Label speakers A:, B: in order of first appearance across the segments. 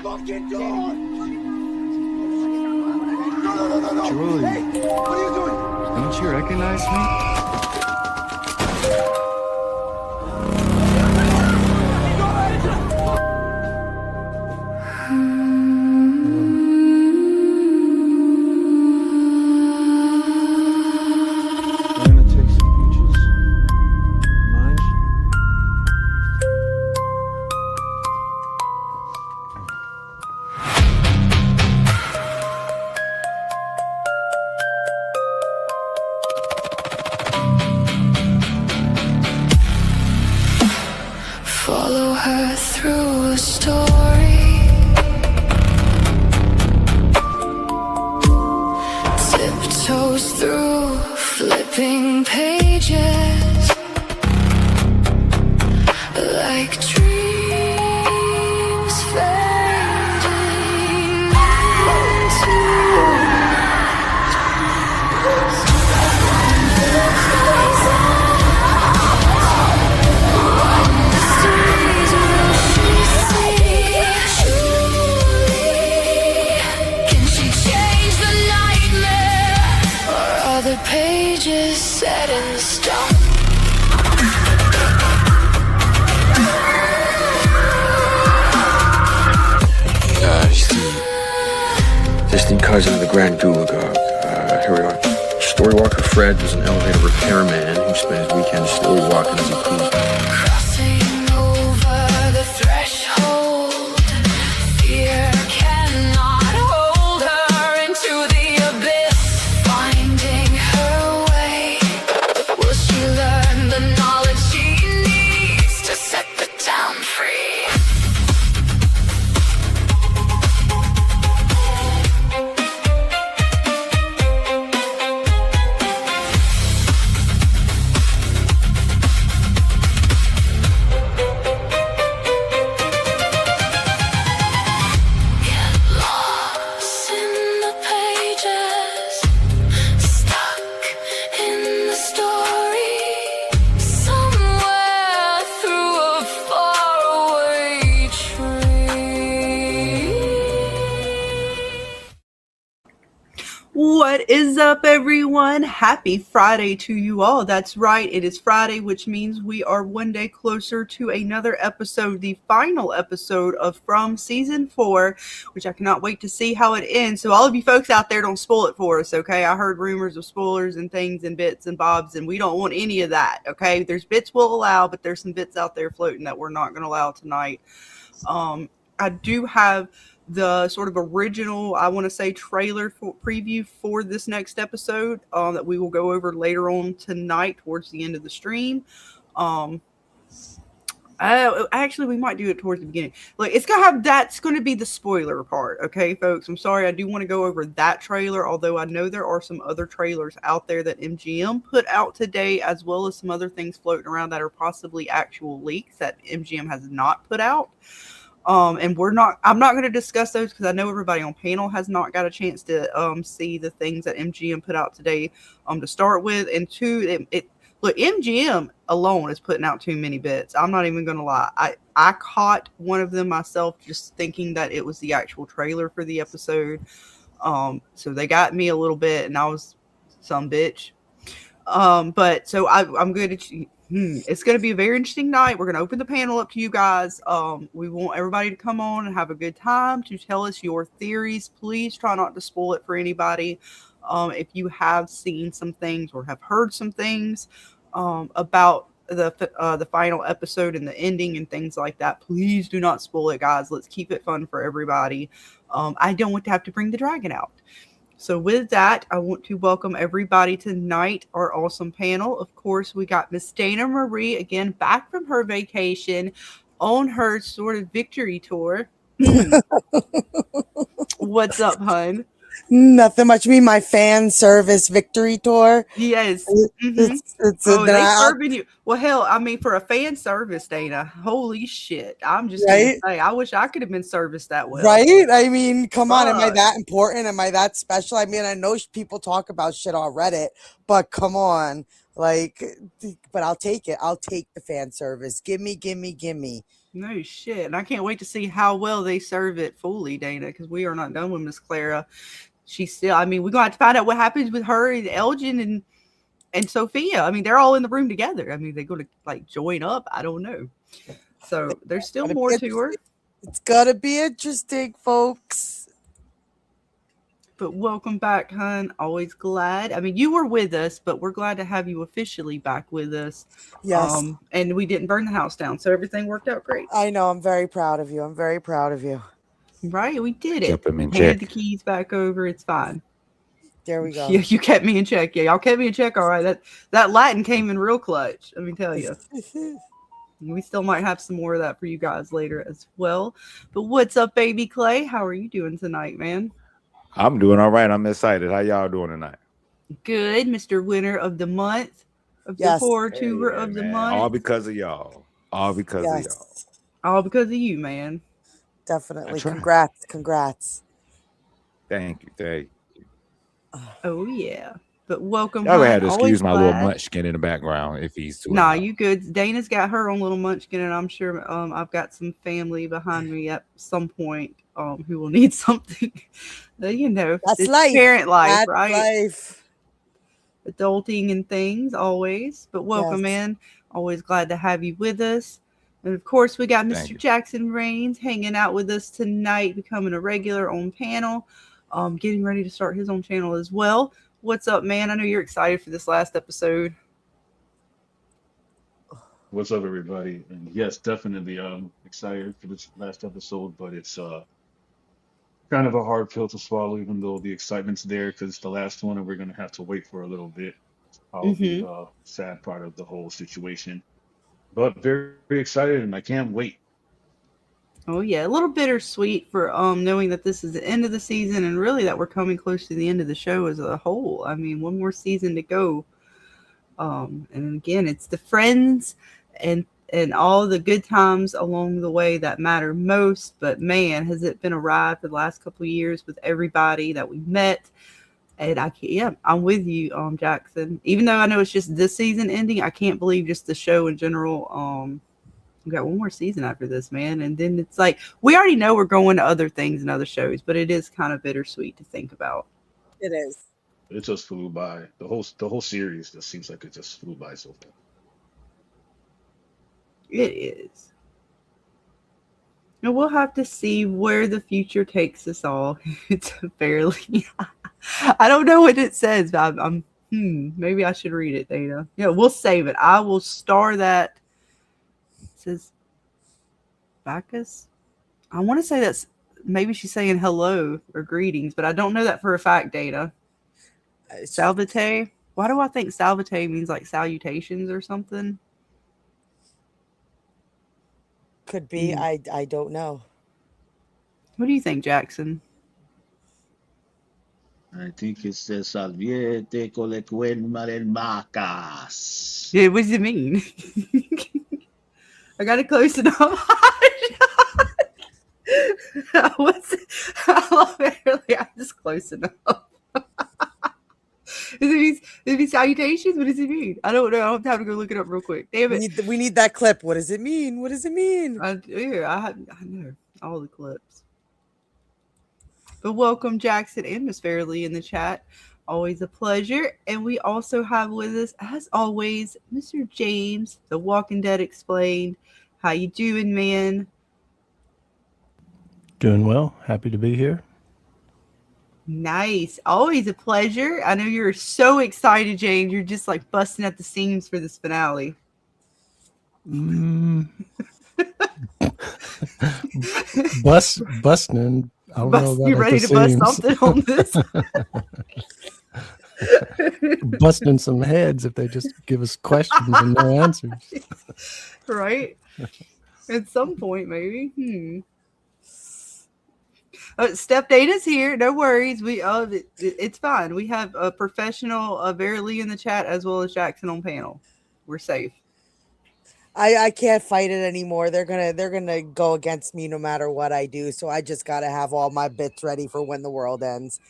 A: fucking door! No.
B: Julie.
A: Hey, what are you doing?
B: Don't you recognize me? I'm gonna take some peaches. Mind?
C: Follow her through a story. Tiptoes through flipping pages like dreams fading into mysteries. Will she see truly? Can she change the nightmare? Or are the pages set in stone?
D: Distant cousin of the Grand Gulagog. Here we are. Storywalker Fred was an elevator repairman who spent his weekends storywalking as he pleased.
C: Crossing over the threshold, fear cannot hold her into the abyss. Finding her way, will she learn the knowledge she needs to set the town free? Lost in the pages, stuck in the story, somewhere through a faraway tree.
E: What is up, everyone? Happy Friday to you all. That's right, it is Friday, which means we are one day closer to another episode, the final episode of From Season 4, which I cannot wait to see how it ends. So all of you folks out there, don't spoil it for us, okay? I heard rumors of spoilers and things and bits and bobs, and we don't want any of that, okay? There's bits we'll allow, but there's some bits out there floating that we're not going to allow tonight. I do have the sort of original, I want to say, trailer for preview for this next episode that we will go over later on tonight towards the end of the stream. Actually, we might do it towards the beginning. Like, it's gonna have, that's going to be the spoiler part, okay, folks? I'm sorry, I do want to go over that trailer, although I know there are some other trailers out there that MGM put out today, as well as some other things floating around that are possibly actual leaks that MGM has not put out. And I'm not going to discuss those because I know everybody on panel has not got a chance to see the things that MGM put out today to start with. And two, look, MGM alone is putting out too many bits. I'm not even going to lie. I caught one of them myself just thinking that it was the actual trailer for the episode. So they got me a little bit and I was some bitch. But so I'm good at it's going to be a very interesting night. We're going to open the panel up to you guys. We want everybody to come on and have a good time to tell us your theories. Please try not to spoil it for anybody. If you have seen some things or have heard some things about the final episode and the ending and things like that, please do not spoil it, guys. Let's keep it fun for everybody. I don't want to have to bring the dragon out. So with that, I want to welcome everybody tonight, our awesome panel. Of course, we got Miss Dana Marie, again, back from her vacation on her sort of victory tour. What's up, hun?
F: Nothing much. Me, my fan service victory tour.
E: Yes.
F: It's
E: They serving you. Well, hell, I mean, for a fan service, Dana, holy shit. I'm just going to say, I wish I could have been serviced that well.
F: Right? I mean, come on. Am I that important? Am I that special? I mean, I know people talk about shit on Reddit, but come on. Like, but I'll take it. I'll take the fan service. Gimme.
E: No shit. And I can't wait to see how well they serve it fully, Dana, because we are not done with Miss Clara. She's still, I mean, we're going to have to find out what happens with her and Elgin and Sophia. I mean, they're all in the room together. I mean, they're going to like join up. I don't know. So there's still more to her.
F: It's gonna be interesting, folks.
E: But welcome back, hun. Always glad. I mean, you were with us, but we're glad to have you officially back with us.
F: Yes.
E: And we didn't burn the house down, so everything worked out great.
F: I know. I'm very proud of you. I'm very proud of you.
E: Right? We did it.
B: Kept him in
E: Handed
B: check.
E: the keys back over. It's fine.
F: There we go.
E: Yeah, you kept me in check. Yeah, y'all kept me in check. All right. That Latin came in real clutch. Let me tell you. We still might have some more of that for you guys later as well. But what's up, baby Clay? How are you doing tonight, man?
B: I'm doing all right. I'm excited. How y'all doing tonight?
E: Good, Mr. Winner of the month, of the horror tuber of the month.
B: All because of y'all. All because of y'all.
E: All because of you, man.
F: Definitely.
B: Right.
F: Congrats.
B: Thank you.
E: Oh yeah. But welcome.
B: Y'all gonna have to
E: home.
B: excuse
E: Always
B: my
E: glad.
B: little munchkin in the background if he's too
E: Nah,
B: loud.
E: you good. Dana's got her own little munchkin, and I'm sure I've got some family behind me at some point who will need something. You know,
F: That's
E: it's
F: life.
E: parent life,
F: That's
E: right?
F: life.
E: Adulting and things always. But welcome, man. Always glad to have you with us. And of course, we got Mr. Jackson Rains hanging out with us tonight, becoming a regular on panel, getting ready to start his own channel as well. What's up, man? I know you're excited for this last episode.
G: What's up, everybody? And yes, definitely excited for this last episode, but it's kind of a hard pill to swallow, even though the excitement's there because it's the last one and we're gonna have to wait for a little bit. Probably the sad part of the whole situation. But very, very excited and I can't wait.
E: Oh yeah, a little bittersweet for knowing that this is the end of the season and really that we're coming close to the end of the show as a whole. I mean, one more season to go. And again, it's the friends and all the good times along the way that matter most. But man, has it been a ride for the last couple of years with everybody that we met. And I'm with you, Jackson. Even though I know it's just this season ending, I can't believe just the show in general. We got one more season after this, man. And then it's like, we already know we're going to other things and other shows, but it is kind of bittersweet to think about.
F: It is.
G: It just flew by. The whole series just seems like it just flew by so fast.
E: It is. And we'll have to see where the future takes us all. It's fairly. I don't know what it says, but maybe I should read it, Dana. Yeah, we'll save it. I will star that. It says Bacchus. I want to say that's maybe she's saying hello or greetings, but I don't know that for a fact, Dana. Salvate. Why do I think salvate means like salutations or something?
F: Could be. I don't know.
E: What do you think, Jackson?
H: I think it says Salviete con le macas.
E: Yeah, what does it mean? I got it close enough. What's it? I love it. I'm just close enough. Does it mean salutations? What does it mean? I don't know. I don't have time to go look it up real quick. Damn it.
F: We need that clip. What does it mean? What does it mean?
E: I know all the clips. But welcome, Jackson and Miss Fairley in the chat. Always a pleasure. And we also have with us, as always, Mr. James, The Walking Dead Explained. How you doing, man?
I: Doing well. Happy to be here.
E: Nice. Always a pleasure. I know you're so excited, James. You're just like busting at the seams for this finale.
I: Busting. I don't know about
E: you ready to bust something on this?
I: Busting some heads if they just give us questions and no answers.
E: Right? At some point, maybe. Steph Data's here. No worries. It's fine. We have a professional Verily in the chat as well as Jackson on panel. We're safe.
F: I can't fight it anymore. They're gonna go against me no matter what I do. So I just gotta have all my bits ready for when the world ends.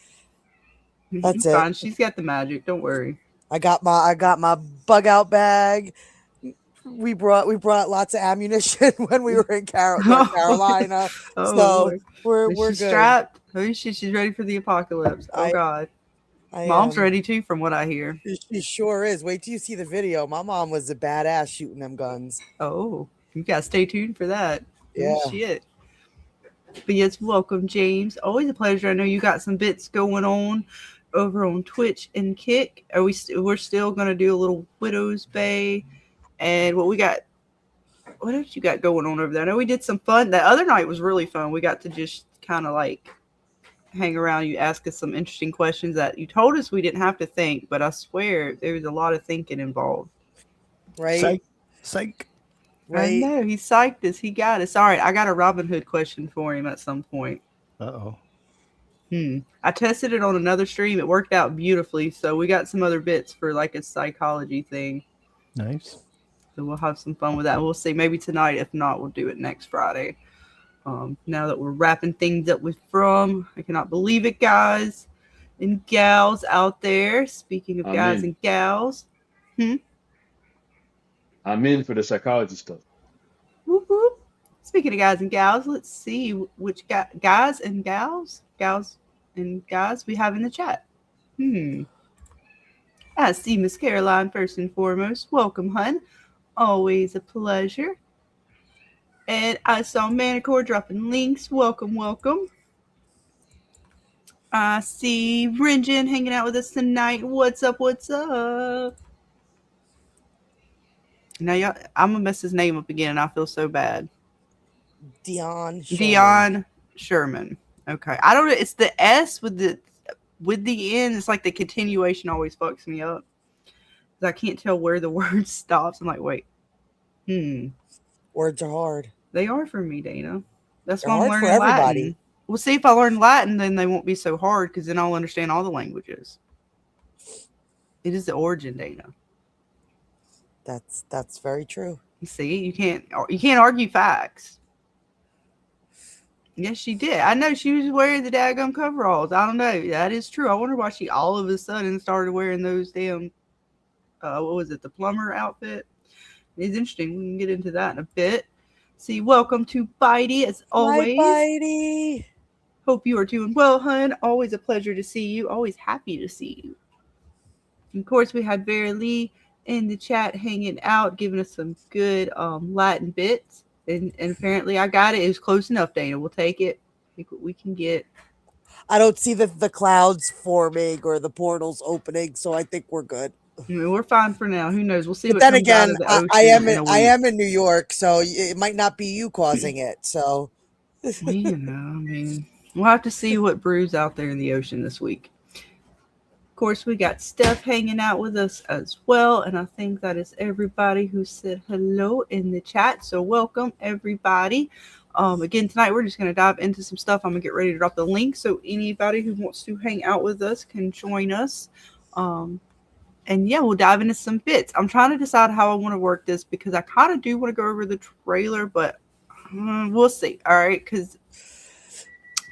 F: That's it.
E: Fine. She's got the magic. Don't worry.
F: I got my bug out bag. we brought lots of ammunition when we were in North Carolina.
E: Oh
F: So
E: Lord.
F: we're
E: Is she
F: good.
E: strapped? Oh shit, she's ready for the apocalypse. Oh God.
F: I
E: Mom's ready too, from what I hear.
F: She sure is. Wait till you see the video. My mom was a badass shooting them guns.
E: Oh, you gotta stay tuned for that.
F: Yeah.
E: Oh, shit. But yes, welcome, James. Always a pleasure. I know you got some bits going on over on Twitch and Kick. We're still gonna do a little Widow's Bay, and what else you got going on over there? I know we did some fun. That other night was really fun. We got to just kind of like hang around. You ask us some interesting questions that you told us we didn't have to think, but I swear there was a lot of thinking involved.
F: Right?
I: Psych.
E: I
F: Right?
E: know. He psyched us. He got us. All right, I got a Robin Hood question for him at some point.
I: Uh-oh.
E: I tested it on another stream. It worked out beautifully. So we got some other bits for like a psychology thing.
I: Nice.
E: So we'll have some fun with that. We'll see. Maybe tonight. If not, we'll do it next Friday. Now that we're wrapping things up with From, I cannot believe it, guys and gals out there. Speaking of guys and gals.
G: I'm in for the psychology stuff.
E: Whoop, whoop. Speaking of guys and gals, let's see which guys and gals we have in the chat. I see Miss Caroline first and foremost. Welcome, hun. Always a pleasure. And I saw Manicore dropping links. Welcome, welcome. I see Rinjin hanging out with us tonight. What's up? What's up? Now, y'all, I'm gonna mess his name up again, and I feel so bad.
F: Dion
E: Sherman. Okay, I don't know. It's the S with the N. It's like the continuation always fucks me up. I can't tell where the word stops. I'm like, wait.
F: Words are hard.
E: They are for me, Dana. That's
F: They're
E: why I'm
F: hard for
E: learning
F: everybody.
E: Latin. We'll see if I learn Latin, then they won't be so hard because then I'll understand all the languages. It is the origin, Dana.
F: That's very true.
E: You see, you can't argue facts. Yes, she did. I know she was wearing the daggum coveralls. I don't know. That is true. I wonder why she all of a sudden started wearing those damn, what was it, the plumber outfit? It's interesting. We can get into that in a bit. See, welcome to Bitey as always.
F: Hi, Bitey.
E: Hope you are doing well, hun. Always a pleasure to see you. Always happy to see you. And of course, we had Vera Lee in the chat hanging out, giving us some good Latin bits. And apparently I got it. It was close enough, Dana. We'll take it. Take what we can get.
F: I don't see the clouds forming or the portals opening, so I think we're good.
E: I mean, we're fine for now. Who knows? We'll see.
F: But
E: what
F: then
E: comes
F: again,
E: out of the ocean
F: I am in New York, so it might not be you causing it. So,
E: well, you know, I mean, we'll have to see what brews out there in the ocean this week. Of course, we got Steph hanging out with us as well, and I think that is everybody who said hello in the chat. So, welcome everybody. Again, tonight we're just going to dive into some stuff. I'm going to get ready to drop the link so anybody who wants to hang out with us can join us. And yeah, we'll dive into some bits. I'm trying to decide how I want to work this because I kind of do want to go over the trailer, but we'll see. All right, because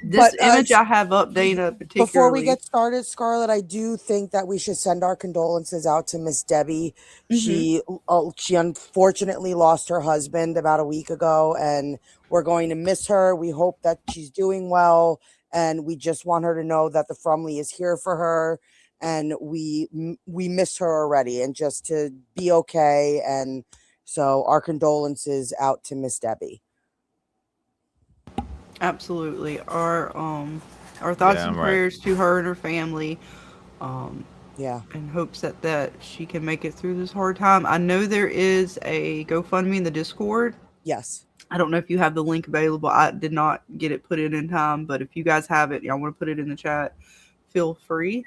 E: this image I have up, Dana, particularly.
F: Before we get started, Scarlett, I do think that we should send our condolences out to Miss Debbie. She unfortunately lost her husband about a week ago, and we're going to miss her. We hope that she's doing well, and we just want her to know that the Frumley is here for her, and we miss her already, and just to be okay. And so our condolences out to Miss Debbie.
E: Absolutely. Our thoughts and prayers to her and her family. In hopes that she can make it through this hard time. I know there is a GoFundMe in the Discord.
F: Yes.
E: I don't know if you have the link available. I did not get it put in time, but if you guys have it, y'all want to put it in the chat, feel free.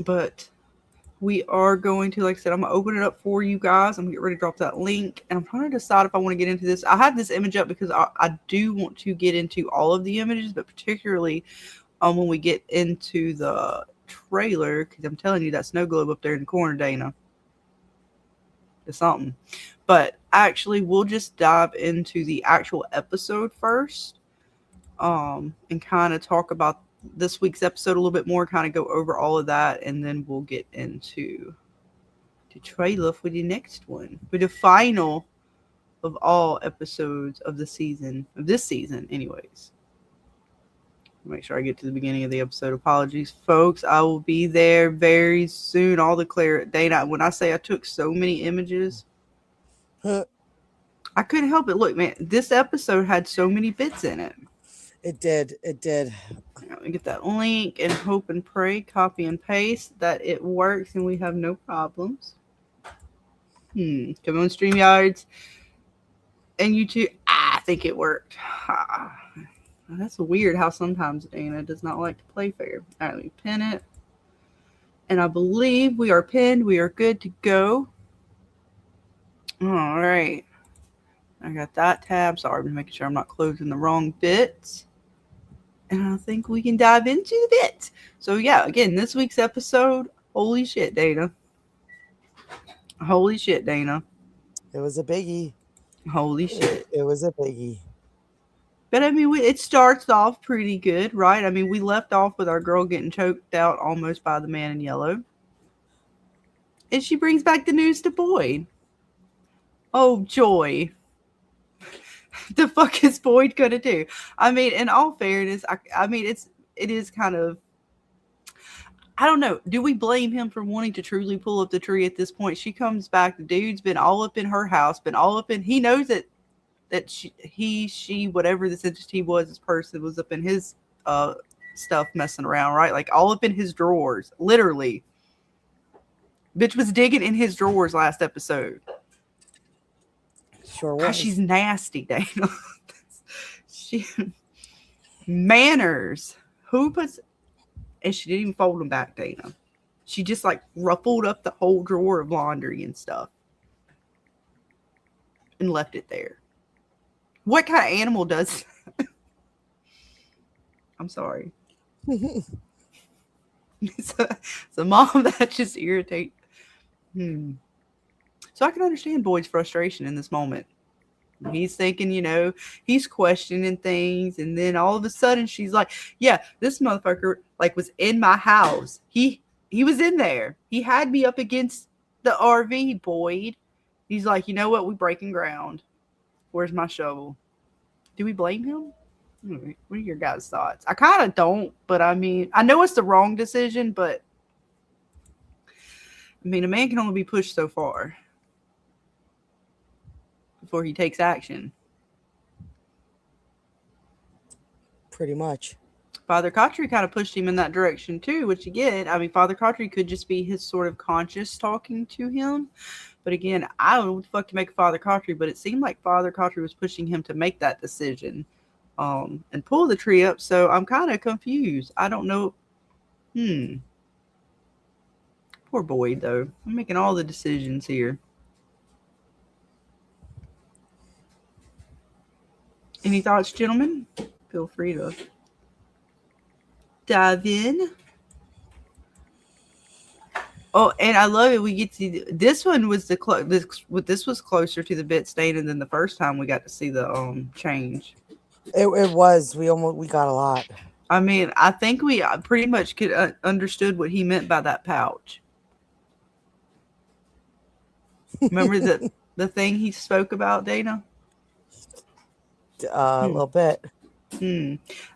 E: But we are going to, like I said, I'm going to open it up for you guys. I'm going to get ready to drop that link. And I'm trying to decide if I want to get into this. I have this image up because I do want to get into all of the images, but particularly when we get into the trailer, because I'm telling you, that snow globe up there in the corner, Dana, is something. But actually, we'll just dive into the actual episode first and kind of talk about this week's episode a little bit more, kind of go over all of that, and then we'll get into the trailer for the next one, for the final of all episodes of the season, of this season, anyways. Make sure I get to the beginning of the episode. Apologies, folks. I will be there very soon. All the clear data. When I say I took so many images, I couldn't help it. Look, man, this episode had so many bits in it.
F: It did. It did.
E: Let me get that link and hope and pray, copy and paste that it works and we have no problems. Come on, StreamYards and YouTube. I think it worked. That's weird how sometimes Dana does not like to play fair. All right, let me pin it. And I believe we are pinned. We are good to go. All right. I got that tab. Sorry, I'm making sure I'm not closing the wrong bits. And I think we can dive into the bits. So, yeah, again, this week's episode. Holy shit, Dana. Holy shit, Dana.
F: It was a biggie.
E: Holy shit.
F: It was a biggie.
E: But I mean, it starts off pretty good, right? I mean, we left off with our girl getting choked out almost by the man in yellow. And she brings back the news to Boyd. Oh, joy. The fuck is Boyd gonna do? I mean, in all fairness, I mean, it is kind of, I don't know. Do we blame him for wanting to truly pull up the tree at this point? She comes back. The dude's been all up in her house, been all up in, he knows that she, whatever this entity was, this person was up in his stuff messing around, right? Like all up in his drawers, literally. Bitch was digging in his drawers last episode.
F: Sure was.
E: God, she's nasty, Dana. She manners. Who puts? And she didn't even fold them back, Dana. She just like ruffled up the whole drawer of laundry and stuff and left it there. What kind of animal does that? I'm sorry. It's a mom that just irritates. So I can understand Boyd's frustration in this moment. He's thinking, you know, he's questioning things, and then all of a sudden she's like, yeah, this motherfucker like was in my house. He was in there. He had me up against the RV, Boyd. He's like, you know what? We breaking ground. Where's my shovel? Do we blame him? What are your guys' thoughts? I kind of don't, but I mean, I know it's the wrong decision, but I mean, a man can only be pushed so far before he takes action.
F: Pretty much.
E: Father Kotri kind of pushed him in that direction too, which again, I mean, Father Kotri could just be his sort of conscious talking to him. But again, I don't know what the fuck to make of Father Kotri, but it seemed like Father Kotri was pushing him to make that decision and pull the tree up. So I'm kind of confused. I don't know. Poor Boyd, though. I'm making all the decisions here. Any thoughts, gentlemen? Feel free to dive in. Oh, and I love it. We get to this one was this was closer to the bit stain than the first time we got to see the change.
F: It was. We got a lot.
E: I mean, I think we pretty much could understood what he meant by that pouch. Remember the thing he spoke about, Dana?
F: A little bit.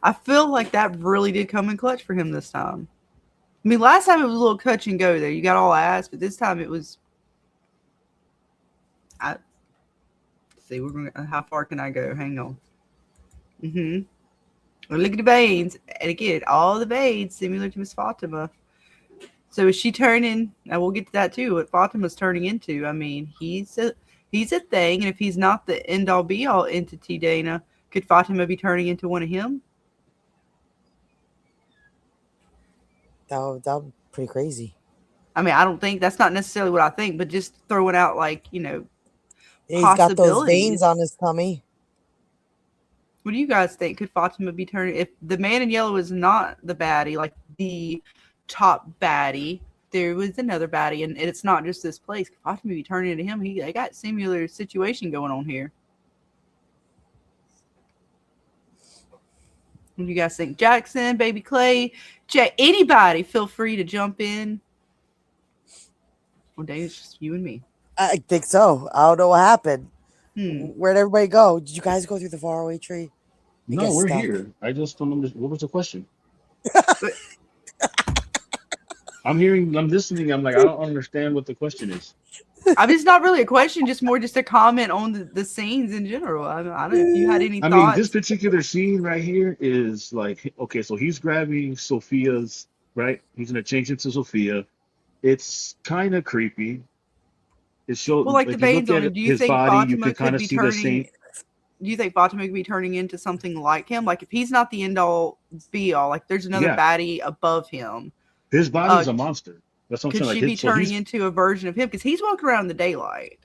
E: I feel like that really did come in clutch for him this time. I mean, last time it was a little touch and go there. You got all ass, but this time it was. See, we're gonna. How far can I go? Hang on. Look at the veins, and again, all the veins similar to Miss Fatima. So is she turning? And we'll get to that too. What Fatima's turning into? I mean, he's a thing, and if he's not the end all be all entity, Dana, could Fatima be turning into one of him?
F: That would be pretty crazy.
E: I mean, I don't think that's not necessarily what I think, but just throwing out like, you know,
F: he's got those veins on his tummy.
E: What do you guys think? Could Fatima be turning? If the man in yellow is not the baddie, like the top baddie, there was another baddie, and it's not just this place. Could Fatima be turning into him? They got similar situation going on here. What do you guys think? Jackson, Baby Clay, Jack, anybody feel free to jump in. One day it's just you and me.
F: I think so. I don't know what happened.
E: Hmm.
F: Where'd everybody go? Did you guys go through the faraway tree? You
G: No,
F: get
G: we're
F: stuck.
G: here. I just don't understand. What was the question?
E: But
G: I'm hearing, I'm listening. I'm like, I don't understand what the question is.
E: I mean, it's not really a question, just more just a comment on the scenes in general. I don't know if you had any
G: I mean, this
E: thoughts.
G: particular scene right here is like, okay, so he's grabbing Sophia's, right? He's gonna change into Sophia. It's kind of creepy. It
E: Well,
G: shows,
E: like the
G: if you look
E: veins on
G: at
E: him, do you
G: his
E: think
G: body, you
E: Fatima
G: can kind
E: could
G: of
E: be
G: see the same.
E: turning? Do you think Fatima could be turning into something like him? Like if he's not the end all be all, like there's another
G: Yeah,
E: baddie above him.
G: his body's a monster. That's what I'm
E: Could
G: saying. Like,
E: she be
G: so
E: turning
G: he's,
E: into a version of him? Because he's walking around in the daylight.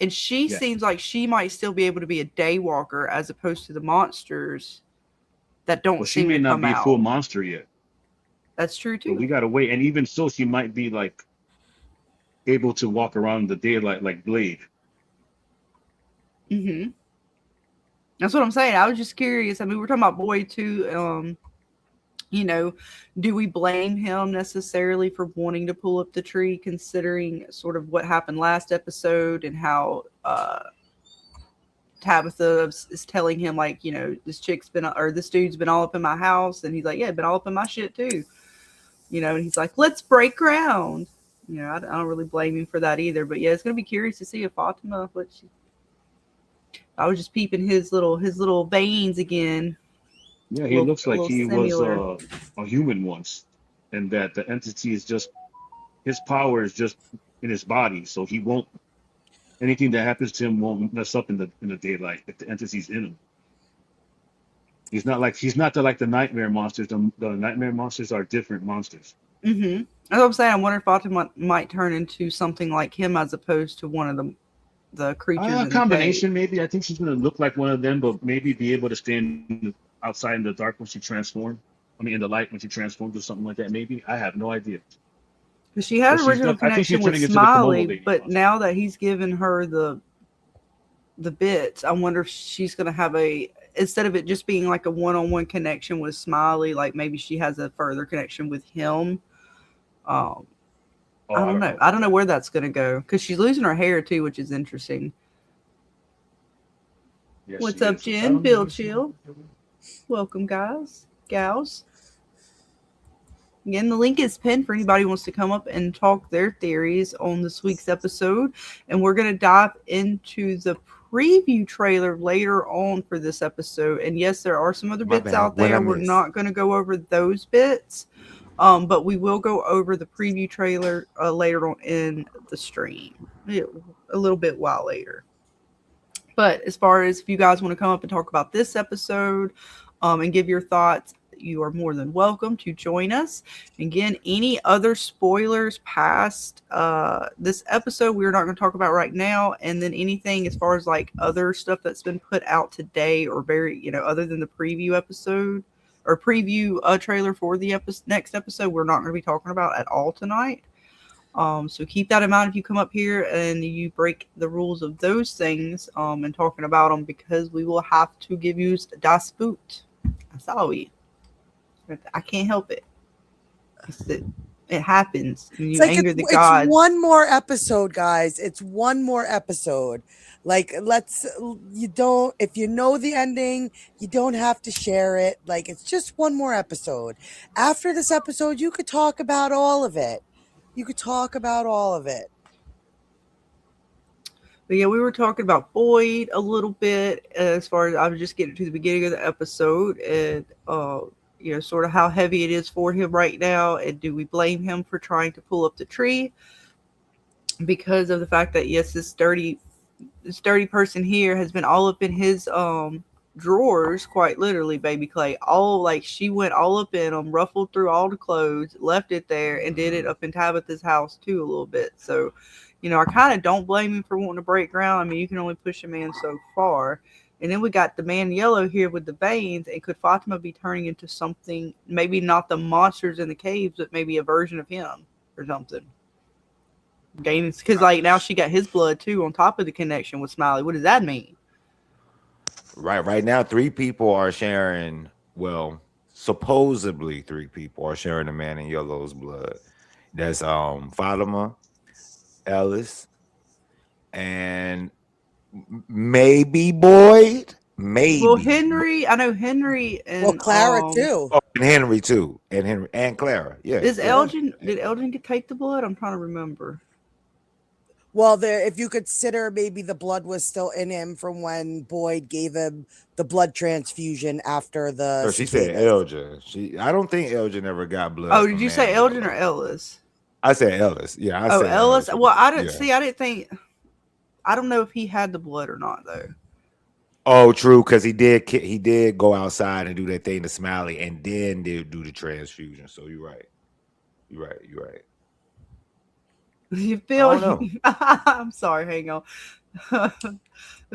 E: And she
G: yeah.
E: seems like she might still be able to be a day walker as opposed to the monsters that don't
G: Well, she
E: seem
G: may
E: to
G: not
E: come
G: be full
E: out.
G: monster yet,
E: That's true
G: but we
E: too.
G: gotta wait. And even so, she might be like able to walk around in the daylight like Blade.
E: Mm-hmm. That's what I'm saying. I was just curious. I mean, we're talking about Boyd too. You know, do we blame him necessarily for wanting to pull up the tree, considering sort of what happened last episode and how Tabitha is telling him, like, you know, this chick's been, or this dude's been all up in my house, and he's like, yeah, been all up in my shit too, you know, and he's like, let's break ground. You know, I don't really blame him for that either. But yeah, it's gonna be curious to see if Fatima, what she. I was just peeping his little veins again.
G: Yeah, he
E: A
G: looks like
E: little
G: he was
E: similar.
G: a human once, and that the entity is just his power is just in his body, so he won't anything that happens to him won't mess up in the daylight if the entity's in him. He's not like the nightmare monsters. The nightmare monsters are different monsters.
E: Mm-hmm. That's what I'm saying. I wonder if Fatima might turn into something like him as opposed to one of the creatures
G: A
E: in the cave.
G: combination maybe. I think she's gonna look like one of them, but maybe be able to stand outside in the dark when she transforms. I mean, in the light when she transforms or something like that. Maybe I have no idea.
E: Because she had
G: But
E: an original
G: I think she's
E: connection with
G: turning into the Komodo
E: Smiley,
G: lady
E: but
G: monster.
E: now that he's given her the bits, I wonder if she's gonna have a, instead of it just being like a one-on-one connection with Smiley, like maybe she has a further connection with him. Um,
G: Oh,
E: I
G: I
E: don't
G: don't
E: know.
G: know.
E: I don't know where that's gonna go because she's losing her hair too, which is interesting.
G: Yes, she
E: What's up,
G: is.
E: Jen? Bill Chill. Welcome, guys, gals. Again, the link is pinned for anybody who wants to come up and talk their theories on this week's episode. And we're going to dive into the preview trailer later on for this episode. And yes, there are some other
F: My
E: bits
F: bad.
E: out
F: What I
E: there. We're
F: miss?
E: not going to go over those bits, but we will go over the preview trailer later on in the stream, a little bit while later. But as far as if you guys want to come up and talk about this episode and give your thoughts, you are more than welcome to join us. Again, any other spoilers past this episode, we're not going to talk about right now. And then anything as far as like other stuff that's been put out today or very, you know, other than the preview episode or preview trailer for the next episode, we're not going to be talking about at all tonight. So keep that in mind if you come up here and you break the rules of those things and talking about them, because we will have to give you das Boot. That's all we. I can't help it. It happens when
F: It's
E: you
F: like
E: anger the
F: it's
E: gods.
F: one more episode, guys. It's one more episode. Like, you don't, if you know the ending, you don't have to share it. Like, it's just one more episode. After this episode, you could talk about all of it. You could talk about all of it.
E: But yeah, we were talking about Boyd a little bit as far as I was just getting to the beginning of the episode and, you know, sort of how heavy it is for him right now. And do we blame him for trying to pull up the tree because of the fact that, yes, this dirty person here has been all up in his drawers, quite literally, Baby Clay. All like she went all up in them, ruffled through all the clothes, left it there, and did it up in Tabitha's house too a little bit. So, you know, I kind of don't blame him for wanting to break ground. I mean, you can only push a man so far. And then we got the man yellow here with the veins. And could Fatima be turning into something, maybe not the monsters in the caves, but maybe a version of him or something? Because like now she got his blood too on top of the connection with Smiley. What does that mean?
J: Right now, 3 people are sharing. Well, supposedly 3 people are sharing the man in yellow's blood. That's Fatima, Ellis, and maybe Boyd,
E: Well,
J: maybe, but
E: Henry, I know Henry
F: Well,
E: and
F: Clara too.
J: oh, and Henry too, and Henry and Clara. Yeah,
E: is
J: yeah.
E: Elgin? Did Elgin get take the blood? I'm trying to remember.
F: Well, there, if you consider maybe the blood was still in him from when Boyd gave him the blood transfusion after the
J: No, she said
F: cicadas.
J: Elgin. I don't think Elgin ever got blood
E: Oh, did
J: from
E: you
J: Man
E: say
J: in
E: Elgin or
J: Yellow.
E: Ellis?
J: I said Ellis. Yeah, I
E: Oh,
J: said
E: Ellis.
J: Elgin.
E: Well, I didn't
J: Yeah.
E: see. I didn't think. I don't know if he had the blood or not though.
J: Oh, true, because he did go outside and do that thing to Smiley, and then did do the transfusion. So you're right. You're right. You're right.
E: You
J: I
E: feel?
J: don't know.
E: I'm sorry. Hang on.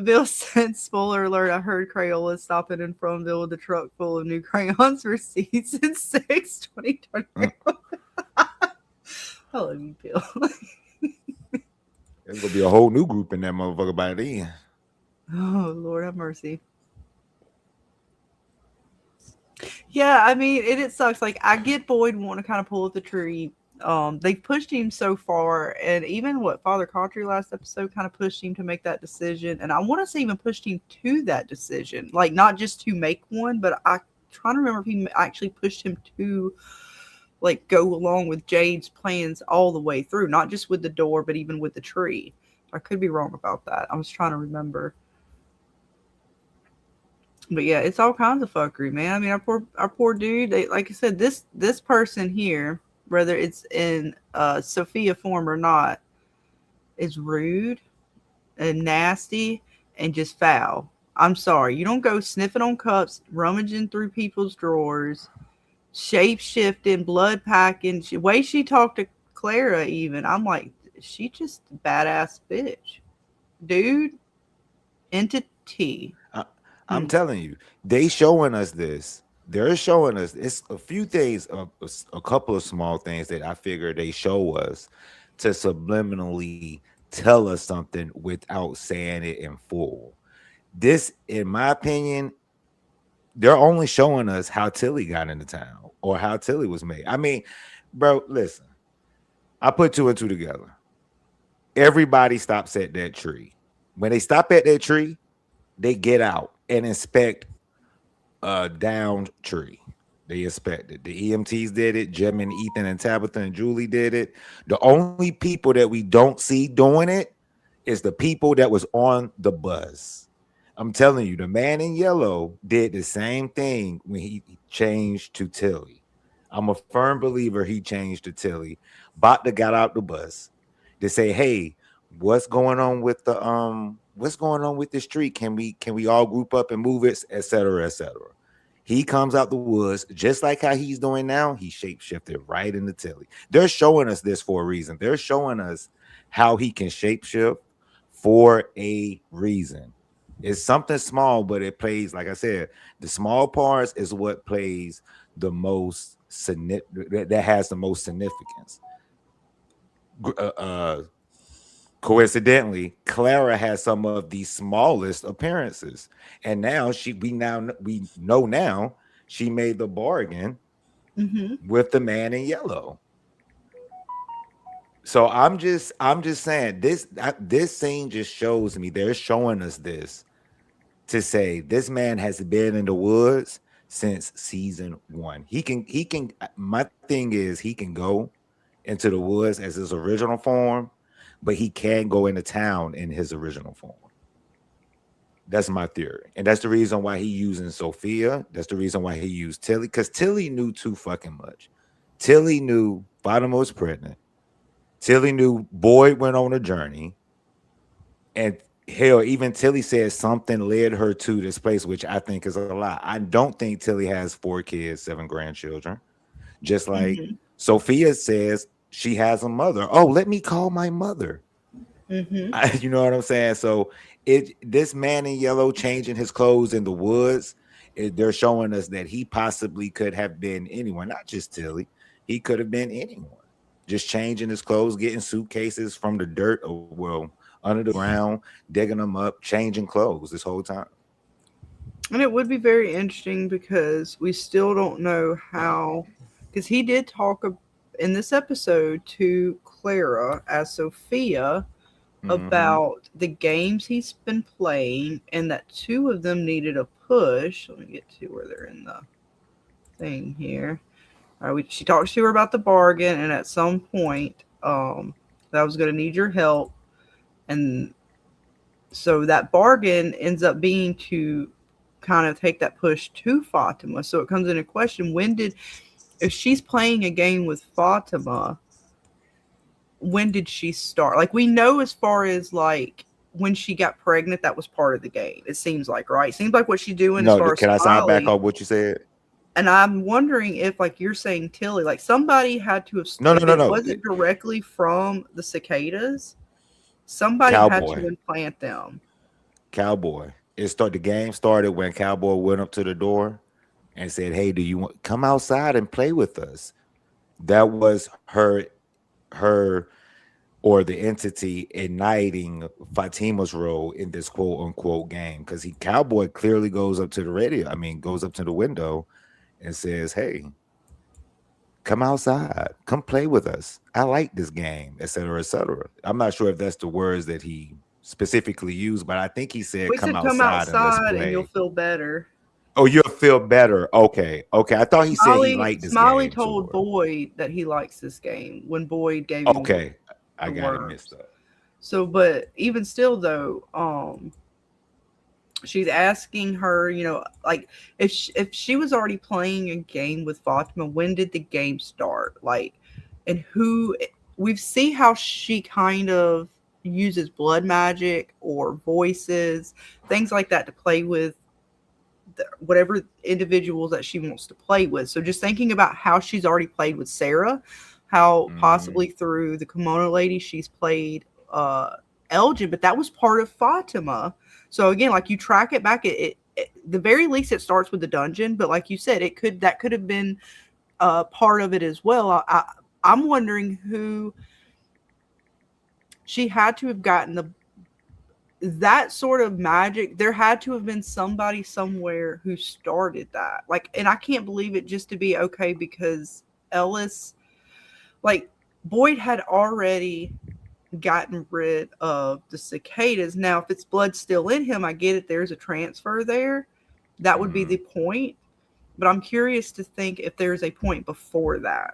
E: Bill said, "Spoiler alert! I heard Crayola stopping in Fromville with a truck full of new crayons for season 6, 2020."
J: Mm,
E: I love you, Bill.
J: There's gonna be a whole new group in that motherfucker by then.
E: Oh Lord, have mercy. Yeah, I mean, it sucks. Like, I get Boyd wanting to kind of pull up the tree. They pushed him so far, and even what Father Cautry last episode kind of pushed him to make that decision. And I want to say even pushed him to that decision, like not just to make one, but I trying to remember if he actually pushed him to like go along with Jade's plans all the way through, not just with the door, but even with the tree. I could be wrong about that. I was trying to remember. But yeah, it's all kinds of fuckery, man. I mean, our poor dude. They, like I said, this person here, whether it's in Sophia form or not, is rude and nasty and just foul. I'm sorry. You don't go sniffing on cups, rummaging through people's drawers, shape shifting, blood packing. Way she talked to Clara, even I'm like, she just badass bitch, dude. Entity.
J: I, I'm
E: Mm.
J: telling you, they showing us this. They're showing us it's a few things, a couple of small things that I figure they show us to subliminally tell us something without saying it in full. This, in my opinion, they're only showing us how Tilly got into town or how Tilly was made. I mean, bro, listen, I put two and two together. Everybody stops at that tree. When they stop at that tree, they get out and inspect a downed tree. They inspected. The EMTs did it. Jem and Ethan and Tabitha and Julie did it. The only people that we don't see doing it is the people that was on the bus. I'm telling you, the man in yellow did the same thing when he changed to Tilly. I'm a firm believer he changed to Tilly. Botta got out the bus to say, "Hey, what's going on with the street? Can we all group up and move it, etc., etc." He comes out the woods just like how he's doing now. He shapeshifted right into Tilly. They're showing us this for a reason. They're showing us how he can shapeshift for a reason. It's something small, but it plays, like I said, the small parts is what plays the most that has the most significance. Coincidentally, Clara has some of the smallest appearances, and now we know now she made the bargain
E: Mm-hmm.
J: with the man in yellow. So I'm just saying this scene just shows me they're showing us this to say this man has been in the woods since season 1. He can my thing is he can go into the woods as his original form, but he can go into town in his original form. That's my theory. And that's the reason why he using Sophia. That's the reason why he used Tilly. Because Tilly knew too fucking much. Tilly knew Fatima was pregnant. Tilly knew Boyd went on a journey. And hell, even Tilly said something led her to this place, which I think is a lie. I don't think Tilly has 4 kids, 7 grandchildren. Just like
E: Mm-hmm.
J: Sophia says she has a mother. Oh, let me call my mother.
E: Mm-hmm.
J: You know what I'm saying? So this man in yellow changing his clothes in the woods, they're showing us that he possibly could have been anyone, not just Tilly. He could have been anyone. Just changing his clothes, getting suitcases from the dirt or well under the ground, digging them up, changing clothes this whole time.
E: And it would be very interesting because we still don't know how, because he did talk in this episode to Clara as Sophia
J: Mm-hmm.
E: about the games he's been playing and that two of them needed a push. Let me get to where they're in the thing here. She talks to her about the bargain, and at some point, that was going to need your help, and so that bargain ends up being to kind of take that push to Fatima. So it comes into question: if she's playing a game with Fatima, when did she start? Like, we know as far as like when she got pregnant, that was part of the game. It seems like, right? It seems like what she's doing as
J: No,
E: far as
J: can I sound back
E: Smiley.
J: on what you said?
E: And I'm wondering if, like you're saying, Tilly, like somebody had to have,
J: No, no,
E: if
J: no,
E: it
J: no.
E: wasn't directly from the cicadas, somebody had to
J: Cowboy,
E: implant them.
J: Cowboy. The game started when Cowboy went up to the door and said, "Hey, do you want come outside and play with us?" That was her or the entity igniting Fatima's role in this quote unquote game, because he Cowboy clearly goes up to the radio. I mean, goes up to the window and says, "Hey, come outside, come play with us. I like this game," etc., etc. I'm not sure if that's the words that he specifically used, but I think he said,
E: We
J: "Come
E: said, "Come
J: outside and let's
E: outside and you'll
J: play."
E: feel better."
J: Oh, you'll feel better. Okay, okay. I thought he said he liked this
E: Smiley
J: game
E: told
J: too.
E: Boyd that he likes this game when Boyd gave him
J: Okay, I
E: the
J: got it mixed
E: worms.
J: up.
E: So, but even still, though, she's asking her, like if she was already playing a game with Fatima, when did the game start? Like, and who we see how she kind of uses blood magic or voices, things like that to play with whatever individuals that she wants to play with. So just thinking about how she's already played with Sarah, how
J: Hmm.
E: possibly through the kimono lady she's played Elgin, but that was part of Fatima. So again, like you track it back, the very least it starts with the dungeon, but like you said, that could have been part of it as well. I'm wondering who she had to have gotten that sort of magic. There had to have been somebody somewhere who started that, like, and I can't believe it just to be okay because Ellis, like, Boyd had already gotten rid of the cicadas. Now if it's blood still in him, I get it, there's a transfer there, that would be
J: Hmm.
E: the point. But I'm curious to think if there's a point before that,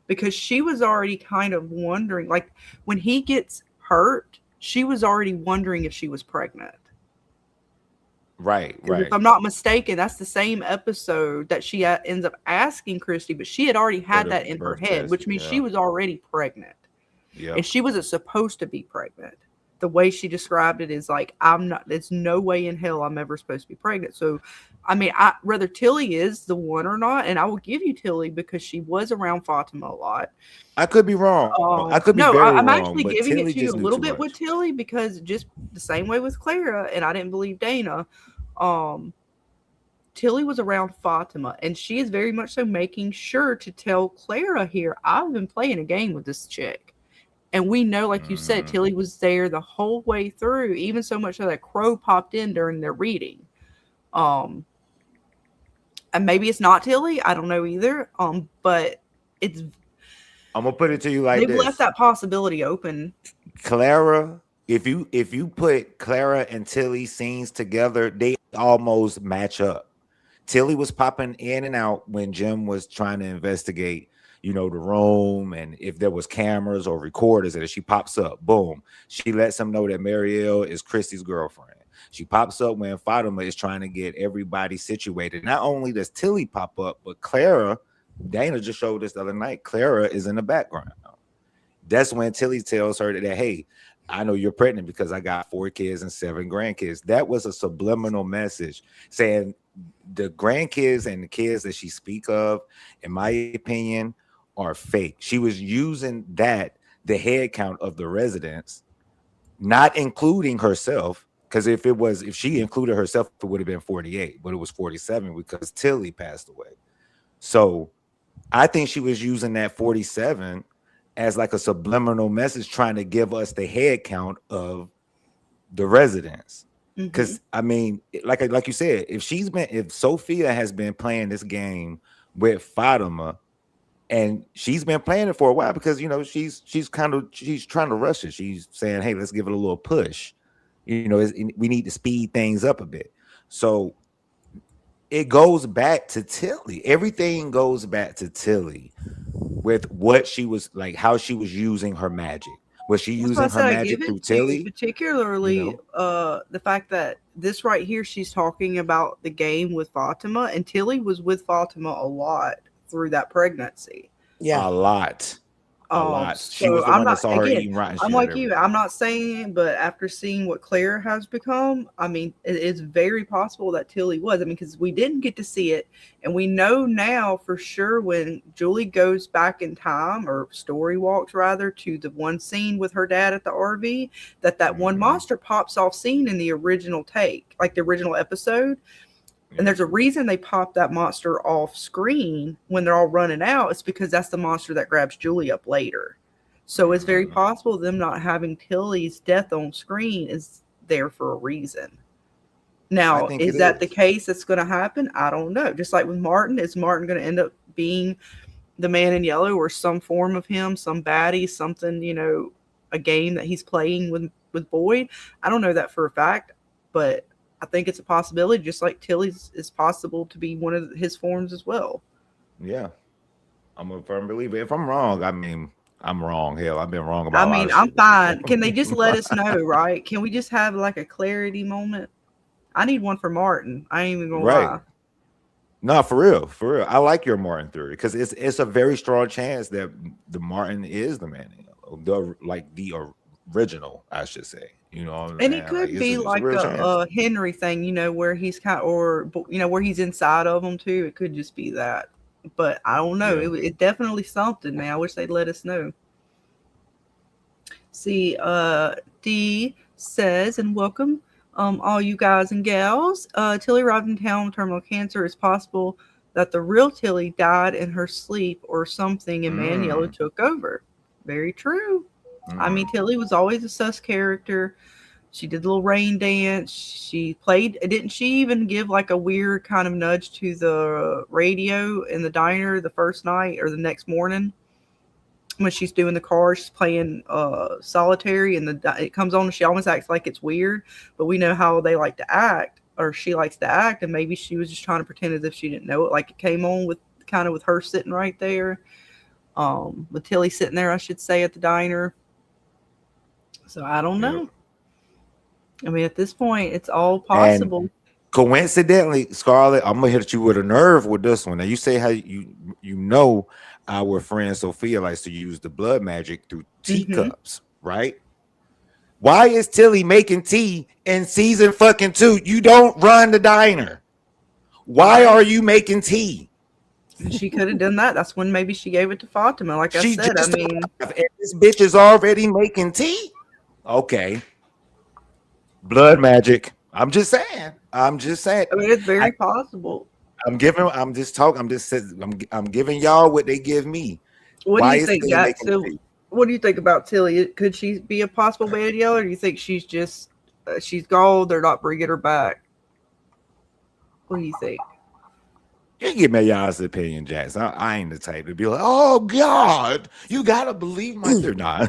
E: because she was already kind of wondering, like when he gets hurt, she was already wondering if she was pregnant.
J: Right,
E: Because if
J: right.
E: I'm not mistaken, that's the same episode that she ends up asking Christy, but she had already
J: For
E: had
J: the
E: that in her
J: birth
E: head,
J: test.
E: which means she
J: Yeah.
E: was already pregnant. And
J: Yep.
E: she wasn't supposed to be pregnant. The way she described it is like, I'm not, there's no way in hell I'm ever supposed to be pregnant. So, I mean, whether Tilly is the one or not, and I will give you Tilly because she was around Fatima a lot.
J: I could be wrong. I could be
E: No,
J: very
E: I'm
J: wrong,
E: actually
J: but
E: giving it
J: Tilly
E: to you
J: just
E: a
J: knew
E: little
J: too
E: bit with
J: much.
E: Tilly because just the same way with Clara, and I didn't believe Dana. Um, Tilly was around Fatima, and she is very much so making sure to tell Clara here, I've been playing a game with this chick. And we know, like you said,
J: Hmm.
E: Tilly was there the whole way through, even so much so that Crow popped in during their reading. Um, and maybe it's not Tilly, I don't know either. But it's
J: I'm gonna put it to you like
E: they've left
J: this.
E: that possibility open.
J: Clara, if you put Clara and Tilly scenes together, they almost match up. Tilly was popping in and out when Jim was trying to investigate, the room and if there was cameras or recorders. And she pops up, boom. She lets him know that Marielle is Christy's girlfriend. She pops up when Fatima is trying to get everybody situated. Not only does Tilly pop up, but Clara, Dana just showed us the other night, Clara is in the background. That's when Tilly tells her that, hey, I know you're pregnant because I got 4 kids and 7 grandkids. That was a subliminal message saying the grandkids and the kids that she speak of, in my opinion, are fake. She was using the head count of the residents, not including herself. Because if she included herself, it would have been 48, but it was 47 because Tilly passed away. So I think she was using that 47 as like a subliminal message, trying to give us the head count of the residents.
E: Mm-hmm.
J: I mean, like you said, if Sophia has been playing this game with Fatima, and she's been playing it for a while because she's trying to rush it. She's saying, "Hey, let's give it a little push." We need to speed things up a bit. So it goes back to Tilly. Everything goes back to Tilly with what she was like, how she was using her magic. Was she
E: That's why I
J: using her
E: said I give
J: magic
E: it
J: through
E: to you,
J: Tilly?
E: particularly the fact that this right here, she's talking about the game with Fatima, and Tilly was with Fatima a lot through that pregnancy.
F: Yeah.
J: A lot. A lot. She
E: So
J: was the
E: I'm
J: one that
E: not
J: saw her
E: again.
J: eating rotten
E: I'm
J: shit at
E: like you.
J: everybody.
E: I'm not saying it, but after seeing what Claire has become, I mean, it's very possible that Tilly was. I mean, because we didn't get to see it, and we know now for sure when Julie goes back in time, or story walks rather, to the one scene with her dad at the RV, that one
J: Mhm.
E: monster pops off scene in the original take, like the original episode. And
J: Yeah.
E: there's a reason they pop that monster off screen when they're all running out. It's because that's the monster that grabs Julie up later. So it's very
J: Mhm.
E: possible them not having Tilly's death on screen is there for a reason.
J: I
E: Now,
J: think it
E: is that the
J: is.
E: case that's going to happen? I don't know. Just like with Martin, is Martin going to end up being the man in yellow or some form of him, some baddie, something, a game that he's playing with Boyd? I don't know that for a fact, but I think it's a possibility, just like Tilly's is possible to be one of his forms as well.
J: Yeah. I'm a firm believer. If I'm wrong, I mean, I'm wrong. Hell, I've been wrong
E: I
J: about a lot
E: mean,
J: of
E: I'm
J: shit.
E: fine. Can they just let us know, right? Can we just have like a clarity moment? I need one for Martin. I ain't even gonna
J: Right.
E: lie.
J: No, for real, for real. I like your Martin theory because it's a very strong chance that the Martin is the man, the original, I should say. You know what I'm
E: And it
J: saying? Like
E: could be
J: it's a
E: like
J: real chance.
E: a Henry thing, where he's kind, or where he's inside of them too. It could just be that, but I don't know.
J: Yeah.
E: It definitely something, man. I wish they'd let us know. See, D says, and welcome, all you guys and gals. Tilly arrived in town with terminal cancer. It's possible that the real Tilly died in her sleep or something, and Man Yellow
J: Mm,
E: took over. Very true. I mean,
J: mm.
E: Tilly was always a sus character. She did the little rain dance. She played. Didn't she even give like a weird kind of nudge to the radio in the diner the first night or the next morning when she's doing the car? She's playing solitary, and it comes on, and she almost acts like it's weird. But we know how they like to act, or she likes to act, and maybe she was just trying to pretend as if she didn't know it. Like it came on with kind of with her sitting right there, with Tilly sitting there, I should say, at the diner. So I don't
J: Yep.
E: know. I mean, at this point, it's all
J: And
E: possible.
J: coincidentally, Scarlett, I'm gonna hit you with a nerve with this one. Now you say how our friend Sophia likes to use the blood magic through
E: Hmm.
J: teacups, right? Why is Tilly making tea in season fucking 2? You don't run the diner. Why
E: Right.
J: are you making tea?
E: She could have done that. That's when maybe she gave it to Fatima. Like I
J: She
E: said, I
J: just
E: mean,
J: arrived and this bitch is already making tea. Okay, blood magic. I'm just saying. I'm just saying.
E: it's
J: I,
E: very possible.
J: I'm giving. I'm just talking. I'm just. I'm giving y'all what they give me.
E: What do
J: Why
E: you
J: is
E: think,
J: Tilly
E: Jack?
J: making
E: So,
J: tea?
E: what do you think about Tilly? Could she be a possible beta yellow, or do you think she's just she's gold? They're not bringing her back. What do you think?
J: You give me y'all's opinion, Jackson. I ain't the type to be like, oh God, you gotta believe my theory. Nah.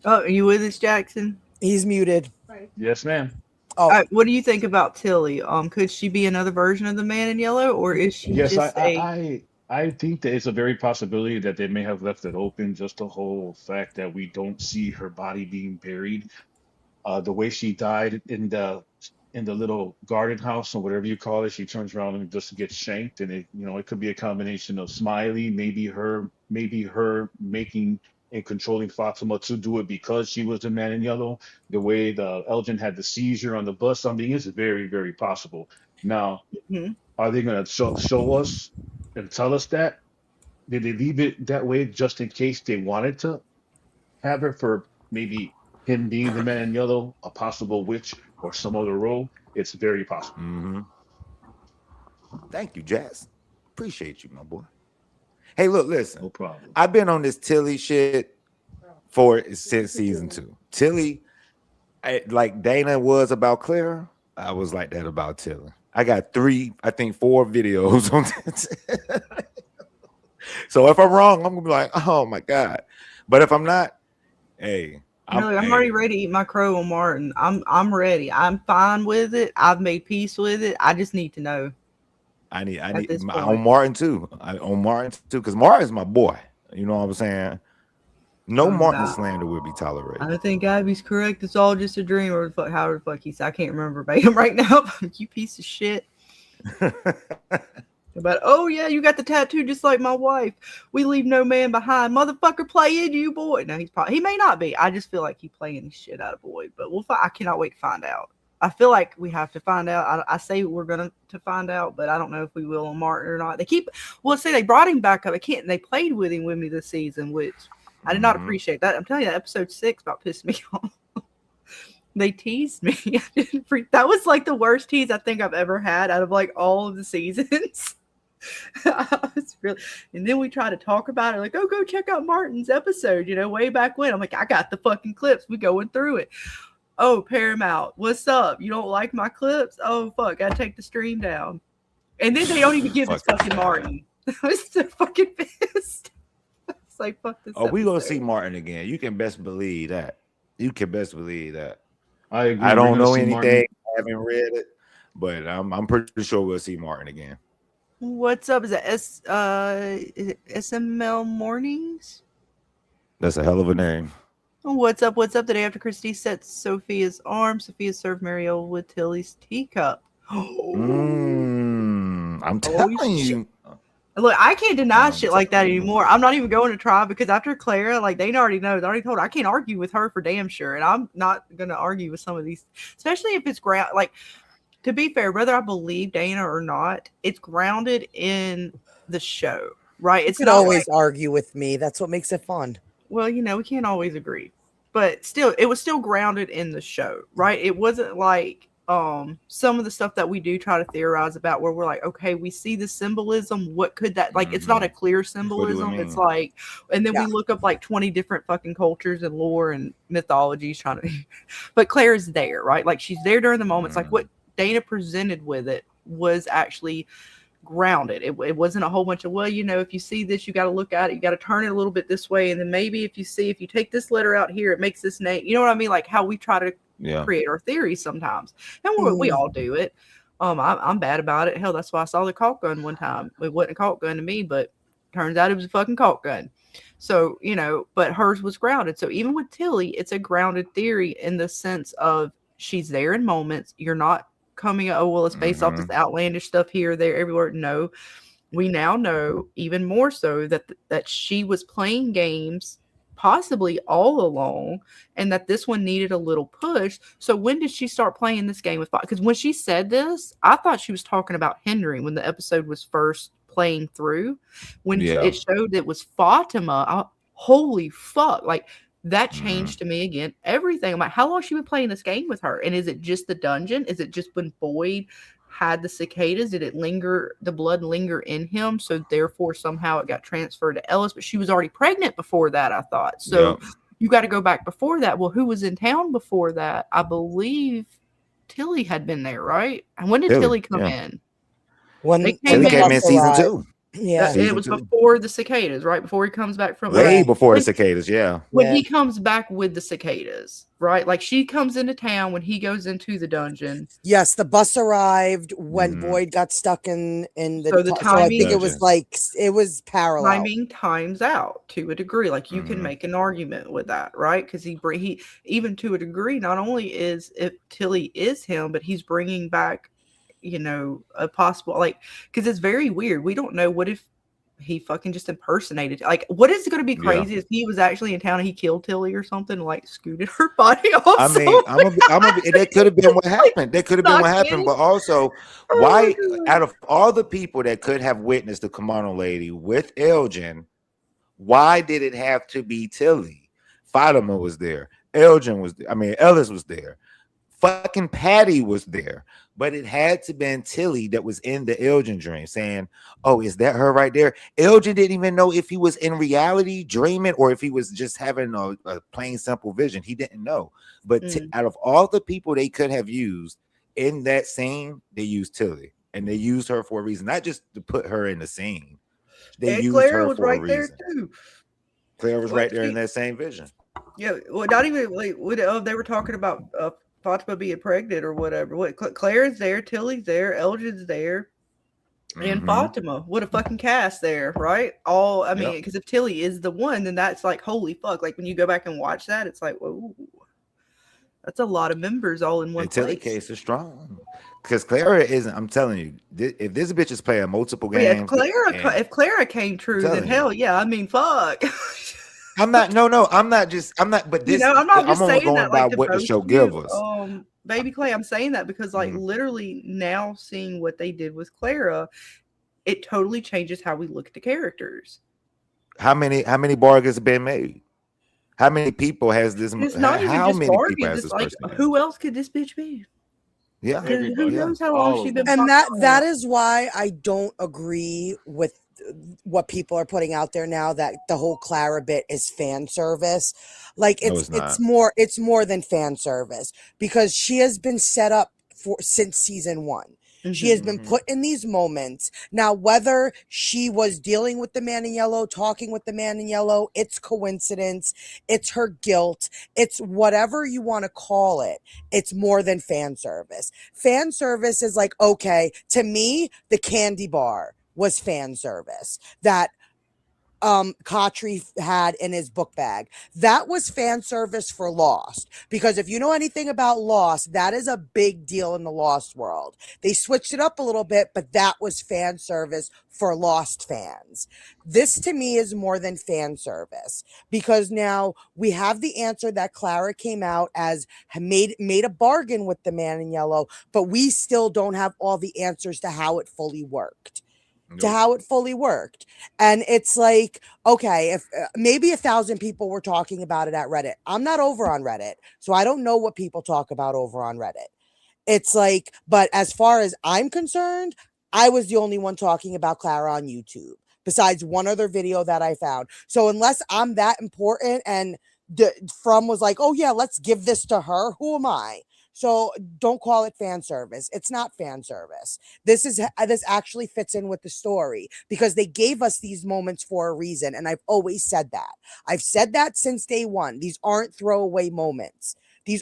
E: Oh, are you with us, Jackson?
F: He's muted.
G: Yes, ma'am.
F: Oh,
E: What do you think about Tilly? Could she be another version of the Man in Yellow, or is she
G: Yes,
E: just a?
G: I think that it's a very possibility that they may have left it open, just the whole fact that we don't see her body being buried. The way she died in the little garden house or whatever you call it, she turns around and just gets shanked, and it could be a combination of Smiley, maybe her making and controlling Fatima to do it because she was the man in yellow. The way the Elgin had the seizure on the bus, I mean, it's very, very possible. Now,
E: Mhm.
G: are they going to show us and tell us that? Did they leave it that way just in case they wanted to have her for maybe him being the man in yellow, a possible witch, or some other role? It's very possible.
J: Mhm. Thank you, Jazz. Appreciate you, my boy. Hey, look, listen.
G: No problem.
J: I've been on this Tilly shit for since season 2. Tilly, like Dana was about Claire, I was like that about Tilly. I got 3, I think 4 videos on that. So if I'm wrong, I'm gonna be like, oh my God. But if I'm not, hey,
E: I'm already ready to eat my crow on Martin. I'm ready. I'm fine with it. I've made peace with it. I just need to know.
J: I need
E: this
J: on
E: point.
J: Martin too. On Martin too, because Martin's my boy. You know what I'm saying? No Martin slander would be tolerated.
E: I think Abby's correct. It's all just a dream, or however the fuck he said. I can't remember him right now. You piece of shit. But oh yeah, you got the tattoo just like my wife. We leave no man behind. Motherfucker, playing you, boy. No, he may not be. I just feel like he's playing the shit out of boy. But I cannot wait to find out. I feel like we have to find out. I say we're gonna find out, but I don't know if we will on Martin or not. They brought him back up. They played with him with me this season, which I did not appreciate that. I'm telling you, that episode 6 about pissed me off. They teased me. That was like the worst tease I think I've ever had out of like all of the seasons. And then we try to talk about it, like, oh, go check out Martin's episode, way back when. I'm like, I got the fucking clips. We going through it. Oh, Paramount, what's up? You don't like my clips? Oh, fuck, gotta take the stream down. And then they don't even give us fucking Martin. I was so fucking pissed. It's like, fuck this.
J: Oh, we gonna see Martin again. You can best believe that.
G: I agree.
J: I don't know anything. Martin. I haven't read it, but I'm pretty sure we'll see Martin again.
E: What's up? Is it SML Mornings?
J: That's a hell of a name.
E: What's up? The day after Christy sets Sophia's arm, Sophia served Mariel with Tilly's teacup.
J: I'm telling you.
E: Look, I can't deny shit like that anymore. I'm not even going to try because after Clara, like they already know, they already told her I can't argue with her for damn sure, and I'm not gonna argue with some of these, especially if it's ground. Like, to be fair, whether I believe Dana or not, it's grounded in the show, right? It's
F: not always argue with me. That's what makes it fun.
E: Well, we can't always agree, but still, it was still grounded in the show, right? It wasn't like some of the stuff that we do try to theorize about where we're like, okay, we see the symbolism. What could that like? It's not a clear symbolism. It's like, and then we look up like 20 different fucking cultures and lore and mythologies trying to, but Claire's there, right? Like she's there during the moments. Like what Dana presented with it was actually grounded. It wasn't a whole bunch of, well, if you see this, you got to look at it, you got to turn it a little bit this way, and then maybe if you take this letter out here, it makes this name. You know what I mean? Like how we try to create our theories sometimes, and we all do it. I'm bad about it. Hell, that's why I saw the caulk gun one time. It wasn't a caulk gun to me, but turns out it was a fucking caulk gun. So but hers was grounded. So even with Tilly, it's a grounded theory in the sense of she's there in moments. You're not coming, it's based off this outlandish stuff here, there, everywhere. No, we now know even more so that she was playing games possibly all along, and that this one needed a little push. So when did she start playing this game with? Because when she said this, I thought she was talking about Henry when the episode was first playing through. When it showed it was Fatima, holy fuck! Like that changed to me again. Everything. I'm like, how long has she been playing this game with her? And is it just the dungeon? Is it just when Boyd had the cicadas? Did the blood linger in him? So therefore somehow it got transferred to Ellis, but she was already pregnant before that, I thought. So you got to go back before that. Well, who was in town before that? I believe Tilly had been there, right? And when did Tilly come in?
F: When
J: Tilly came in season 2.
E: Yeah, and it was before the cicadas, right? Before he comes back from
J: before the cicadas,
E: when he comes back with the cicadas, right? Like she comes into town when he goes into the dungeon.
F: Yes, the bus arrived when Boyd got stuck in the. So the timing, so I think it was parallel.
E: Timing times out to a degree. Like you can make an argument with that, right? Because he even to a degree, not only is if Tilly is him, but he's bringing back, a possible, because it's very weird. We don't know what if he fucking just impersonated. Like, what is going to be crazy if he was actually in town and he killed Tilly or something, like scooted her body off.
J: I mean, that could have been what happened. That could have been what happened. But also, why, out of all the people that could have witnessed the Kimono Lady with Elgin, why did it have to be Tilly? Fatima was there. Elgin was there. I mean, Ellis was there. fucking Patty was there, but it had to been Tilly that was in the Elgin dream saying, "Oh, is that her right there?" Elgin didn't even know if he was in reality dreaming or if he was just having a plain simple vision. He didn't know. But out of all the people they could have used in that scene, they used Tilly, and they used her for a reason, not just to put her in the scene. They
E: And
J: used
E: Clara
J: her
E: was
J: for a
E: right there
J: reason.
E: too.
J: Claire was
E: Like
J: right there in that same vision.
E: yeah, well, not even like they were talking about Fatima being pregnant or whatever. What Claire's there, Tilly's there, Elgin's there, and
J: Mm-hmm.
E: Fatima. What a fucking cast there, right? All I mean,
J: Yep.
E: because if Tilly is the one, then that's like holy fuck. Like when you go back and watch that, it's like whoa, that's a lot of members all in one
J: The Tilly
E: place.
J: case is strong because Clara isn't. I'm telling you, if this bitch is playing multiple
E: But yeah,
J: games, and
E: If Clara came
J: I'm
E: true, then
J: telling you,
E: hell yeah. I mean, fuck.
J: I'm not. No, I'm not. I'm not. But
E: You
J: this,
E: know, I'm not
J: I'm
E: just
J: only
E: saying
J: going
E: that
J: by
E: like to
J: what the
E: boast
J: show give
E: you,
J: us.
E: baby Clay. I'm saying that because like
J: Mhm.
E: literally now seeing what they did with Clara, it totally changes how we look at the characters.
J: How many bargains have been made? How many people has this?
E: And it's not even
J: How
E: just
J: many people
E: bargains.
J: has
E: It's
J: this
E: like
J: person used?
E: who else could this bitch be?
J: Yeah,
E: Because who
G: Everybody,
J: yeah.
E: knows how long
G: all
E: she's
G: of
E: been
G: them.
F: And
E: popping
F: that
E: around.
F: is why I don't agree with what people are putting out there now, that the whole Clara bit is fan service. Like
J: No, it's not.
F: it's more than fan service, because she has been set up for since season 1. She has been
J: Mhm.
F: put in these moments. Now, whether she was dealing with the man in yellow, talking with the man in yellow, it's coincidence, it's her guilt, it's whatever you want to call it. It's more than fan service. Fan service is like, okay, to me, the candy bar was fan service that Khatri had in his book bag. That was fan service for Lost. Because if you know anything about Lost, that is a big deal in the Lost world. They switched it up a little bit, but that was fan service for Lost fans. This to me is more than fan service, because now we have the answer that Clara came out as made a bargain with the man in yellow, but we still don't have all the answers to how it fully worked. And it's like, okay, if maybe 1,000 people were talking about it at Reddit. I'm not over on Reddit, so I don't know what people talk about over on Reddit. It's like, but as far as I'm concerned, I was the only one talking about Clara on YouTube, besides one other video that I found. So unless I'm that important and From was like, oh yeah, let's give this to her, who am I? So don't call it fan service. It's not fan service. This actually fits in with the story, because they gave us these moments for a reason, and I've always said that. I've said that since day one. These aren't throwaway moments.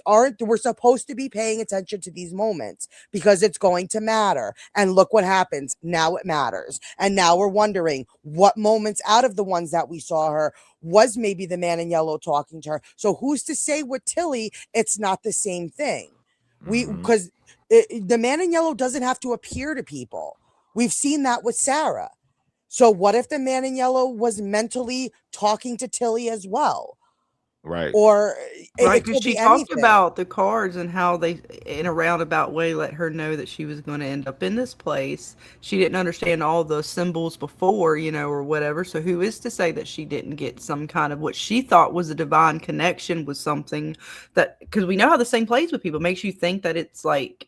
F: We're supposed to be paying attention to these moments because it's going to matter. And look what happens. Now it matters. And now we're wondering what moments out of the ones that we saw her was maybe the man in yellow talking to her. So who's to say with Tilly, it's not the same thing? Because the man in yellow doesn't have to appear to people. We've seen that with Sarah. So what if the man in yellow was mentally talking to Tilly as well?
J: Right.
F: Or
E: Right,
F: it
E: because
F: could
E: she
F: be
E: talked
F: anything.
E: about the cards and how they, in a roundabout way, let her know that she was going to end up in this place. She didn't understand all the symbols before, or whatever. So who is to say that she didn't get some kind of what she thought was a divine connection with something that, because we know how this thing plays with people, makes you think that it's like,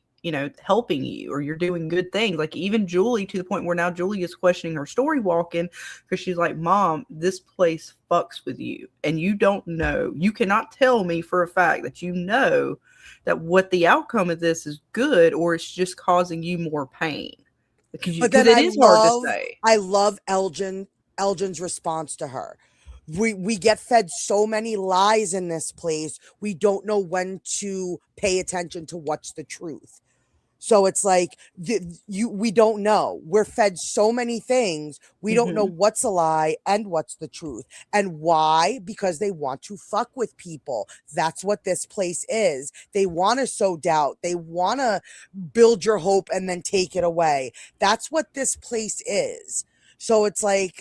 E: helping you or you're doing good things. Like even Julie, to the point where now Julie is questioning her story walking, because she's like, Mom, this place fucks with you. And you don't know. You cannot tell me for a fact that you know that what the outcome of this is good, or it's just causing you more pain. Because
F: But then
E: it is hard to say.
F: I love Elgin's response to her. We get fed so many lies in this place. We don't know when to pay attention to what's the truth. So it's like we don't know. We're fed so many things. We don't know what's a lie and what's the truth. And why? Because they want to fuck with people. That's what this place is. They want to sow doubt. They want to build your hope and then take it away. That's what this place is. So it's like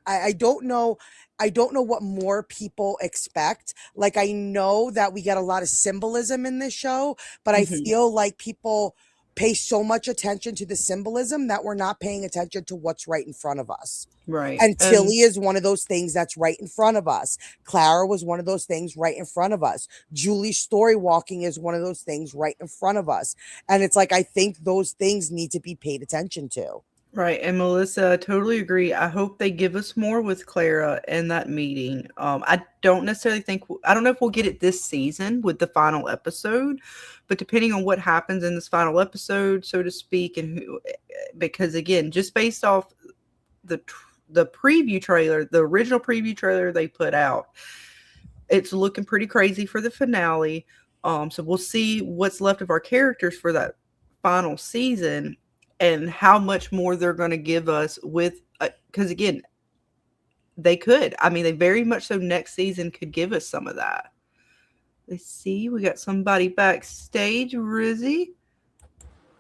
F: I don't know. I don't know what more people expect. Like, I know that we get a lot of symbolism in this show, but I feel like people pay so much attention to the symbolism that we're not paying attention to what's right in front of us.
E: Right.
F: And Tilly is one of those things that's right in front of us. Clara was one of those things right in front of us. Julie's story walking is one of those things right in front of us. And it's like, I think those things need to be paid attention to.
E: Right. And Melissa, I totally agree. I hope they give us more with Clara in that meeting. I don't necessarily think, I don't know if we'll get it this season with the final episode, but depending on what happens in this final episode, so to speak, and who, because again, just based off the preview trailer, the original preview trailer they put out, it's looking pretty crazy for the finale. So we'll see what's left of our characters for that final season and how much more they're going to give us with, because again, they could. I mean, they very much so next season could give us some of that. Let's see. We got somebody backstage. Rizzy.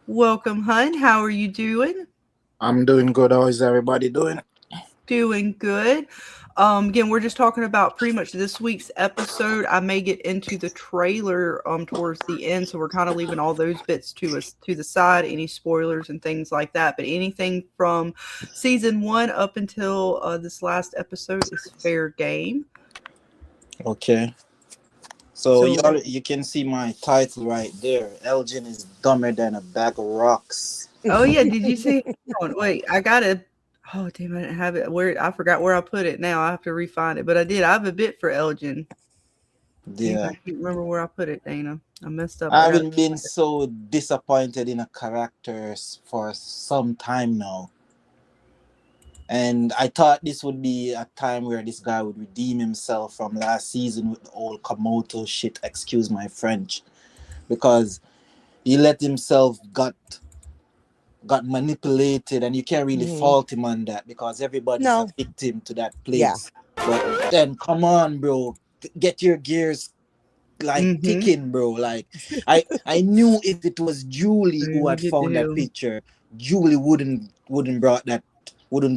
E: Welcome, hun. How are you doing?
K: I'm doing good. How is everybody doing?
E: Doing good. Again, we're just talking about pretty much this week's episode. I may get into the trailer towards the end, so we're kind of leaving all those bits to the side, any spoilers and things like that. But anything from season 1 up until this last episode is fair game.
K: Okay. So you can see my title right there. Elgin is dumber than a bag of rocks.
E: Oh yeah, did you see? Wait, I gotta. Oh damn, I didn't have it. I forgot where I put it. Now I have to refine it. But I did. I have a bit for Elgin.
K: Yeah.
E: I can't remember where I put it, Dana. I messed up.
K: I haven't been so disappointed in a character for some time now. And I thought this would be a time where this guy would redeem himself from last season with the old Komodo shit, excuse my French. Because he let himself got manipulated, and you can't really fault him on that because everybody's a victim to that place. Yeah. But then come on, bro, get your gears like kicking, bro. Like I knew if it was Julie who had found that picture, Julie wouldn't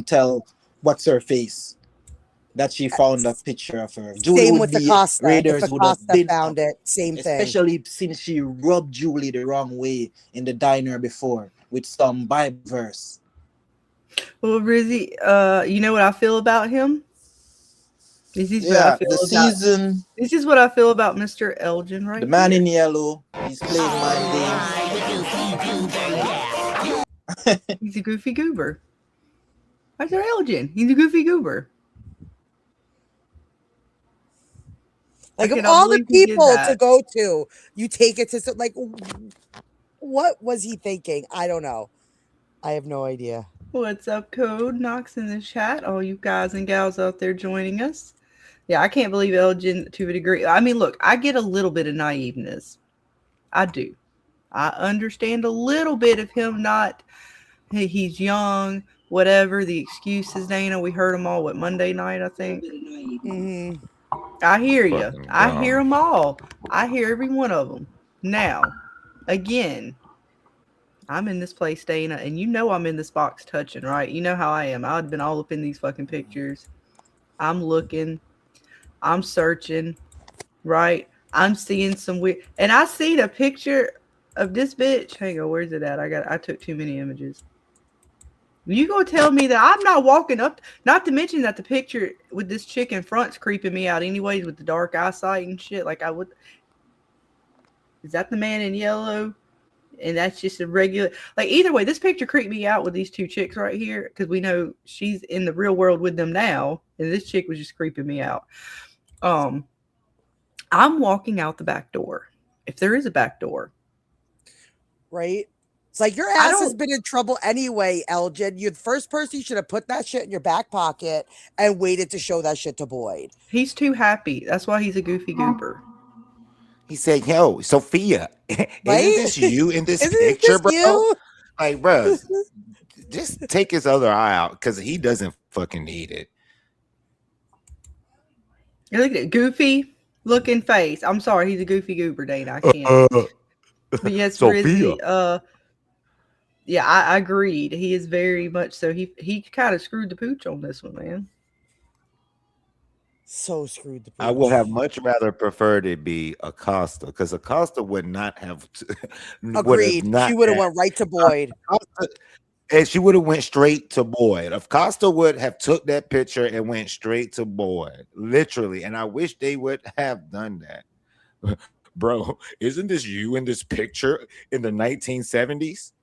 K: tell what's her face that she found a picture of her. Julie
F: Same
K: would
F: with
K: be,
F: Acosta.
K: Raiders
F: If
K: would have
F: Acosta
K: been
F: found it, same thing.
K: Especially since she rubbed Julie the wrong way in the diner before with some Bible verse.
E: Well, Rizzy, you know what I feel about him? This is what I feel about Mr. Elgin right
K: The man
E: here.
K: in yellow, he's playing mind games.
E: He's a goofy goober. Mr. Elgin, he's a goofy goober.
F: Like of all the people to go to, you take it to like, what was he thinking? I don't know. I have no idea.
E: What's up, Code Knox in the chat? All you guys and gals out there joining us. Yeah, I can't believe Elgin to a degree. I mean, look, I get a little bit of naiveness. I do. I understand a little bit of him not, hey, he's young, whatever. The excuses, Dana, we heard them all, Monday night, I think.
F: Mm-hmm.
E: I hear you. I hear them all. I hear every one of them. Now, again, I'm in this place, Dana, and you know I'm in this box touching, right? You know how I am. I've been all up in these fucking pictures. I'm looking. I'm searching, right? I'm seeing some weird. And I seen a picture of this bitch. Hang on, where's it at? I took too many images. You gonna tell me that I'm not walking up? Not to mention that the picture with this chick in front's creeping me out, anyways, with the dark eyesight and shit. Like I would. Is that the man in yellow? And that's just a regular. Like either way, this picture creeped me out with these two chicks right here because we know she's in the real world with them now, and this chick was just creeping me out. I'm walking out the back door, if there is a back door.
F: Right. It's like your ass has been in trouble anyway, Elgin. You're the first person. You should have put that shit in your back pocket and waited to show that shit to Boyd.
E: He's too happy. That's why he's a goofy goober.
J: He said, yo, Sophia,
F: Right?
J: isn't this you in this picture, bro? You? Like, bro, just take his other eye out because he doesn't fucking need it.
E: Look at it. Goofy looking face. I'm sorry. He's a goofy goober, Dana. I can't. But yes, Rizzy, yeah, I agreed. He is very much so. He kind of screwed the pooch on this one, man.
F: So screwed the pooch.
J: I would have much rather preferred it be Acosta, because Acosta would not have
F: Agreed. She would have went right to Boyd.
J: And she would have went straight to Boyd. If Costa would have took that picture and went straight to Boyd, literally. And I wish they would have done that. Bro, isn't this you in this picture in the 1970s?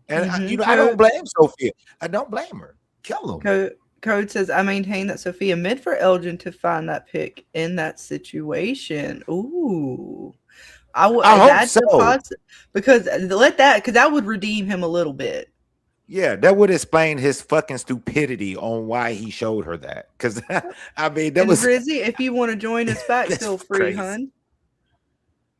J: And I don't blame Sophia. I don't blame her. Kill him.
E: Code says, I maintain that Sophia meant for Elgin to find that pic in that situation. Ooh. I hope so. Because that would redeem him a little bit.
J: Yeah, that would explain his fucking stupidity on why he showed her that. Because I mean, that was
E: Rizzy, if you want to join us back, feel free,
J: crazy.
E: hun.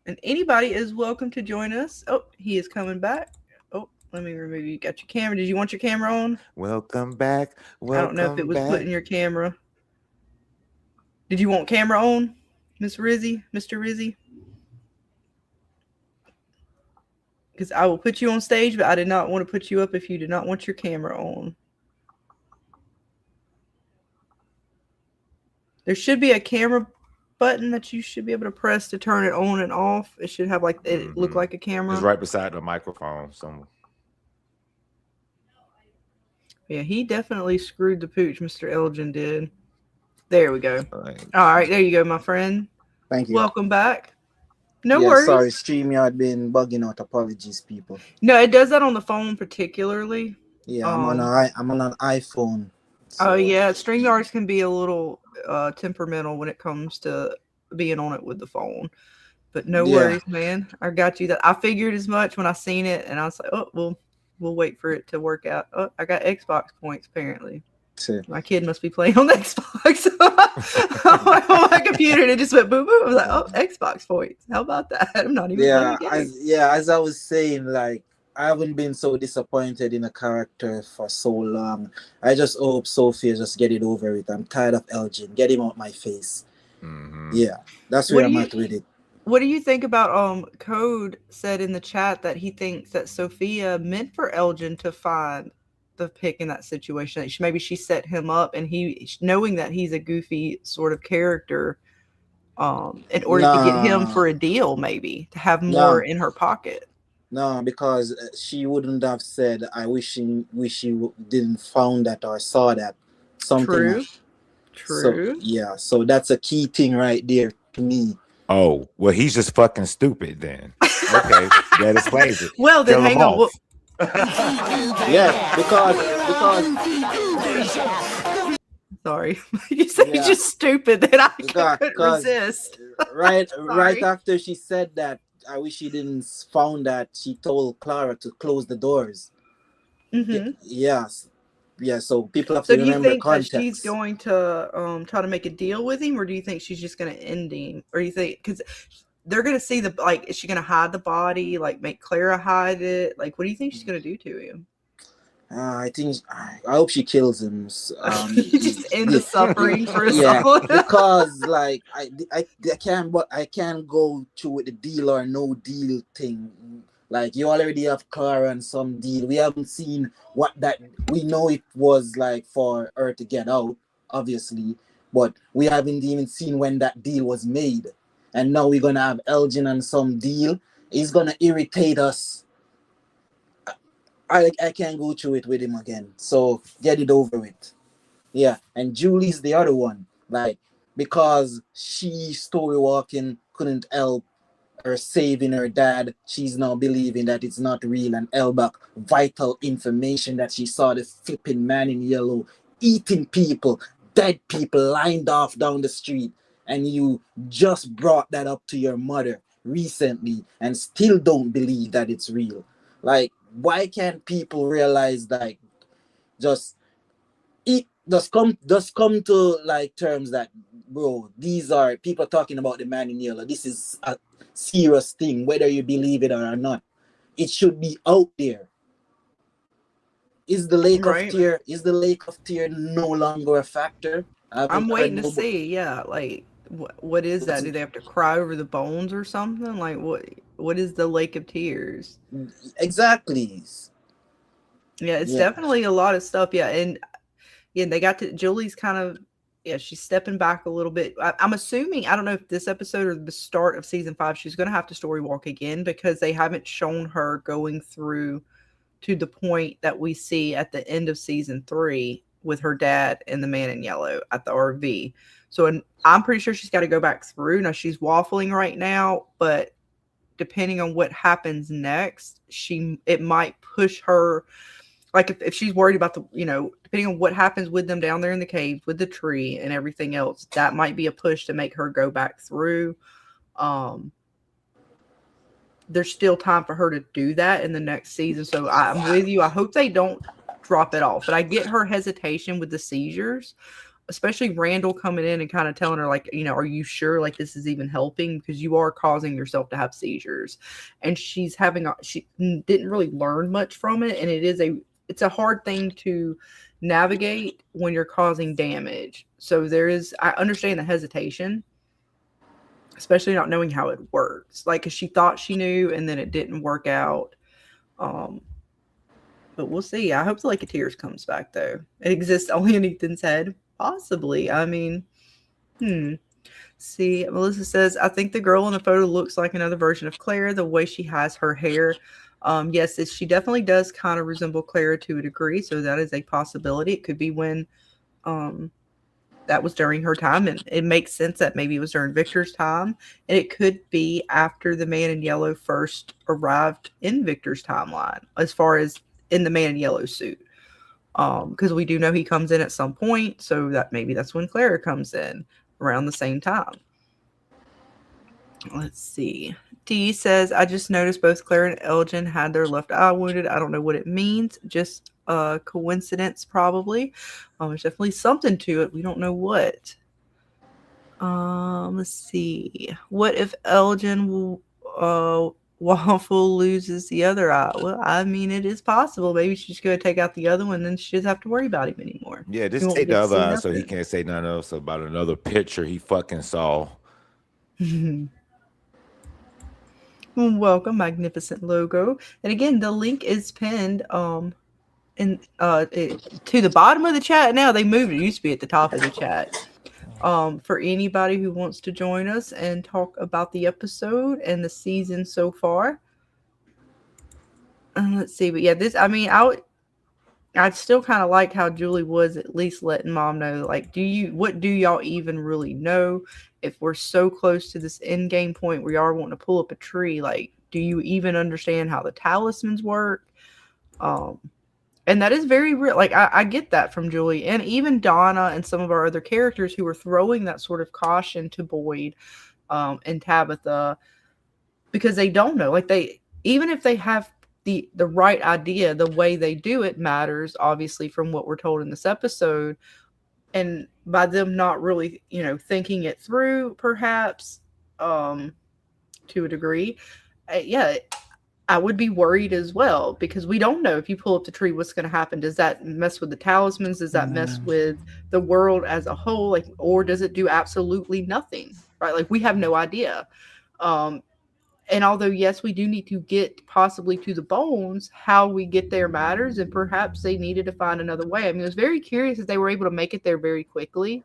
E: And anybody is welcome to join us. Oh, he is coming back. Oh, let me remove you. Got your camera. Did you want your camera on?
J: Welcome back.
E: I don't know if it was putting your camera. Did you want camera on, Miss Rizzy, Mr. Rizzy? Because I will put you on stage, but I did not want to put you up if you did not want your camera on. There should be a camera button that you should be able to press to turn it on and off. It should have like it look like a camera.
J: It's right beside the microphone somewhere.
E: Yeah, he definitely screwed the pooch, Mr. Elgin did. There we go. All right, there you go, my friend.
K: Thank you.
E: Welcome back. No worries.
K: Sorry, StreamYard been bugging out. Apologies, people.
E: No, it does that on the phone particularly.
K: Yeah, I'm on an iPhone.
E: So. Oh yeah, StreamYards can be a little temperamental when it comes to being on it with the phone. But no worries, man. I got you. That I figured as much when I seen it, and I was like, oh, we'll wait for it to work out. Oh, I got Xbox points apparently. My kid must be playing on the Xbox on my computer, and it just went boom boom. I was like, oh, Xbox points. How about that? I'm not even
K: as I was saying, like, I haven't been so disappointed in a character for so long. I just hope Sophia just get it over with. I'm tired of Elgin. Get him out my face. Yeah, that's where I'm at with it.
E: What do you think about Code said in the chat that he thinks that Sophia meant for Elgin to find the pick in that situation? That maybe she set him up, and he, knowing that he's a goofy sort of character, in order to get him for a deal, maybe to have more in her pocket.
K: No, because she wouldn't have said, I wish she didn't found that or saw that. Something.
E: True.
K: So that's a key thing right there to me.
J: Oh, well, he's just fucking stupid then. Okay, that explains it.
E: Well, then hang on.
K: Yeah, because
E: sorry, you said he's just stupid. That I couldn't resist.
K: right after she said that, I wish she didn't found that, she told Clara to close the doors. So people have to remember context.
E: That she's going to try to make a deal with him, or do you think she's just going to end him? Or do you think, because they're going to see is she going to hide the body, like make Clara hide it? Like, what do you think she's going to do to him?
K: I hope she kills him.
E: Just end the suffering for someone.
K: Because like I can't go through with the deal or no deal thing. Like, you already have Clara and some deal. We haven't seen what that. We know it was like for her to get out, obviously, but we haven't even seen when that deal was made. And now we're gonna have Elgin and some deal. He's gonna irritate us. I can't go through it with him again. So get it over with. Yeah, and Julie's the other one. Like, because she story walking couldn't help her saving her dad, she's now believing that it's not real, and Elbach vital information that she saw the flipping man in yellow eating people, dead people lined off down the street, and you just brought that up to your mother recently and still don't believe that it's real. Like, why can't people realize that? Just come to like terms that, bro, these are people talking about the man in yellow. This is a serious thing, whether you believe it or not. It should be out there. Is the lake of tear no longer a factor?
E: I'm waiting to see. Yeah, like what is that? Do they have to cry over the bones or something? Like what is the lake of tears?
K: Exactly.
E: Yeah, it's definitely a lot of stuff. Yeah, and they got to Julie's kind of yeah, she's stepping back a little bit. I'm assuming, I don't know if this episode or the start of season 5, she's going to have to story walk again because they haven't shown her going through to the point that we see at the end of season 3 with her dad and the man in yellow at the RV. So I'm pretty sure she's got to go back through. Now she's waffling right now, but depending on what happens next, it might push her. Like if she's worried about depending on what happens with them down there in the cave with the tree and everything else, that might be a push to make her go back through. There's still time for her to do that in the next season. So I'm with you. I hope they don't drop it off, but I get her hesitation with the seizures, especially Randall coming in and kind of telling her, like, are you sure like this is even helping? Because you are causing yourself to have seizures. And she didn't really learn much from it. And it's a hard thing to navigate when you're causing damage. So I understand the hesitation, especially not knowing how it works. Like, 'cause she thought she knew and then it didn't work out. But we'll see. I hope the Lake of Tears comes back, though. It exists only in Ethan's head. Possibly. I mean, See, Melissa says, I think the girl in the photo looks like another version of Claire, the way she has her hair. Yes, she definitely does kind of resemble Claire to a degree, so that is a possibility. It could be when that was during her time, and it makes sense that maybe it was during Victor's time, and it could be after the Man in Yellow first arrived in Victor's timeline, as far as in the Man in Yellow suit. Because we do know he comes in at some point, so that maybe that's when Clara comes in around the same time. Let's see. T says, I just noticed both Clara and Elgin had their left eye wounded. I don't know what it means. Just a coincidence, probably. There's definitely something to it. We don't know what. Let's see. What if Elgin Waffle loses the other eye? Well, I mean, it is possible. Maybe she's going to take out the other one, and then she doesn't have to worry about him anymore.
J: Yeah, just take the other eye so he can't say nothing else about another picture he fucking saw.
E: Welcome, magnificent logo. And again, the link is pinned to the bottom of the chat now. They moved it. It used to be at the top of the chat. For anybody who wants to join us and talk about the episode and the season so far. Let's see. But yeah, I'd still kind of like how Julie was at least letting Mom know, like, what do y'all even really know? If we're so close to this end game point where you are wanting to pull up a tree, like, do you even understand how the talismans work? And that is very real. Like, I get that from Julie, and even Donna and some of our other characters who were throwing that sort of caution to Boyd and Tabitha, because they don't know. Like, even if they have the right idea, the way they do it matters, obviously, from what we're told in this episode. And by them not really, thinking it through, perhaps, to a degree, I would be worried as well, because we don't know if you pull up the tree, what's going to happen. Does that mess with the talismans? Does that mess with the world as a whole? Like, or does it do absolutely nothing? Right? Like, we have no idea. And although, yes, we do need to get possibly to the bones, how we get there matters, and perhaps they needed to find another way. I mean, I was very curious that they were able to make it there very quickly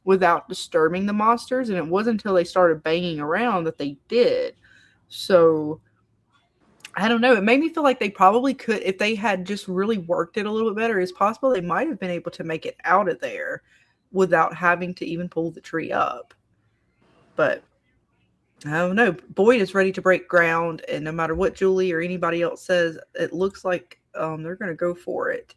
E: without disturbing the monsters, and it wasn't until they started banging around that they did. So, I don't know. It made me feel like they probably could, if they had just really worked it a little bit better, it's possible they might have been able to make it out of there without having to even pull the tree up. But I don't know. Boyd is ready to break ground, and no matter what Julie or anybody else says, it looks like they're going to go for it.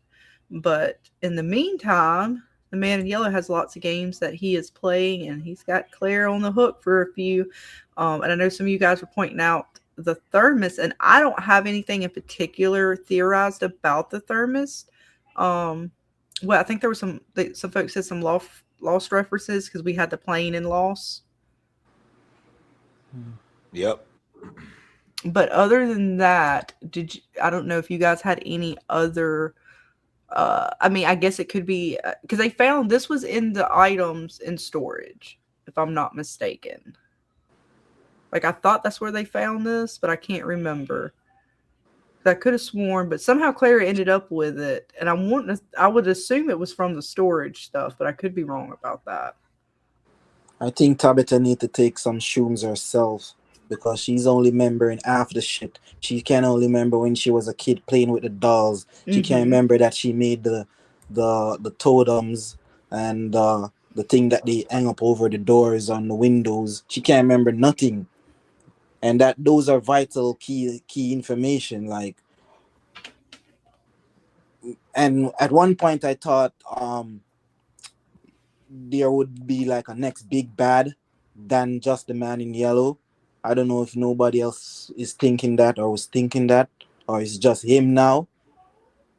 E: But in the meantime, the Man in Yellow has lots of games that he is playing, and he's got Claire on the hook for a few. And I know some of you guys were pointing out the thermos, and I don't have anything in particular theorized about the thermos. Well, I think there was some folks said some Lost references because we had the plane in Lost.
J: Yep.
E: But other than that, I don't know if you guys had any other. I mean, I guess it could be because they found this was in the items in storage, if I'm not mistaken. Like, I thought that's where they found this, but I can't remember. That could have sworn, but somehow Clara ended up with it, and I would assume it was from the storage stuff, but I could be wrong about that.
K: I think Tabitha need to take some shrooms herself because she's only remembering half the shit. She can only remember when she was a kid playing with the dolls. She can't
E: Mm-hmm.
K: remember that she made the totems and the thing that they hang up over the doors on the windows. She can't remember nothing, and that those are vital key information. Like, and at one point I thought there would be like a next big bad than just the man in yellow. I don't know if nobody else is thinking that or was thinking that, or it's just him now.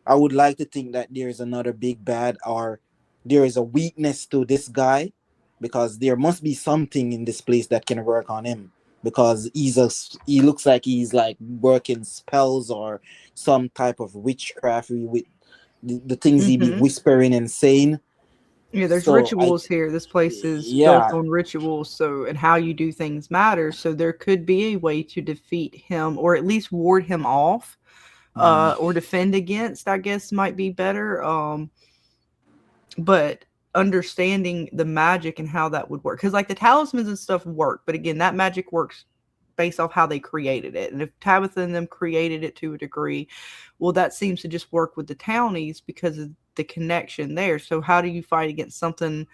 K: I would like to think that there is another big bad or there is a weakness to this guy because there must be something in this place that can work on him because he looks like he's like working spells or some type of witchcraft with the things he be
E: Mm-hmm.
K: whispering and saying.
E: Yeah, there's
K: So I
E: rituals here. This place is built
K: yeah.
E: on rituals, so and how you do things matters. So there could be a way to defeat him, or at least ward him off, or defend against. I guess might be better. But understanding the magic and how that would work, because like the talismans and stuff work, but again, that magic works based off how they created it. And if Tabitha and them created it to a degree, well, that seems to just work with the townies because of the connection there. So how do you fight against something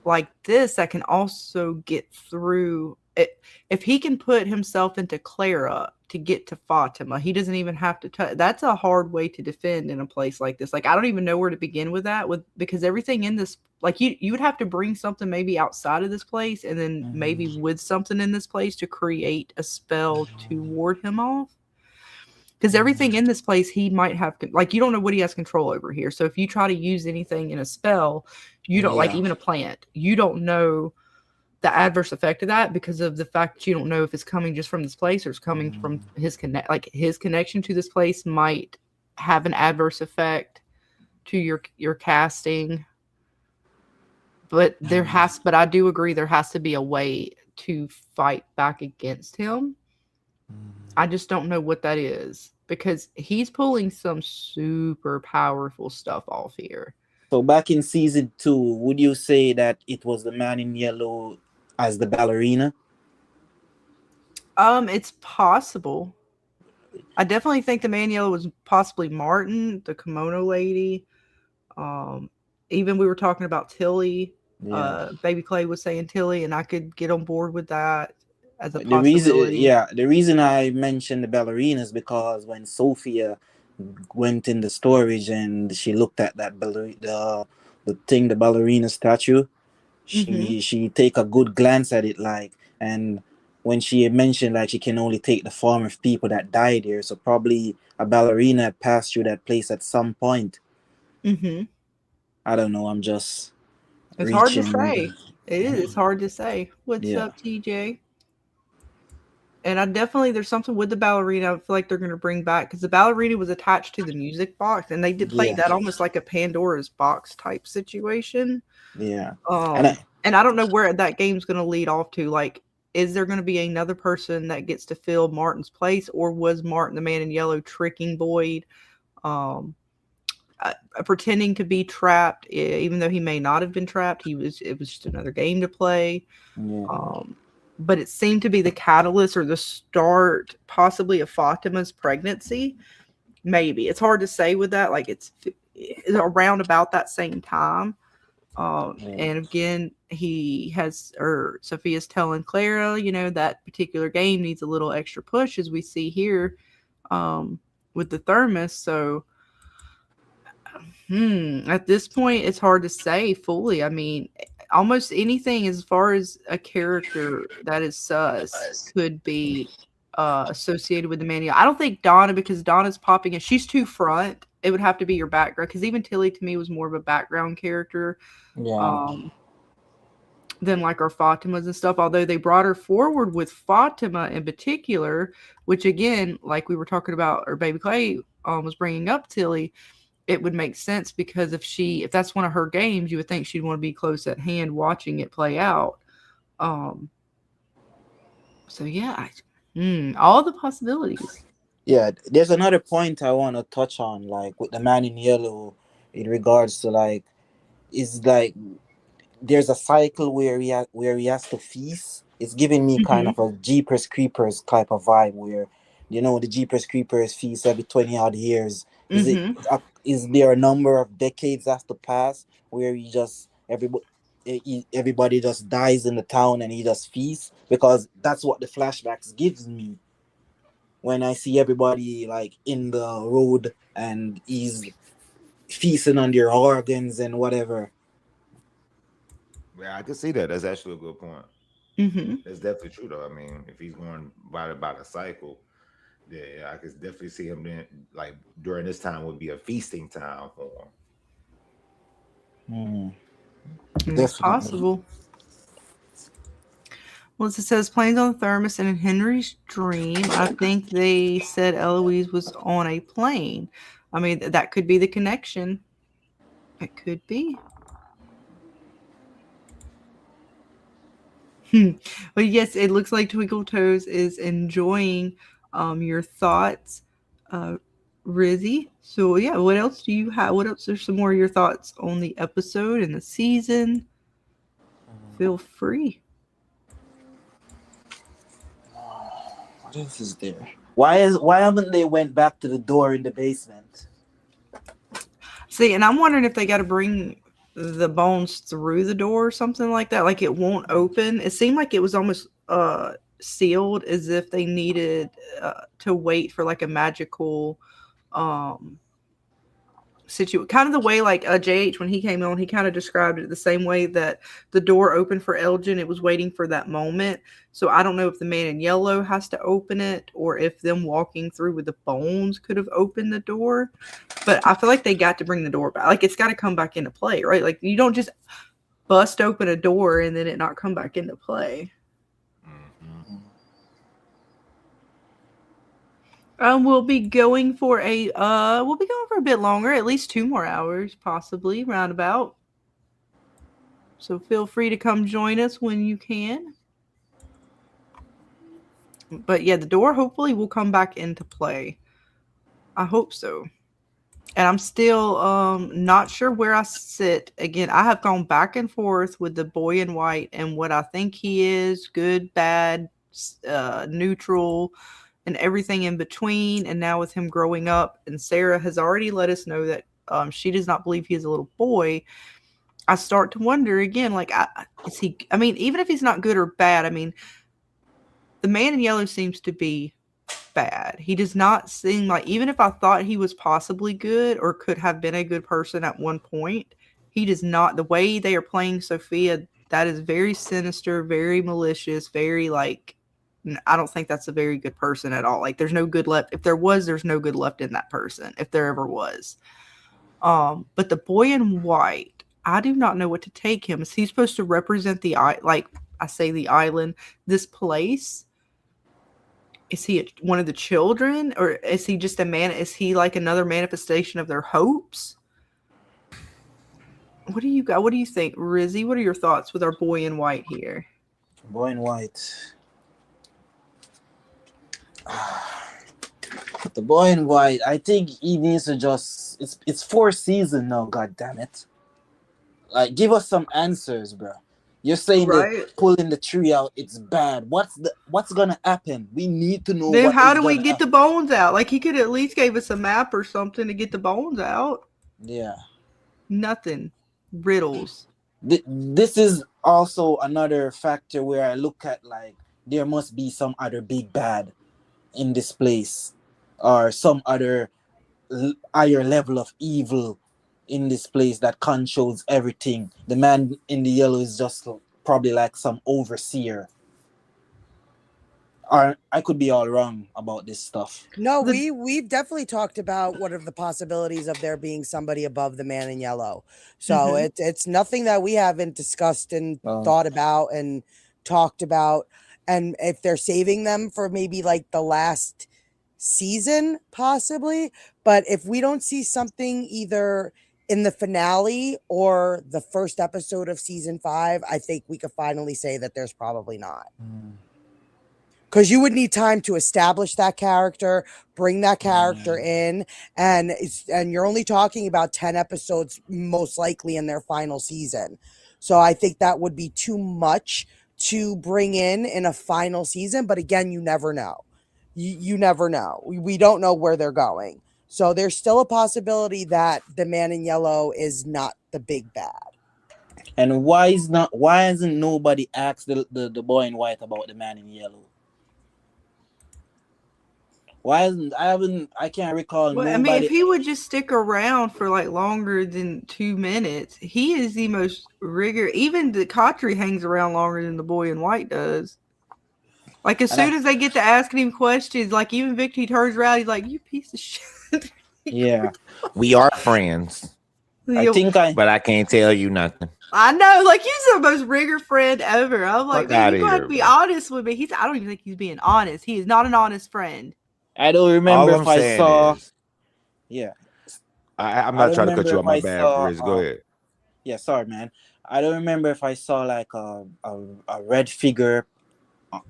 E: like this that can also get through it? If he can put himself into Clara to get to Fatima, he doesn't even have to touch. That's a hard way to defend in a place like this. Like I don't even know where to begin with that, with because everything in this, like you would have to bring something maybe outside of this place and then maybe with something in this place to create a spell to ward him off. Because everything in this place he might have, like you don't know what he has control over here. So if you try to use anything in a spell, you don't like
K: Yeah.
E: even a plant, you don't know the adverse effect of that because of the fact that you don't know if it's coming just from this place or it's coming from his his connection to this place might have an adverse effect to your casting. But but I do agree there has to be a way to fight back against him. I just don't know what that is because he's pulling some super powerful stuff off here.
K: So back in season 2, would you say that it was the man in yellow as the ballerina?
E: It's possible. I definitely think the man in yellow was possibly Martin, the kimono lady. Even we were talking about Tilly.
K: Yeah.
E: Baby Clay was saying Tilly, and I could get on board with that as a
K: The reason,
E: possibility.
K: yeah, the reason I mentioned the ballerina is because when Sophia went in the storage and she looked at that the thing, the ballerina statue, she take a good glance at it, like, and when she mentioned like she can only take the form of people that died here, so probably a ballerina had passed through that place at some point. I don't know. I'm just
E: It's hard to
K: reaching.
E: say. It is. It's hard to say. What's
K: Yeah.
E: up, TJ? And I definitely, there's something with the ballerina I feel like they're going to bring back because the ballerina was attached to the music box and they did play
K: Yeah.
E: that almost like a Pandora's box type situation.
K: Yeah. And
E: And I don't know where that game's going to lead off to. Like, is there going to be another person that gets to fill Martin's place, or was Martin the man in yellow tricking Boyd, pretending to be trapped, even though he may not have been trapped? It was just another game to play. But it seemed to be the catalyst or the start, possibly, of Fatima's pregnancy. Maybe it's hard to say with that. Like it's around about that same time. And again, Sophia's telling Clara, that particular game needs a little extra push, as we see here, with the thermos. So, at this point, it's hard to say fully. I mean, almost anything as far as a character that is sus could be associated with the manual. I don't think Donna, because Donna's popping in. She's too front. It would have to be your background, because even Tilly to me was more of a background character. Than like our Fatimas and stuff, although they brought her forward with Fatima in particular, which again, like we were talking about, or Baby Clay was bringing up Tilly, it would make sense because if that's one of her games, you would think she'd want to be close at hand watching it play out. So yeah, all the possibilities.
K: Yeah, there's another point I want to touch on, like with the man in yellow, in regards to like, is like there's a cycle where he has to feast. It's giving me kind
E: Mm-hmm.
K: of a Jeepers Creepers type of vibe where, the Jeepers Creepers feast every 20 odd years. Is it
E: Mm-hmm.
K: is there a number of decades has to pass where you just everybody just dies in the town and he just feasts? Because that's what the flashbacks gives me when I see everybody like in the road and he's feasting on their organs and whatever.
J: Yeah, I can see that. That's actually a good point.
E: Mm-hmm.
J: That's definitely true, though. I mean, if he's going by the cycle, yeah, I could definitely see him then. Like during this time would be a feasting time for him.
K: Hmm.
E: It's
K: Definitely.
E: possible. Well, it says planes on the thermos and in Henry's dream, I think they said Eloise was on a plane. I mean, that could be the connection. It could be. But yes, it looks like Twinkle Toes is enjoying your thoughts, uh, Rizzy. So yeah, what else do you have? What else are some more of your thoughts on the episode and the season? Feel free.
K: What else is there? Why haven't they went back to the door in the basement?
E: See, and I'm wondering if they got to bring the bones through the door or something like that. Like it won't open. It seemed like it was almost sealed, as if they needed to wait for like a magical um kind of the way like JH when he came on, he kind of described it the same way that the door opened for Elgin. It was waiting for that moment. So I don't know if the man in yellow has to open it or if them walking through with the bones could have opened the door. But I feel like they got to bring the door back. Like it's got to come back into play, right? Like you don't just bust open a door and then it not come back into play. We'll be going for a bit longer, at least 2 more hours, possibly roundabout. So feel free to come join us when you can. But yeah, the door hopefully will come back into play. I hope so. And I'm still not sure where I sit. Again, I have gone back and forth with the boy in white and what I think he is, good, bad, neutral, and everything in between. And now with him growing up, and Sarah has already let us know that she does not believe he is a little boy. I start to wonder again, like, is he? I mean, even if he's not good or bad, I mean, the man in yellow seems to be bad. He does not seem like, even if I thought he was possibly good or could have been a good person at one point, he does not. The way they are playing Sophia, that is very sinister, very malicious, very like. I don't think that's a very good person at all. Like, there's no good left. If there was, there's no good left in that person. If there ever was. But the boy in white, I do not know what to take him. Is he supposed to represent like I say the island, this place? Is he one of the children, or is he just a man? Is he like another manifestation of their hopes? What do you got? What do you think, Rizzy? What are your thoughts with our boy in white here?
K: Boy in white. The boy in white. I think he needs to just. It's 4th season now. God damn it! Like, give us some answers, bro. You're saying that
E: Right.
K: pulling the tree out, it's bad. What's gonna happen? We need to know
E: Then
K: what
E: how
K: is
E: do we
K: gonna
E: get the
K: happen.
E: bones out? Like he could at least gave us a map or something to get the bones out.
K: Yeah.
E: Nothing. Riddles.
K: This is also another factor where I look at, like, there must be some other big bad in this place, or some other higher level of evil in this place that controls everything. The man in the yellow is just probably like some overseer. Or I could be all wrong about this stuff.
F: No,
E: The
F: we've definitely talked about what are the possibilities of there being somebody above the man in yellow. So it's nothing that we haven't discussed and
K: Um,
F: thought about and talked about. And if they're saving them for maybe like the last season, possibly. But if we don't see something either in the finale or the first episode of season 5, I think we could finally say that there's probably not. because you would need time to establish that character, bring that character in, and you're only talking about 10 episodes most likely in their final season. So I think that would be too much to bring in a final season. But again, you never know. You never know. We don't know where they're going. So there's still a possibility that the man in yellow is not the big bad.
K: And why hasn't nobody asked the boy in white about the man in yellow? I can't recall
E: Well, I
K: nobody.
E: mean, if he would just stick around for like longer than 2 minutes, he is the most rigor. Even the Khatri hangs around longer than the boy in white does. Like as soon as they get to asking him questions, like even Victor, he turns around, he's like, "You piece of shit."
K: Yeah,
J: We are friends,
K: but I
J: can't tell you nothing.
E: I know, like he's the most rigor friend ever. I'm like,
J: Fuck
E: man,
J: outta
E: you gotta
J: here,
E: be
J: bro.
E: honest with me. I don't even think he's being honest. He is not an honest friend.
K: I don't remember
J: All I'm
K: if I
J: saying
K: saw.
J: is,
K: Yeah,
J: I'm
K: I
J: not
K: don't
J: trying to cut
K: remember
J: you
K: if
J: off. My
K: I
J: bad,
K: saw.
J: Riz. Go ahead.
K: Yeah, sorry, man. I don't remember if I saw like a red figure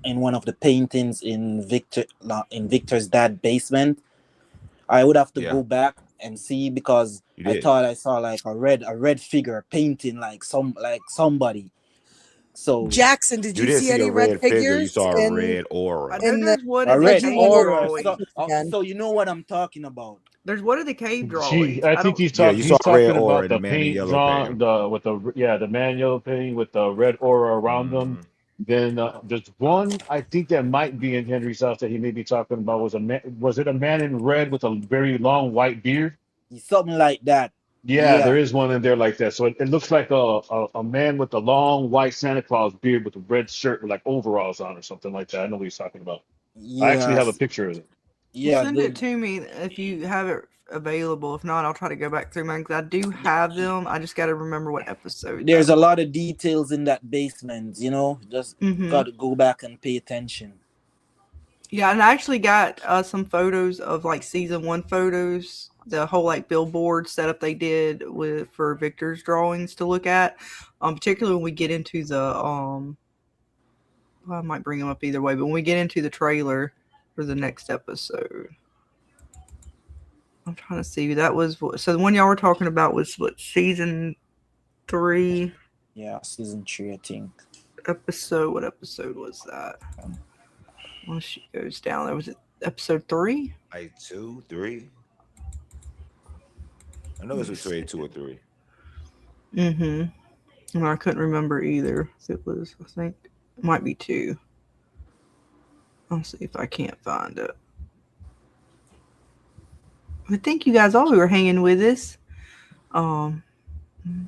K: in one of the paintings in Victor's dad basement. I would have to go back and see because
J: You
K: I
J: did.
K: thought I saw like a red figure painting like somebody. So
F: Jackson, did you
J: didn't
F: see
J: see a
F: any red
J: red figure. You
F: figures
J: saw a
F: in
J: red aura.
E: I know
F: in the
E: there's one
K: a
E: of the
K: red
E: cave
K: aura.
E: drawings.
K: So you know what I'm talking about.
E: There's one of the cave
G: Gee,
E: drawings.
G: I
E: I
G: think
E: don't.
G: he's
J: Yeah,
G: talking.
J: you saw
G: He's
J: a red
G: talking
J: aura
G: about
J: in the
G: the
J: man in
G: paint
J: yellow
G: drawn,
J: painting.
G: the man yellow painting with the red aura around them. Then there's one I think that might be in Henry's house that he may be talking about. Was it a man in red with a very long white beard?
K: Something like that.
G: Yeah,
K: Yeah.
G: there is one in there like that. So it looks like a man with a long white Santa Claus beard with a red shirt with like overalls on or something like that. I know what he's talking about. I actually have a
K: Yes.
G: picture of it.
K: Yeah.
E: Send it to me if you have it available. If not, I'll try to go back through mine because I do have them. I just got to remember what episode.
K: There's a lot of details in that basement, just
E: Mhm.
K: got to go back and pay attention.
E: Yeah, and I actually got some photos of like season 1 photos, the whole like billboard setup they did for Victor's drawings to look at. Particularly when we get into the well, I might bring them up either way, but when we get into the trailer for the next episode. I'm trying to see. That was so the one y'all were talking about was what, season 3?
K: Yeah, season 3, I think.
E: What episode was that? Well, she goes down there. Was it episode 3?
J: Like 2, 3. I know it was between 2 or 3.
E: Mm-hmm. And I couldn't remember either. It was, I think, it might be 2. I'll see if I can't find it. But thank you guys all who are hanging with us. I'm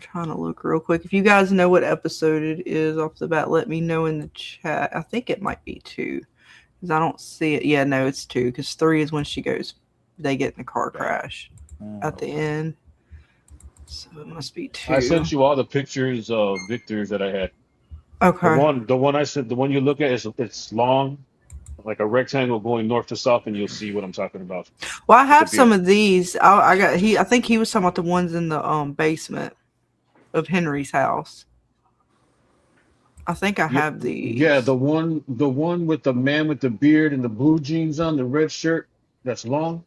E: trying to look real quick. If you guys know what episode it is off the bat, let me know in the chat. I think it might be 2 because I don't see it. Yeah, no, it's 2 because 3 is when they get in a car crash at the end. So it must be 2.
G: I sent you all the pictures of Victor's that I had.
E: Okay.
G: The one I said, the one you look at it's long, like a rectangle going north to south, and you'll see what I'm talking about.
E: Well, I have some of these. I think he was talking about the ones in the basement of Henry's house. I think I have these.
G: Yeah, the one with the man with the beard and the blue jeans on, the red shirt that's long.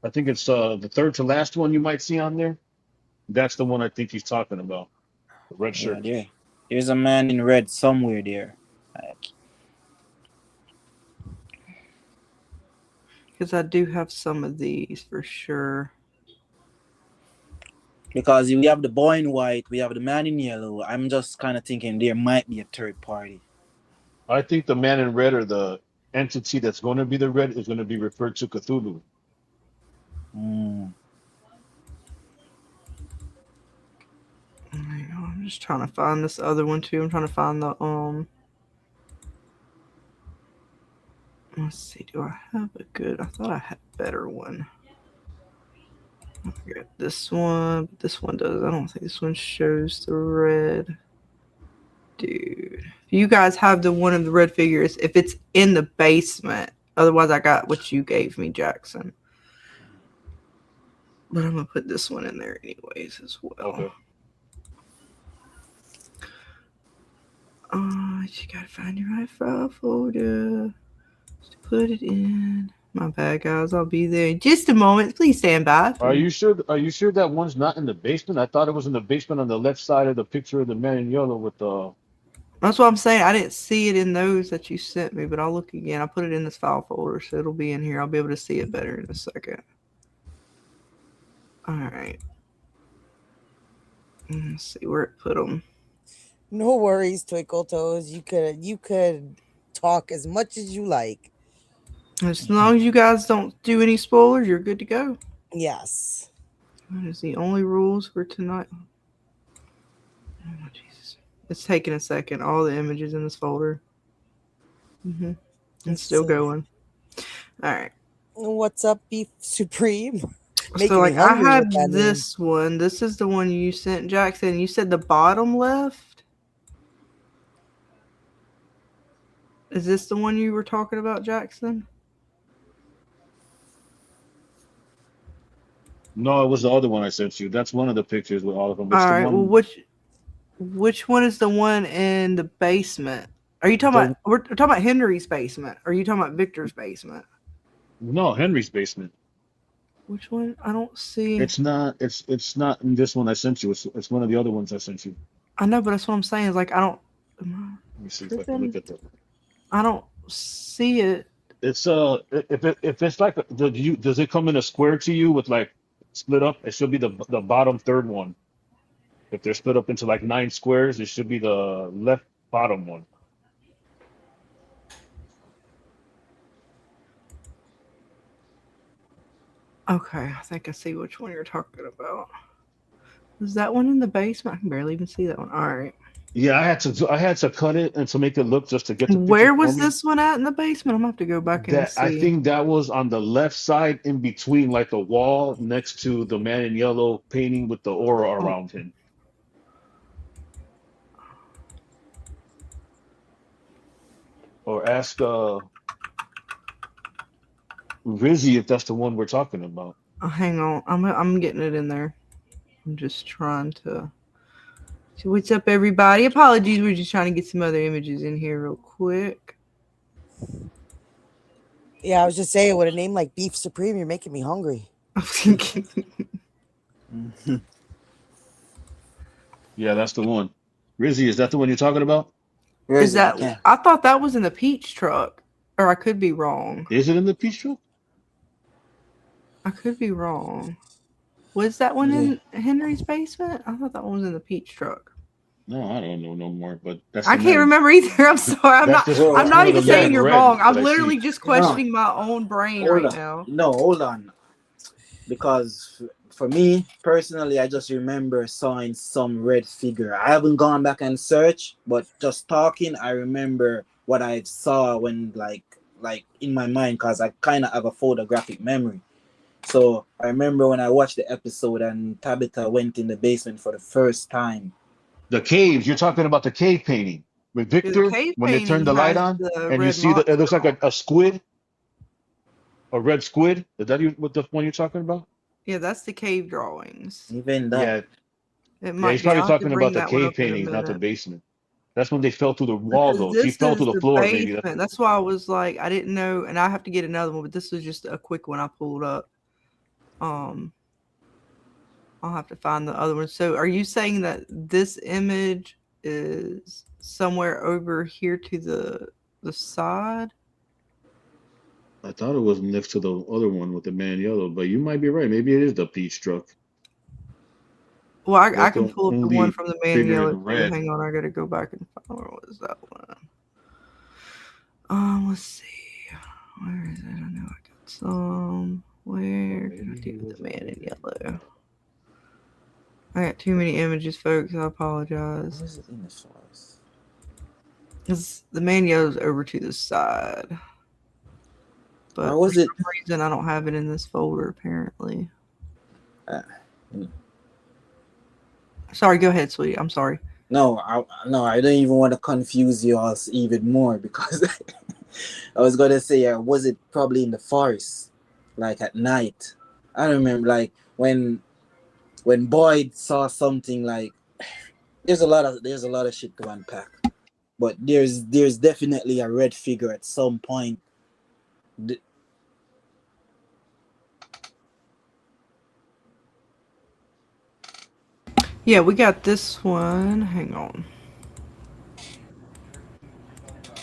G: I think it's the third to last one you might see on there. That's the one I think he's talking about. The red shirt.
K: Yeah, there's a man in red somewhere there.
E: Because I do have some of these for sure.
K: Because we have the boy in white, we have the man in yellow. I'm just kind of thinking there might be a third party.
G: I think the man in red or the entity that's going to be the red is going to be referred to Cthulhu.
E: I'm just trying to find this other one too. I'm trying to find the let's see, do I have a good? I thought I had a better one. I forget this one. This one does. I don't think this one shows the red. Dude, if you guys have the one of the red figures, if it's in the basement, otherwise I got what you gave me, Jackson. But I'm gonna put this one in there anyways as well.
G: Okay.
E: You gotta find your right file folder. Put it in. My bad, guys. I'll be there in just a moment. Please stand by.
G: Are you sure? Are you sure that one's not in the basement? I thought it was in the basement on the left side of the picture of the man in yellow with the.
E: That's what I'm saying. I didn't see it in those that you sent me, but I'll look again. I put it in this file folder, so it'll be in here. I'll be able to see it better in a second. All right. Let's see where it put them.
F: No worries, Twinkle Toes. You could talk as much as you like.
E: As long as you guys don't do any spoilers, you're good to go.
F: Yes.
E: That is the only rules for tonight. Oh, Jesus. It's taking a second. All the images in this folder. It's still going. All right.
F: What's up, Beef Supreme?
E: So, like, I had this one. This is the one you sent, Jackson. You said the bottom left? Is this the one you were talking about, Jackson?
G: No, it was the other one I sent you. That's one of the pictures with all of them.
E: All right. Well, which one is the one in the basement? Are you talking about? We're talking about Henry's basement. Or are you talking about Victor's basement?
G: No, Henry's basement.
E: Which one? I don't see.
G: It's not. It's not in this one I sent you. It's one of the other ones I sent you.
E: I know, but that's what I'm saying. Is like I don't.
G: Let me see if I can look at that.
E: I don't see it.
G: It's if it's like does it come in a square to you with like split up? It should be the bottom third one. If they're split up into like 9 squares, it should be the left bottom one.
E: Okay, I think I see which one you're talking about. Is that one in the basement? I can barely even see that one. All right.
G: Yeah, I had to cut it and to make it look just to get the picture.
E: Where was this one at in the basement? I'm gonna have to go back and see.
G: I think that was on the left side in between like the wall next to the man in yellow painting with the aura around him. Or ask Rizzy if that's the one we're talking about.
E: Hang on, I'm getting it in there. I'm just trying to. So what's up, everybody? Apologies, we're just trying to get some other images in here real quick.
F: Yeah, I was just saying, with a name like Beef Supreme, you're making me hungry.
G: Yeah, that's the one. Rizzy, is that the one you're talking about?
E: Is that? Yeah. I thought that was in the peach truck, or I could be wrong.
G: Is it in the peach truck?
E: I could be wrong. Was that one in Henry's basement? I thought that one was in the peach truck.
G: No, I don't know no more. But that's
E: I can't remember either. I'm sorry. I'm not even saying you're wrong. I'm literally just questioning my own brain right now.
K: No, hold on. Because for me personally, I just remember seeing some red figure. I haven't gone back and searched, but just talking, I remember what I saw when like in my mind, because I kind of have a photographic memory. So I remember when I watched the episode and Tabitha went in the basement for the first time.
G: The caves, you're talking about the cave painting with Victor when they turn the light on and you see that it looks like a squid, a red squid. Is that what the one you're talking about?
E: Yeah, that's the cave drawings.
K: Even that.
E: Yeah,
G: he's probably talking about the cave paintings, not the basement. That's when they fell through the wall, though. She fell through the floor, maybe.
E: That's why I was like, I didn't know, and I have to get another one, but this was just a quick one I pulled up. I'll have to find the other one. So are you saying that this image is somewhere over here to the side?
G: I thought it was next to the other one with the man yellow, but you might be right. Maybe it is the peach truck.
E: Well, I can pull up the one from the man yellow. Hang on, I gotta go back and find where was that one. Let's see. Where is it? I know I got some. Where did I do the man in yellow? I got too many images, folks. I apologize.
K: Where's it in the source?
E: Because the man yellow's over to the side. But
K: for some
E: reason, I don't have it in this folder, apparently. Sorry, go ahead, sweetie. I'm sorry.
K: No, I don't even want to confuse you all even more, because I was going to say, was it probably in the forest, like at night? I remember, like, when Boyd saw something, like, there's a lot of shit to unpack, but there's definitely a red figure at some point The-
E: Yeah, we got this one. Hang on.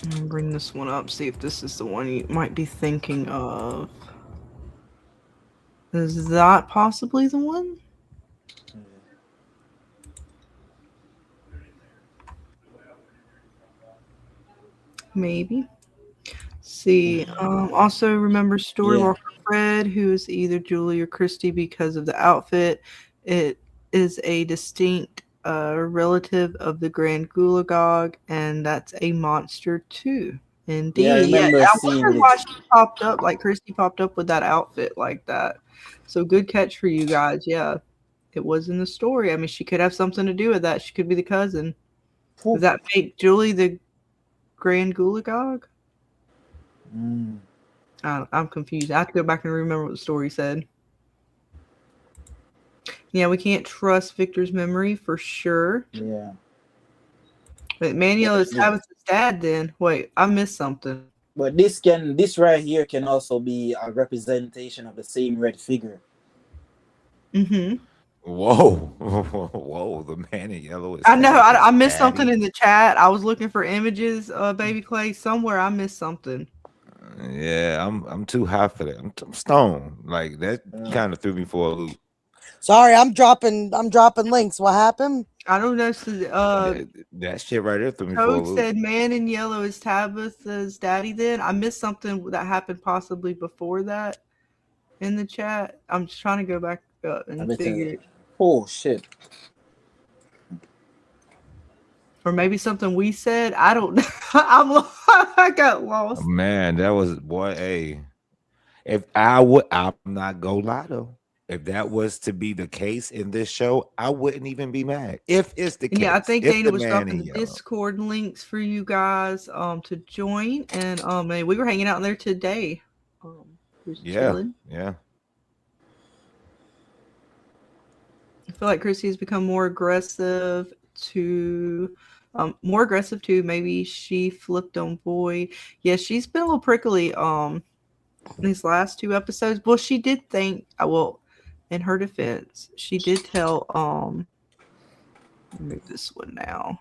E: I'm gonna bring this one up, see if this is the one you might be thinking of. Is that possibly the one? Maybe. See, also remember
K: yeah.
E: Storywalker Fred, who is either Julie or Christy because of the outfit. It is a distinct relative of the Grand Gulagog, and that's a monster too.
K: Yeah, I
E: Indeed. Yeah,
K: remember
E: I
K: seeing
E: wondered why
K: this.
E: she popped up, like Christy popped up with that outfit like that. So good catch for you guys. Yeah, it was in the story. I mean, she could have something to do with that. She could be the cousin. Does that make Julie the Grand Gulagog?
K: Mm,
E: I'm confused. I have to go back and remember what the story said. Yeah, we can't trust Victor's memory for sure.
K: yeah.
E: But Manuel is
K: But
E: Tabitha's dad then. Wait, I missed something.
K: this right here can also be a representation of the same red figure.
E: Mm-hmm.
J: Whoa, whoa! The man in yellow is
E: I know. I
J: Tabitha's
E: missed something
J: daddy.
E: in the chat. I was looking for images, Baby Clay. Somewhere I missed something.
J: Yeah, I'm too high for that. I'm stoned. Like that kind of threw me for a loop.
F: Sorry, I'm dropping links. What happened?
E: I don't know. So,
J: That shit right there threw me for a
E: Toad
J: loop.
E: said man in yellow is Tabitha's daddy then. I missed something that happened possibly before that in the chat. I'm just trying to go back up and figure.
K: Oh shit.
E: Or maybe something we said. I don't know. I got lost.
J: Man, that was boy. Hey, if I would, I'm not gonna lie though. If that was to be the case in this show, I wouldn't even be mad. If it's the case,
E: Yeah, I think
J: if
E: Dana
J: the
E: was
J: man
E: dropping
J: in
E: the
J: yellow.
E: Discord links for you guys to join, and we were hanging out in there today. Just chilling.
J: Yeah.
E: I feel like Chrissy's become more aggressive too. Maybe she flipped on Boy. Yeah, she's been a little prickly these last two episodes. Well, she did think in her defense, she did tell move this one now.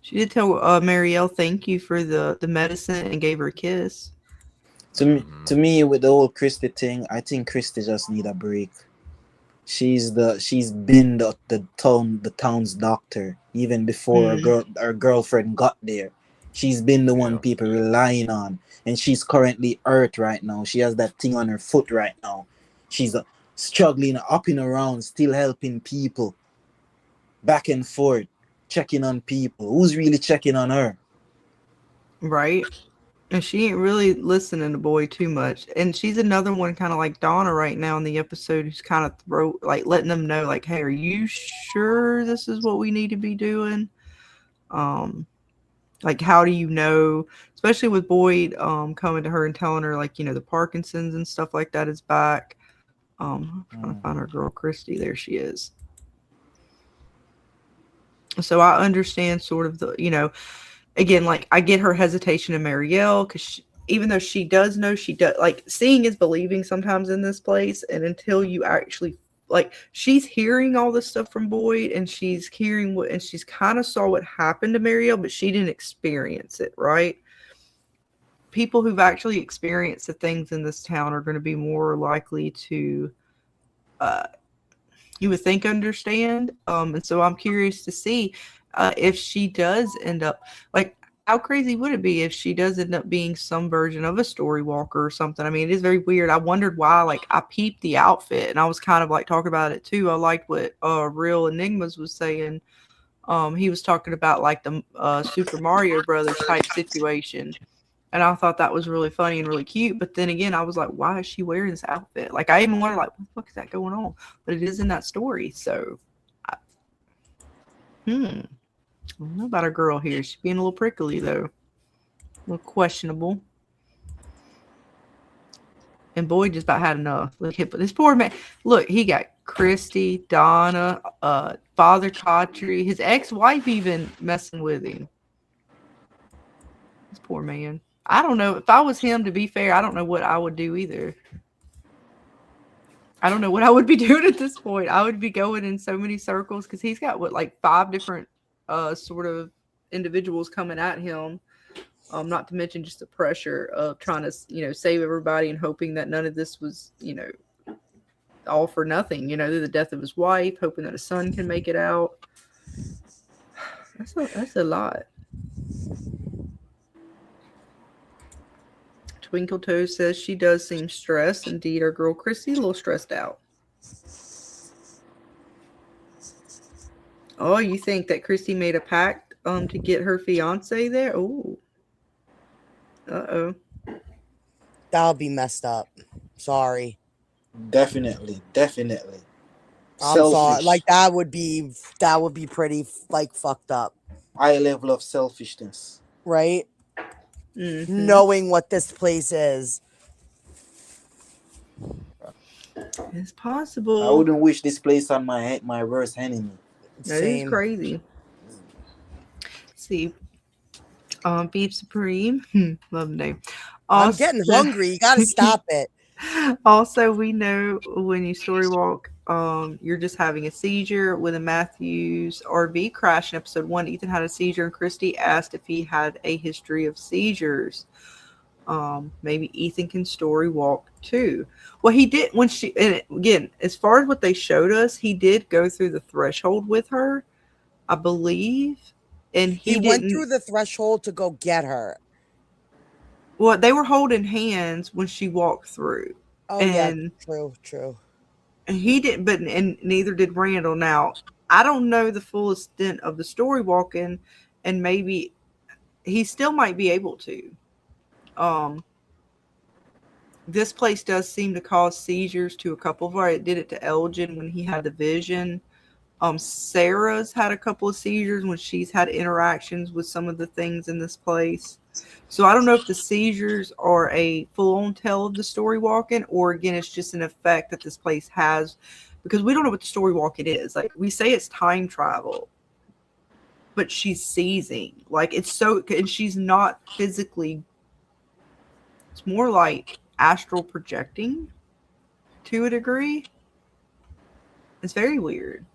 E: She did tell Marielle thank you for the medicine and gave her a kiss.
K: To me, with the whole Christy thing, I think Christy just need a break. She's been the town's doctor even before her girlfriend got there. She's been the one people relying on, and she's currently hurt right now. She has that thing on her foot right now. She's struggling up and around, still helping people, back and forth, checking on people. Who's really checking on her?
E: Right. And she ain't really listening to Boy too much. And she's another one kind of like Donna right now in the episode who's kind of letting them know, like, hey, are you sure this is what we need to be doing? Like, how do you know, especially with Boyd coming to her and telling her, like, the Parkinson's and stuff like that is back. I'm trying to find our girl Christy. There she is. So I understand sort of the, again, like I get her hesitation in Marielle because even though she does know, she does, like, seeing is believing sometimes in this place. And until you actually, like, she's hearing all this stuff from Boyd and she's hearing and she's kind of saw what happened to Marielle, but she didn't experience it, right? People who've actually experienced the things in this town are going to be more likely to, you would think, understand. And so I'm curious to see if she does end up, like, how crazy would it be if she does end up being some version of a story walker or something? I mean, it is very weird. I wondered why, like, I peeped the outfit and I was kind of like talking about it too. I liked what Real Enigmas was saying. He was talking about like the Super Mario Brothers type situation. And I thought that was really funny and really cute. But then again, I was like, why is she wearing this outfit? Like, I even wondered, like, what the fuck is that going on? But it is in that story. So, I don't know about our girl here. She's being a little prickly, though. A little questionable. And Boyd just about had enough. Look, this poor man. Look, he got Christy, Donna, Father Cautry, his ex-wife even messing with him. This poor man. I don't know. If I was him, to be fair, I don't know what I would do either. I don't know what I would be doing at this point. I would be going in so many circles because he's got what, like 5 different sort of individuals coming at him. Not to mention just the pressure of trying to, save everybody and hoping that none of this was, all for nothing. The death of his wife, hoping that his son can make it out. That's a lot. Twinkle Toes says she does seem stressed. Indeed, our girl Chrissy a little stressed out. Oh, you think that Christy made a pact to get her fiance there? Oh. Uh-oh.
F: That'll be messed up. Sorry.
K: Definitely.
F: I'm sorry.
K: Selfish.
F: Like that would be pretty like fucked up.
K: High level of selfishness.
F: Right?
E: Mm-hmm.
F: Knowing what this place is.
E: It's possible.
K: I wouldn't wish this place on my worst enemy.
E: That is crazy. Let's see. Beef Supreme. Love the name.
F: I'm getting hungry. You gotta stop it.
E: Also, we know when you story walk, you're just having a seizure. With a Matthews RV crash in episode 1, Ethan had a seizure, and Christy asked if he had a history of seizures. Maybe Ethan can story walk too. Well, he did when she, and again, as far as what they showed us, he did go through the threshold with her, I believe, and he
F: went through the threshold to go get her.
E: Well, they were holding hands when she walked through.
F: Oh,
E: and
F: yeah, true.
E: And he didn't, and neither did Randall. Now, I don't know the full extent of the story walking, and maybe he still might be able to. This place does seem to cause seizures to a couple of our. It did it to Elgin when he had the vision. Sarah's had a couple of seizures when she's had interactions with some of the things in this place. So I don't know if the seizures are a full-on tell of the story walking, or again, it's just an effect that this place has, because we don't know what the story walking is. Like, we say it's time travel, but she's seizing. Like, it's so, and she's not physically. It's more like astral projecting to a degree. It's very weird.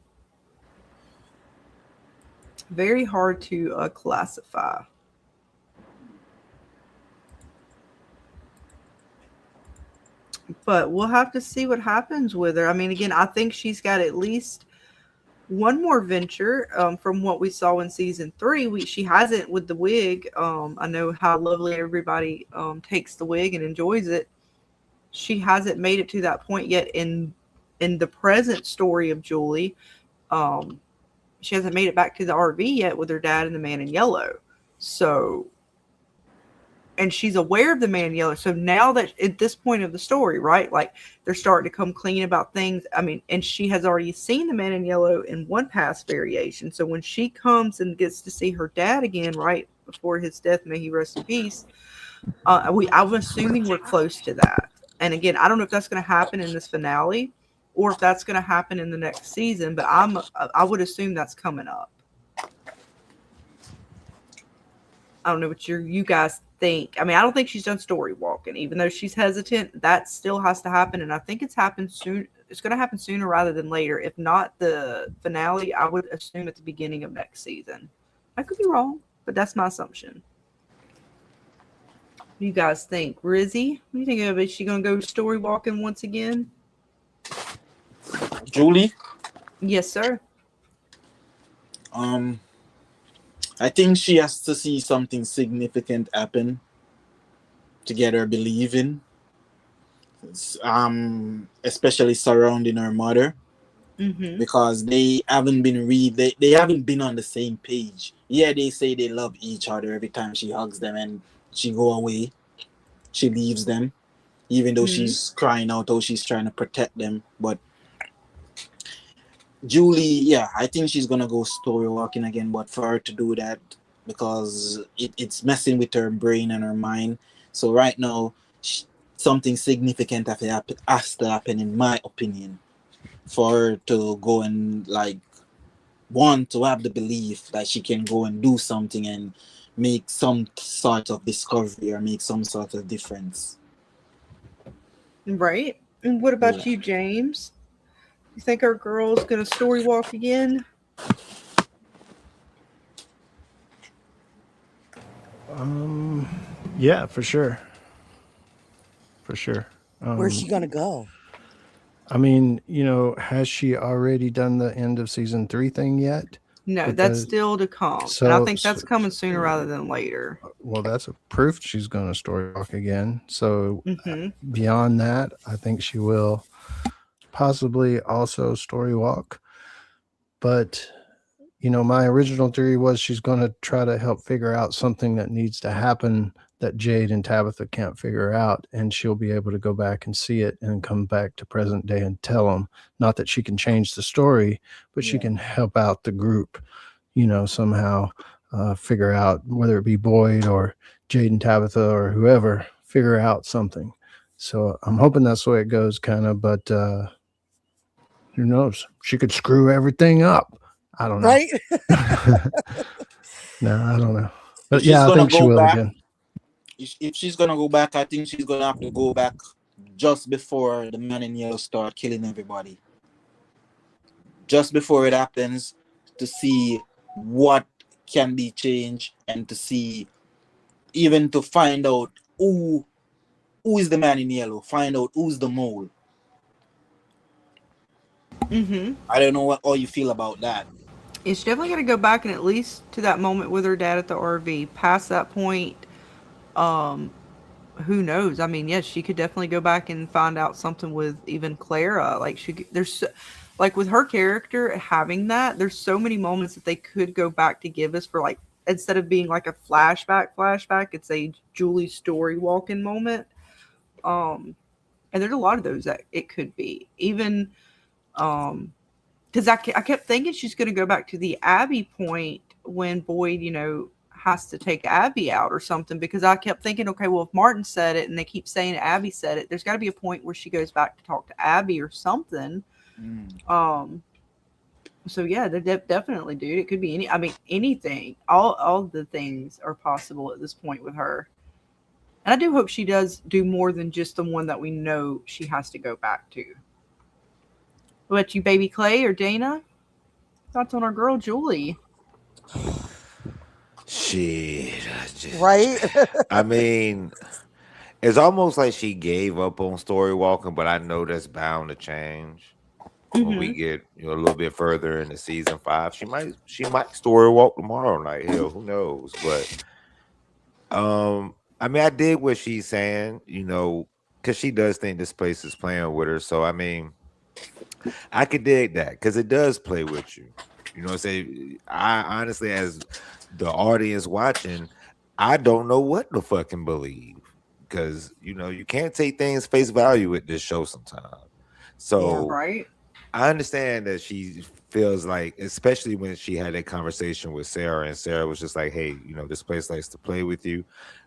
E: Very hard to classify. But we'll have to see what happens with her. I mean, again, I think she's got at least one more venture from what we saw in season 3. She hasn't with the wig. I know how lovely everybody takes the wig and enjoys it. She hasn't made it to that point yet in the present story of Julie. She hasn't made it back to the RV yet with her dad and the man in yellow. So, and she's aware of the man in yellow. So now that at this point of the story, right, like they're starting to come clean about things. I mean, and she has already seen the man in yellow in one past variation. So when she comes and gets to see her dad again, right before his death, may he rest in peace. I'm assuming we're close to that. And again, I don't know if that's going to happen in this finale, or if that's going to happen in the next season, but I would assume that's coming up. I don't know what you guys think. I mean, I don't think she's done story walking, even though she's hesitant. That still has to happen, and I think it's happened soon. It's going to happen sooner rather than later. If not the finale, I would assume at the beginning of next season. I could be wrong, but that's my assumption. What do you guys think? Rizzy, what do you think of it? Is she going to go story walking once again?
K: Julie?
E: Yes, sir.
K: I think she has to see something significant happen to get her believing. Especially surrounding her mother. Mm-hmm. Because they haven't been they haven't been on the same page. Yeah, they say they love each other every time she hugs them and she go away. She leaves them. Even though she's crying out, oh, she's trying to protect them. But Julie, yeah, I think she's gonna go story walking again, but for her to do that, because it's messing with her brain and her mind. So right now, something significant has to happen, in my opinion, for her to go and like want to have the belief that she can go and do something and make some sort of discovery or make some sort of difference.
E: Right. And what about
K: Yeah.
E: you, James? You think our girl's gonna story walk again?
I: Yeah, for sure. For sure.
F: Where's she gonna go?
I: I mean, has she already done the end of season 3 thing yet?
E: No, that's
I: Because
E: still to come. And I think that's coming sooner rather than later.
I: well, that's a proof she's going to story walk again. So
E: Mm-hmm.
I: beyond that, I think she will possibly also story walk. But my original theory was she's going to try to help figure out something that needs to happen that Jade and Tabitha can't figure out, and she'll be able to go back and see it and come back to present day and tell them. Not that she can change the story, but she can help out the group, somehow figure out, whether it be Boyd or Jade and Tabitha or whoever, figure out something. So I'm hoping that's the way it goes, kind of, but who knows? She could screw everything up. I don't know.
F: Right?
I: No, I don't know. But
K: If she's
I: yeah, I
K: gonna
I: think she
K: go
I: will
K: back,
I: again.
K: if she's gonna go back, I think she's gonna have to go back just before the man in yellow start killing everybody. Just before it happens, to see what can be changed and to see, even to find out who is the man in yellow, find out who's the mole.
E: Mm-hmm.
K: I don't know how you feel about that.
E: It's definitely going to go back and at least to that moment with her dad at the RV. Past that point, who knows? I mean, yes, she could definitely go back and find out something with even Clara. Like like with her character having that, there's so many moments that they could go back to give us for, like, instead of being like a flashback, it's a Julie story walking moment. And there's a lot of those that it could be even. Because I kept thinking she's going to go back to the Abby point when Boyd, has to take Abby out or something. Because I kept thinking, okay, well, if Martin said it and they keep saying Abby said it, there's got to be a point where she goes back to talk to Abby or something. So yeah, they definitely, dude. It could be anything. All the things are possible at this point with her. And I do hope she does do more than just the one that we know she has to go back to. What about you, baby Clay or Dana? Thoughts on our girl Julie?
J: Shit.
F: Right?
J: I mean, it's almost like she gave up on story walking, but I know that's bound to change when we get a little bit further into season 5. She might story walk tomorrow night. Hell, who knows? But I mean, I dig what she's saying, because she does think this place is playing with her. So I mean, I could dig that because it does play with you. You know what I'm saying? I honestly, as the audience watching, I don't know what to fucking believe because you can't take things face value with this show sometimes. So
E: Right.
J: I understand that she feels like, especially when she had that conversation with Sarah, and Sarah was just like, "Hey, this place likes to play with you.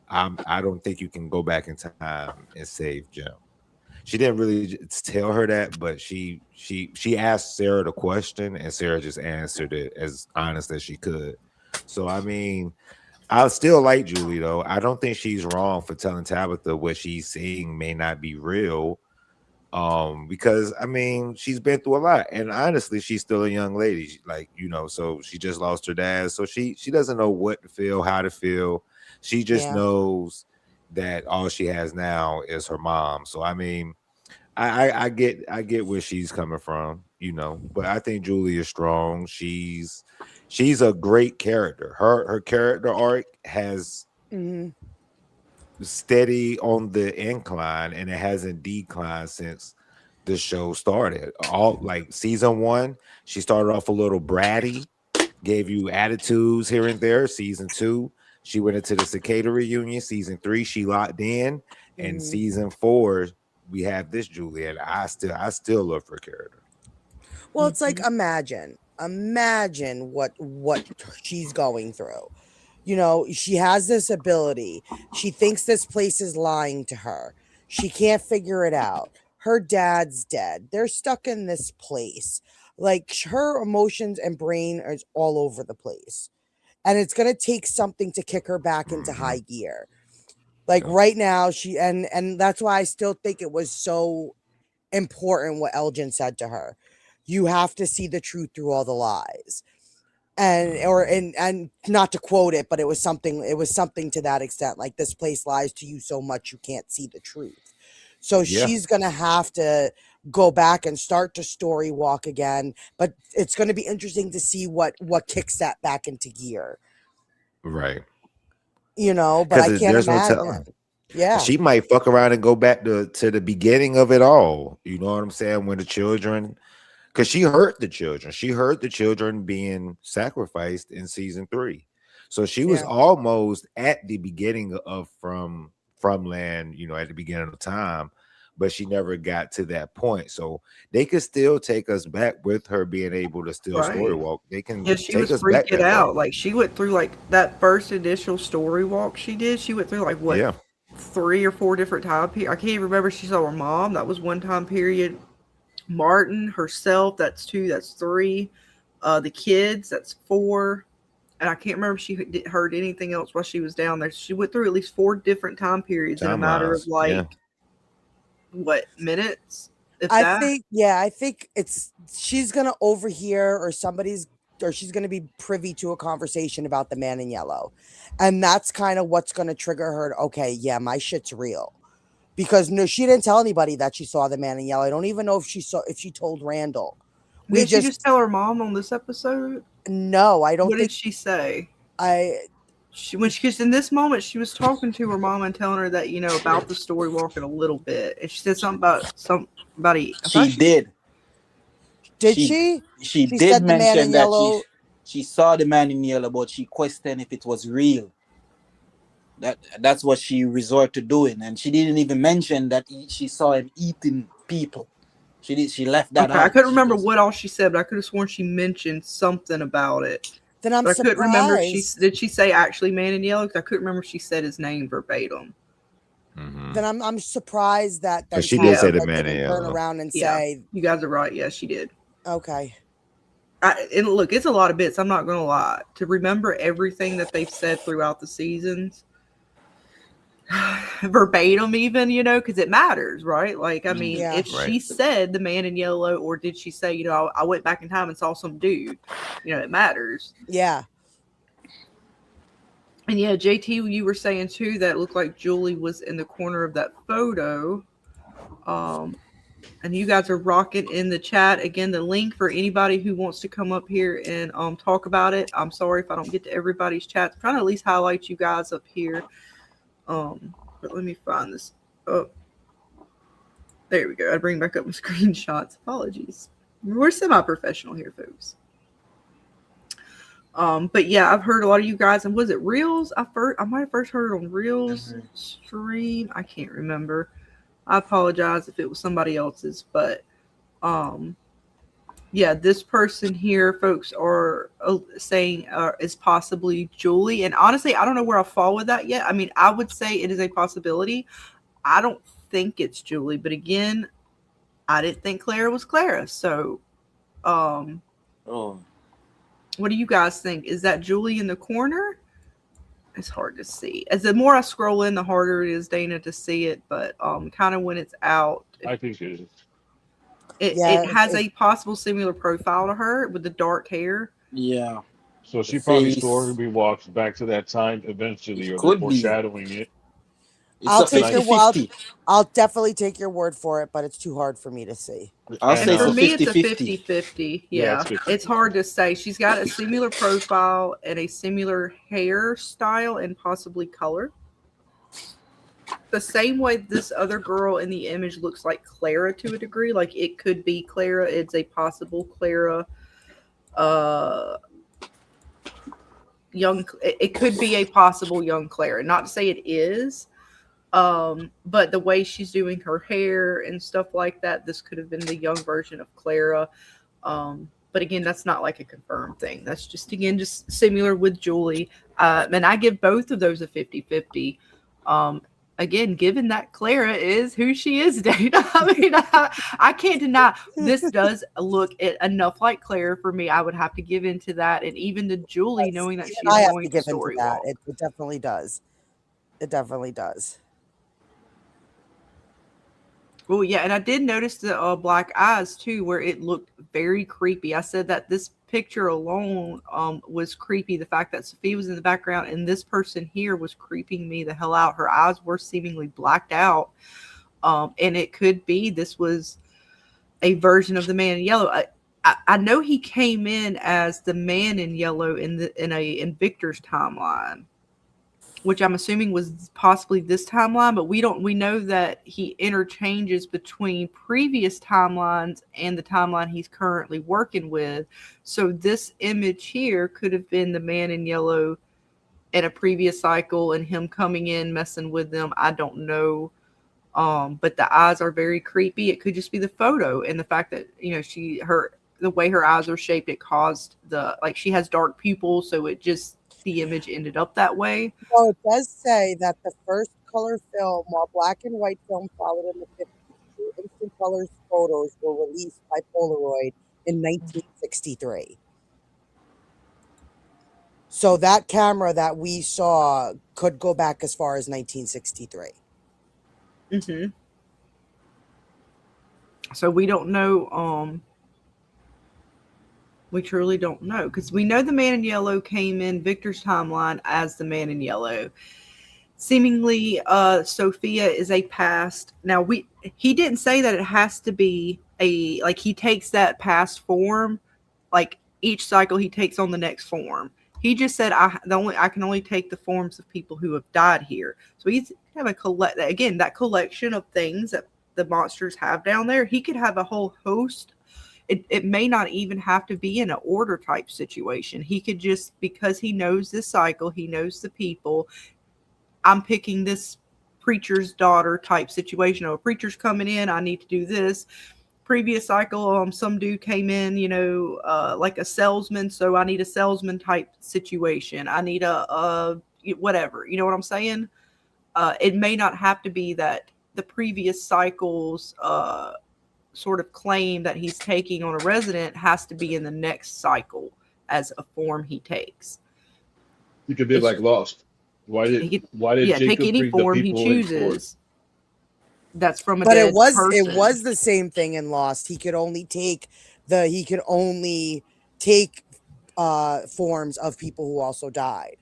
J: I don't think you can go back in time and save Jim." She didn't really tell her that, but she asked Sarah the question, and Sarah just answered it as honest as she could. So I mean, I still like Julie though. I don't think she's wrong for telling Tabitha what she's seeing may not be real. Because I mean, she's been through a lot, and honestly, she's still a young lady. So she just lost her dad, so she doesn't know what to feel, how to feel. She just knows that all she has now is her mom. So I mean, I get where she's coming from, but I think Julie is strong. She's a great character. Her character arc has steady on the incline, and it hasn't declined since the show started. All like season 1, she started off a little bratty, gave you attitudes here and there. Season 2, she went into the cicada reunion. Season 3, she locked in, and season 4, we have this Julie, and I still love her character.
F: Well, it's like imagine what she's going through. She has this ability. She thinks this place is lying to her. She can't figure it out. Her dad's dead. They're stuck in this place. Like her emotions and brain is all over the place. and it's going to take something to kick her back into high gear. Like right now, and that's why I still think it was so important what Elgin said to her. You have to see the truth through all the lies. And not to quote it, but it was something to that extent. Like, this place lies to you so much you can't see the truth. So she's gonna have to go back and start to story walk again. But it's gonna be interesting to see what kicks that back into gear.
J: Right.
F: You know, but I can't
J: there's no
F: imagine.
J: telling.
F: Yeah.
J: She might fuck around and go back to the beginning of it all. You know what I'm saying? When the children, because she heard the children. She heard the children being sacrificed in season 3. So she was almost at the beginning of from Land, you know, at the beginning of time, but she never got to that point. So they could still take us back with her being able to still story walk. They can
E: she
J: take
E: was
J: us back
E: freaking
J: that far.
E: out. Like, she went through like that first initial story walk she did. She went through like what 3 or 4 different time periods. I can't even remember. She saw her mom. That was one time period. Martin herself. That's 2. That's 3. The kids. That's 4. And I can't remember if she heard anything else while she was down there. She went through at least 4 different time periods in a matter of like what, minutes?
F: I think she's gonna overhear, or she's gonna be privy to a conversation about the man in yellow, and that's kind of what's gonna trigger her. Okay, yeah, my shit's real, because no, she didn't tell anybody that she saw the man in yellow. I don't even know if she told Randall.
E: Did she just tell her mom on this episode?
F: No, I don't.
E: What did she say?
F: Because
E: in this moment she was talking to her mom and telling her that, you know, about the story walking a little bit, and she said something about somebody.
K: She did.
F: Did she?
K: She did mention that she saw the man in yellow, but she questioned if it was real. That's what she resorted to doing, and she didn't even mention that she saw him eating people. She left that out.
E: I couldn't remember what all she said, but I could have sworn she mentioned something about it.
F: Then I'm surprised.
E: I couldn't remember did she say actually man in yellow? Because I couldn't remember if she said his name verbatim.
F: Then I'm surprised that
J: she did say the man in yellow.
F: Turn around and say,
E: "You guys are right." Yeah, she did.
F: Okay.
E: And look, it's a lot of bits. I'm not going to lie. To remember everything that they've said throughout the seasons, verbatim, even, you know, because it matters, right? Like, I mean, if she said the man in yellow, or did she say, you know, I went back in time and saw some dude, you know, it matters.
F: Yeah.
E: And yeah, JT, you were saying too that it looked like Julie was in the corner of that photo. And you guys are rocking in the chat. Again, the link for anybody who wants to come up here and talk about it. I'm sorry if I don't get to everybody's chat. I'm trying to at least highlight you guys up here. But let me find this. Oh, there we go. I bring back up my screenshots. Apologies. We're semi-professional here, folks. But yeah, I've heard a lot of you guys. And was it Reels? I might have first heard it on Reels stream. I can't remember. I apologize if it was somebody else's, but yeah, this person here, folks, are saying is possibly Julie. And honestly, I don't know where I fall with that yet. I mean, I would say it is a possibility. I don't think it's Julie, but again, I didn't think Clara was Clara. So, what do you guys think? Is that Julie in the corner? It's hard to see. As the more I scroll in, the harder it is, Dana, to see it. But kind of when it's out,
G: I think it is.
E: It has a possible similar profile to her with the dark hair.
K: Yeah.
G: So she probably story walks back to that time eventually, or they're foreshadowing it.
F: I'll take your word. I'll definitely take your word for it, but it's too hard for me to see.
K: I'll say
E: for me,
K: 50,
E: it's a 50-50. Yeah, it's hard to say. She's got a similar profile and a similar hairstyle and possibly color. The same way this other girl in the image looks like Clara to a degree. Like, it could be Clara. It's a possible Clara. It could be a possible young Clara. Not to say it is. But the way she's doing her hair and stuff like that, this could have been the young version of Clara. But again, that's not like a confirmed thing. That's just similar with Julie. And I give both of those a 50-50. again, given that Clara is who she is, Dana, I mean, I can't deny this does look enough like Clara for me. I would have to give into that, and even to Julie,
F: Yes,
E: knowing that
F: even
E: she
F: I
E: is
F: have
E: going
F: to
E: to
F: give into
E: story
F: that.
E: walk.
F: It definitely does. It definitely does.
E: Well, yeah, and I did notice the black eyes too, where it looked very creepy. I said that this picture alone was creepy. The fact that Sophie was in the background and this person here was creeping me the hell out. Her eyes were seemingly blacked out, and it could be this was a version of the man in yellow. I know he came in as the man in yellow in Victor's timeline, which I'm assuming was possibly this timeline, but we know that he interchanges between previous timelines and the timeline he's currently working with. So this image here could have been the man in yellow in a previous cycle and him coming in messing with them. I don't know. But the eyes are very creepy. It could just be the photo and the fact that, the way her eyes are shaped, it caused she has dark pupils, so it just the image ended up that way.
F: Well, it does say that the first color film, while black and white film followed in the 50s, two instant colors photos were released by Polaroid in 1963. So that camera that we saw could go back as far as 1963.
E: Mm-hmm. So we don't know. We truly don't know because we know the man in yellow came in Victor's timeline as the man in yellow. Seemingly, Sophia is a past. Now he didn't say that it has to be he takes that past form, like each cycle he takes on the next form. He just said I can only take the forms of people who have died here. So he's have a that collection of things that the monsters have down there. He could have a whole host. It may not even have to be in an order type situation. He could just, because he knows this cycle, he knows the people. I'm picking this preacher's daughter type situation. A preacher's coming in. I need to do this. Previous cycle, some dude came in, like a salesman. So I need a salesman type situation. I need a whatever. You know what I'm saying? It may not have to be that the previous cycles sort of claim that he's taking on a resident has to be in the next cycle as a form he takes.
G: You could be like Lost.
E: He could,
G: Why did
E: yeah, take
G: Jacob
E: any
G: bring the
E: form he
G: people in for?
E: chooses. That's from a
F: But
E: dead
F: it
E: person.
F: was the same thing in Lost. He could only take forms of people who also died.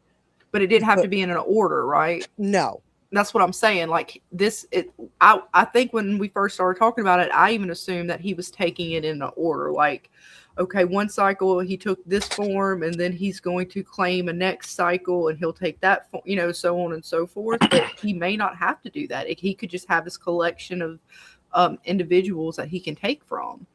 E: But it didn't have to be in an order, right?
F: No.
E: That's what I'm saying. Like this, I think when we first started talking about it, I even assumed that he was taking it in an order. Like, okay, one cycle he took this form, and then he's going to claim a next cycle, and he'll take that, so on and so forth. But he may not have to do that. He could just have this collection of individuals that he can take from,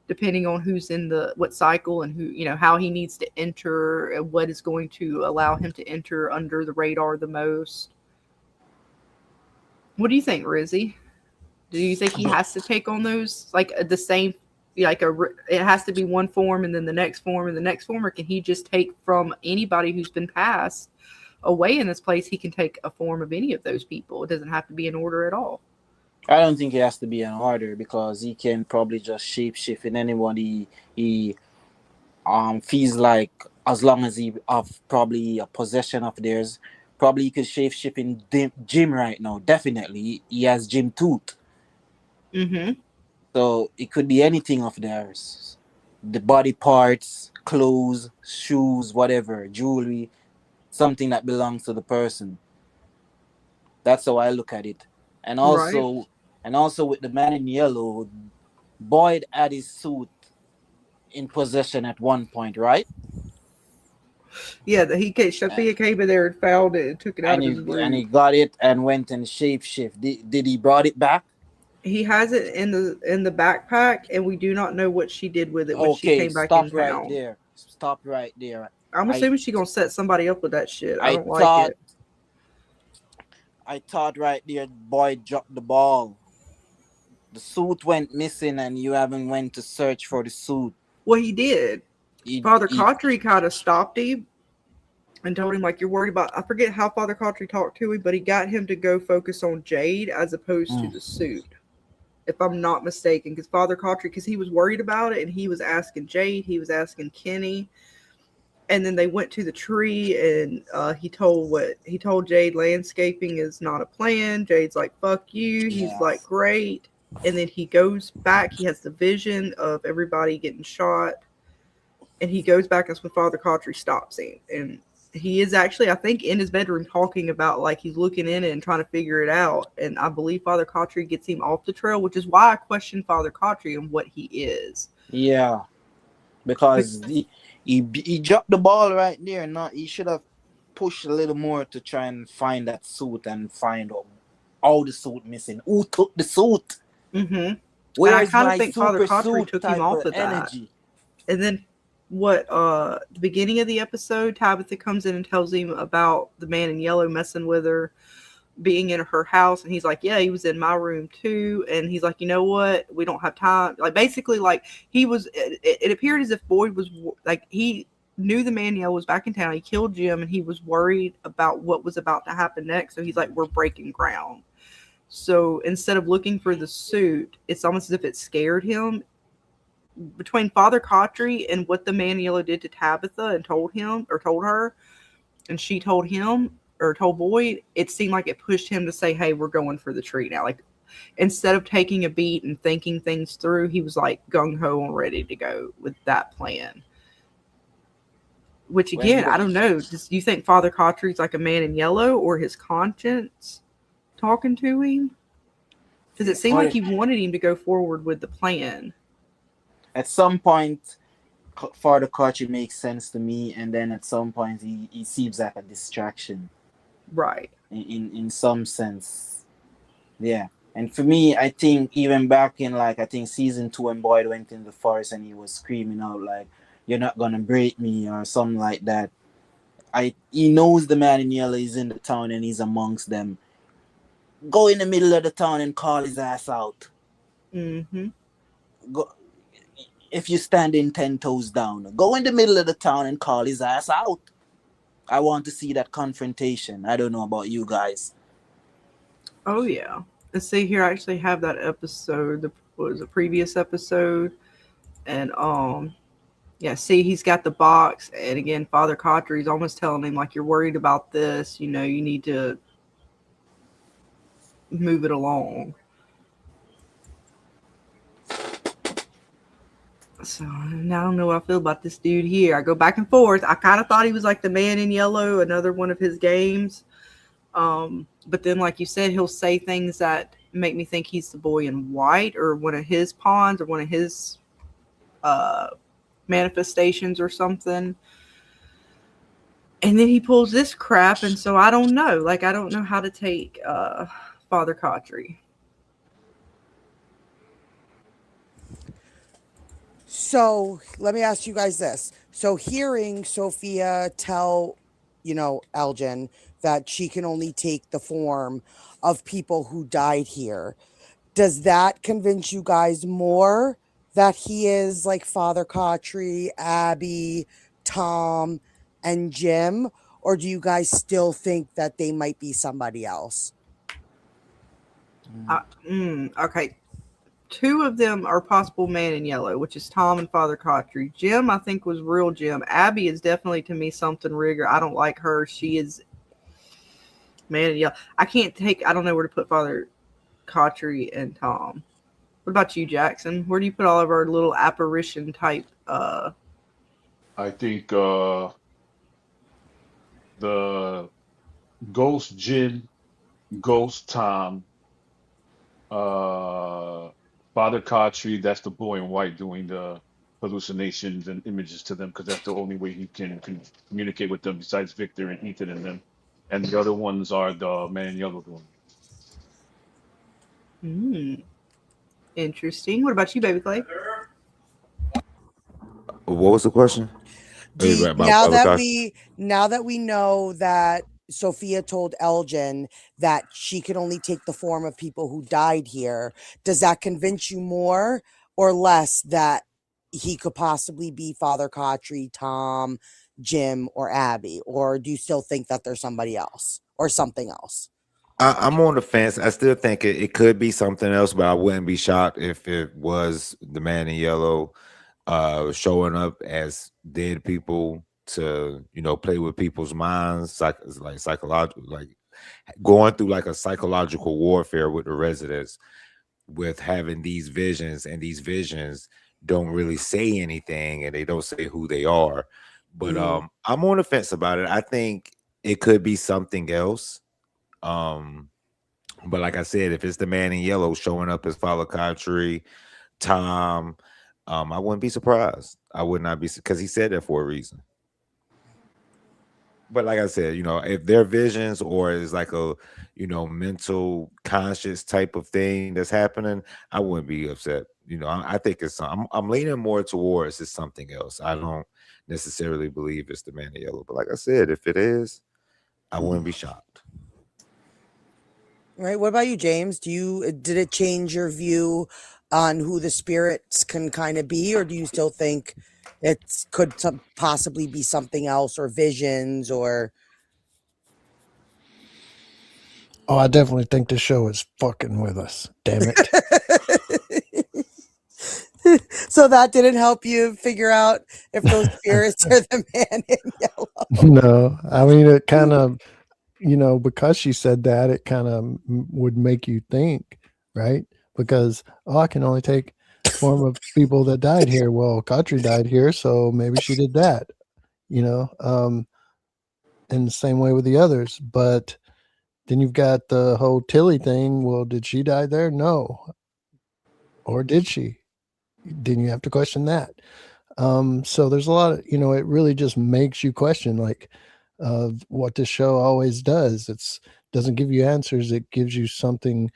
E: depending on who's in what cycle and who, how he needs to enter and what is going to allow him to enter under the radar the most. What do you think, Rizzy? Do you think he has to take on those the same, it has to be one form and then the next form and the next form, or can he just take from anybody who's been passed away in this place? He can take a form of any of those people. It doesn't have to be in order at all.
K: I don't think it has to be in order because he can probably just shapeshift in anybody he feels like, as long as he have probably a possession of theirs. Probably he could shapeshift in Jim right now. Definitely, he has Jim tooth.
E: Mm-hmm.
K: So it could be anything of theirs, the body parts, clothes, shoes, whatever, jewelry, something that belongs to the person. That's how I look at it. And also,
E: Right.
K: with the man in yellow, Boyd had his suit in possession at one point, right?
E: Yeah, Sophia came in there and found it and took it out
K: And
E: of his
K: he
E: room.
K: got it and went and shapeshift. Did he brought it back?
E: He has it in the backpack, and we do not know what she did with it when she
K: Okay,
E: came back in
K: stop right
E: town.
K: there. Stop right there.
E: I'm
K: I
E: assuming she's gonna set somebody up with that shit. I
K: I
E: don't like
K: thought
E: it.
K: I thought right there Boyd dropped the ball. The suit went missing and you haven't went to search for the suit.
E: Well, he did. Father Cautry kind of stopped him. and told him like you're worried about. I forget how Father Cautry talked to him, but he got him to go focus on Jade as opposed to the suit, if I'm not mistaken. Because Father Cautry, because he was worried about it, and he was asking Jade, he was asking Kenny, and then they went to the tree, and he told Jade landscaping is not a plan. Jade's like, fuck you. He's like, great. And then he goes back. He has the vision of everybody getting shot, and he goes back. That's when Father Cautry stops him, and he is actually, I think, in his bedroom talking about like he's looking in it and trying to figure it out. And I believe Father Cautry gets him off the trail, which is why I question Father Cautry and what he is.
K: Yeah, because he dropped the ball right there. Not he should have pushed a little more to try and find that suit and find out all the suit missing. Who took the suit?
E: Mm-hmm.
K: Where's
E: I kind
K: my
E: of think
K: super
E: Father Cautry
K: suit
E: took
K: type
E: him off
K: of
E: of that.
K: energy?
E: And then the beginning of the episode, Tabitha comes in and tells him about the man in yellow messing with her, being in her house, and he's like, yeah, he was in my room too. And he's like, you know what, we don't have time. Like, basically, like, he was, it appeared as if Boyd was like, he knew the man in yellow was back in town. He killed Jim, and he was worried about what was about to happen next. So he's like, we're breaking ground. So instead of looking for the suit, it's almost as if it scared him. Between Father Cautry and what the man in yellow did to Tabitha and told her, and she told him or told Boyd, it seemed like it pushed him to say, hey, we're going for the tree now. Like, instead of taking a beat and thinking things through, he was like gung-ho and ready to go with that plan. Which, again, I don't know. Do you think Father Cautry's like a man in yellow, or his conscience talking to him? Because it seemed like he wanted him to go forward with the plan.
K: At some point, Father Cautry makes sense to me, and then at some point he seems like a distraction.
E: Right.
K: In some sense. Yeah. And for me, I think even back in like, I think season 2, when Boyd went in the forest and he was screaming out like, you're not gonna break me, or something like that. He knows the man in yellow is in the town and he's amongst them. Go in the middle of the town and call his ass out.
E: Mm-hmm.
K: Go, if you're standing 10 toes down, go in the middle of the town and call his ass out. I want to see that confrontation. I don't know about you guys.
E: Oh, yeah. Let's see here. I actually have that episode. What was the previous episode? And, yeah, see, he's got the box. And again, Father Cautry's almost telling him, like, you're worried about this. You know, you need to move it along. So now I don't know what I feel about this dude here. I go back and forth. I kind of thought he was like the man in yellow, another one of his games. But then, like you said, he'll say things that make me think he's the boy in white, or one of his pawns, or one of his manifestations or something. And then he pulls this crap, and so I don't know. Like, I don't know how to take Father Cautry.
F: So let me ask you guys this. So hearing Sophia tell, Elgin that she can only take the form of people who died here, does that convince you guys more that he is like Father Cautry, Abby, Tom, and Jim? Or do you guys still think that they might be somebody else?
E: Okay. 2 of them are possible man in yellow, which is Tom and Father Cautry. Jim, I think, was real Jim. Abby is definitely, to me, something rigger. I don't like her. She is man in yellow. I don't know where to put Father Cautry and Tom. What about you, Jackson? Where do you put all of our little apparition type?
G: I think the Ghost Jin, Ghost Tom, Father Cautry, that's the boy in white doing the hallucinations and images to them, because that's the only way he can communicate with them besides Victor and Ethan and them. And the other ones are the man in yellow doing.
E: Interesting. What about you, Baby Clay?
J: What was the question?
F: Now that we know that Sophia told Elgin that she could only take the form of people who died here, does that convince you more or less that he could possibly be Father Cautry, Tom, Jim, or Abby? Or do you still think that there's somebody else or something else?
J: I'm on the fence. I still think it could be something else, but I wouldn't be shocked if it was the man in yellow showing up as dead people to, play with people's minds, like psychological, like going through like a psychological warfare with the residents, with having these visions, and these visions don't really say anything, and they don't say who they are. But I'm on the fence about it. I think it could be something else. But like I said, if it's the man in yellow showing up as Father Khatri, Tom, I wouldn't be surprised. I would not be, because he said that for a reason. But like I said, if they're visions or is like a, mental conscious type of thing that's happening, I wouldn't be upset. I think I'm leaning more towards it's something else. I don't necessarily believe it's the man in yellow. But like I said, if it is, I wouldn't be shocked.
F: Right. What about you, James? Did it change your view on who the spirits can kind of be, or do you still think it could possibly be something else, or visions, or?
I: Oh, I definitely think the show is fucking with us. Damn it.
F: So that didn't help you figure out if those spirits are the man in yellow.
I: No, I mean, it kind of, because she said that, it kind of would make you think, right? Because, I can only take form of people that died here. Well, Khatri died here, so maybe she did that, in the same way with the others. But then you've got the whole Tilly thing. Well, did she die there? No. Or did she? Then you have to question that. So there's a lot of, it really just makes you question, like, what this show always does. It's doesn't give you answers. It gives you something,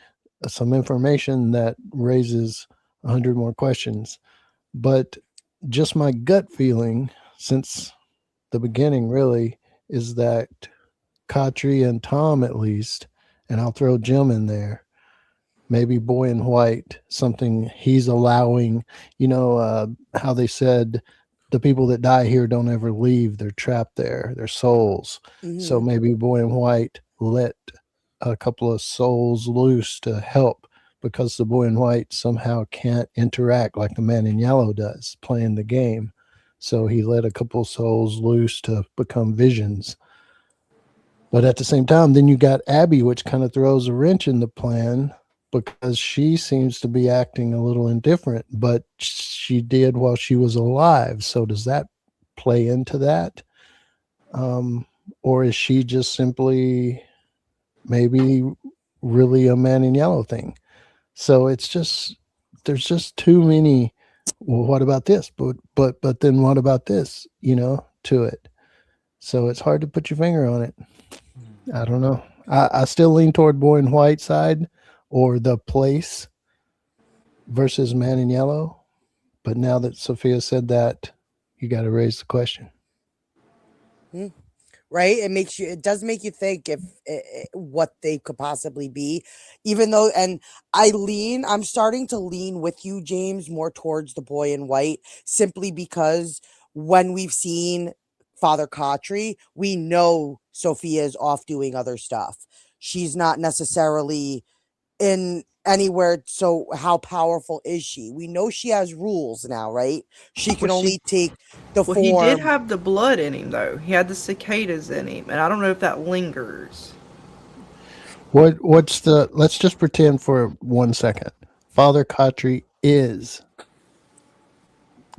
I: some information that raises 100 more questions. But just my gut feeling since the beginning really is that Khatri and Tom, at least, and I'll throw Jim in there, maybe Boy in White, something he's allowing, how they said the people that die here don't ever leave. They're trapped there, their souls. So maybe Boy in White let a couple of souls loose to help, because the Boy in White somehow can't interact like the man in yellow does playing the game. So he let a couple of souls loose to become visions. But at the same time, then you got Abby, which kind of throws a wrench in the plan, because she seems to be acting a little indifferent, but she did while she was alive. So does that play into that? Or is she just simply maybe really a man in yellow thing? So it's just, there's just too many. Well, what about this? But then what about this, to it? So it's hard to put your finger on it. I don't know. I still lean toward Boy in White side, or The Place versus Man in Yellow. But now that Sophia said that, you got to raise the question.
F: Right. It does make you think if what they could possibly be, even though, and I'm starting to lean with you, James, more towards the Boy in White, simply because when we've seen Father Khatri, we know Sophia is off doing other stuff. She's not necessarily in anywhere. So how powerful is she? We know she has rules now, right? She can only take the
E: Well,
F: form.
E: he did have the blood in him, though. He had the cicadas in him, and I don't know if that lingers.
I: Let's just pretend for 1 second. Father Khatri is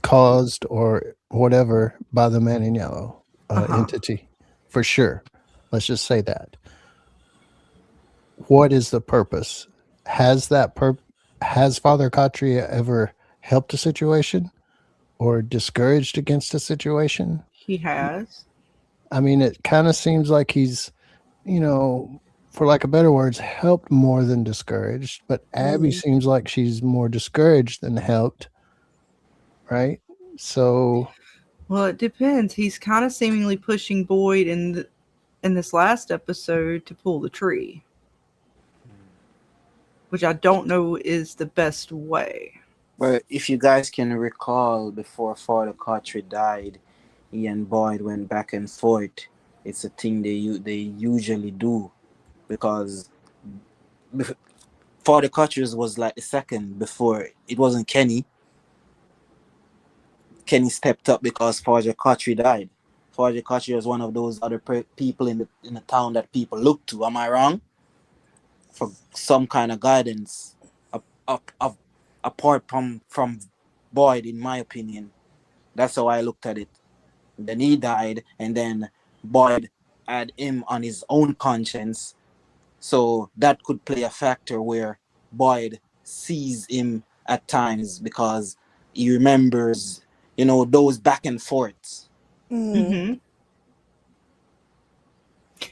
I: caused or whatever by the Man in Yellow entity, for sure. Let's just say that. What is the purpose? Has Father Khatri ever helped a situation or discouraged against a situation?
E: He has.
I: I mean, it kind of seems like he's, for lack of better words, helped more than discouraged. But Abby seems like she's more discouraged than helped, right? So,
E: Well, it depends. He's kind of seemingly pushing Boyd in this last episode to pull the tree, which I don't know is the best way.
K: But if you guys can recall, before Father Khatri died, he and Boyd went back and forth. It's a thing they usually do because for the Kutchers was like the second before it wasn't Kenny. Kenny stepped up because Forger Kotri died. Forger Kotri was one of those other people in the town that people look to. Am I wrong? For some kind of guidance, apart from Boyd, in my opinion. That's how I looked at it. Then he died, and then Boyd had him on his own conscience. So that could play a factor where Boyd sees him at times because he remembers, those back and forths.
E: Mm-hmm.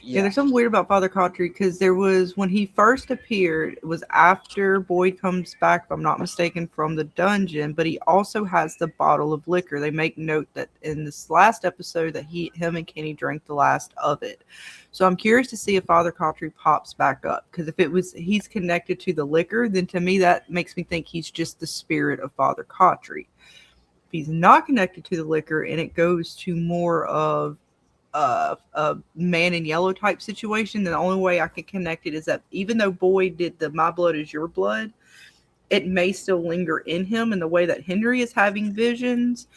E: Yeah,
K: Yeah.
E: there's something weird about Father Cautry because there was when he first appeared, it was after Boyd comes back, if I'm not mistaken, from the dungeon, but he also has the bottle of liquor. They make note that in this last episode that him and Kenny drank the last of it. So I'm curious to see if Father Cautry pops back up because if he's connected to the liquor, then to me that makes me think he's just the spirit of Father Cautry. If he's not connected to the liquor and it goes to more of a man in yellow type situation, then the only way I can connect it is that even though Boyd did the my blood is your blood, it may still linger in him in the way that Henry is having visions.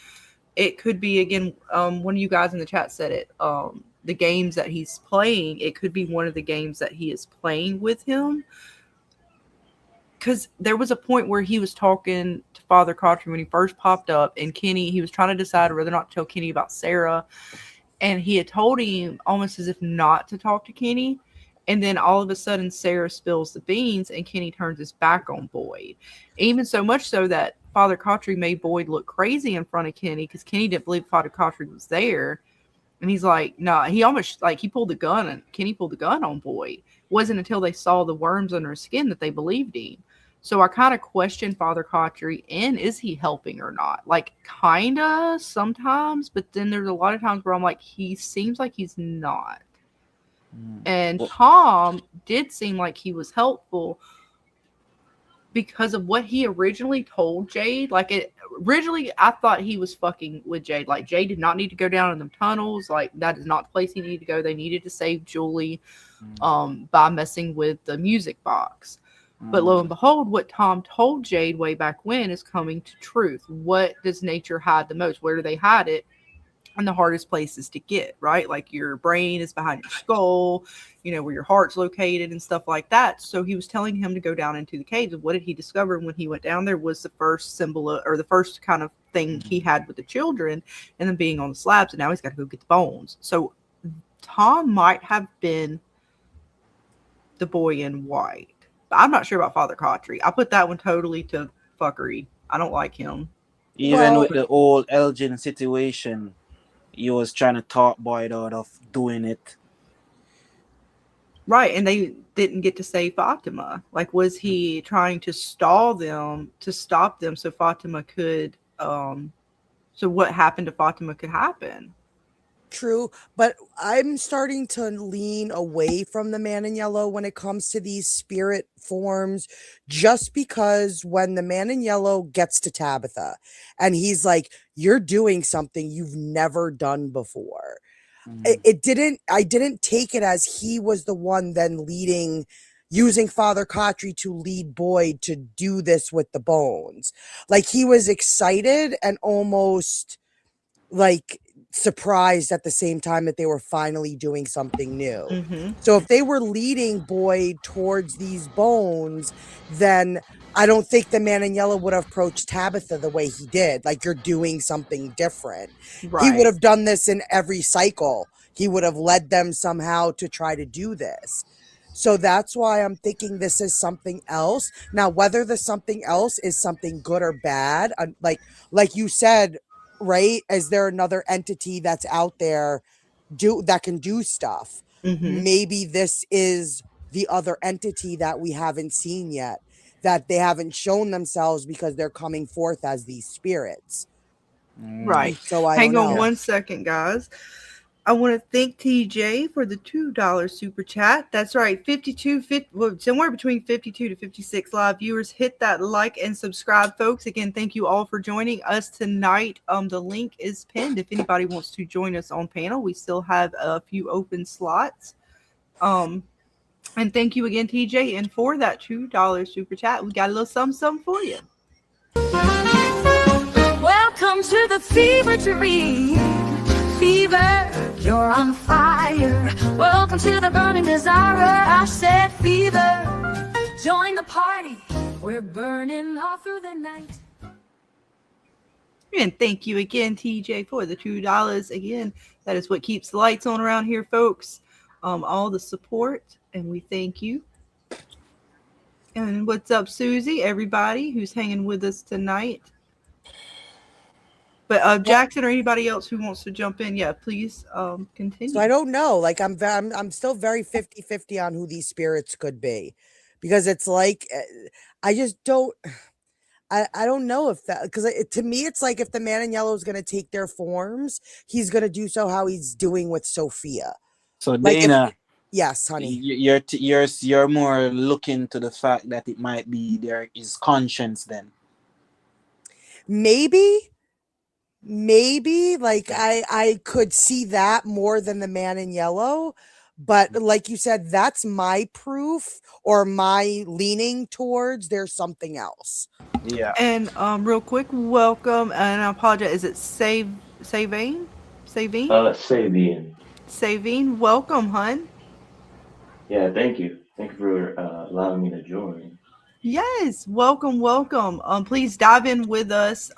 E: It could be, again, one of you guys in the chat said it, the games that he's playing, it could be one of the games that he is playing with him. Because there was a point where he was talking to Father Cautry when he first popped up, and Kenny, he was trying to decide whether or not to tell Kenny about Sarah. And he had told him almost as if not to talk to Kenny. And then all of a sudden, Sarah spills the beans and Kenny turns his back on Boyd. Even so much so that Father Cautry made Boyd look crazy in front of Kenny because Kenny didn't believe Father Cautry was there. And he's like, no, he almost, like, he pulled the gun, and Kenny pulled the gun on Boyd. It wasn't until they saw the worms under his skin that they believed him. So I kind of question Father Cautry, and is he helping or not? Like, kind of sometimes, but then there's a lot of times where I'm like, he seems like he's not. And Tom did seem like he was helpful because of what he originally told Jade. Like, originally, I thought he was fucking with Jade. Like, Jade did not need to go down in them tunnels. Like, that is not the place he needed to go. They needed to save Julie by messing with the music box. But lo and behold, what Tom told Jade way back when is coming to truth. What does nature hide the most? Where do they hide it? And the hardest places to get, right? Like your brain is behind your skull, where your heart's located and stuff like that. So he was telling him to go down into the caves. And what did he discover when he went down there was the first symbol or the first kind of thing he had with the children and then being on the slabs. And now he's got to go get the bones. So Tom might have been the boy in white. But I'm not sure about Father Cautry. I put that one totally to fuckery. I don't like him.
K: Even with the old Elgin situation, he was trying to talk Boyd out of doing it.
E: Right, and they didn't get to save Fatima. Like, was he trying to stall them to stop them so Fatima could, so what happened to Fatima could happen?
F: True, but I'm starting to lean away from the man in yellow when it comes to these spirit forms, just because when the man in yellow gets to Tabitha and he's like, you're doing something you've never done before. I didn't take it as he was the one then using Father Cautry to lead Boyd to do this with the bones. Like, he was excited and almost like surprised at the same time that they were finally doing something new.
E: Mm-hmm.
F: So if they were leading Boyd towards these bones, then I don't think the man in yellow would have approached Tabitha the way he did. Like, you're doing something different.
E: Right.
F: He would have done this in every cycle. He would have led them somehow to try to do this. So that's why I'm thinking this is something else. Now, whether the something else is something good or bad, like you said, right? Is there another entity that's out there that can do stuff?
E: Mm-hmm.
F: Maybe this is the other entity that we haven't seen yet, that they haven't shown themselves because they're coming forth as these spirits.
E: Right.
F: So I
E: Hang
F: don't
E: on
F: know.
E: 1 second, guys. I want to thank TJ for the $2 super chat. That's right, 50, well, somewhere between 52 to 56 live viewers. Hit that like and subscribe, folks. Again, thank you all for joining us tonight. The link is pinned if anybody wants to join us on panel. We still have a few open slots. And thank you again, TJ, and for that $2 super chat. We got a little something for you.
C: Welcome to the fever dream. Fever, you're on fire. Welcome to the burning desire. I said fever. Join the party. We're burning all through the night.
E: And thank you again, TJ, for the $2. Again, that is what keeps the lights on around here, folks. All the support, and we thank you. And what's up, Susie? Everybody who's hanging with us tonight. But Jackson or anybody else who wants to jump in, yeah, please continue.
F: So I don't know. Like I'm still very 50-50 on who these spirits could be, because it's like I just don't. I don't know if that, because to me it's like if the man in yellow is going to take their forms, he's going to do so how he's doing with Sophia.
K: So
F: Like
K: Dana,
F: yes, honey.
K: You're more looking to the fact that it might be there is conscience then.
F: Maybe like I could see that more than the man in yellow, but like you said, that's my proof or my leaning towards there's something else.
K: Yeah.
E: And real quick, welcome, and I apologize. Is it Savine? Savine, welcome, hun.
B: Yeah, thank you. Thank you for allowing me to join.
E: Yes, welcome. Please dive in with us.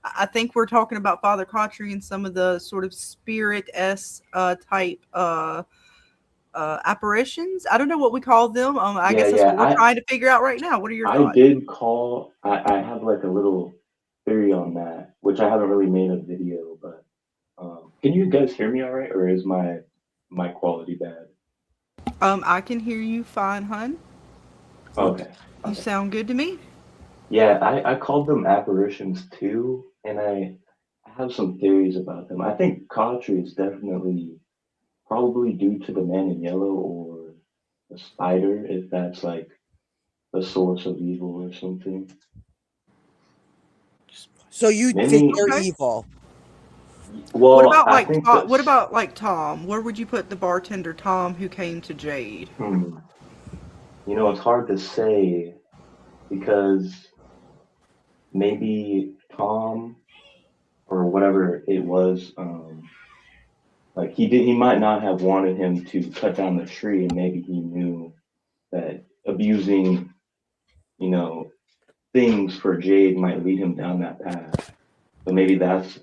E: I think we're talking about Father Kotri and some of the sort of type apparitions. I don't know what we call them. I guess that's what we're trying to figure out right now. What are your thoughts?
B: I did call. I have like a little theory on that, which I haven't really made a video. But can you guys hear me all right, or is my quality bad?
E: I can hear you fine, hun.
B: Okay.
E: You sound good to me.
B: Yeah, I called them apparitions too, and I have some theories about them. I think Kotri is definitely probably due to the man in yellow or the spider, if that's like the source of evil or something.
F: So you think they're evil?
B: Well,
E: what about
B: I think
E: what about like Tom? Where would you put the bartender Tom who came to Jade?
B: You know, it's hard to say because maybe Tom or whatever it was, like he might not have wanted him to cut down the tree, and maybe he knew that abusing, you know, things for Jade might lead him down that path. So maybe that's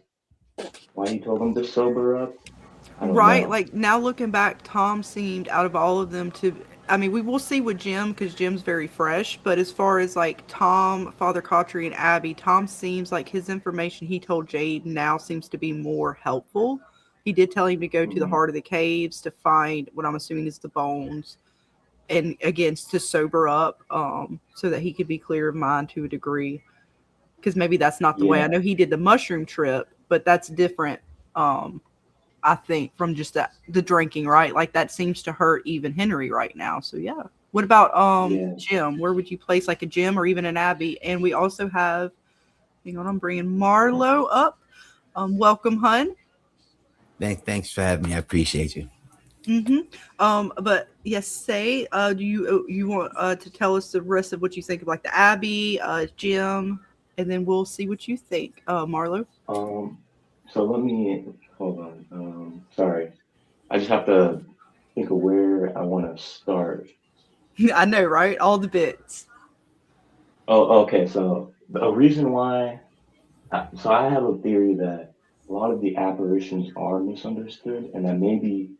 B: why he told him to sober up. I don't know.
E: Like now looking back, Tom seemed out of all of them to. I mean, we will see with Jim because Jim's very fresh. But as far as like Tom, Father Kotri, and Abby, Tom seems like his information he told Jade now seems to be more helpful. He did tell him to go to the heart of the caves to find what I'm assuming is the bones, and again to sober up, so that he could be clear of mind to a degree. Because maybe that's not the way. I know he did the mushroom trip, but that's different. I think from just the drinking, right? Like that seems to hurt even Henry right now. So yeah. What about Jim? Where would you place like a Jim or even an Abby? And we also have, hang on, I'm bringing Marlo up. Welcome, hun.
L: Thanks for having me. I appreciate you.
E: But yes, do you want to tell us the rest of what you think of like the Abby, Jim, and then we'll see what you think, Marlo.
B: So let me hold on. Sorry, I just have to think of where I want to start.
E: I know, right? All the bits.
B: Oh, okay. So the reason why, so I have a theory that a lot of the apparitions are misunderstood, and that maybe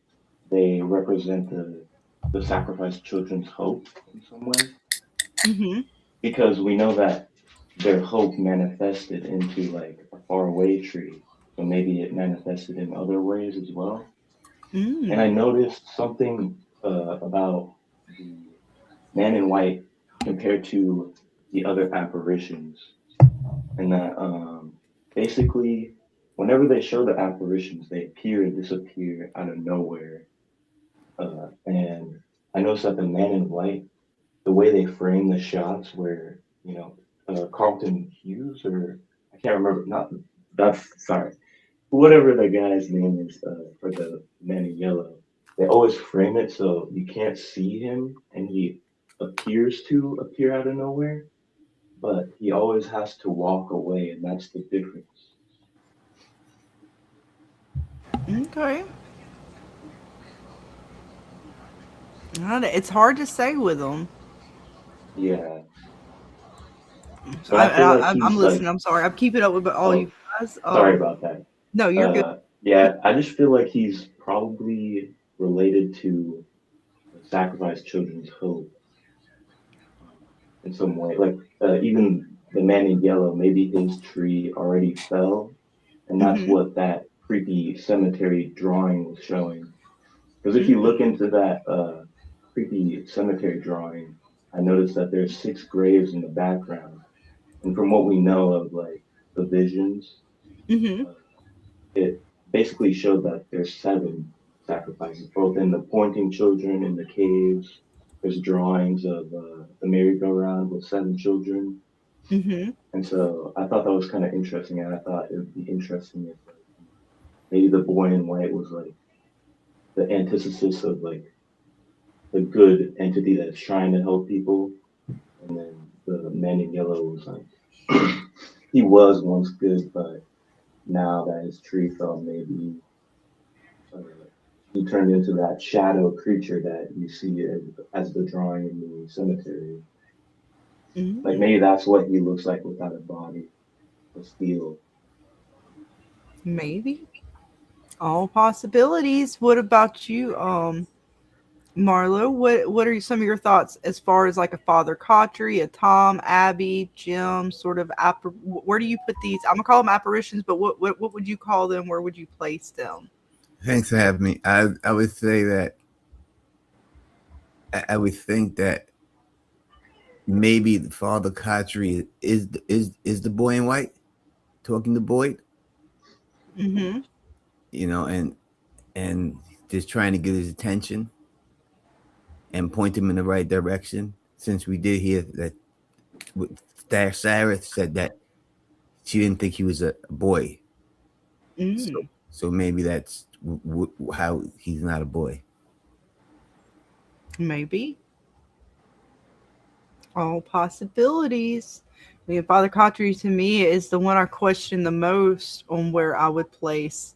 B: they represent the sacrificed children's hope in some way. Because we know that their hope manifested into like a faraway tree. So maybe it manifested in other ways as well. And I noticed something about the man in white compared to the other apparitions, and that basically whenever they show the apparitions, they appear and disappear out of nowhere. And I noticed that the Man in White, the way they frame the shots, where Carlton Hughes, or I can't remember, not that's sorry, whatever the guy's name is for the Man in Yellow, they always frame it so you can't see him, and he appears to appear out of nowhere, but he always has to walk away, and that's the difference.
E: Okay. It's hard to say with them.
B: Yeah,
E: So
B: but I feel like
E: I'm
B: he's
E: listening.
B: like,
E: I'm sorry. I'm keeping up with all
B: oh,
E: you guys.
B: sorry about that.
E: No, you're good.
B: Yeah, I just feel like he's probably related to the Sacrificed Children's Hope in some way. Like even the Man in Yellow, maybe his tree already fell, and that's
E: Mm-hmm.
B: what that creepy cemetery drawing was showing. Because if you
E: Mm-hmm.
B: look into that creepy cemetery drawing, I noticed that there's 6 graves in the background, and from what we know of like the visions,
E: Mm-hmm.
B: uh, it basically showed that there's 7 sacrifices, both in the pointing children in the caves. There's drawings of the merry-go-round with 7 children,
E: Mm-hmm.
B: and so I thought that was kind of interesting, and I thought it would be interesting if like, maybe the boy in white was like the antithesis of like the good entity that's trying to help people, and then the man in yellow was like he was once good, but now that his tree fell, maybe uh, he turned into that shadow creature that you see as the drawing in the cemetery. Like
E: Mm-hmm.
B: maybe that's what he looks like without a body, a steel.
E: Maybe. All possibilities. What about you, Marlo? What are some of your thoughts as far as like a Father Cautry, a Tom, Abby, Jim, sort of where do you put these? I'm gonna call them apparitions, but what would you call them? Where would you place them?
L: Thanks for having me. I would say that I would think that maybe the Father Khatri is the boy in white talking to Boyd,
E: Mm-hmm.
L: and just trying to get his attention and point him in the right direction. Since we did hear that Sarah said that she didn't think he was a boy,
E: Mm,
L: so maybe that's how he's not a boy.
E: maybe. All possibilities. I mean, Father Cautry to me is the one I question the most on where I would place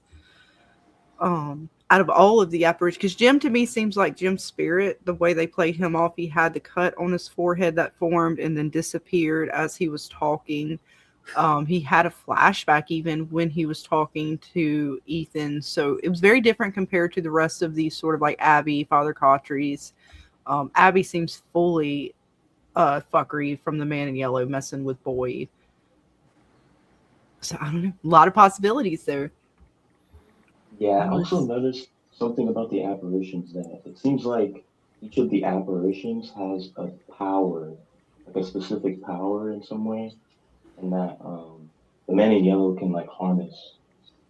E: out of all of the apparitions, because Jim to me seems like Jim's spirit. The way they played him off, he had the cut on his forehead that formed and then disappeared as he was talking. He had a flashback even when he was talking to Ethan, so it was very different compared to the rest of these sort of like Abby, Father Cautry's. Abby seems fully fuckery from the Man in Yellow messing with Boyd. So I don't know, a lot of possibilities there.
B: Yeah, I also
E: Nice.
B: noticed something about the apparitions that it seems like each of the apparitions has a power, like a specific power in some way, and that the man in yellow can like harness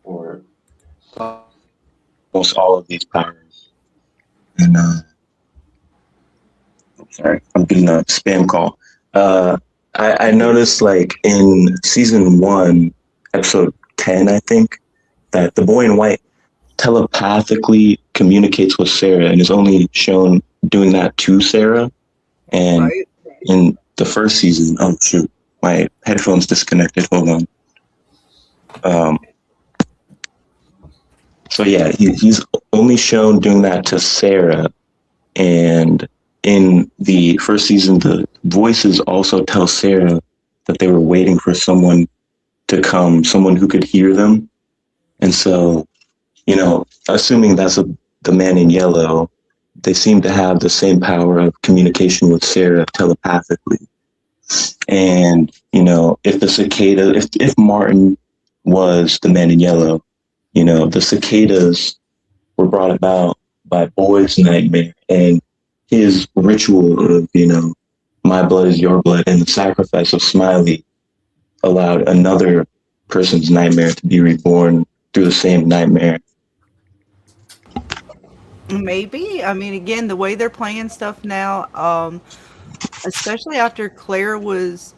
B: or almost all of these powers. And sorry, I'm getting a spam call. Uh, I noticed like in season 1, episode 10, I think, that the boy in white telepathically communicates with Sarah and is only shown doing that to Sarah. And
E: Right.
B: in the first season, oh shoot, my headphones disconnected. Hold on. Um, so yeah, he's only shown doing that to Sarah. And in the first season, the voices also tell Sarah that they were waiting for someone to come, someone who could hear them. And so, assuming that's the man in yellow, they seem to have the same power of communication with Sarah telepathically. And, if the cicada, if Martin was the man in yellow, the cicadas were brought about by Boyd's nightmare and his ritual of, my blood is your blood, and the sacrifice of Smiley allowed another person's nightmare to be reborn through the same nightmare.
E: Maybe. I mean, again, the way they're playing stuff now, especially after Claire was,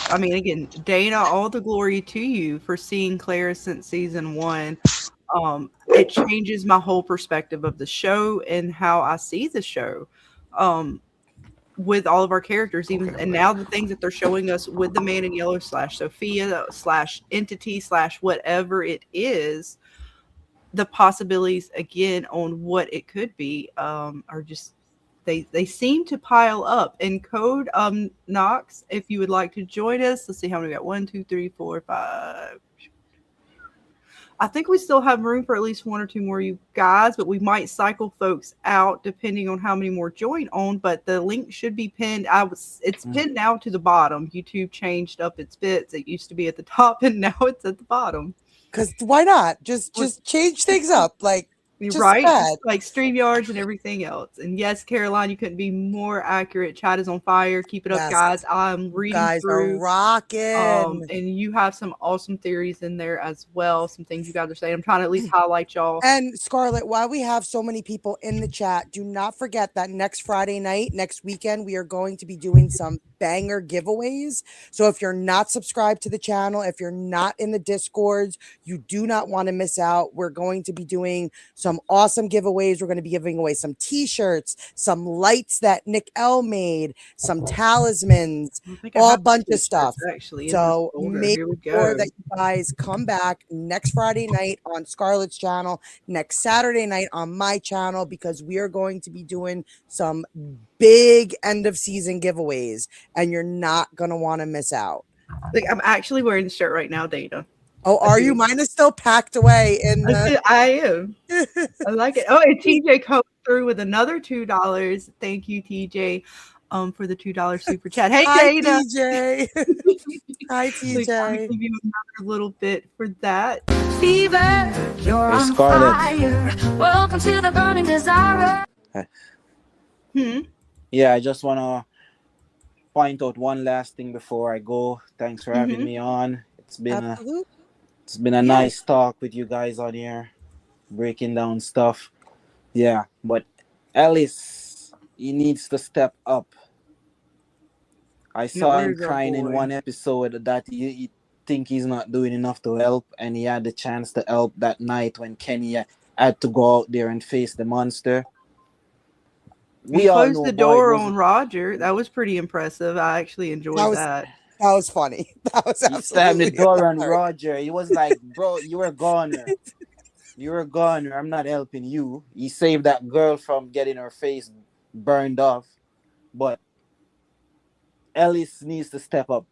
E: I mean, again, Dana, all the glory to you for seeing Claire since season 1. It changes my whole perspective of the show and how I see the show. With all of our characters, even and now the things that they're showing us with the Man in Yellow / Sophia / entity / whatever it is, the possibilities again on what it could be are just they seem to pile up. And Code Knox, if you would like to join us, let's see how many we got. 1, 2, 3, 4, 5. I think we still have room for at least 1 or 2 more you guys, but we might cycle folks out depending on how many more join on. But the link should be pinned. It's pinned now to the bottom. YouTube changed up its bits. It used to be at the top and now it's at the bottom.
F: Because why not? Just change things up. Like, just
E: right?
F: bad.
E: Like StreamYards and everything else. And yes, Caroline, you couldn't be more accurate. Chat is on fire. Keep it up, guys. I'm reading
F: guys
E: through.
F: Are rocking.
E: And you have some awesome theories in there as well. Some things you guys are saying. I'm trying to at least highlight y'all.
F: And Scarlett, while we have so many people in the chat, do not forget that next Friday night, next weekend, we are going to be doing some banger giveaways. So if you're not subscribed to the channel, if you're not in the Discords, you do not want to miss out. We're going to be doing some awesome giveaways. We're going to be giving away some t-shirts, some lights that Nick L made, some talismans, all bunch of stuff.
E: Actually,
F: so make sure that you guys come back next Friday night on Scarlett's channel, next Saturday night on my channel, because we are going to be doing some big end of season giveaways and you're not going to want to miss out.
E: Like, I'm actually wearing the shirt right now, Dana.
F: Oh, are you? Mine is still packed away in the...
E: I am. I like it. Oh, and TJ comes through with another $2. Thank you, TJ, for the $2 super chat. Hey,
F: hi,
E: Dana.
F: TJ. Hi, TJ.
E: I'll give you another little bit for that. Fever, you're on
K: Scarlett.
C: Fire. Welcome to the burning desire.
K: Yeah, I just want to point out one last thing before I go. Thanks for having me on. It's been a nice talk with you guys on here, breaking down stuff. Yeah, but Ellis, he needs to step up. I saw him crying in one episode that he think he's not doing enough to help, and he had the chance to help that night when Kenny had to go out there and face the monster.
E: We closed the door on Roger. That was pretty impressive. I actually enjoyed that.
F: That was funny. That was absolutely.
K: He slammed the door on Roger. He was like, "Bro, you were a goner. You were a goner. I'm not helping you." He saved that girl from getting her face burned off, but Ellis needs to step up.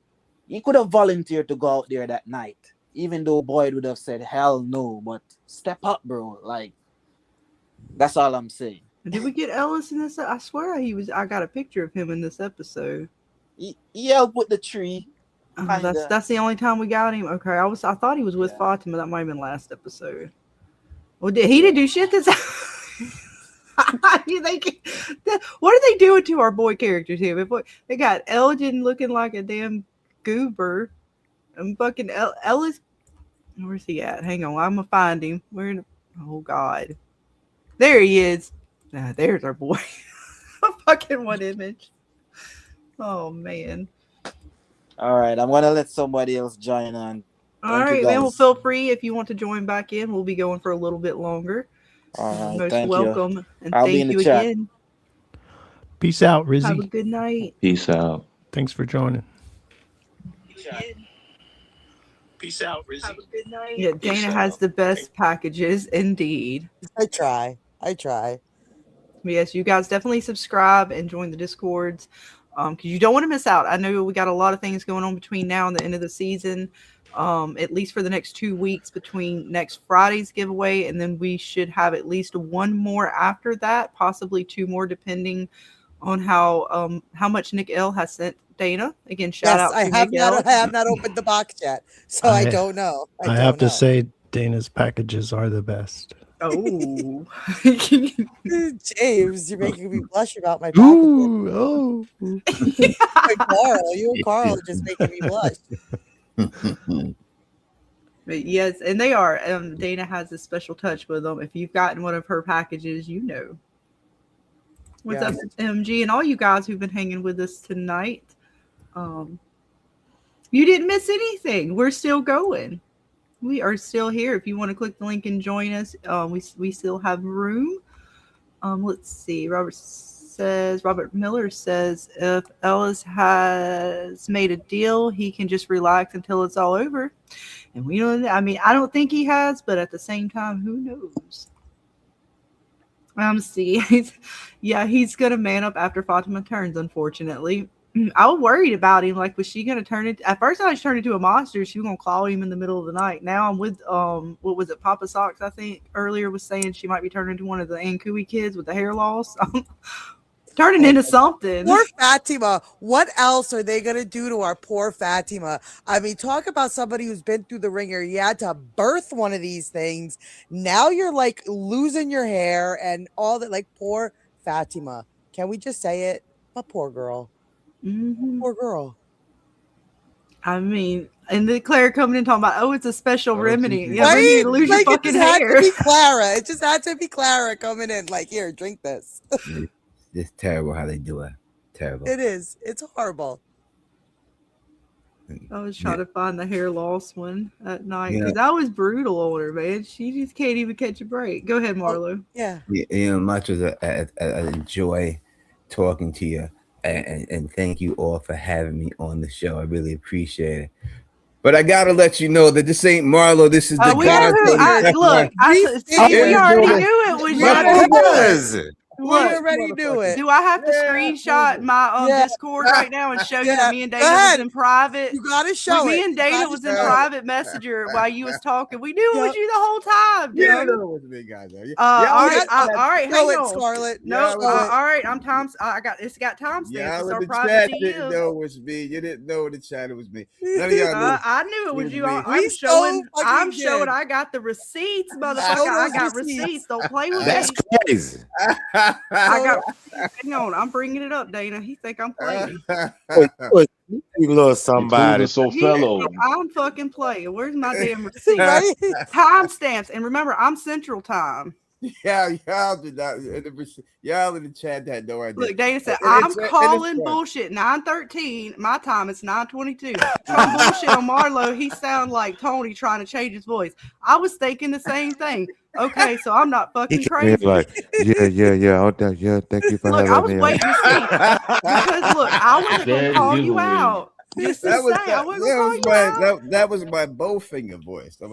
K: He could have volunteered to go out there that night, even though Boyd would have said, "Hell no." But step up, bro. Like, that's all I'm saying.
E: Did we get Ellis in this? I swear I got a picture of him in this episode.
K: He helped with the tree.
E: That's the only time we got him. Okay, I thought he was with Fatima. That might have been last episode. Well, he didn't do shit this. What are they doing to our boy characters here? They got Elgin looking like a damn goober, and fucking Ellis. Where's he at? Hang on, I'm gonna find him. Oh God, there he is. There's our boy. Fucking one image. Oh man.
K: All right, I'm gonna let somebody else join on.
E: All right, then we'll feel free if you want to join back in. We'll be going for a little bit longer.
K: All right,
E: most welcome, and
K: I'll
E: thank
K: be in the
E: you
K: chat.
E: again.
I: Peace out, Rizzy.
E: Have a good night.
B: Peace out.
I: Thanks for joining.
A: Peace out, Rizzy.
E: Have a good night. Yeah, Dana has the best packages, indeed.
F: I try.
E: Yes, you guys definitely subscribe and join the Discords, because you don't want to miss out. I know we got a lot of things going on between now and the end of the season, at least for the next 2 weeks between next Friday's giveaway, and then we should have at least one more after that, possibly 2 more, depending on how much Nick L has sent Dana. Again, shout out to Nick L.
F: I have not opened the box yet, so I don't know.
I: I have to say, Dana's packages are the best.
E: Oh,
F: James, you're making me blush about my packages.
I: Ooh, oh.
F: Carl, you and Carl are just making me blush.
E: But yes, and they are. Dana has a special touch with them. If you've gotten one of her packages, you know. What's
F: Yeah.
E: up, MG, and all you guys who've been hanging with us tonight? You didn't miss anything. We're still going. We are still here. If you want to click the link and join us, we still have room. Let's see. Robert Miller says if Ellis has made a deal, he can just relax until it's all over. And we don't. I mean, I don't think he has, but at the same time, who knows? See, he's gonna man up after Fatima turns. Unfortunately, I was worried about him. Like, was she gonna turn it? At first, I was turned into a monster. She was gonna claw him in the middle of the night. Now I'm with what was it? Papa Socks, I think earlier was saying she might be turning into one of the Ankui kids with the hair loss. Turning into something.
F: Poor Fatima. What else are they going to do to our poor Fatima? I mean, talk about somebody who's been through the ringer. You had to birth one of these things. Now you're like losing your hair and all that. Like, poor Fatima. Can we just say it? But poor girl.
E: Mm-hmm.
F: Poor girl.
E: I mean, and then Claire coming in talking about, oh, it's a special remedy.
F: Right?
E: Yeah, but you lose your fucking hair.
F: It just had to be Clara. It just had to be Clara coming in. Like, here, drink this.
L: It's terrible how they do it. Terrible.
F: It is. It's horrible.
E: I was trying to find the hair loss one at night because that was brutal on her, man. She just can't even catch a break. Go ahead, Marlo.
F: Yeah.
L: Much as I enjoy talking to you, and thank you all for having me on the show. I really appreciate it. But I gotta let you know that this ain't Marlo. This is the guy.
E: We already knew it was you.
F: We already knew it.
E: Do I have to screenshot my Discord right now and show you that me and Dana was in private?
F: You gotta show
E: me
F: it.
E: and Dana was in private messenger while you was talking. We knew it was you the whole time, dude.
L: Yeah, I know it was me, guys.
E: All right, hang on.
F: Scarlett.
E: No, all right. I'm time. I got it's got timestamps.
L: Yeah,
E: It's our
L: the
E: private
L: chat
E: DM.
L: didn't know it was me. You didn't know the chat it was me. None of y'all knew.
E: I knew it was you.
L: Me.
E: I'm showing. I got the receipts, motherfucker. I got receipts. Don't play with me.
J: That's crazy.
E: I got. Hang on, I'm bringing it up, Dana. He think I'm playing.
J: You little somebody.
E: I'm fucking playing. Where's my damn receipt? Timestamps, and remember, I'm Central Time.
L: Yeah, y'all did not. Y'all in the chat had no idea.
E: Look, Dana said, I'm calling bullshit. 9:13. My time is 9:22. Trying bullshit on Marlo. He sound like Tony trying to change his voice. I was thinking the same thing. Okay, so I'm not fucking crazy.
J: Like, yeah. Thank you for
E: having me. Look, I was waiting to see because look, I wasn't gonna call you out. Just to say, I wasn't gonna call you out.
L: That was my Bowfinger voice. I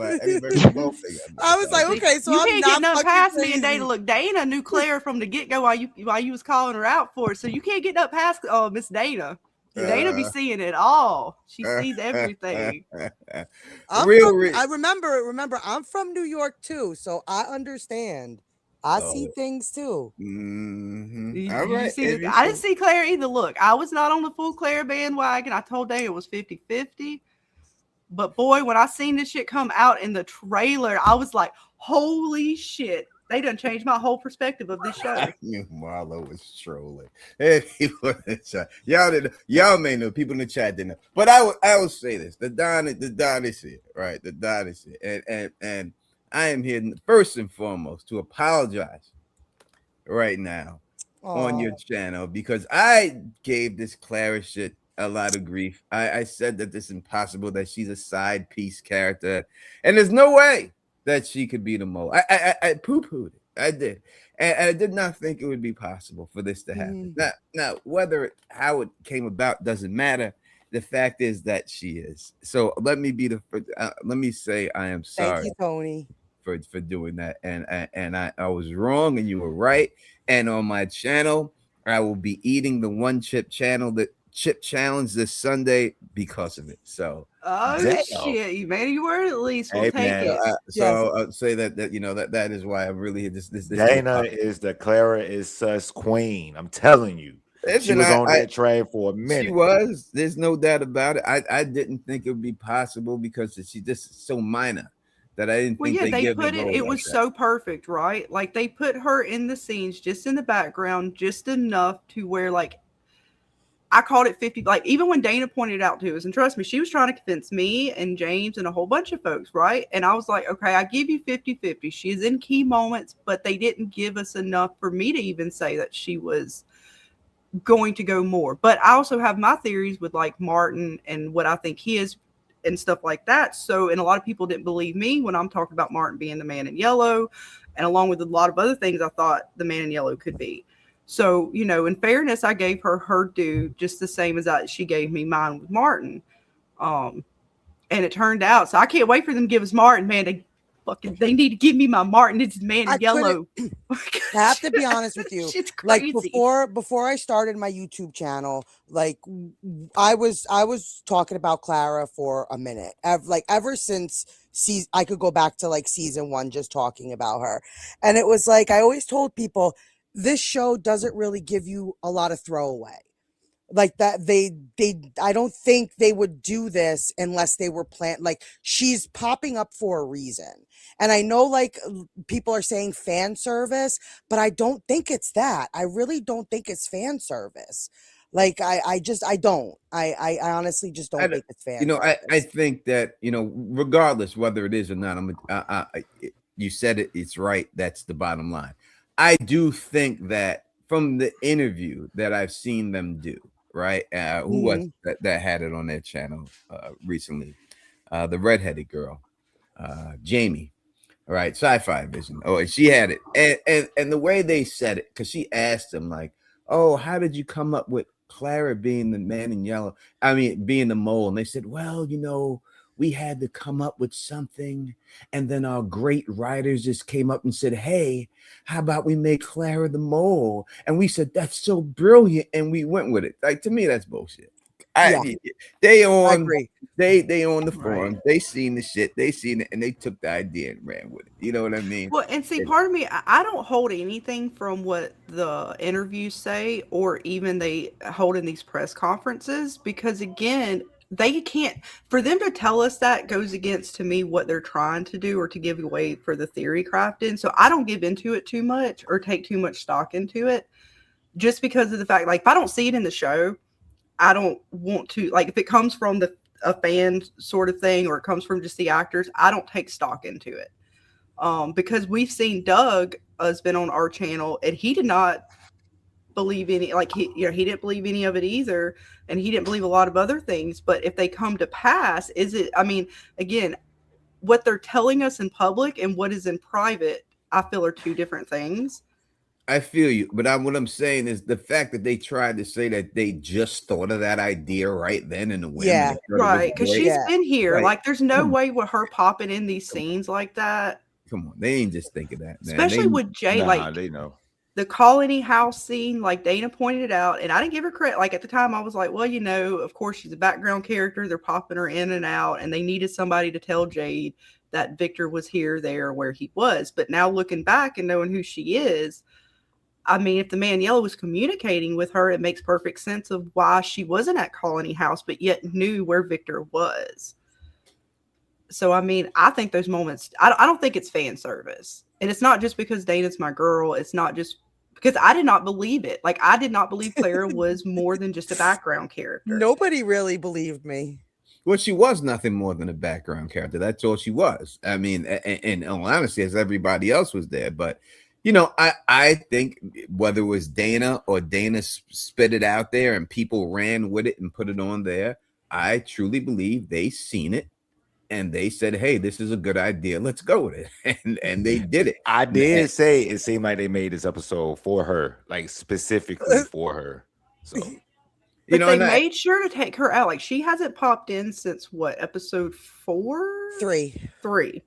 F: was like, okay, so
E: you
F: I'm
E: can't
F: not
E: get nothing past me and
F: crazy.
E: Dana. Look, Dana knew Claire from the get go while you was calling her out for it, so you can't get up past Miss Dana. Dana be seeing it all. She sees everything.
F: I remember. I'm from New York too, so I understand. I see things too.
L: Mm-hmm.
E: All right. I didn't see Claire either. Look, I was not on the full Claire bandwagon. I told Dana it was 50-50. But boy, when I seen this shit come out in the trailer, I was like, holy shit. They done changed my whole perspective of this show.
L: I knew Marlo was trolling. Y'all may know. People in the chat didn't know. But I will say this. The Don is here, right? The Don is here. And I am here first and foremost to apologize right now on your channel because I gave this Clara shit a lot of grief. I said that this is impossible, that she's a side piece character, and there's no way that she could be the mole. I poo-pooed it. I did. And I did not think it would be possible for this to happen. Now, how it came about doesn't matter. The fact is that she is. So let me say I am sorry.
F: Thank you, Tony.
L: For doing that, and I was wrong and you were right. And on my channel, I will be eating the one chip challenge this Sunday because of it. So
E: shit, you made your word at least. We'll take it.
L: I'll say that that is why I really this
J: Dana is the Clara is sus queen. I'm telling you. She was on that train for a minute.
L: She was. There's no doubt about it. I didn't think it would be possible because she's just so minor. That I didn't think
E: they put it. It was so perfect, right? Like they put her in the scenes, just in the background, just enough to where, like, I called it 50. Like, even when Dana pointed it out to us, and trust me, she was trying to convince me and James and a whole bunch of folks, right? And I was like, okay, I give you 50-50. She is in key moments, but they didn't give us enough for me to even say that she was going to go more. But I also have my theories with like Martin and what I think he is and stuff like that. So, and a lot of people didn't believe me when I'm talking about Martin being the man in yellow, and along with a lot of other things I thought the man in yellow could be. So, you know, in fairness, I gave her due just the same as she gave me mine with Martin. And it turned out, so I can't wait for them to give us Martin, man. They need to give me my Martin. It's man in yellow.
F: I have to be honest with you.
E: It's crazy.
F: Like before I started my YouTube channel, like I was talking about Clara for a minute. Ever since I could go back to like season 1 just talking about her. And it was like I always told people this show doesn't really give you a lot of throwaway. Like that I don't think they would do this unless they were planned. Like, she's popping up for a reason. And I know like people are saying fan service, but I don't think it's that. I really don't think it's fan service. Like I honestly just don't think it's fan service.
L: I think that, regardless whether it is or not, you said it, it's right. That's the bottom line. I do think that from the interview that I've seen them do, right? Who was that had it on their channel recently? The redheaded girl, Jamie, right? Sci-Fi Vision. Oh, and she had it, and the way they said it, because she asked them like, "Oh, how did you come up with Clara being the man in yellow? I mean, being the mole?" And they said, "Well, we had to come up with something, and then our great writers just came up and said, hey, how about we make Clara the mole?" And we said, that's so brilliant, and we went with it. Like, to me, that's bullshit. They own the forum. They seen the shit. They seen it, and they took the idea and ran with it. You know what I mean?
E: Well, and see, part of me, I don't hold anything from what the interviews say, or even they hold in these press conferences, because again, they can't, for them to tell us that goes against, to me, what they're trying to do or to give away for the theory crafting. So I don't give into it too much or take too much stock into it, just because of the fact, like, if I don't see it in the show, I don't want to, like, if it comes from a fan sort of thing, or it comes from just the actors, I don't take stock into it. Because we've seen Doug has been on our channel, and he did not believe any, like, he didn't believe any of it either, and he didn't believe a lot of other things. But if they come to pass, again, what they're telling us in public and what is in private, I feel are two different things.
L: I feel you, but what I'm saying is the fact that they tried to say that they just thought of that idea right then in the whim.
E: Yeah, right, because she's been here.
L: Right.
E: Like, there's no way with her popping in these scenes like that.
L: Come on, they ain't just think of that, man.
E: Especially with Jay, like,
J: they know.
E: The colony house scene, like Dana pointed it out, and I didn't give her credit. Like, at the time, I was like, well, of course, she's a background character. They're popping her in and out, and they needed somebody to tell Jade that Victor was here, there, where he was. But now looking back and knowing who she is, I mean, if the man in yellow was communicating with her, it makes perfect sense of why she wasn't at Colony House, but yet knew where Victor was. So, I mean, I think those moments, I don't think it's fan service. And it's not just because Dana's my girl. It's not just because I did not believe it. Like, I did not believe Clara was more than just a background character.
F: Nobody really believed me.
L: Well, she was nothing more than a background character. That's all she was. I mean, and honestly, as everybody else was there. But, I think whether it was Dana or Dana spit it out there and people ran with it and put it on there, I truly believe they seen it. And they said, hey, this is a good idea. Let's go with it. And they did it.
J: I did say it seemed like they made this episode for her, like specifically for her. So,
E: but they made sure to take her out. Like, she hasn't popped in since what, episode 4?
F: 3.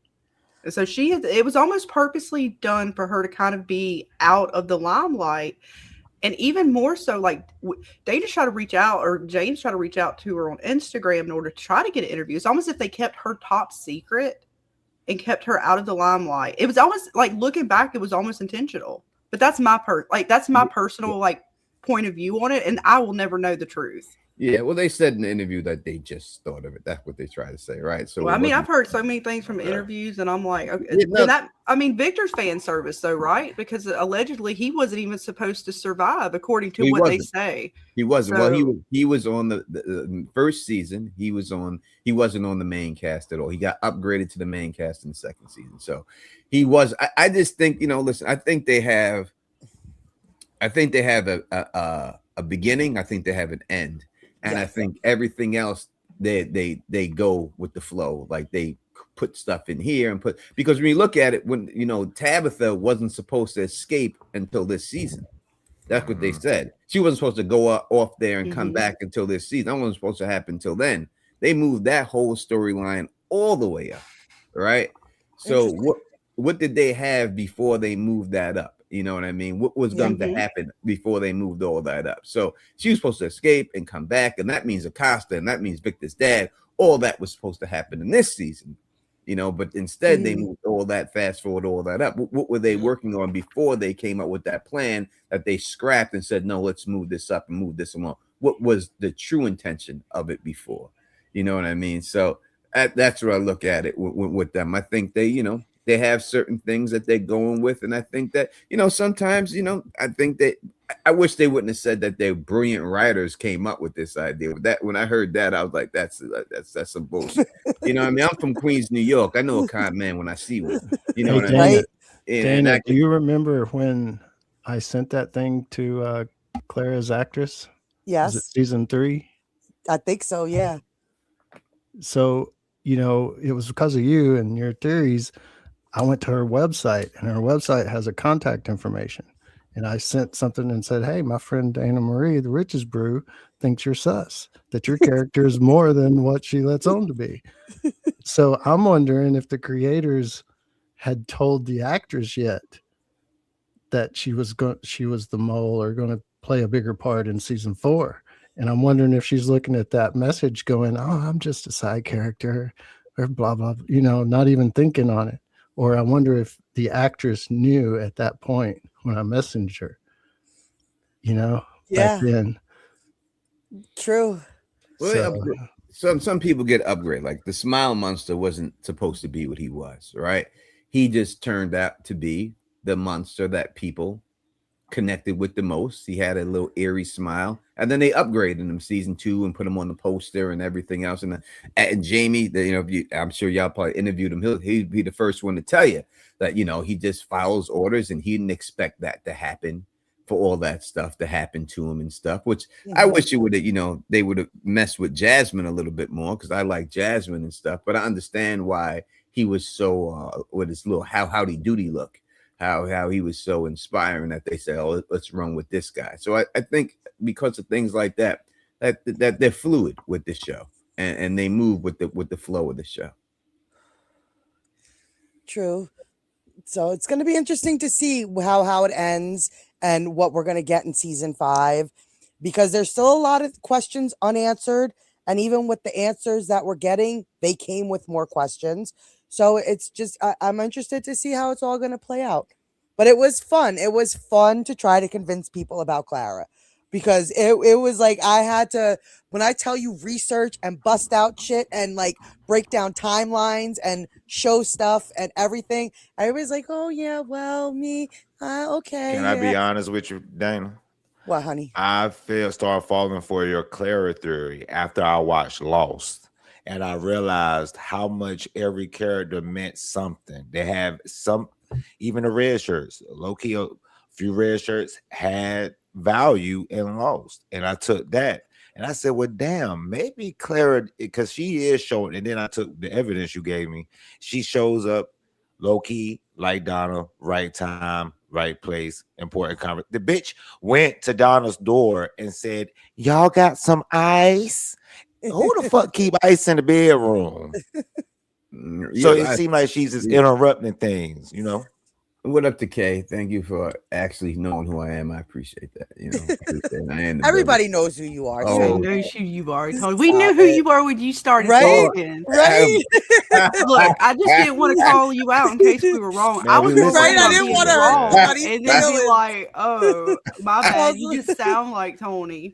E: And so it was almost purposely done for her to kind of be out of the limelight. And even more so, like, Dana tried to reach out, or James tried to reach out to her on Instagram in order to try to get an interview. It's almost as if they kept her top secret and kept her out of the limelight. It was almost like, looking back, it was almost intentional. But that's my personal, like, point of view on it, and I will never know the truth.
L: Yeah, well, they said in the interview that they just thought of it. That's what they try to say, right? So
E: Well,
L: it
E: I mean, I've
L: wasn't.
E: heard so many things from interviews, and I'm like, okay,
L: Yeah,
E: then
L: no,
E: I mean, Victor's fan service, though, right? Because allegedly he wasn't even supposed to survive, according to
L: he
E: what they
L: wasn't.
E: say.
L: He wasn't. Well,
E: So,
L: he was on the first season. He was on. He wasn't on the main cast at all. He got upgraded to the main cast in the second season. So he was. I just think, listen. I think they have. I think they have a beginning. I think they have an end, and I
F: Yes.
L: think everything else they go with the flow. Like they put stuff in here and put, because when you look at it, when Tabitha wasn't supposed to escape until this season. That's what they said. She wasn't supposed to go off there and come back until this season. That wasn't supposed to happen until then. They moved that whole storyline all the way up, right? So what did they have before they moved that up? You know what I mean? What was going to happen before they moved all that up? So she was supposed to escape and come back, and that means Acosta, and that means Victor's dad. All that was supposed to happen in this season. But instead they moved all that, fast forward all that up. What were they working on before they came up with that plan that they scrapped and said, no, let's move this up and move this along? What was the true intention of it before? You know what I mean? So that's where I look at it with them. I think they have certain things that they're going with, and I think that sometimes I think that I wish they wouldn't have said that their brilliant writers came up with this idea. That when I heard that, I was like, that's some bullshit. You know what I mean? I'm from Queens, New York. I know a con man when I see one. You know
I: Hey,
L: what
I: Dana,
L: I mean?
I: Dana, do you remember when I sent that thing to Clara's actress?
F: Yes.
I: Was it season 3?
F: I think so, yeah.
I: So, it was because of you and your theories. I went to her website, and her website has a contact information. And I sent something and said, hey, my friend Dana Marie, the Riches Brew, thinks you're sus, that your character is more than what she lets on to be. So I'm wondering if the creators had told the actress yet that she was the mole or going to play a bigger part in season 4. And I'm wondering if she's looking at that message going, oh, I'm just a side character or blah, blah, not even thinking on it. Or I wonder if the actress knew at that point when I messaged her, back then.
F: True.
L: Well, some people get upgraded. Like the Smile Monster wasn't supposed to be what he was, right? He just turned out to be the monster that people connected with the most. He had a little eerie smile, and then they upgraded him season 2 and put him on the poster and everything else. And Jamie, I'm sure y'all probably interviewed him. He'd be the first one to tell you that he just follows orders, and he didn't expect that to happen, for all that stuff to happen to him and stuff. Which I wish it would have, they would have messed with Jasmine a little bit more, because I like Jasmine and stuff. But I understand why he was so with his little howdy doody look. How he was so inspiring that they said, oh, let's run with this guy. So I think because of things like that they're fluid with the show, and they move with the flow of the show.
F: True. So it's going to be interesting to see how it ends and what we're going to get in season 5, because there's still a lot of questions unanswered. And even with the answers that we're getting, they came with more questions. So it's just, I'm interested to see how it's all going to play out. But it was fun. It was fun to try to convince people about Clara, because it was like I had to, when I tell you research and bust out shit and like break down timelines and show stuff and everything, I was like, oh yeah, well, me, okay.
J: Can I be honest with you, Dana?
F: What, honey?
J: I started falling for your Clara theory after I watched Lost. And I realized how much every character meant something. They have even the red shirts, low-key, a few red shirts had value in Lost. And I took that. And I said, well, damn, maybe Clara, because she is showing. And then I took the evidence you gave me. She shows up low-key, like Donna, right time, right place, important conversation. The bitch went to Donna's door and said, y'all got some ice? Who the fuck keep ice in the bedroom? So it seemed like she's just interrupting things,
L: What up to Kay? Thank you for actually knowing who I am. I appreciate that. I am
F: Everybody knows who you are.
E: Oh, knows who you are. We knew who you were when you started talking.
F: Right?
E: Look, I just didn't want to call you out in case we were wrong.
J: Man,
E: I was
F: right. I didn't want to hurt
E: and then be like, oh, my bad. You just sound like Tony.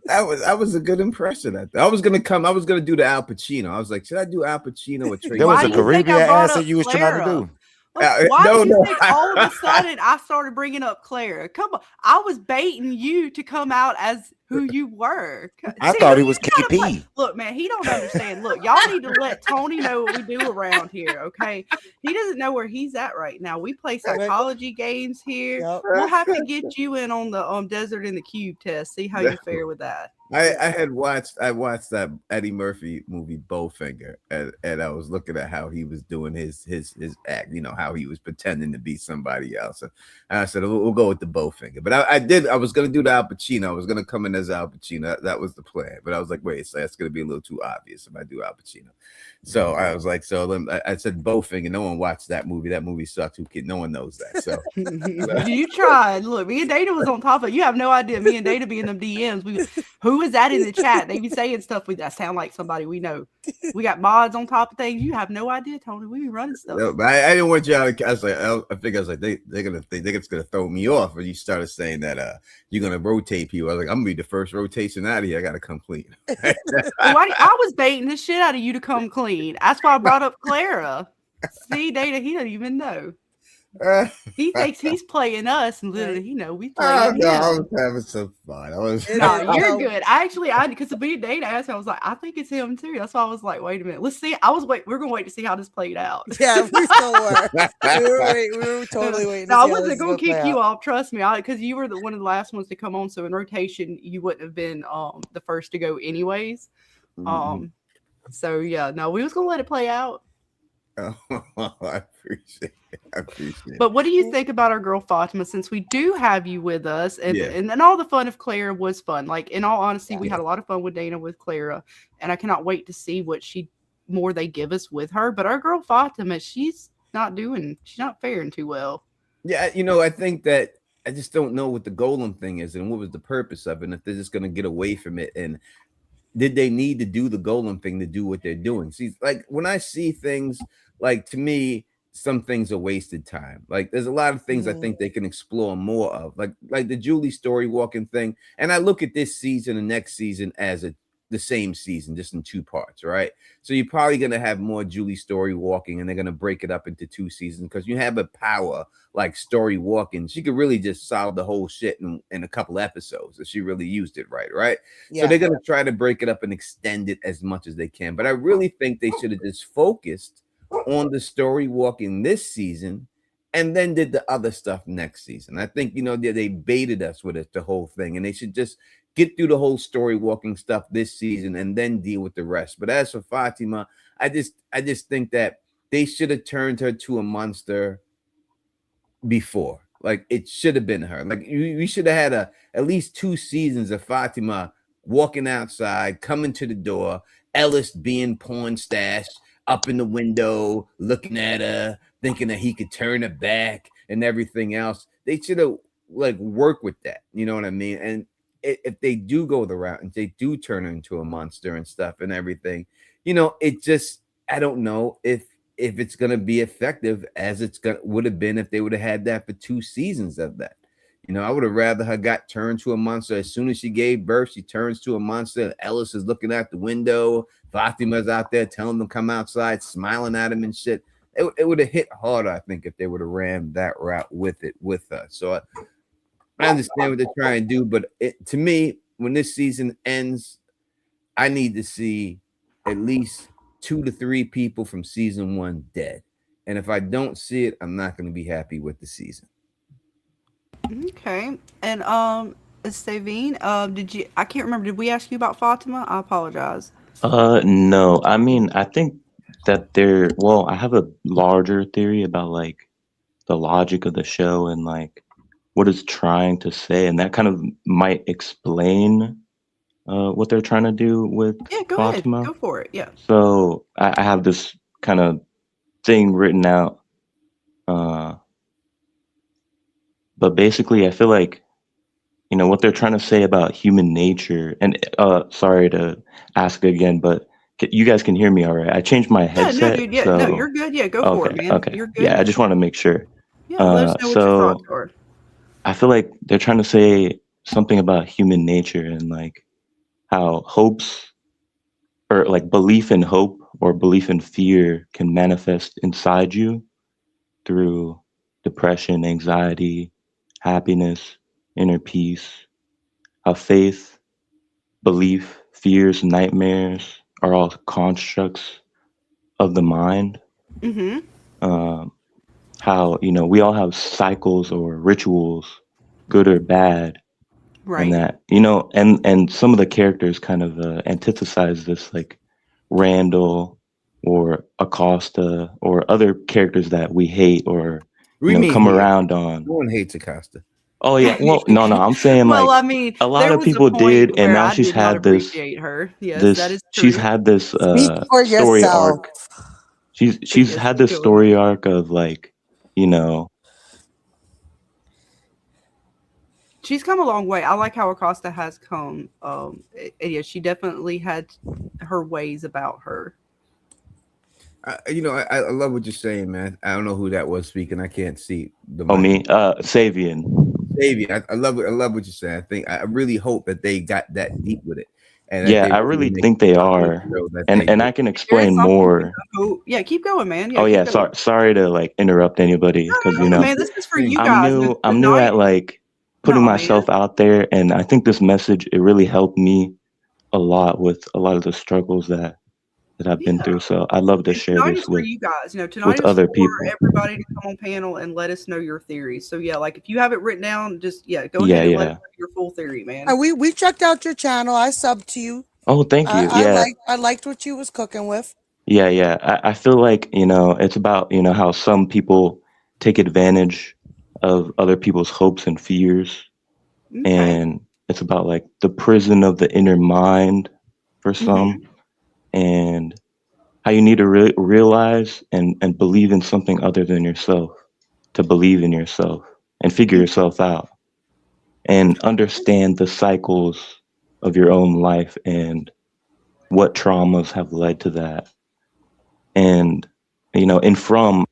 L: That was a good impression. I was gonna do the Al Pacino. I was like, should I do Al Pacino or Tracy?
J: There was
E: Why
J: a
E: do you think
J: Caribbean
E: I brought
J: accent
E: up
J: you was trying to
E: Clara?
J: do.
E: Why
L: No,
E: do you
L: no.
E: think all of a sudden I started bringing up Clara? Come on, I was baiting you to come out as who you were.
J: I
E: See,
J: thought
E: look,
J: he was
E: you gotta play.
J: KP.
E: Look, man, he don't understand. Look, y'all need to let Tony know what we do around here, okay? He doesn't know where he's at right now. We play psychology games here.
F: Yep.
E: We'll have to get you in on the Desert in the Cube test. See how you fare with that.
L: I watched that Eddie Murphy movie Bowfinger, and I was looking at how he was doing his act, how he was pretending to be somebody else. And I said, we'll go with the Bowfinger. But I was gonna do the Al Pacino. I was gonna come in as Al Pacino. That was the plan. But I was like, wait, so that's gonna be a little too obvious if I do Al Pacino. So I was like, I said Bowfinger. No one watched that movie. That movie sucks. No one knows that. So
E: You tried. Look, me and Dana was on top of it. You have no idea. Me and Dana be in them DMs. Who is that in the chat? They be saying stuff that sound like somebody we know. We got mods on top of things. You have no idea, Tony. We be running stuff.
L: no, but I didn't want y'all to. I was like, I think I was like, they're gonna think it's gonna throw me off when you started saying that you're gonna rotate people. I was like, I'm gonna be the first rotation out of here. I gotta come clean.
E: I was baiting the shit out of you to come clean. That's why I brought up Clara. See, Dana, he doesn't even know. He thinks he's playing us, and literally, we playing him.
L: I was having some fun.
E: No, you're good. Because me and Dana asked me, I was like, I think it's him too. That's why I was like, wait a minute, let's see. We're gonna wait to see how this played out.
F: Yeah, we still were. We were totally waiting.
E: No, I wasn't gonna kick you off. Trust me, because you were one of the last ones to come on. So in rotation, you wouldn't have been the first to go, anyways.
L: Mm-hmm.
E: So yeah, no, we was gonna let it play out.
L: Oh, I appreciate it.
E: But what do you think about our girl Fatima? Since we do have you with us, and all the fun of Clara was fun. Like, in all honesty, we had a lot of fun with Dana with Clara, and I cannot wait to see what more they give us with her. But our girl Fatima, she's not faring too well.
L: Yeah, I think that I just don't know what the golem thing is and what was the purpose of it, and if they're just gonna get away from it. And did they need to do the golem thing to do what they're doing? See, like when I see things, like to me, some things are wasted time. Like there's a lot of things I think they can explore more of, like the Julie story walking thing. And I look at this season and next season as the same season, just in 2 parts, right? So you're probably gonna have more Julie story walking, and they're gonna break it up into 2 seasons because you have a power like story walking. She could really just solve the whole shit in a couple episodes if she really used it right? Yeah. So they're gonna try to break it up and extend it as much as they can. But I really think they should have just focused on the story walking this season and then did the other stuff next season. I think they baited us with it, the whole thing, and they should just get through the whole story walking stuff this season and then deal with the rest. But as for Fatima, I just think that they should have turned her to a monster before. Like it should have been her. Like we should have had at least 2 seasons of Fatima walking outside, coming to the door, Ellis being porn stashed up in the window, looking at her, thinking that he could turn her back and everything else. They should have worked with that. You know what I mean? And if they do go the route and they do turn her into a monster and stuff and everything, it just, I don't know if it's going to be effective as would have been if they would have had that for 2 seasons of that. I would have rather her got turned to a monster as soon as she gave birth. She turns to a monster. Ellis is looking out the window. Fatima's out there telling them come outside, smiling at him and shit. It would have hit harder, I think, if they would have ran that route with her. So I understand what they're trying to do, but to me, when this season ends, I need to see at least 2 to 3 people from season 1 dead. And if I don't see it, I'm not going to be happy with the season.
E: Okay. And Savine, I can't remember, did we ask you about Fatima? I apologize.
M: No. I mean, I think that I have a larger theory about the logic of the show and what it's trying to say, and that kind of might explain what they're trying to do with Fatima.
E: Ahead. Go for it. Yeah.
M: So I have this kind of thing written out. But basically, I feel like, what they're trying to say about human nature, and sorry to ask again, but you guys can hear me all right? I changed my headset.
E: Yeah, no, dude, yeah, no, you're good. Yeah, go for it, man.
M: Okay.
E: You're good.
M: Yeah, I just want to make sure.
E: Yeah, let us know what your thoughts are.
M: I feel like they're trying to say something about human nature and how hopes or like belief in hope or belief in fear can manifest inside you through depression, anxiety, happiness, inner peace. How faith, belief, fears, nightmares are all constructs of the mind.
E: Mm-hmm.
M: Um, how, we all have cycles or rituals, good or bad, and
E: Right.
M: that, and some of the characters kind of antithesize this, like Randall or Acosta or other characters that we hate or,
L: We mean
M: come
L: here.
M: around on.
L: No one hates Acosta.
M: Oh yeah, well, no, I'm saying
E: Well,
M: like
E: I mean,
M: a lot
E: there
M: of
E: was a
M: people
E: point
M: did, and
E: where
M: now
E: I
M: she's
E: did not
M: had this
E: appreciate her. Yes, that
M: this
E: is
M: she's
E: true.
M: had this
F: Speak for
M: story
F: yourself.
M: arc. She's
E: Yes,
M: had
E: keep
M: this
E: going.
M: story arc of like, you know,
E: She's come a long way. I like how Acosta has come. Yeah, she definitely had her ways about her.
L: I love what you're saying, man. I don't know who that was speaking. I can't see the
M: oh
L: mic.
M: me, Savian.
L: Davey, I love it. I love what you're saying. I really hope that they got that deep with it, and that
M: Yeah,
L: they
M: I
L: really
M: really
L: make
M: think they
L: a good
M: are,
L: show. That
M: and
L: they
M: I can
E: There is
M: explain
E: something to
M: more.
E: hope. Yeah, keep going, man. Yeah,
M: Oh
E: keep
M: yeah,
E: going.
M: sorry to like interrupt anybody because
E: No, man, this is for you guys. No,
M: I'm new
E: tonight,
M: at like putting
E: no, man.
M: myself out there, and I think this message it really helped me a lot with a lot of the struggles that I've been
E: Yeah.
M: through. So I'd love to
E: And
M: share
E: tonight
M: this
E: is for you guys. Tonight
M: with
E: is
M: other
E: for
M: people.
E: everybody to come on panel and let us know your theories. So yeah, like if you have it written down, just go
M: Yeah,
E: ahead and let us
M: yeah.
E: know your full theory, man.
F: And we checked out your channel. I subbed to you.
M: Oh, thank you. Yeah,
F: I liked what you was cooking with.
M: yeah. I feel like, it's about, how some people take advantage of other people's hopes and fears.
E: Okay.
M: And it's about like the prison of the inner mind for
E: Mm-hmm.
M: some, and how you need to realize and believe in something other than yourself, to believe in yourself and figure yourself out and understand the cycles of your own life and what traumas have led to that. And, and from,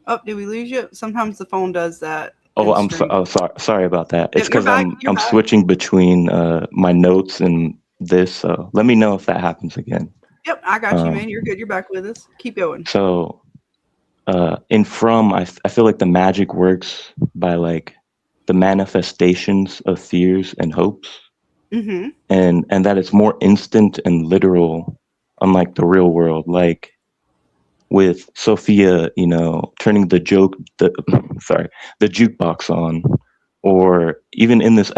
E: Oh, did we lose you? Sometimes the phone does that
M: oh,
E: in stream.
M: sorry about that. It's
E: Yep, you're
M: because
E: back. You're
M: I'm
E: back.
M: switching between my notes and this. So let me know if that happens again.
E: Yep, I got you,
M: Um,
E: man. You're good. You're back with us. Keep going.
M: so in From, I feel like the magic works by like the manifestations of fears and hopes,
E: Mm-hmm.
M: and that it's more instant and literal, unlike the real world. Like with Sophia, turning the jukebox on, or even in this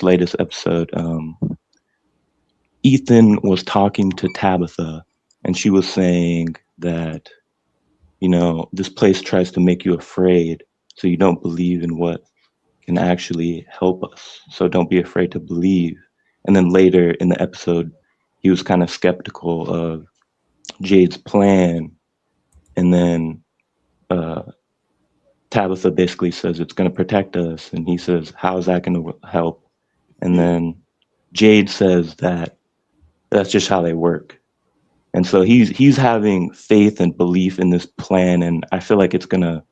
M: latest episode, Ethan was talking to Tabitha, and she was saying that, this place tries to make you afraid, so you don't believe in what can actually help us. So don't be afraid to believe. And then later in the episode, he was kind of skeptical of Jade's plan, and then uh, Tabitha basically says it's going to protect us, and he says, "How is that going to help?" And then Jade says that that's just how they work. And so he's having faith and belief in this plan, and I feel like it's going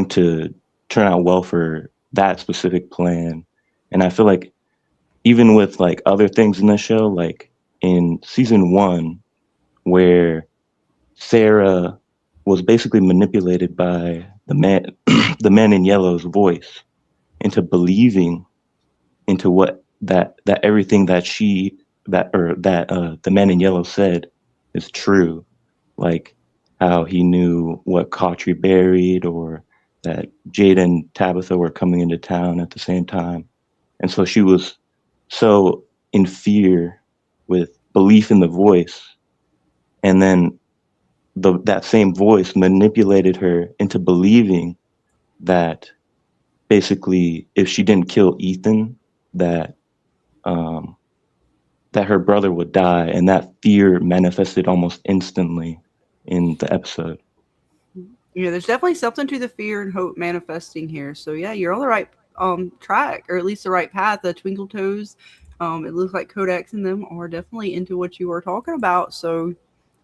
M: to turn out well for that specific plan. And I feel like even with like other things in the show, like in season 1, where Sarah was basically manipulated by the man the man in yellow's voice into believing into what that everything that she that or that the man in yellow said is true, like how he knew what Cautry buried, or that Jade and Tabitha were coming into town at the same time. And so she was so in fear with belief in the voice, and then that same voice manipulated her into believing that basically if she didn't kill Ethan, that um, that her brother would die, and that fear manifested almost instantly in the episode.
E: There's definitely something to the fear and hope manifesting here. So yeah, you're on the right track, or at least the right path. The Twinkle Toes, it looks like Kodak's and them are definitely into what you were talking about. So,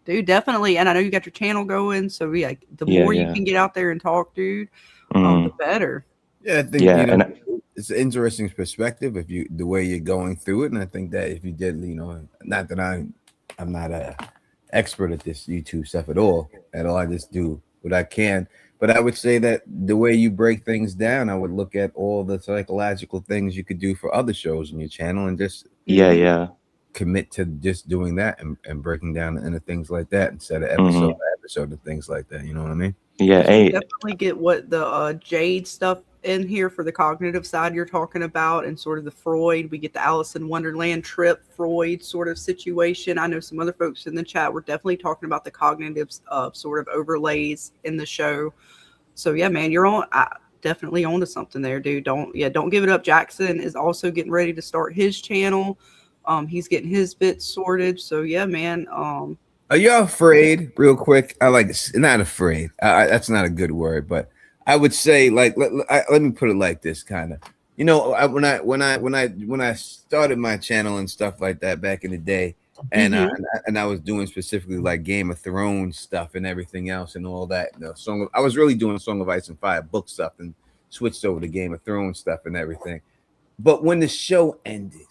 E: dude, definitely. And I know you got your channel going. So yeah, the more you
M: Yeah.
E: can get out there and talk, dude, the better.
L: Yeah, I think
M: Yeah, and
L: it's an interesting perspective if you the way you're going through it, and I think that if you did, not that I'm not a expert at this YouTube stuff at all. I just do what I can. But I would say that the way you break things down, I would look at all the psychological things you could do for other shows on your channel and just
M: Yeah,
E: Mhm.
M: yeah.
L: commit to just doing that and breaking down into things like that instead of episode
M: Hmm.
L: by episode and things like that. You know what I mean?
M: Yeah,
E: Because we
M: hey,
E: definitely get what the Jade stuff in here for the cognitive side you're talking about, and sort of the Freud. We get the Alice in Wonderland trip Freud sort of situation. I know some other folks in the chat were definitely talking about the cognitive sort of overlays in the show. So yeah, man, you're on. Definitely onto something there, dude. Don't give it up. Jackson is also getting ready to start his channel. He's getting his bits sorted. So yeah, man.
L: Are you afraid, real quick? I like this. Not afraid. That's not a good word, but I would say like let me put it like this, kind of. When I started my channel and stuff like that back in the day, and
E: Mhm.
L: I was doing specifically like Game of Thrones stuff and everything else and all that. I was really doing Song of Ice and Fire book stuff and switched over to Game of Thrones stuff and everything. But when the show ended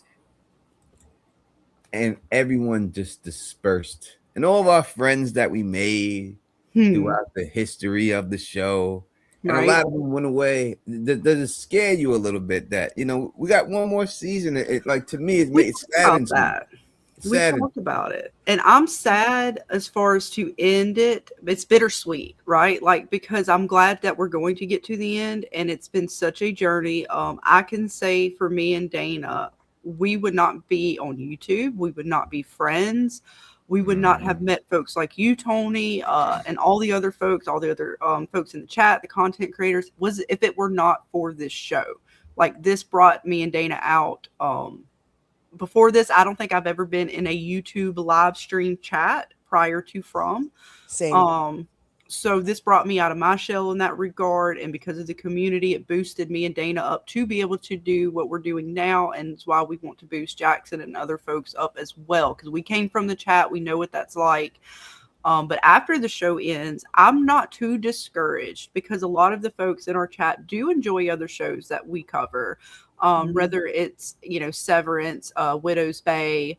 L: and everyone just dispersed, and all of our friends that we made
E: Hmm.
L: throughout the history of the show, and a
E: Right.
L: lot of them went away. Does it scare you a little bit that we got one more season? Like to me,
E: We
L: it
E: talked about
L: saddens me.
E: that.
L: It
E: We
L: saddens.
E: talked about it. And I'm sad as far as to end it. It's bittersweet, right? Like, because I'm glad that we're going to get to the end, and it's been such a journey. I can say for me and Dana, we would not be on YouTube. We would not be friends. We would not have met folks like you, Tony, and all the other folks, all the other folks in the chat, the content creators, was if it were not for this show. Like, this brought me and Dana out. Before this, I don't think I've ever been in a YouTube live stream chat prior to From.
F: Same.
E: So this brought me out of my shell in that regard, and because of the community, it boosted me and Dana up to be able to do what we're doing now, and it's why we want to boost Jackson and other folks up as well, because we came from the chat, we know what that's like. But after the show ends, I'm not too discouraged because a lot of the folks in our chat do enjoy other shows that we cover, whether it's Severance, Widow's Bay,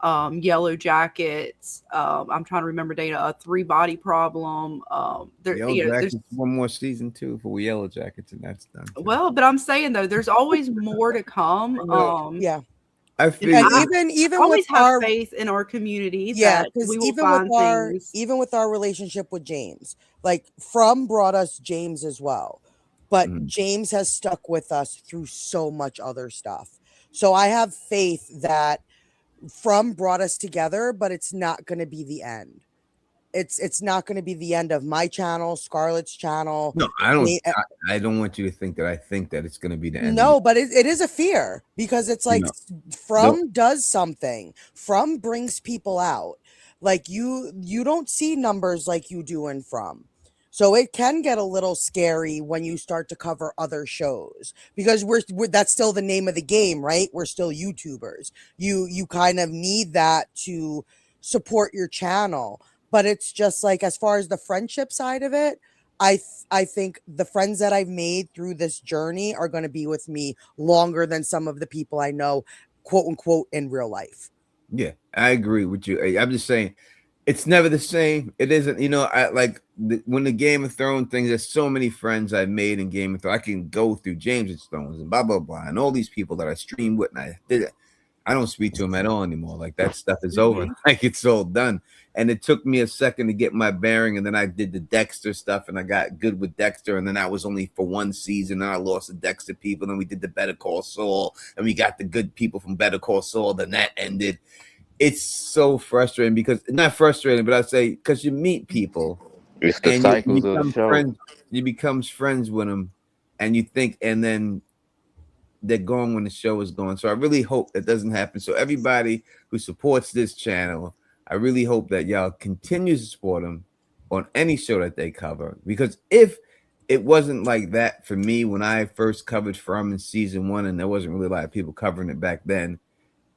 E: Yellow Jackets. I'm trying to remember Dana, a Three Body Problem.
L: Yellow
E: There's
L: Jackets, one more season too for Yellow Jackets, and that's done. Too.
E: well, but I'm saying though, there's always more to come.
F: Yeah.
L: I
F: And
L: feel
F: even
E: always
F: with
E: have
F: our
E: faith in our community
F: yeah,
E: that
F: because
E: we will find things.
F: even with our relationship with James, like From brought us James as well, but James has stuck with us through so much other stuff. So I have faith that From brought us together, but it's not going to be the end. It's not going to be the end of my channel, Scarlett's channel.
L: No, I don't. I don't want you to think that I think that it's going to be the end.
F: No, but it is a fear because it's like From
L: No.
F: does something. From brings people out. Like you don't see numbers like you do in From. So it can get a little scary when you start to cover other shows because we're that's still the name of the game, right? We're still YouTubers. You kind of need that to support your channel. But it's just like as far as the friendship side of it, I think the friends that I've made through this journey are going to be with me longer than some of the people I know, quote unquote, in real life.
L: Yeah, I agree with you. I'm just saying, it's never the same. It isn't. I like when the Game of Thrones things. There's so many friends I've made in Game of Thrones. I can go through James and Stones and blah blah blah, and all these people that I streamed with, and I did it. I don't speak to them at all anymore. Like that stuff is over. Like it's all done. And it took me a second to get my bearing. And then I did the Dexter stuff and I got good with Dexter. And then I was only for one season. And I lost the Dexter people. Then we did the Better Call Saul. And we got the good people from Better Call Saul. Then that ended. It's so frustrating because not frustrating, but I say because you meet people.
M: It's the
L: and
M: cycles
L: you
M: of the
L: become
M: show.
L: friends. You become friends with them. And you think, and then they're gone when the show is gone. So I really hope that doesn't happen. So everybody who supports this channel, I really hope that y'all continue to support them on any show that they cover. Because if it wasn't like that for me when I first covered From in season 1, and there wasn't really a lot of people covering it back then,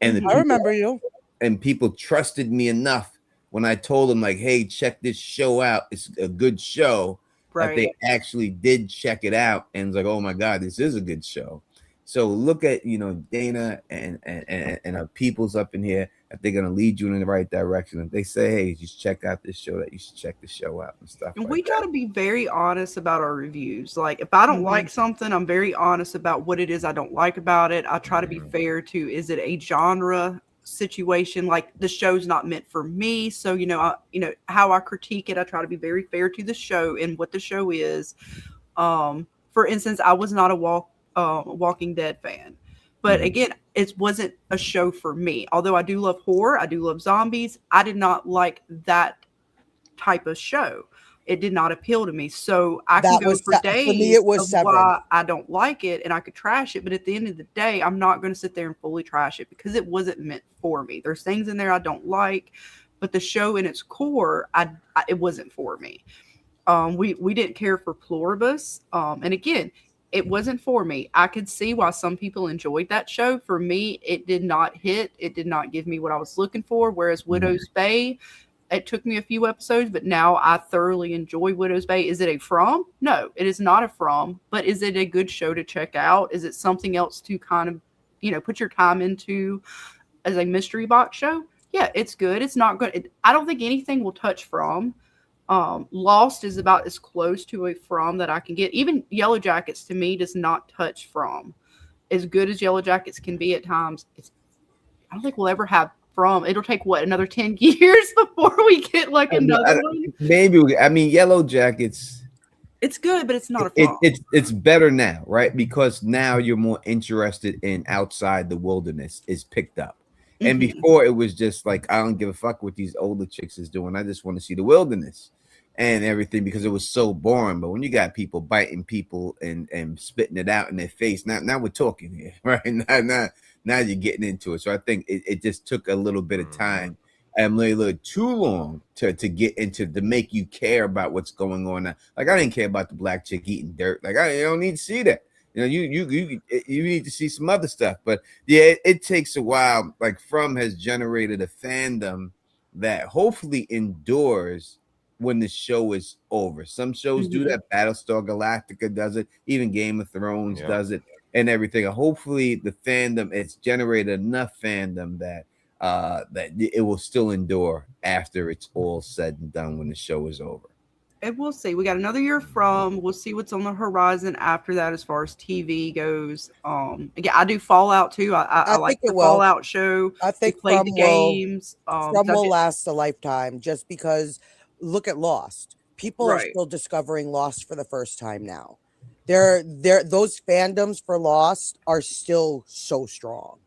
L: and
F: I remember you,
L: and people trusted me enough when I told them like, "Hey, check this show out. It's a good show." That they actually did check it out and was like, "Oh my God, this is a good show." So look at Dana and our peoples up in here. If they're gonna lead you in the right direction, if they say, hey, you should check out this show, that you should check the show out and stuff
E: And
L: like
E: we try
L: that.
E: to be very honest about our reviews. Like, if I don't like something, I'm very honest about what it is I don't like about it. I try to be fair to, is it a genre situation? Like, the show's not meant for me. So, how I critique it, I try to be very fair to the show and what the show is. For instance, I was not a Walking Dead fan. But again, it wasn't a show for me. Although I do love horror, I do love zombies, I did not like that type of show. It did not appeal to me. So I can go for
F: for me. It
E: days
F: was
E: of
F: Severance.
E: why I don't like it and I could trash it. But at the end of the day, I'm not going to sit there and fully trash it because it wasn't meant for me. There's things in there I don't like, but the show in its core, it wasn't for me. We didn't care for Pluribus. And again, it wasn't for me. I could see why some people enjoyed that show. For me, it did not hit. It did not give me what I was looking for. Whereas Widow's Bay, it took me a few episodes, but now I thoroughly enjoy Widow's Bay. Is it a from? No, it is not a from, but is it a good show to check out? Is it something else to kind of, put your time into as a mystery box show? Yeah, it's good. It's not good. I don't think anything will touch from. Lost is about as close to a from that I can get. Even Yellow Jackets to me does not touch from. As good as Yellow Jackets can be at times, I don't think we'll ever have from. It'll take another 10 years before we get like another one.
L: Maybe Yellow Jackets.
E: It's good, but it's not a from.
L: It's better now, right? Because now you're more interested in outside the wilderness is picked up. And before it was just like, I don't give a fuck what these older chicks is doing. I just want to see the wilderness and everything because it was so boring. But when you got people biting people and spitting it out in their face, now we're talking here, right? Now you're getting into it. So I think it just took a little bit of time and a little too long to get into to make you care about what's going on now. Like I didn't care about the black chick eating dirt. Like I don't need to see that. You need to see some other stuff. But yeah, it takes a while. Like From has generated a fandom that hopefully endures when the show is over. Some shows do that. Battlestar Galactica does it. Even Game of Thrones does it and everything. And hopefully the fandom, it's generated enough fandom that that it will still endure after it's all said and done when the show is over.
E: And we'll see. We got another year from. We'll see what's on the horizon after that as far as TV goes. Again, I do Fallout too. I like the Fallout show.
F: I think
E: play the games.
F: From will last a lifetime just because look at Lost. People are still discovering Lost for the first time now. Those fandoms for Lost are still so strong.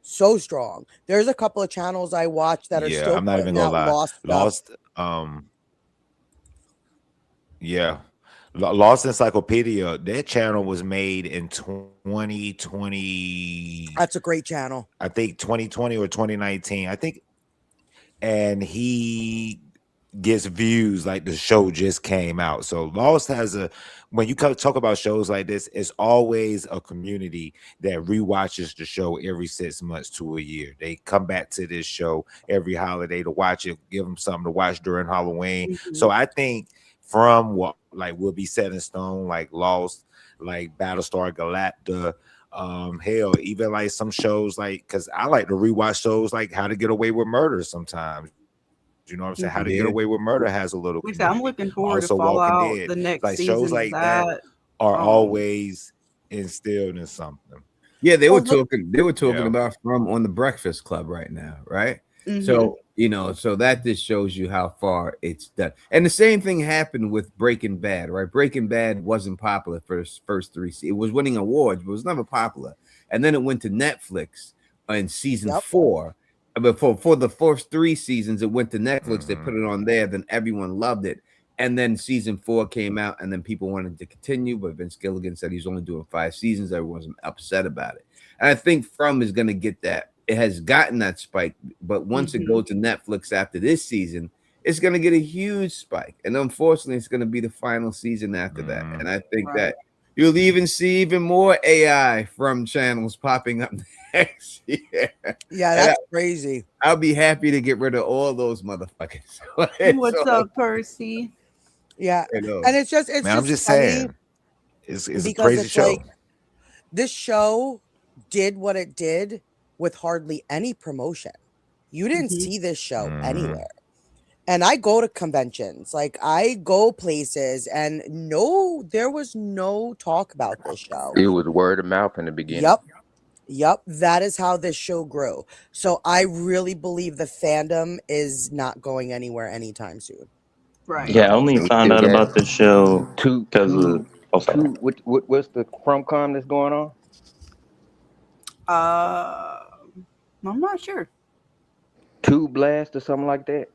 F: So strong. There's a couple of channels I watch that are still
J: I'm not even gonna lie. Lost Lost Encyclopedia, that channel was made in 2020.
F: That's a great channel.
J: I think 2020 or 2019. I think, and he gets views like the show just came out. So Lost has when you talk about shows like this, it's always a community that rewatches the show every 6 months to a year. They come back to this show every holiday to watch it, give them something to watch during Halloween. So I think From what will be set in stone, like Lost, like Battlestar Galactica, hell, even like some shows because I like to rewatch shows like How to Get Away with Murder sometimes. You know what I'm saying? How to Get Away with Murder has a little.
E: I'm looking forward to Fallout, the next season.
J: Shows like that are always instilled in something.
L: Yeah, they were talking about From on the Breakfast Club right now, right? So so that just shows you how far it's done. And the same thing happened with Breaking Bad, right? Breaking Bad wasn't popular for its first 3 seasons. It was winning awards, but it was never popular. And then it went to Netflix in season 4. But for the first 3 seasons, it went to Netflix. They put it on there. Then everyone loved it. And then season 4 came out, and then people wanted to continue. But Vince Gilligan said he's only doing 5 seasons. Everyone's upset about it. And I think From is going to get that. It has gotten that spike. But once it goes to Netflix after this season, it's going to get a huge spike. And unfortunately, it's going to be the final season after that. And I think that you'll even see even more AI From channels popping up next year.
F: Yeah, that's crazy.
L: I'll be happy to get rid of all those motherfuckers.
E: What's up, Percy?
F: Yeah, and it's just
J: I'm just saying, it's a crazy show.
F: this show did what it did with hardly any promotion. You didn't see this show anywhere. And I go to conventions, like I go places, and there was no talk about this show.
N: It was word of mouth in the beginning.
F: Yep. That is how this show grew. So I really believe the fandom is not going anywhere anytime soon.
E: Right.
M: Yeah, I only
N: They
M: found
N: still
M: out
N: got
M: about the show
N: two,
M: because of. Oh, sorry.
N: what's the FromCon that's going on?
E: I'm not sure.
N: Two Blast or something like that.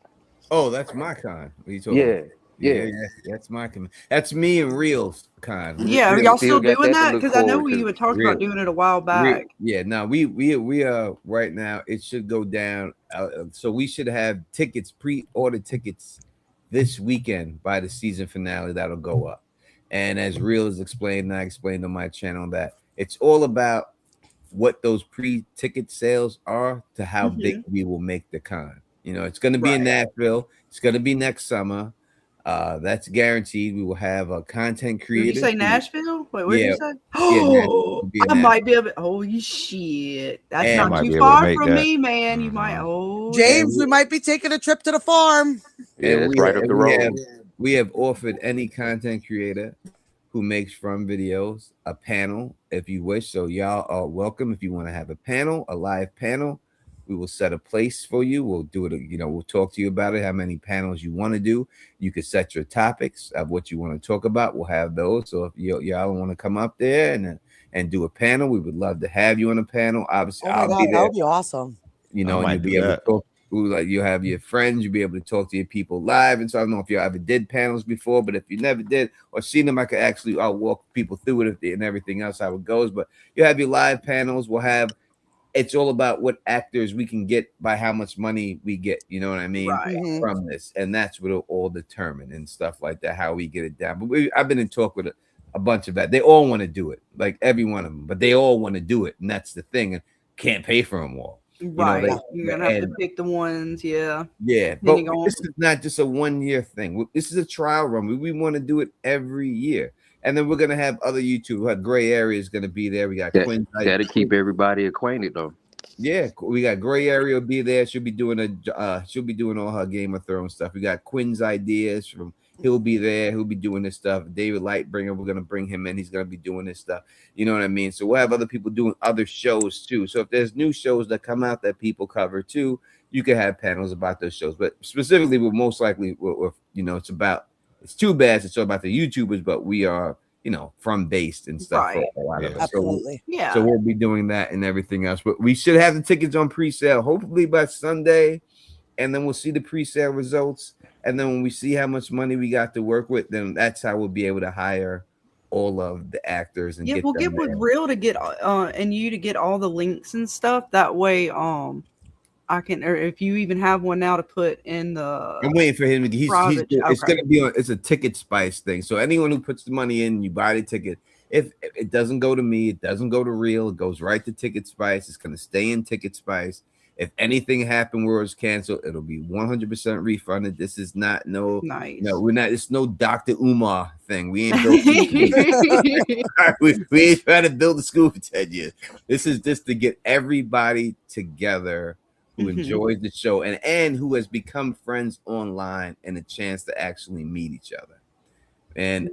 L: Oh, that's my con. What are you talking about? Yeah, that's my con. That's me and Reels con.
E: Yeah, are y'all still doing that? Because I know we had talked about doing it a while back.
L: Yeah, no, we are right now. It should go down. So we should have tickets, pre-order tickets this weekend by the season finale. That'll go up. And as Reels explained, and I explained on my channel that it's all about what those pre-ticket sales are to how big we will make the con. You know, it's going to be in Nashville. It's going to be next summer. That's guaranteed. We will have a content creator.
E: Did you say Nashville? Wait, what did you say?
L: Oh,
E: I might be able. Holy shit! That's
L: And
E: not too far from me, man. You might. Oh,
F: James, we might be taking a trip to the farm.
N: Yeah, it's right up the road.
L: We have offered any content creator who makes from videos a panel if you wish. So y'all are welcome if you want to have a panel, a live panel. We will set a place for you. We'll do it. You know, we'll talk to you about it. How many panels you want to do? You can set your topics of what you want to talk about. We'll have those. So if y'all want to come up there and do a panel, we would love to have you on a panel. Obviously,
F: I'll be there. That would be awesome.
L: You know, and you'll be able to talk. Like you have your friends, you'll be able to talk to your people live. And so I don't know if you ever did panels before, but if you never did or seen them, I could actually I'll walk people through it and everything else how it goes. But you have your live panels. We'll have. It's all about what actors we can get by how much money we get. You know what I mean from this, and that's what it'll all determine and stuff like that. How we get it down. But I've been in talk with a bunch of that. They all want to do it, like every one of them, but they all want to do it, and that's the thing. And can't pay for them all.
E: Right. You're gonna have to pick the ones,
L: Yeah, but this is not just a 1 year thing. This is a trial run. We want to do it every year. And then we're gonna have other YouTube. Gray Area is gonna be there. We got Quinn.
N: Gotta keep everybody acquainted though.
L: Yeah, we got Gray Area will be there. She'll be doing all her Game of Thrones stuff. We got Quinn's ideas from. He'll be there. He'll be doing this stuff. David Lightbringer, we're gonna bring him in. He's gonna be doing this stuff. You know what I mean? So we'll have other people doing other shows too. So if there's new shows that come out that people cover too, you can have panels about those shows. But specifically, we're most likely, it's too bad it's all about the YouTubers, but we are, from based and stuff.
E: Right.
L: For a lot of us.
F: Absolutely.
L: So we'll be doing that and everything else. But we should have the tickets on pre-sale hopefully by Sunday, and then we'll see the pre-sale results. And then when we see how much money we got to work with, then that's how we'll be able to hire all of the actors and
E: we'll get with Real to get and you to get all the links and stuff. That way, I can, or if you even have one now to put in the.
L: I'm waiting for him. It's gonna be on. It's a Ticket Spice thing. So anyone who puts the money in, you buy the ticket. If it doesn't go to me, it doesn't go to Real. It goes right to Ticket Spice. It's gonna stay in Ticket Spice. If anything happened where it's canceled, it'll be 100% refunded. This is not
E: nice.
L: No, we're not. It's no Dr. Umar thing. We ain't built. we ain't trying to build a school for 10 years. This is just to get everybody together who enjoys the show and who has become friends online and a chance to actually meet each other. And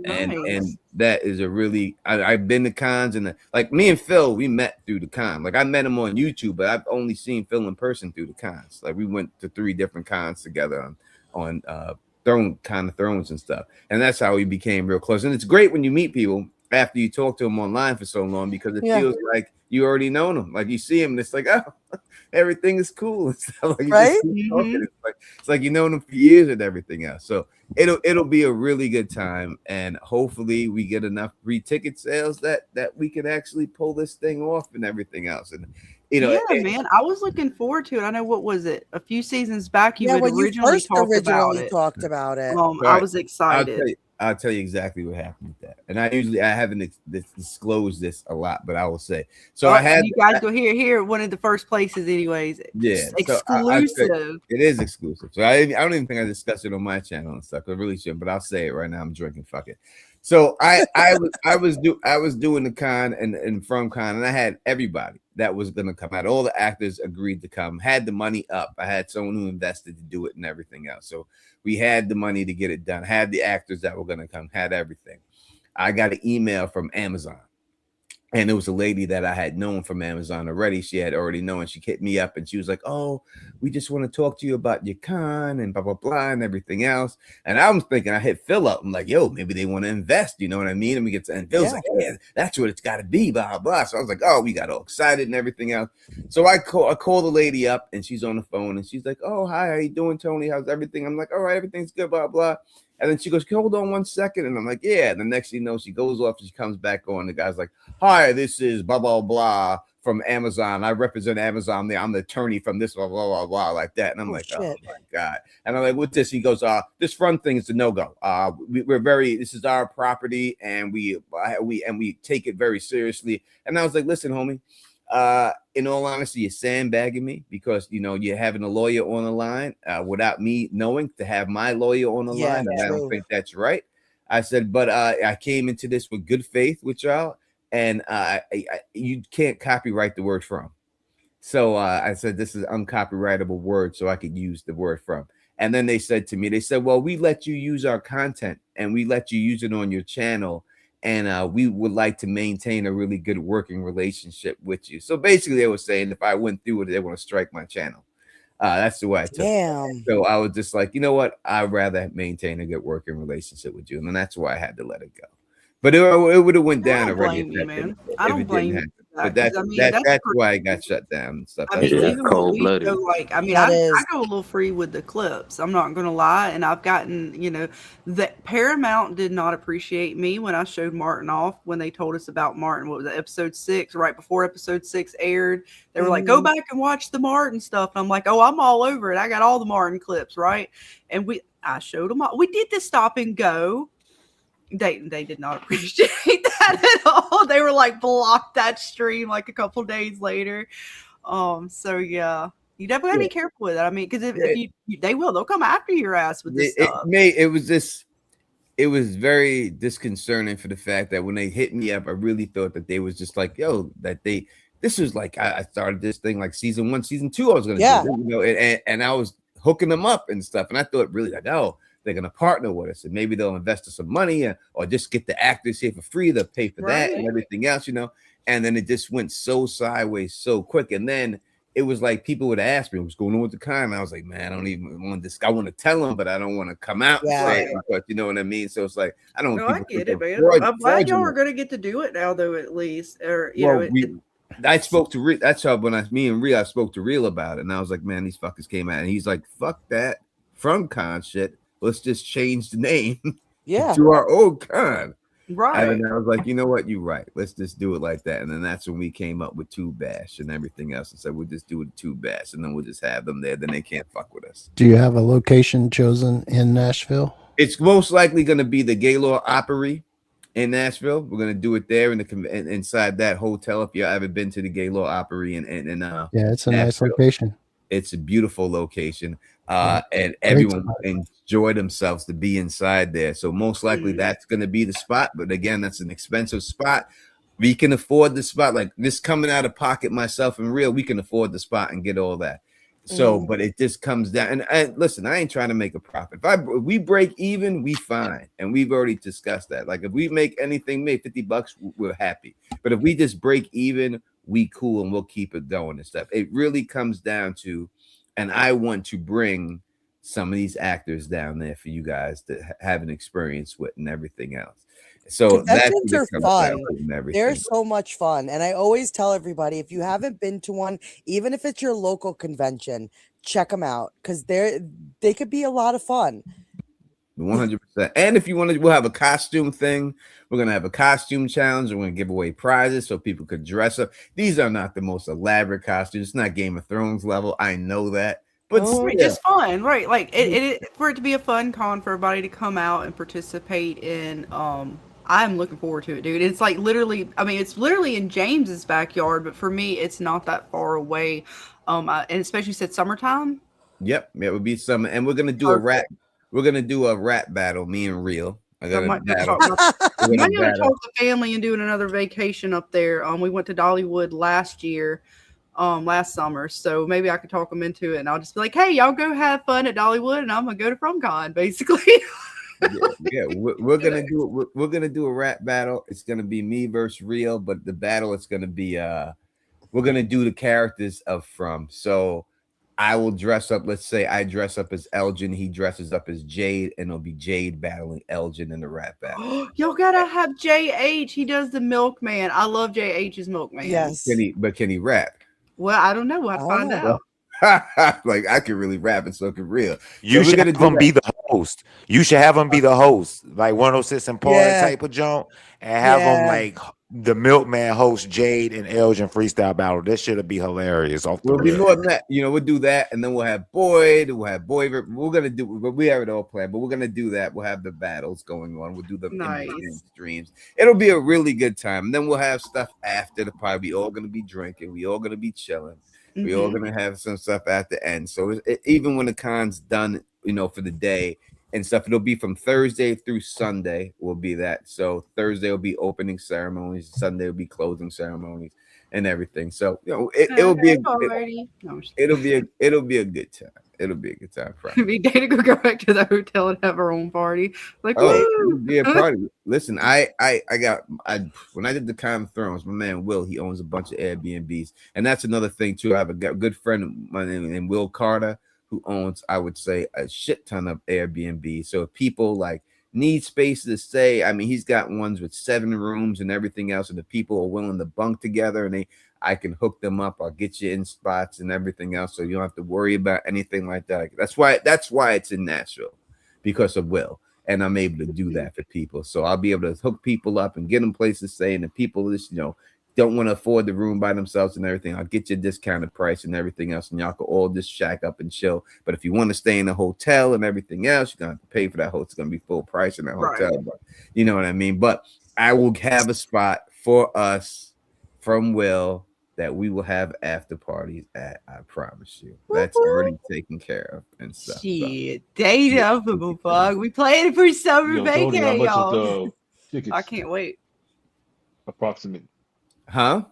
L: that is a really I've been to cons and like me and Phil, we met through the con. Like I met him on YouTube, but I've only seen Phil in person through the cons. Like we went to 3 different cons together on Thrones and stuff. And that's how we became real close. And it's great when you meet people after you talk to them online for so long because it feels like you already know them. Like you see them, and it's like, oh, everything is cool and stuff. Like
F: right?
L: It's like you know them for years and everything else. So it'll be a really good time, and hopefully we get enough free ticket sales that we can actually pull this thing off and everything else. And
E: man, I was looking forward to it. I know, what was it? A few seasons back, you had
F: when
E: originally
F: you
E: talked
F: about it.
E: I was excited.
L: I'll tell you exactly what happened with that. And I haven't disclosed this a lot, but I will say. So I had
E: you guys go here one of the first places, anyways.
L: Yeah,
E: exclusive.
L: It is exclusive. So I don't even think I discussed it on my channel and stuff. I really shouldn't, but I'll say it right now. I'm drinking. Fuck it. So I was doing the con and from con, and I had everybody that was gonna come out. All the actors agreed to come, had the money up. I had someone who invested to do it and everything else. So we had the money to get it done, had the actors that were gonna come, had everything. I got an email from Amazon. And it was a lady that I had known from Amazon already. She had already known. She hit me up and she was like, "Oh, we just want to talk to you about your con and blah, blah, blah, and everything else." And I was thinking, I hit Phil up. I'm like, "Yo, maybe they want to invest." You know what I mean? And we get to, and Phil's like, "Yeah, that's what it's got to be, blah, blah." So I was like, "Oh, we got all excited and everything else." So I call the lady up and she's on the phone and she's like, "Oh, hi, how you doing, Tony? How's everything?" I'm like, "All right, everything's good, blah, blah." And then she goes, "Hold on 1 second." And I'm like, "Yeah." And the next thing you know, she goes off and she comes back on. The guy's like, "Hi, this is blah, blah, blah from Amazon. I represent Amazon there. I'm the attorney from this, blah, blah, blah, blah," like that. And I'm like, shit. "Oh my God." And I'm like, "What's this?" He goes, "This front thing is a no-go. This is our property and we take it very seriously." And I was like, "Listen, homie, in all honesty, you're sandbagging me because you're having a lawyer on the line without me knowing to have my lawyer on the line, and I don't think that's right." I said, "But I came into this with good faith with y'all, and you can't copyright the word from." So I said, "This is uncopyrightable word, so I could use the word from." And then they said to me, they said, "Well, we let you use our content and we let you use it on your channel. And we would like to maintain a really good working relationship with you." So basically, they were saying if I went through it, they want to strike my channel. That's the way I took it. So I was just like, you know what? I'd rather maintain a good working relationship with you. And then that's why I had to let it go. But it would have went down already.
E: I don't blame you.
L: But that's why I got shut down and stuff.
E: I mean, even when we show, like, I mean, I go a little free with the clips. I'm not going to lie. And I've gotten, that Paramount did not appreciate me when I showed Martin off when they told us about Martin. What was it, episode 6, right before episode 6 aired? They were like, "Go back and watch the Martin stuff." And I'm like, "Oh, I'm all over it. I got all the Martin clips, right?" And I showed them all. We did the stop and go. They did not appreciate that at all. They were like, block that stream like a couple days later. So yeah, you definitely gotta be careful with it. I mean, because if they'll come after your ass with this stuff.
L: It was very disconcerting for the fact that when they hit me up, I really thought that they was just like, "Yo, this was like I started this thing like season 1, season 2. I was gonna do, and I was hooking them up and stuff, and I thought really like, oh, they're going to partner with us and maybe they'll invest us some money or just get the actors here for free. They'll pay for that and everything else, and then it just went so sideways so quick. And then it was like people would ask me what's going on with the con. And I was like, man, I don't even want this. I want to tell them, but I don't want to come out and say it because you know what I mean? So it's like, I don't
E: I get it, man. I'm glad y'all are going to get to do it now, though, at least. Or,
L: I spoke to Real. That's how when me and Real, I spoke to Real about it. And I was like, man, these fuckers came out. And he's like, fuck that from con shit. Let's just change the name to our old con.
E: Right.
L: And I was like, you know what? You're right. Let's just do it like that. And then that's when we came up with Tube Bash and everything else. And said, we'll just do it Tube Bash. And then we'll just have them there. Then they can't fuck with us.
I: Do you have a location chosen in Nashville?
L: It's most likely going to be the Gaylord Opry in Nashville. We're going to do it there inside that hotel. If you ever been to the Gaylord Opry in
I: yeah, it's a
L: Nashville.
I: nice location.
L: It's a beautiful location. And everyone enjoy themselves to be inside there. So most likely that's going to be the spot. But again, that's an expensive spot. We can afford the spot. Like this coming out of pocket, myself and Real, we can afford the spot and get all that. So, but it just comes down. And listen, I ain't trying to make a profit. If we break even, we fine. And we've already discussed that. Like if we make anything, make $50, we're happy. But if we just break even, we cool and we'll keep it going and stuff. It really comes down to, and I want to bring some of these actors down there for you guys to have an experience with and everything else. So
F: conventions are fun. They're so much fun. And I always tell everybody, if you haven't been to one, even if it's your local convention, check them out because they could be a lot of fun.
L: 100%. And if you want to, we'll have a costume thing. We're going to have a costume challenge. We're going to give away prizes so people could dress up. These are not the most elaborate costumes. It's not Game of Thrones level. I know that. But
E: just fun, right? Like it for it to be a fun con for everybody to come out and participate in. I'm looking forward to it, dude. It's like literally, I mean, it's literally in James's backyard, but for me, it's not that far away. And especially said summertime.
L: Yep, it would be summer, and we're gonna do a rap. We're gonna do a rap battle, me and Real. I
E: So I
L: got a
E: might be able to
L: battle.
E: talk about, I
L: We're
E: might
L: gonna
E: be able to
L: battle.
E: talk the family and doing another vacation up there. We went to Dollywood last year, last summer. So maybe I could talk them into it, and I'll just be like, "Hey, y'all go have fun at Dollywood, and I'm gonna go to FromCon, basically."
L: Yeah. We're gonna do we're gonna do a rap battle. It's gonna be me versus Real, but the battle is gonna be we're gonna do the characters of From. So I will dress up. Let's say I dress up as Elgin. He dresses up as Jade, and it'll be Jade battling Elgin in the rap battle.
E: Y'all gotta have JH. He does the milkman. I love JH's milkman.
F: Yes.
L: Can he rap?
E: Well, I don't know. We'll have to
F: I don't
E: find
F: know.
E: out.
L: Like I can really rap and so can Real.
J: You
L: So we're
J: should
L: gonna
J: have
L: do
J: him be the host. You should have him be the host, like 106 and Party
F: Yeah.
J: type of joint, and have him like the milkman host Jade and Elgin freestyle battle. This should be hilarious. Off the
L: We'll be
J: rip.
L: more than that. We'll do that, and then we'll have Boyd. We'll have Boyd. We're gonna do, but we have it all planned. But we're gonna do that. We'll have the battles going on. We'll do them
E: Nice.
L: in streams. It'll be a really good time. And then we'll have stuff after the party. We all gonna be drinking. We all gonna be chilling. We all gonna have some stuff at the end. So even when the con's done, for the day and stuff, it'll be from Thursday through Sunday. Will be that. So Thursday will be opening ceremonies. Sunday will be closing ceremonies and everything. So it'll be it'll be a good time. It'll be a good time.
E: It'd be day to go back to the hotel and have our own party. Like,
L: Oh,
E: woo!
L: it'll be a party. Listen, I when I did the Con of Thrones, my man Will, he owns a bunch of Airbnbs, and that's another thing too. I have a good friend named Will Carter who owns, I would say, a shit ton of Airbnb. So if people like need space to stay, I mean, he's got ones with 7 rooms and everything else, and the people are willing to bunk together, and I can hook them up. I'll get you in spots and everything else, so you don't have to worry about anything like that. That's why it's in Nashville, because of Will, and I'm able to do that for people. So I'll be able to hook people up and get them places to stay, and the people just don't want to afford the room by themselves and everything, I'll get you a discounted price and everything else, and y'all can all just shack up and chill. But if you want to stay in a hotel and everything else, you're gonna have to pay for that hotel. It's gonna be full price in that hotel, but you know what I mean. But I will have a spot for us from Will that we will have after parties at. I promise you, that's already taken care of and stuff.
E: Shit, date up, fuck. We playing for summer
G: Yo, Tony, how
E: vacation,
G: much
E: y'all.
G: is the tickets?
E: I can't wait.
G: Approximately.
L: Huh?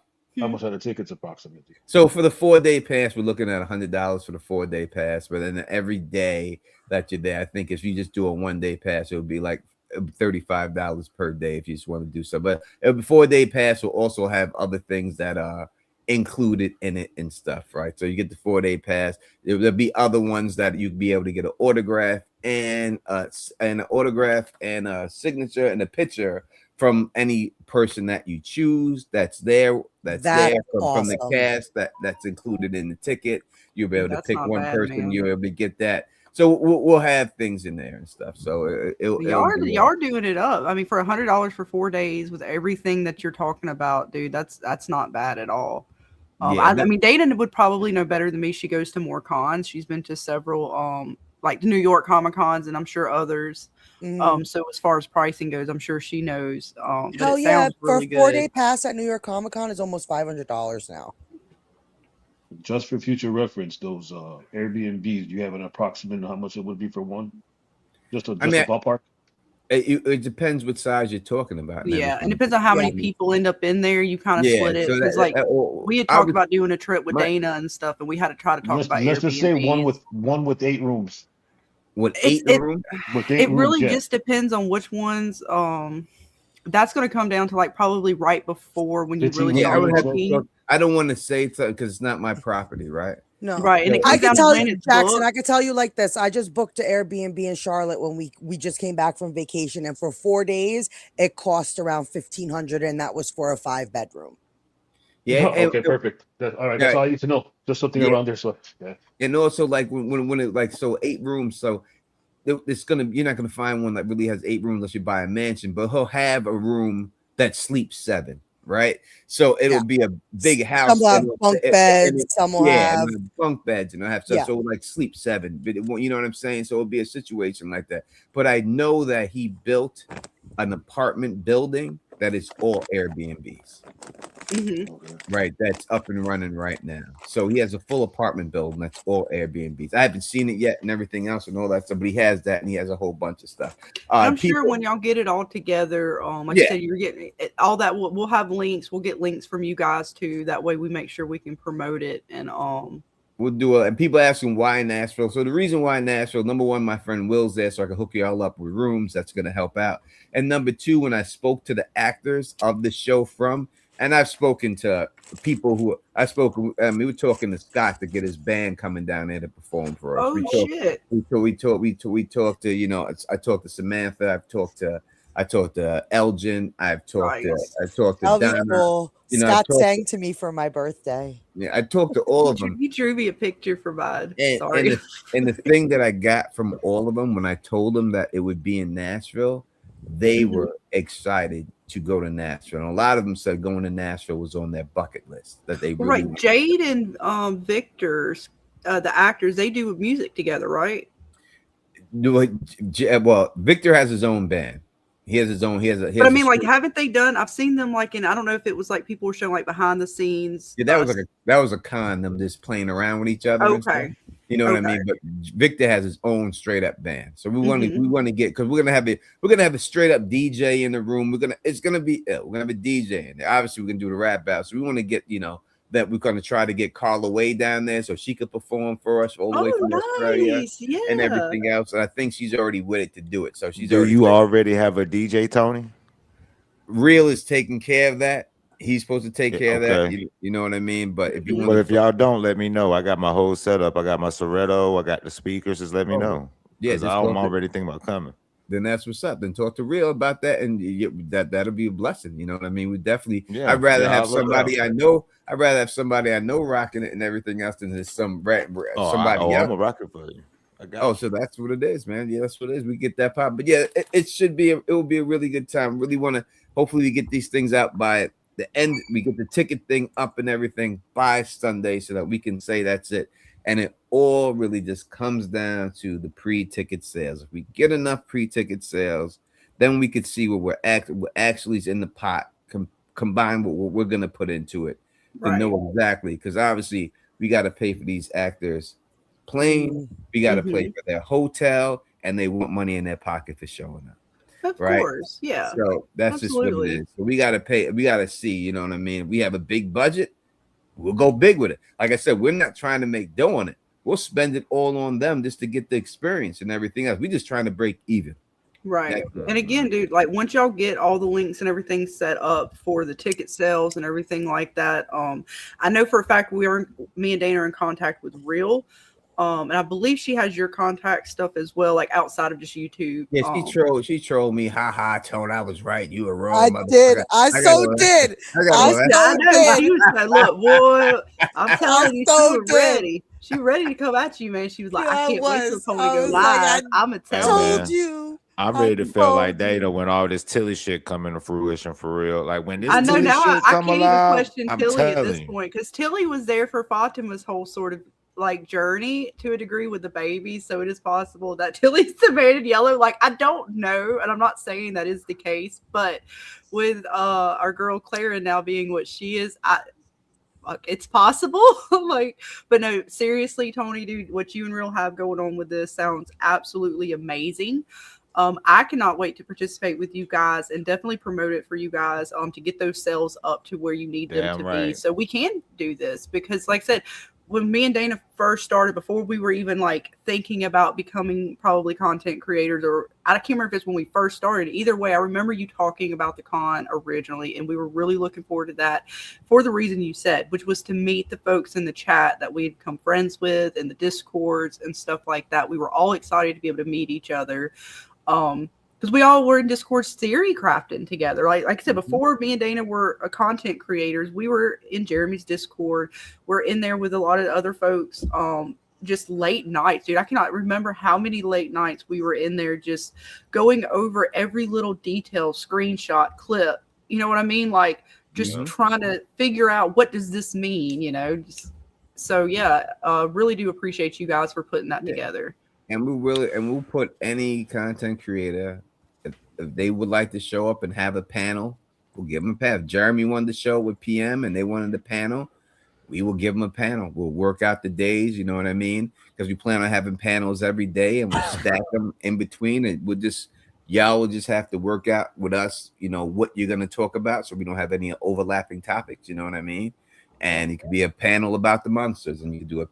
G: How much are the tickets approximately?
L: So for the 4-day pass, we're looking at $100 for the 4-day pass. But then every day that you're there, I think if you just do a 1-day pass, it would be like $35 per day if you just want to do so. But a 4-day pass will also have other things that are included in it and stuff, right? So you get the 4-day pass. There'll be other ones that you'd be able to get an autograph and an autograph and a signature and a picture from any person that you choose that's there from the cast that's included in the ticket. You'll be able to pick one person. You'll be able to get that. So we'll have things in there and stuff. So
E: y'all are doing it up. I mean, for $100 for 4 days with everything that you're talking about, dude, that's not bad at all. I mean, Dana would probably know better than me. She goes to more cons. She's been to several, like the New York Comic Cons, and I'm sure others. So as far as pricing goes, I'm sure she knows.
F: Hell yeah! For a 4-day pass at New York Comic Con is almost $500 now.
G: Just for future reference, those Airbnbs, do you have an approximate how much it would be for one? Just a ballpark?
L: It depends what size you're talking about.
E: Yeah, and it depends on how many people end up in there. You kind of split it. Because we had talked about doing a trip with Dana and stuff, and we had to try to talk about
G: let's just say one with 8 rooms.
L: With 8 rooms?
E: It really just depends on which ones. That's going to come down to like probably right before when you really start looking.
L: I don't want to say because it's not my property, right?
F: No,
E: right. And
F: I can tell you, Jackson. I can tell you like this. I just booked an Airbnb in Charlotte when we just came back from vacation, and for 4 days it cost around $1,500, and that was for a 5-bedroom.
L: Yeah.
G: Okay. Perfect. All right. That's all I need to know. Just something around there. So yeah.
L: And also like when it like 8 rooms. So you're not gonna find one that really has 8 rooms unless you buy a mansion. But he'll have a room that sleeps 7. Right, so it'll be a big house.
F: Some will have bunk beds, some will have
L: bunk beds, and I have stuff. So like sleep 7, but you know what I'm saying. So it'll be a situation like that. But I know that he built an apartment building that is all Airbnbs. Right, that's up and running right now. So he has a full apartment building that's all Airbnbs. I haven't seen it yet and everything else and all that stuff, but he has that and he has a whole bunch of stuff.
E: And I'm sure
L: People,
E: when y'all get it all together, like
L: Yeah.
E: I said, you're getting all that. We'll have links. We'll get links from you guys too. That way, we make sure we can promote it. And
L: we'll do it. And people asking why Nashville. So the reason why Nashville, number one, my friend Will's there, so I can hook you all up with rooms. That's going to help out. And number two, when I spoke to the actors of the show and I've spoken to people who we were talking to Scott to get his band coming down there to perform for us.
E: shit.
L: We talked to, I talked to Samantha. I talked to Elgin. I talked to Donna.
F: Cool. Scott sang to me for my birthday.
L: Yeah, I talked to all of them.
E: He drew me a picture for mine.
L: And,
E: Sorry.
L: And the thing that I got from all of them when I told them that it would be in Nashville, they were excited to go to Nashville. And a lot of them said going to Nashville was on their bucket list that they really
E: right. Jade and Victor's the actors, they do music together, right?
L: Well, Victor has his own band. He has his own.
E: But I mean, like, haven't they done? I've seen them like in. I don't know if it was like people were showing like behind the scenes.
L: Yeah, that was a con. Them just playing around with each other.
E: Okay.
L: You know what I mean? But Victor has his own straight up band. So we want to get, because we're gonna have a straight up DJ in the room. It's gonna be ill. We're gonna have a DJ in there. Obviously, we're gonna do the rap battle. So we want to get, that we're gonna try to get Carla Way down there so she could perform for us all the way from Australia and everything else. And I think she's already with it to do it. So she's
J: Do you already have a DJ, Tony?
L: Real is taking care of that. He's supposed to take care of that. You know what I mean? But if you want,
J: if y'all don't, let me know. I got my whole setup. I got my Soretto. I got the speakers. Just let me know. Yeah, I'm already thinking about coming.
L: Then that's what's up. Then talk to Real about that, and that'll be a blessing. You know what I mean? We definitely. Yeah, I'd rather have somebody I know. I'd rather have somebody I know rocking it and everything else than just somebody else.
J: I'm a rocker for you.
L: So that's what it is, man. Yeah, that's what it is. We get that pop, but yeah, it should be. It will be a really good time. Really want to. Hopefully, we get these things out by the end. We get the ticket thing up and everything by Sunday, so that we can say that's it. And it all really just comes down to the pre-ticket sales. If we get enough pre-ticket sales, then we could see what actually is in the pot, combined with what we're going to put into it to know exactly. Because obviously, we got to pay for these actors' plane, we got to pay for their hotel, and they want money in their pocket for showing up.
E: Of course, yeah.
L: So that's just what it is. So we got to pay. We got to see. You know what I mean? We have a big budget. We'll go big with it. Like I said, we're not trying to make dough on it. We'll spend it all on them just to get the experience and everything else. We're just trying to break even.
E: Right. And again, dude, like once y'all get all the links and everything set up for the ticket sales and everything like that, I know for a fact me and Dana are in contact with Real. And I believe she has your contact stuff as well, like outside of just YouTube.
L: Yeah, she trolled me. Ha ha, Tone, I was right. You were wrong.
F: I did. I so did.
E: She was like, look, boy, I'm telling you, she was ready. She was ready to come at you, man. She was like, I can't wait till Tony go live. I'm gonna tell you.
J: I'm ready to feel like Dana when all this Tilly shit coming to fruition for real. Like when this
E: I know
J: Tilly
E: now
J: shit
E: I
J: come
E: can't
J: alive,
E: even question Tilly at this point, because Tilly was there for Fatima's whole sort of like journey to a degree with the baby. So it is possible that Tilly's the man in yellow. Like, I don't know, and I'm not saying that is the case, but with our girl Clara now being what she is, it's possible. Like, but no, seriously, Tony, dude, what you and Real have going on with this sounds absolutely amazing. I cannot wait to participate with you guys and definitely promote it for you guys to get those sales up to where you need them to be, so we can do this. Because like I said, when me and Dana first started, before we were even like thinking about becoming probably content creators, or I can't remember if it's when we first started. Either way, I remember you talking about the con originally, and we were really looking forward to that for the reason you said, which was to meet the folks in the chat that we had become friends with and the Discords and stuff like that. We were all excited to be able to meet each other. Because we all were in Discord theory crafting together. Like I said, before me and Dana were content creators, we were in Jeremy's Discord. We're in there with a lot of other folks. Just late nights, dude. I cannot remember how many late nights we were in there just going over every little detail, screenshot, clip. You know what I mean? Like just trying to figure out, what does this mean? You know? So yeah, really do appreciate you guys for putting that together.
L: And we'll put any content creator, if they would like to show up and have a panel We'll give them a panel. If Jeremy wanted the show with PM and they wanted a panel, we will give them a panel. We'll work out the days, you know what I mean? Because we plan on having panels every day, and we'll stack them in between, and y'all will just have to work out with us, you know, what you're gonna talk about, so we don't have any overlapping topics, you know what I mean? And it could be a panel about the monsters, and you could do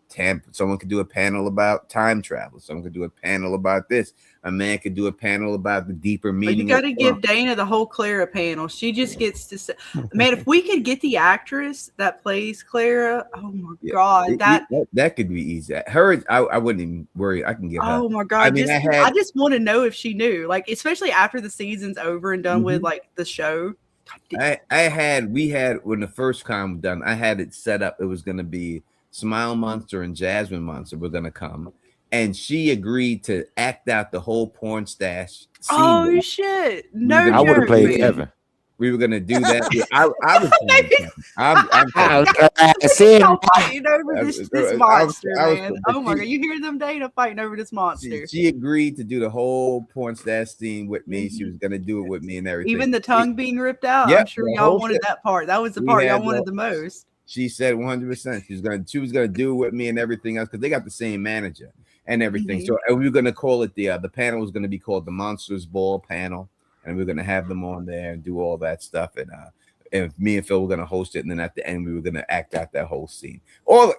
L: someone could do a panel about time travel, someone could do a panel about this, a man could do a panel about the deeper
E: But
L: meaning.
E: you got to give Dana the whole Clara panel. She just gets to say, man, if we could get the actress that plays Clara, oh my God,
L: that could be easy. Her, I wouldn't even worry. I can get her.
E: Oh my God.
L: I mean,
E: I just want to know if she knew, like, especially after the season's over and done with like the show.
L: we had when the first con was done, I had it set up. It was going to be Smile Monster and Jasmine Monster were going to come, and she agreed to act out the whole porn stash scene.
E: Oh shit! No,
J: I would have played Kevin.
L: We were gonna do that. I was. I'm
E: fighting over this monster, man. Oh my God, you hear them, Dana, fighting over this monster.
L: She agreed to do the whole porn stash scene with me. She was gonna do it with me and everything.
E: Even the tongue being ripped out.
L: Yep,
E: I'm sure y'all wanted that part. That was the part y'all wanted the most.
L: She said 100%. She was gonna do it with me and everything else, because they got the same manager and everything. So we were gonna call it the panel was gonna be called the Monsters Ball panel. And we're gonna have them on there and do all that stuff. And me and Phil were gonna host it, and then at the end we were gonna act out that whole scene.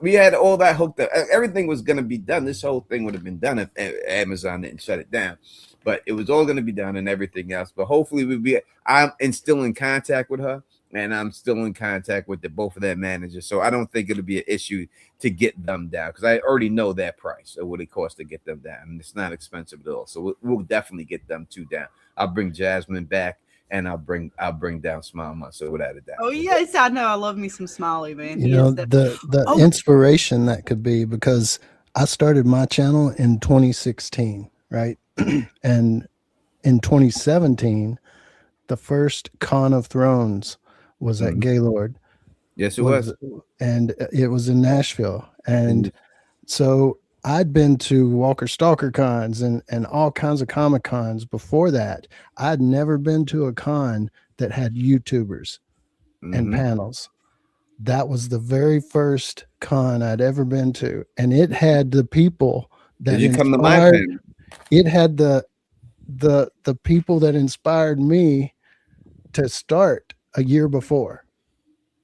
L: We had all that hooked up. Everything was gonna be done. This whole thing would have been done if Amazon didn't shut it down. But it was all gonna be done and everything else. But hopefully I'm still in contact with her, and I'm still in contact with both of their managers. So I don't think it'll be an issue to get them down, because I already know their price of what it costs to get them down, and it's not expensive at all. So we'll definitely get them two down. I'll bring Jasmine back, and I'll bring down Smile Monster without a doubt.
E: Oh yes, I know. I love me some Smiley, man.
I: You know, the inspiration that could be, because I started my channel in 2016, right? And in 2017, the first Con of Thrones was at Gaylord.
L: Yes, it was.
I: And it was in Nashville. And so I'd been to Walker Stalker cons and all kinds of Comic Cons before that. I'd never been to a con that had YouTubers and panels. That was the very first con I'd ever been to. And it had the people that
L: Did you come to my panel?
I: It had the people that inspired me to start a year before.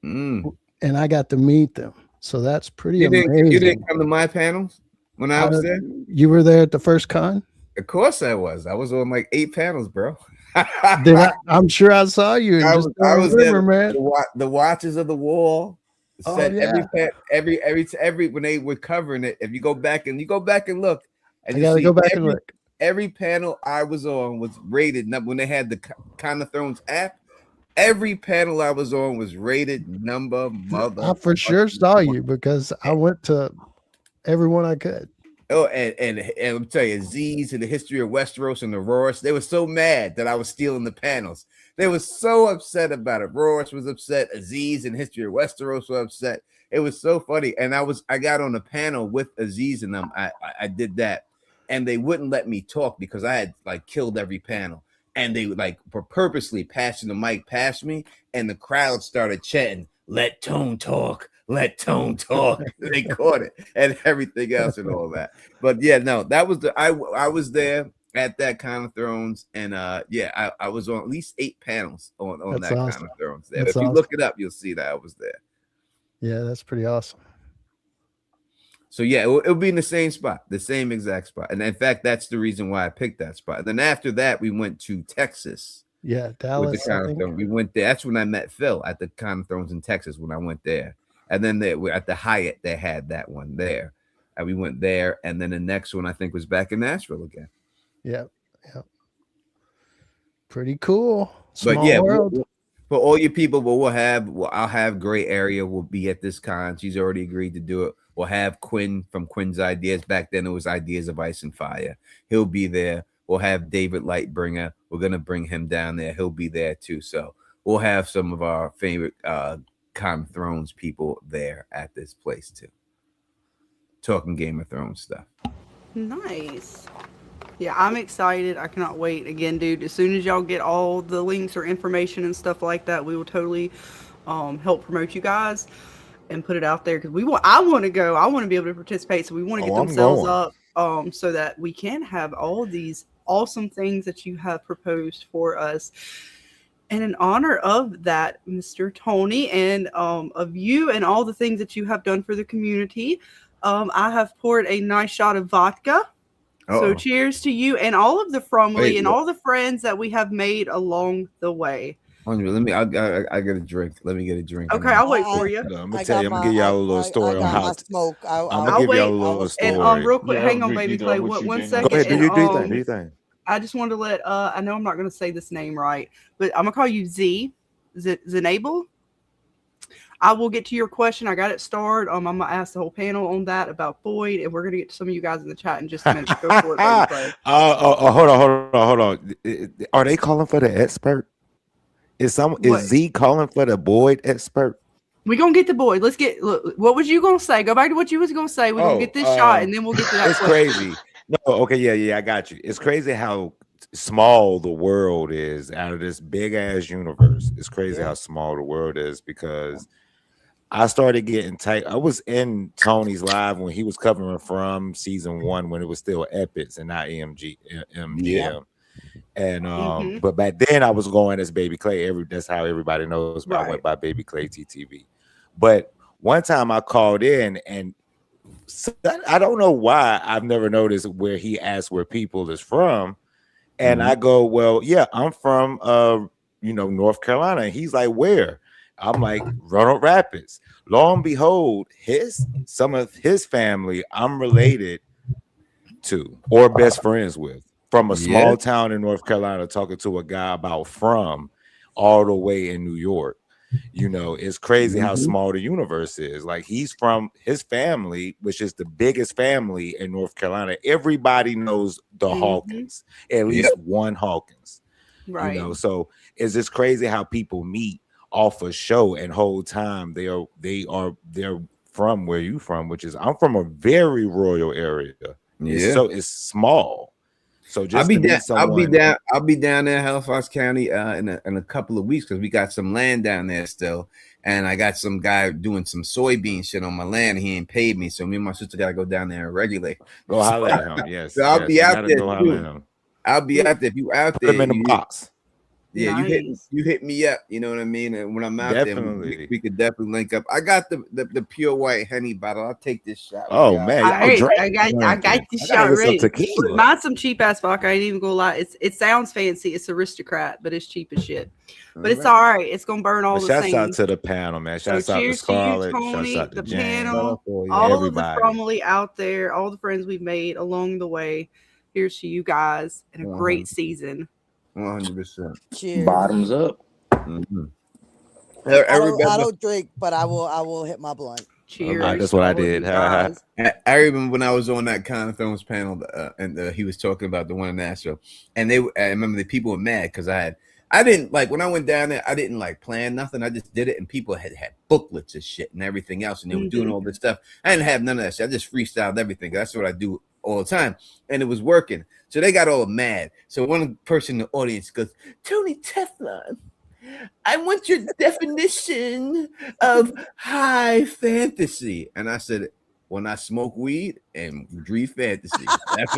I: And I got to meet them. So that's pretty amazing.
L: You didn't come to my panels when I was there?
I: You were there at the first con?
L: Of course I was. I was on like 8 panels, bro.
I: I'm sure I saw you.
L: I was there,
I: man.
L: The Watchers of the Wall. Said every when they were covering it. If you go back and look, and
I: I gotta go back and look.
L: Every panel I was on was rated. When they had the Con of Thrones app, every panel I was on was rated number mother.
I: I for sure saw you, because I went to everyone I could.
L: Oh, and I'm telling you, Z's and the History of Westeros and the Roars, they were so mad that I was stealing the panels. They were so upset about it. Roars was upset. Aziz and History of Westeros were upset. It was so funny. And I got on a panel with Aziz and them. I did that. And they wouldn't let me talk because I had like killed every panel. And they were purposely passing the mic past me. And the crowd started chanting, "Let Tone talk. Let Tone talk." They caught it and everything else and all that. But yeah, no, that was I was there at that Con of Thrones, and I was on at least 8 panels on that awesome. Con of Thrones. There. If you look it up, you'll see that I was there.
I: Yeah, that's pretty awesome.
L: So yeah, it'll be in the same spot, the same exact spot. And in fact, that's the reason why I picked that spot. And then after that, we went to Texas.
I: Yeah, Dallas.
L: With the Con of Thrones. We went there. That's when I met Phil at the Con of Thrones in Texas when I went there. And then they were at the Hyatt, they had that one there. And we went there. And then the next one, I think, was back in Nashville again.
I: Yep. Pretty cool.
L: Small world. For all you people, I'll have Gray Area will be at this con. She's already agreed to do it. We'll have Quinn from Quinn's Ideas. Back then it was Ideas of Ice and Fire. He'll be there. We'll have David Lightbringer. We're gonna bring him down there. He'll be there too. So we'll have some of our favorite Con of Thrones people there at this place too. Talking Game of Thrones stuff.
E: Nice. Yeah, I'm excited. I cannot wait. Again, dude, as soon as y'all get all the links or information and stuff like that, we will totally help promote you guys and put it out there because I want to go. I want to be able to participate. So we want to get
J: Oh, I'm
E: themselves
J: going.
E: up so that we can have all these awesome things that you have proposed for us. And in honor of that, Mr. Tony, and of you and all the things that you have done for the community, I have poured a nice shot of vodka. So cheers to you and all of the Fromley and all the friends that we have made along the way.
L: Let me. I get a drink. Let me get a drink.
E: Okay, I'll wait for you.
J: I'm gonna tell you. I'm gonna give y'all a little story on how.
F: Smoke.
J: I'm gonna give y'all a little story.
E: And real quick,
G: Yeah,
E: hang on,
G: Greek
E: baby
G: leader,
E: Clay.
G: I'm with you,
E: One
G: Daniel.
E: second.
J: Go ahead. Do
E: and,
J: your thing. Do your thing.
E: I just wanted to let I know I'm not going to say this name right, but I'm gonna call you Zenable. I will get to your question. I got it started. I'm gonna ask the whole panel on that about Boyd, and we're gonna get to some of you guys in the chat in just a minute. Go for it, baby Clay.
J: Hold on. Are they calling for the expert? Is Z calling for the Boyd expert?
E: We're gonna get the Boyd. Let's get. Look, what was you gonna say? Go back to what you was gonna say. We're gonna get this shot, and then we'll get to that.
J: It's crazy. No, okay, yeah, I got you. It's crazy how small the world is out of this big ass universe. It's crazy how small the world is because I started getting tight. I was in Tony's live when he was covering from season 1 when it was still Epics and not MGM.
L: Yeah.
J: And but back then I was going as Baby Clay. That's how everybody knows. But I went by Baby Clay TTV. But one time I called in and I don't know why I've never noticed where he asked where people is from. And I go, well, yeah, I'm from North Carolina. And he's like, where? I'm like, Roanoke Rapids. Lo and behold, some of his family I'm related to or best friends with from a small town in North Carolina, talking to a guy about from all the way in New York. It's crazy how small the universe is. Like he's from his family, which is the biggest family in North Carolina. Everybody knows the Hawkins, at least one Hawkins.
E: Right.
J: So it's just crazy how people meet off a show and whole time they're from where you from, which is I'm from a very rural area. It's small. So just
L: I'll be down there in Halifax County in a couple of weeks because we got some land down there still, and I got some guy doing some soybean shit on my land. And he ain't paid me, so me and my sister gotta go down there and regulate.
J: Go holler at him. Yes.
L: So I'll be out there. I'll be out there. If you out there,
J: put him in the box.
L: Yeah,
E: nice.
L: you hit me up. You know what I mean. And when I'm out there, we could definitely link up. I got the pure white Henny bottle. I'll take this shot.
J: Oh man,
E: I got this shot ready. Mine's some cheap ass vodka. I ain't even gonna lie. It sounds fancy. It's Aristocrat, but it's cheap as shit. But it's all right. It's gonna burn all the same.
J: Shouts out to the panel, man. Shouts out to Scarlett.
E: Tony,
J: shouts out to
E: the
J: Jane.
E: panel, all of the Fromley out there, all the friends we've made along the way. Here's to you guys and a great season.
L: 100%.
F: Cheers.
M: Bottoms up.
F: I don't drink, but I will hit my blunt.
E: Cheers.
J: That's what I did.
L: I remember when I was on that Con of Thrones panel, and he was talking about the one in Nashville, and I remember the people were mad because I didn't like when I went down there. I didn't like plan nothing. I just did it, and people had booklets and shit and everything else, and they were doing all this stuff. I didn't have none of that shit. I just freestyled everything. That's what I do all the time, and it was working. So they got all mad. So one person in the audience goes, "Tony Teflon, I want your definition of high fantasy." And I said, "When I smoke weed and breathe fantasy." That's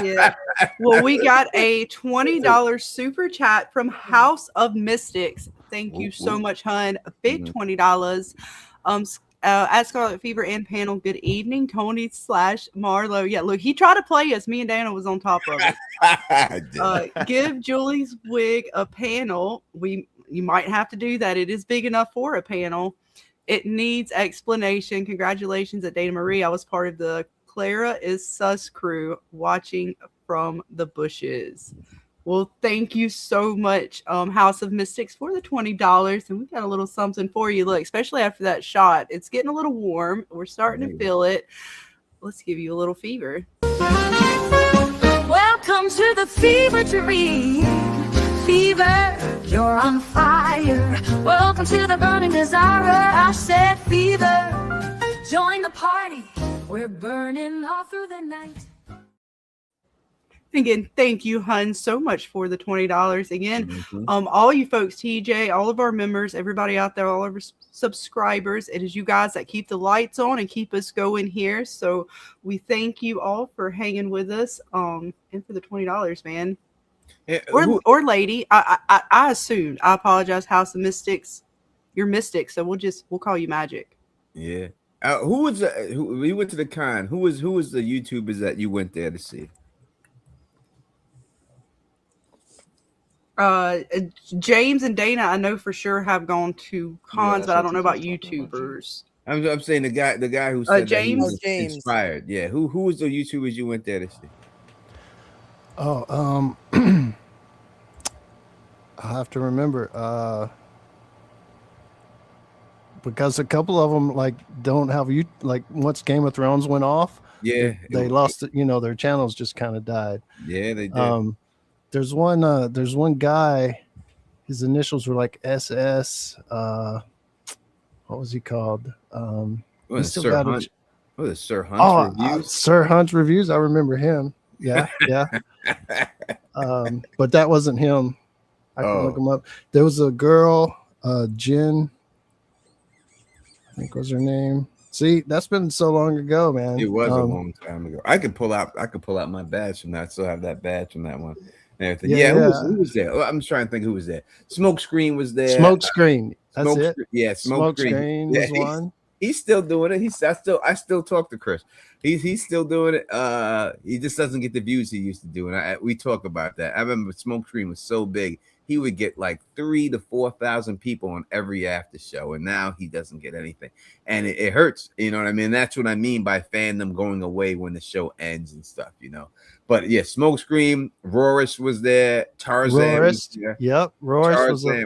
E: yeah. Well, we got a $20 super chat from House of Mystics. Thank you so much, hun. A big $20. At Scarlet Fever and panel, good evening, Tony / Marlo. Yeah, look, he tried to play us. Me and Dana was on top of it. Give Julie's wig a panel. You might have to do that. It is big enough for a panel. It needs explanation. Congratulations at Dana Marie. I was part of the Clara is Sus crew watching from the bushes. Well, thank you so much, House of Mystics, for the $20. And we got a little something for you. Look, especially after that shot. It's getting a little warm. We're starting to feel it. Let's give you a little fever.
C: Welcome to the fever dream. Fever, you're on fire. Welcome to the burning desire. I said fever. Join the party. We're burning all through the night.
E: Again, thank you, hun, so much for the $20. Again,
L: Mhm.
E: all you folks, TJ, all of our members, everybody out there, all of our subscribers, it is you guys that keep the lights on and keep us going here. So we thank you all for hanging with us. And for the $20, man. Or lady. I assumed. I apologize, House of Mystics. You're Mystics, so we'll call you Magic.
L: Yeah. Who was who we went to the con? Who was the YouTubers that you went there to see?
E: James and Dana, I know for sure have gone to
G: Yeah,
E: cons,
G: that's
E: but I
G: what
E: don't know
G: TJ
E: about
G: was talking about, James.
E: YouTubers.
L: I'm saying the guy who said that he
E: James.
L: was inspired. Yeah. Who was the YouTubers you went there to see?
I: Oh, I have to remember because a couple of them like don't have you like once Game of Thrones went off,
L: Yeah,
I: they lost it. You know, their channels just kind of died.
L: Yeah, they did.
I: There's one guy. His initials were like SS. What was he called? He still
L: Sir
I: got
L: Hunt.
I: it.
L: What is Sir Hunt's reviews?
I: Sir Hunt's reviews. I remember him. Yeah. But that wasn't him. I can look him up. There was a girl, Jen, I think was her name. See, that's been so long ago, man.
L: It was a long time ago. I could pull out my badge from that. I still have that badge from that one. And everything. Yeah, who was there? I'm just trying to think who was there. Smoke Screen was there.
I: Smoke Screen. That's it.
L: Yeah, Smoke
I: Screen was one.
L: He's still doing it. I still talk to Chris. He's still doing it. He just doesn't get the views he used to do. And we talk about that. I remember Smoke Screen was so big. He would get like 3,000 to 4,000 people on every after show, and now he doesn't get anything, and it hurts. You know what I mean? That's what I mean by fandom going away when the show ends and stuff. You know. But yeah, Smokescreen, Roris was there, Tarzan was there.
I: Yep, Roris
L: Tarzan,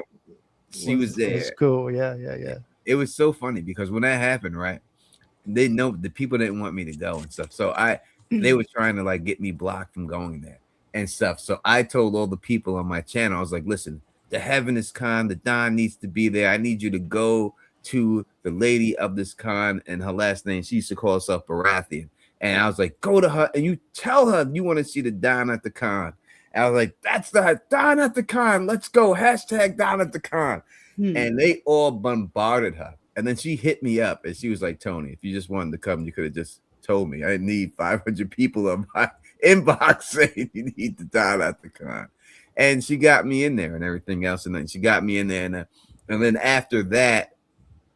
L: was there.
I: It's cool. Yeah.
L: It was so funny because when that happened, right? They know the people didn't want me to go and stuff, so they were trying to like get me blocked from going there and stuff. So I told all the people on my channel, I was like, listen, the Heaven is con, the Don needs to be there. I need you to go to the lady of this con, and her last name, she used to call herself Baratheon. And I was like, go to her and you tell her you want to see the Don at the con. And I was like, that's the Don at the con. Let's go. # Don at the con. And they all bombarded her. And then she hit me up and she was like, Tony, if you just wanted to come, you could have just told me. I didn't need 500 people on my inbox saying you need the Don at the con. And she got me in there and everything else. And then she got me in there. And then after that,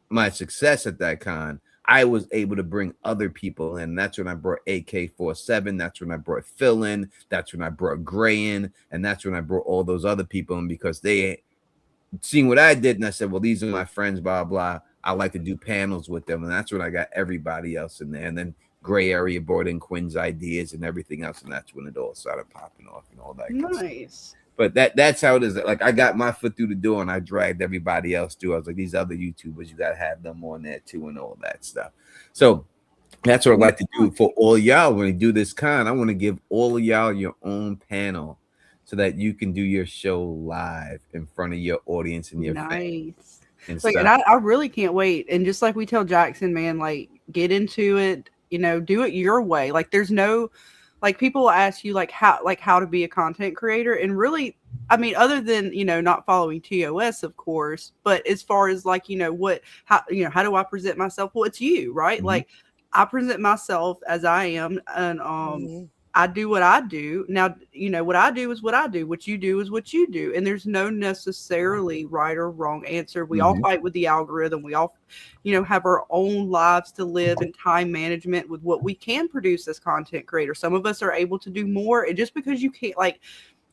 L: my success at that con, I was able to bring other people in. That's when I brought AK-47. That's when I brought Phil in. That's when I brought Gray in. And that's when I brought all those other people in because they seen what I did. And I said, well, these are my friends, blah, blah. I like to do panels with them. And that's when I got everybody else in there. And then Gray Area brought in Quinn's ideas and everything else. And that's when it all started popping off and all that.
E: Nice.
L: But that's how it is. Like I got my foot through the door and I dragged everybody else through. I was like, these other YouTubers, you gotta have them on there too and all that stuff. So that's what I'd like to do for all y'all when we do this con. I want to give all of y'all your own panel so that you can do your show live in front of your audience and your fans. And
E: I really can't wait. And just like we tell Jackson, man, like get into it, do it your way. Like there's no like people will ask you how to be a content creator. And really, I mean, other than, not following TOS, of course, but as far as like, how do I present myself? Well, it's you, right? Mm-hmm. Like I present myself as I am and I do what I do. Now, what I do is what I do. What you do is what you do. And there's no necessarily right or wrong answer. We all fight with the algorithm. We all, have our own lives to live and time management with what we can produce as content creators. Some of us are able to do more. And just because you can't, like,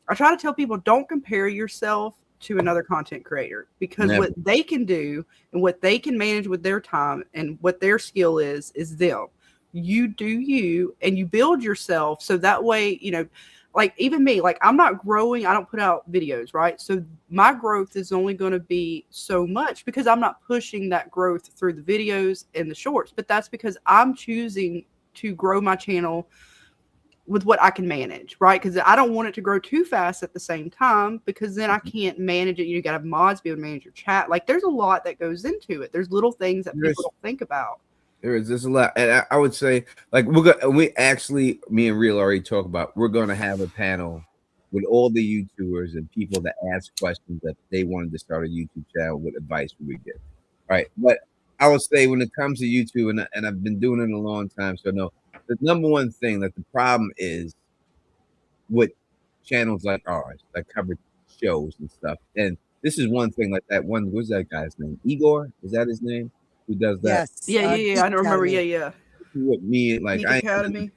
E: I try to tell people, don't compare yourself to another content creator because what they can do and what they can manage with their time and what their skill is them. You do you and you build yourself so that way, like even me, like I'm not growing. I don't put out videos, right? So my growth is only going to be so much because I'm not pushing that growth through the videos and the shorts, but that's because I'm choosing to grow my channel with what I can manage, right? Because I don't want it to grow too fast at the same time because then I can't manage it. You got to have mods, be able to manage your chat. Like there's a lot that goes into it. There's little things that people don't think about.
L: There's a lot, and I would say like we actually me and Real already talk about we're gonna have a panel with all the YouTubers and people that ask questions that they wanted to start a YouTube channel with advice we would give. Right. But I would say when it comes to YouTube, and I've been doing it a long time, so no, the number one thing that the problem is with channels like ours that cover shows and stuff. And this is one thing like that one, what's that guy's name? Igor? Is that his name? Who does that?
F: Yes.
E: Yeah. I don't remember. Yeah.
L: With me, like
E: Geek Academy.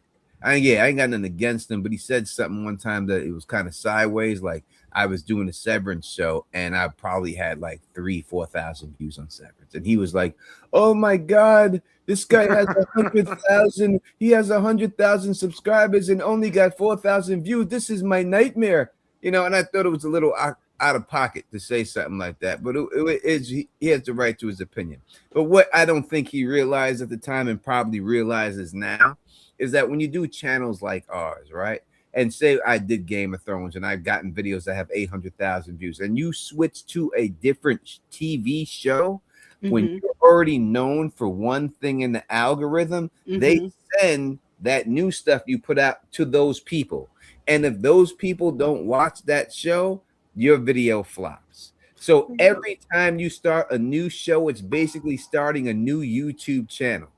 L: I ain't got nothing against him, but he said something one time that it was kind of sideways. Like I was doing a Severance show, and I probably had like 4,000 views on Severance, and he was like, "Oh my god, this guy has 100,000. He has 100,000 subscribers and only got 4,000 views. This is my nightmare." And I thought it was a little out of pocket to say something like that, but he has the right to his opinion. But what I don't think he realized at the time and probably realizes now is that when you do channels like ours, right? And say I did Game of Thrones and I've gotten videos that have 800,000 views, and you switch to a different TV show, when you're already known for one thing in the algorithm, they send that new stuff you put out to those people. And if those people don't watch that show, your video flops. So every time you start a new show, it's basically starting a new YouTube channel,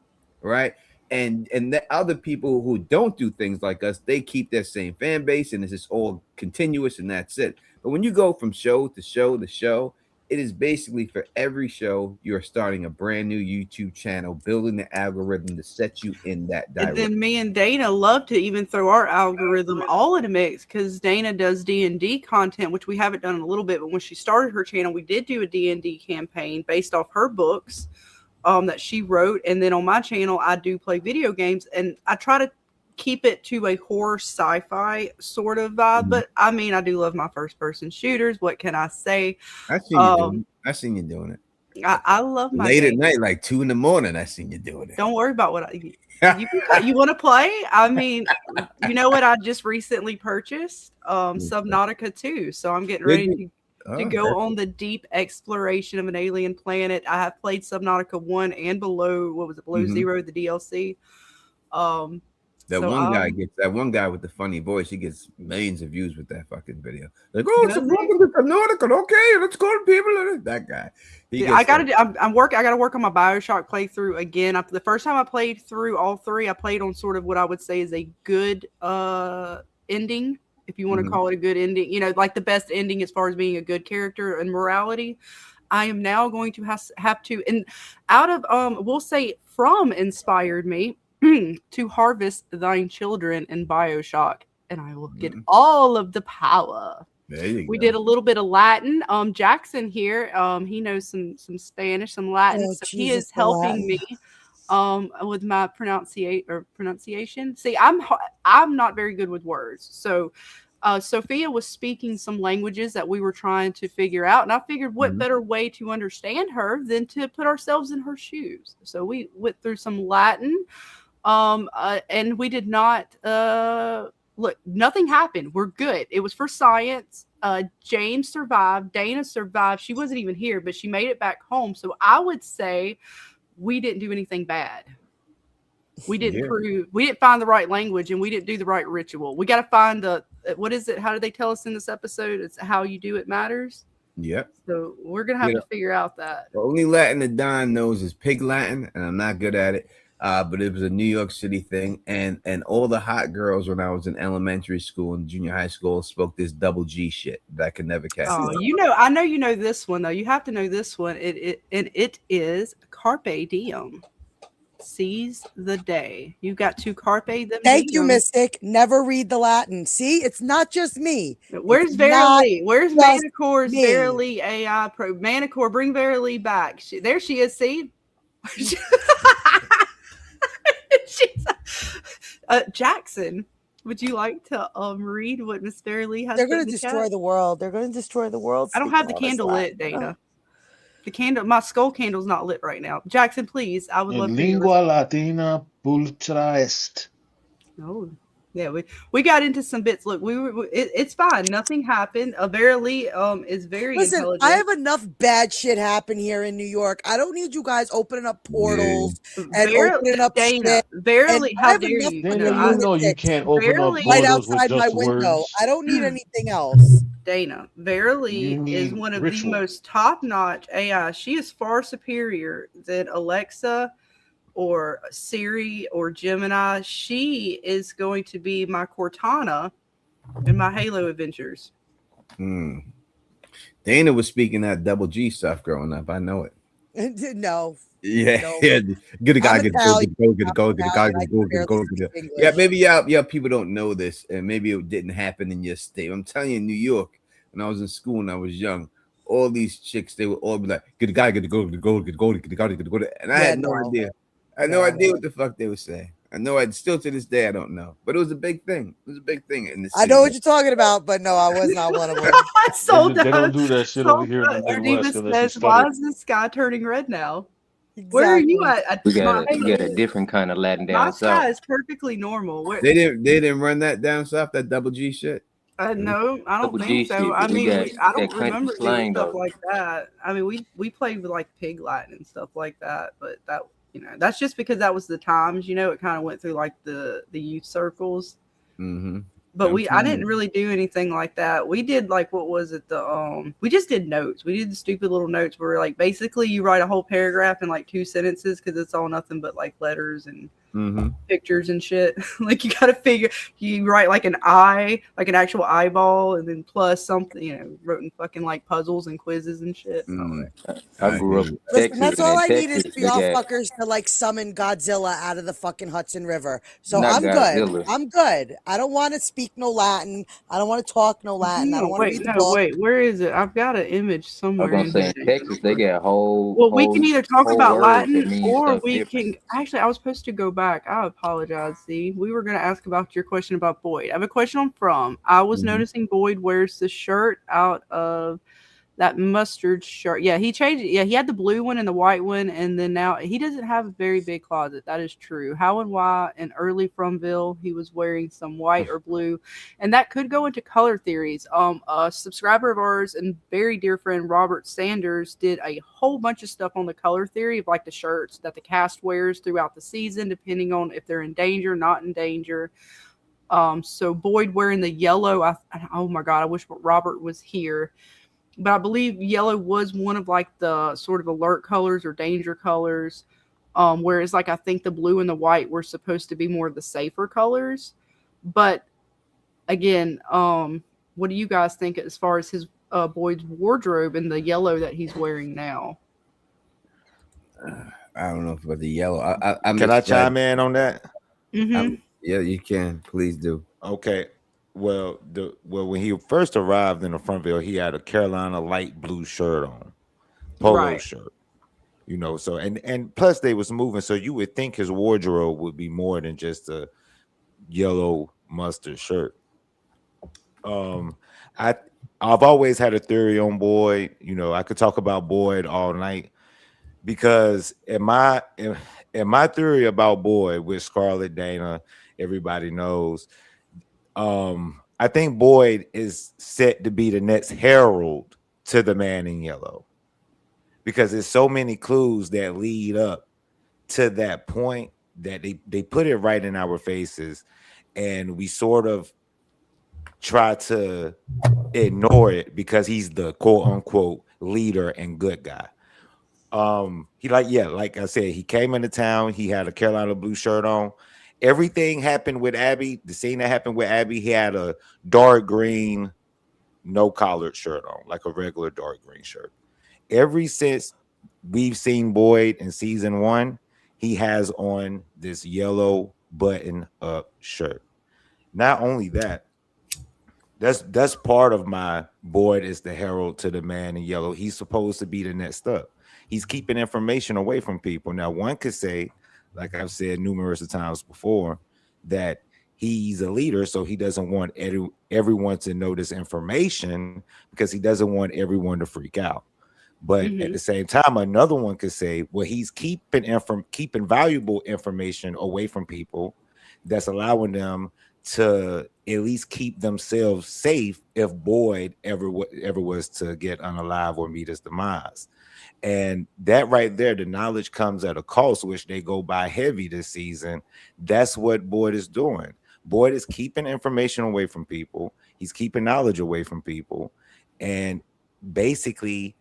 L: right? And the other people who don't do things like us, they keep their same fan base, and it's just all continuous, and that's it. But when you go from show to show to show, it is basically for every show you're starting a brand new YouTube channel, building the algorithm to set you in that
E: And
L: direction.
E: then me and Dana love to even throw our algorithm all in a mix, because Dana does D&D content, which we haven't done in a little bit. But when she started her channel, we did do a D&D campaign based off her books that she wrote. And then on my channel, I do play video games, and I try to keep it to a horror sci-fi sort of vibe. But I mean, I do love my first-person shooters. What can I say?
L: I seen you doing it.
E: I love my
L: late
E: games.
L: at night, like 2 a.m. I seen you doing it.
E: Don't worry about what you want to play. I mean, you know what? I just recently purchased Subnautica 2, so I'm getting ready to go on the deep exploration of an alien planet. I have played Subnautica 1 and Below Zero, the DLC.
L: That one guy with the funny voice, he gets millions of views with that fucking video. Like, oh, it's Subnautica, okay, let's go to people. That guy.
E: I gotta work on my BioShock playthrough again. The first time I played through all three, I played on sort of what I would say is a good ending, if you want to call it a good ending. Like the best ending as far as being a good character and morality. I am now going to have to, and out of we'll say From inspired me to harvest thine children in BioShock, and I will get all of the power.
L: There you
E: We
L: go.
E: did a little bit of Latin. Jackson here, he knows some Spanish, some Latin, so he is helping me with my pronunciation. See, I'm not very good with words, so Sophia was speaking some languages that we were trying to figure out, and I figured what better way to understand her than to put ourselves in her shoes. So we went through some Latin, and we did not look, nothing happened. We're good. It was for science. James survived. Dana survived. She wasn't even here, but she made it back home. So I would say we didn't do anything bad. We didn't we didn't find the right language, and we didn't do the right ritual. We got to find what is it? How did they tell us in this episode? It's how you do it matters.
L: Yep.
E: So we're going to have to figure out that.
L: The only Latin that Don knows is Pig Latin, and I'm not good at it. But it was a New York City thing, and all the hot girls when I was in elementary school and junior high school spoke this double G shit that I could never catch.
E: Oh, I know you know this one though. You have to know this one. It is Carpe Diem. Seize the day. You got to carpe them.
F: Thank you, Mystic. Never read the Latin. See, it's not just me.
E: Where's Verily? Where's Manicore's Verily AI Pro? Manicore, bring Verily back. There she is. See. Jackson, would you like to read what Miss Verily has?
F: They're going to destroy the world. They're going to destroy the world.
E: I don't have the candle lit, Dana. The candle, my skull candle's not lit right now. Jackson, please, I would love to.
H: Lingua Latina pulchra est.
E: No. Yeah, we got into some bits. Look, it's fine. Nothing happened. Verily is very
F: Listen, I
E: intelligent.
F: have enough bad shit happen here in New York. I don't need you guys opening up portals and opening up
E: Dana,
F: shit. And
E: verily,
F: I
E: how
F: have
E: dare
F: enough
E: you?
G: Dana,
E: No,
F: fucking
G: you know you
F: lunatics
G: can't open up
E: verily,
F: right
G: portals with
F: outside my
G: just
F: window.
G: words.
F: I don't need anything else.
E: Dana,
G: You
E: verily is
G: need
E: one of the
G: ritual.
E: most top-notch AI. She is far superior than Alexa or Siri or Gemini. She is going to be my Cortana in my Halo adventures.
L: Dana was speaking that double G stuff growing up. I know it.
F: No.
L: Yeah,
F: No.
L: yeah. Get a guy,
F: I'm
L: get a go,
F: Italian.
L: get a go, get a
F: I'm
L: go, get a guy,
F: Italian.
L: get
F: I
L: a
F: can
L: go, get a
F: barely
L: go, get
F: speak
L: a. Yeah,
F: English.
L: maybe yeah, people don't know this, and maybe it didn't happen in your state. I'm telling you, in New York, when I was in school and I was young, all these chicks, they would all be like, "Get a guy, get a go, get a go, get a go, get a go, get a go," and I
F: Yeah,
L: had no
F: no.
L: idea. I had no idea what the fuck they were saying. I know. I still to this day I don't know, but it was a big thing. It was a big thing in the
F: I
L: city.
F: know what you're talking about, but no, I was not one of them.
E: So
G: They don't
E: done.
G: do that shit over
E: So
G: here in the
E: done.
G: Midwest
E: Erneva
G: unless you
E: says, "Why
G: stutter.
E: is the sky turning red now? Where are you
F: Exactly.
E: at?
N: We got
E: My
N: a we got a different kind of Latin
E: my
N: down
E: sky
N: south.
E: is perfectly normal. Where?
L: They didn't run that down south, that double G shit.
E: No, I don't
N: Double
E: think
N: G
E: so.
N: shit,
E: I
N: but we
E: mean,
N: got
E: I don't
N: that country
E: remember doing
N: slang
E: stuff
N: though.
E: like that. I mean, we played with like pig Latin and stuff like that, but that that's just because that was the times. It kind of went through like the youth circles.
L: Mm-hmm.
E: But
L: I'm
E: I
L: telling
E: didn't
L: you.
E: really do anything like that. We did like what was it we just did notes. We did the stupid little notes where like basically you write a whole paragraph in like 2 sentences because it's all nothing but like letters and
L: Mm-hmm.
E: pictures and shit. Like you got to figure you write like an eye, like an actual eyeball, and then plus something wrote in fucking like puzzles and quizzes and shit. And all that.
N: I
L: I
N: grew
L: hear
N: up in
L: you.
F: Listen,
N: Texas,
F: that's
N: and
F: all
N: in
F: I need is
N: Texas
F: for
N: they
F: y'all
N: got
F: fuckers to like summon Godzilla out of the fucking Hudson River. So
N: not
F: I'm good.
N: Godzilla.
F: I'm good. I don't want to speak no Latin. I don't want to talk no Latin. I don't want to read the book.
E: Wait. Where is it? I've got an image
N: I was
E: somewhere
N: gonna
E: in
N: say
E: here.
N: in Texas they got
E: Well, we can either talk
N: whole
E: about
N: words that
E: Latin
N: mean
E: or
N: stuff
E: we
N: different.
E: can. Actually, I was supposed to go back. I apologize. See, we were going to ask about your question about Boyd. I have a question on From. I was
L: Mm-hmm.
E: noticing Boyd wears the shirt out of that mustard shirt. Yeah, he changed it. Yeah, he had the blue one and the white one, and then now he doesn't have a very big closet. That is true. How and why in early Fromville he was wearing some white or blue, and that could go into color theories. A subscriber of ours and very dear friend Robert Sanders did a whole bunch of stuff on the color theory of like the shirts that the cast wears throughout the season, depending on if they're in danger, not in danger. So Boyd wearing the yellow. Oh my god, I wish Robert was here. But I believe yellow was one of like the sort of alert colors or danger colors. Whereas like I think the blue and the white were supposed to be more of the safer colors. But again, what do you guys think as far as his Boyd's wardrobe and the yellow that he's wearing now?
L: I don't know about the yellow. I'm
J: Can I
L: misled.
J: chime in on that?
E: Mm-hmm.
L: Yeah, you can. Please do.
J: Okay. Well, when he first arrived in the Frontville, he had a Carolina light blue shirt on, polo
E: Right.
J: shirt. So and plus they was moving, so you would think his wardrobe would be more than just a yellow mustard shirt. I I've always had a theory on Boyd. I could talk about Boyd all night because in my theory about Boyd with Scarlett Dana, everybody knows. I think Boyd is set to be the next herald to the man in yellow because there's so many clues that lead up to that point that they put it right in our faces, and we sort of try to ignore it because he's the quote unquote leader and good guy. Like I said, he came into town, he had a Carolina blue shirt on. Everything happened with Abby. The scene that happened with Abby, he had a dark green, no collared shirt on, like a regular dark green shirt. Ever since we've seen Boyd in season 1, he has on this yellow button up shirt. Not only that, that's part of my Boyd is the herald to the man in yellow. He's supposed to be the next up. He's keeping information away from people. Now, one could say, like I've said numerous of times before, that he's a leader, so he doesn't want everyone to know this information because he doesn't want everyone to freak out. But at the same time, another one could say, well, he's keeping valuable information away from people that's allowing them to at least keep themselves safe if Boyd ever was to get unalive or meet his demise. And that right there, the knowledge comes at a cost, which they go by heavy this season. That's what Boyd is doing. Boyd is keeping information away from people. He's keeping knowledge away from people. And basically,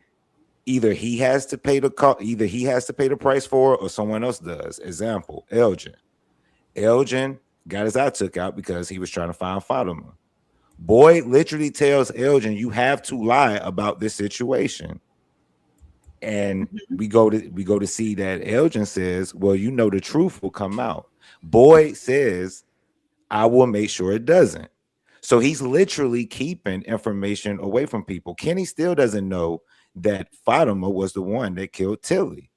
J: either he has to pay the price for it, or someone else does. Example, Elgin. Elgin got his eye took out because he was trying to find Fatima. Boyd literally tells Elgin, you have to lie about this situation. And we go to see that Elgin says, well, you know, the truth will come out. Boyd says, I will make sure it doesn't. So he's literally keeping information away from people. Kenny still doesn't know that Fatima was the one that killed Tilly.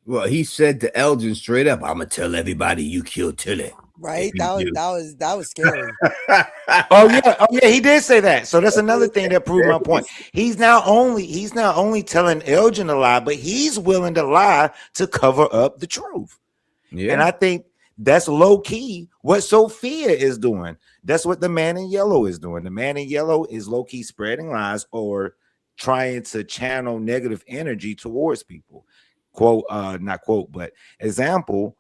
L: Well, he said to Elgin straight up, I'm gonna tell everybody you killed Tilly.
F: Right? That was scary.
J: Oh yeah, he did say that. So that's another thing that proved my point. He's not only telling Elgin a lie, but he's willing to lie to cover up the truth. Yeah. And I think that's low key what Sophia is doing. That's what the man in yellow is doing. The man in yellow is low key spreading lies or trying to channel negative energy towards people. Quote, not quote, but example,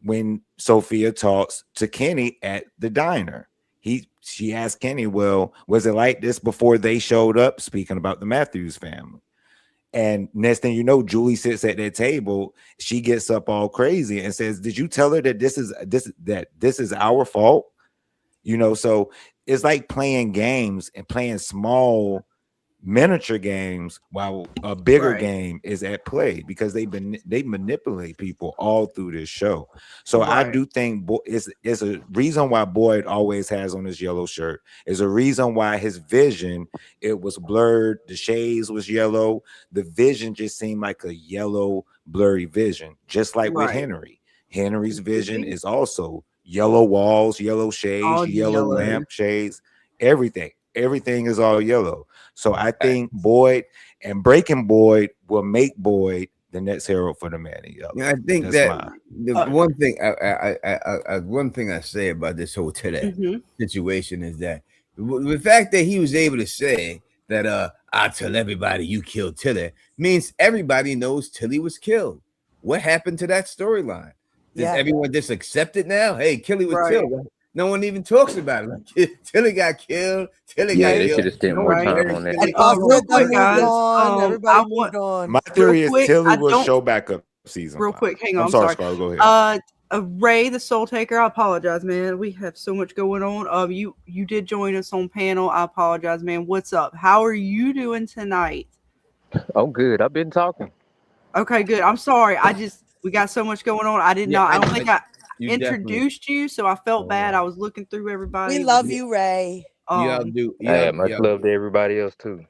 J: when Sophia talks to Kenny at the diner, she asked Kenny, well, was it like this before they showed up? Speaking about the Matthews family. And next thing you know, Julie sits at that table. She gets up all crazy and says, did you tell her that this is our fault? You know, so it's like playing games and playing small miniature games while a bigger game is at play, because they manipulate people all through this show. So I do think it's a reason why Boyd always has on his yellow shirt. Is a reason why his vision, it was blurred, the shades was yellow, the vision just seemed like a yellow blurry vision, just like with Henry's vision is also yellow walls, yellow shades, yellow lamp shades, everything is all yellow. So I think Boyd and breaking Boyd will make Boyd the next hero for the man in yellow.
L: Yeah, I think one thing I say about this whole situation is that the fact that he was able to say that I'll tell everybody you killed Tilly means everybody knows Tilly was killed. What happened to that storyline? Does everyone just accept it now? Hey, Tilly was killed. No one even talks about it. Like, Tilly got killed. Tilly got
N: they
L: killed.
N: should have spent more time on that.
E: Real quick, guys.
F: Everybody moved on.
J: My theory is Tilly will show back up season.
E: Real
J: 5.
E: quick, hang on.
J: I'm sorry, Scar, go ahead.
E: Ray, the Soul Taker, I apologize, man. We have so much going on. You did join us on panel. I apologize, man. What's up? How are you doing tonight?
N: I'm good. I've been talking.
E: Okay, good. I'm sorry. We got so much going on. I don't think I introduced you, so I felt bad. I was looking through everybody.
F: We love you, Ray.
L: Y'all do.
N: Much love to everybody else too.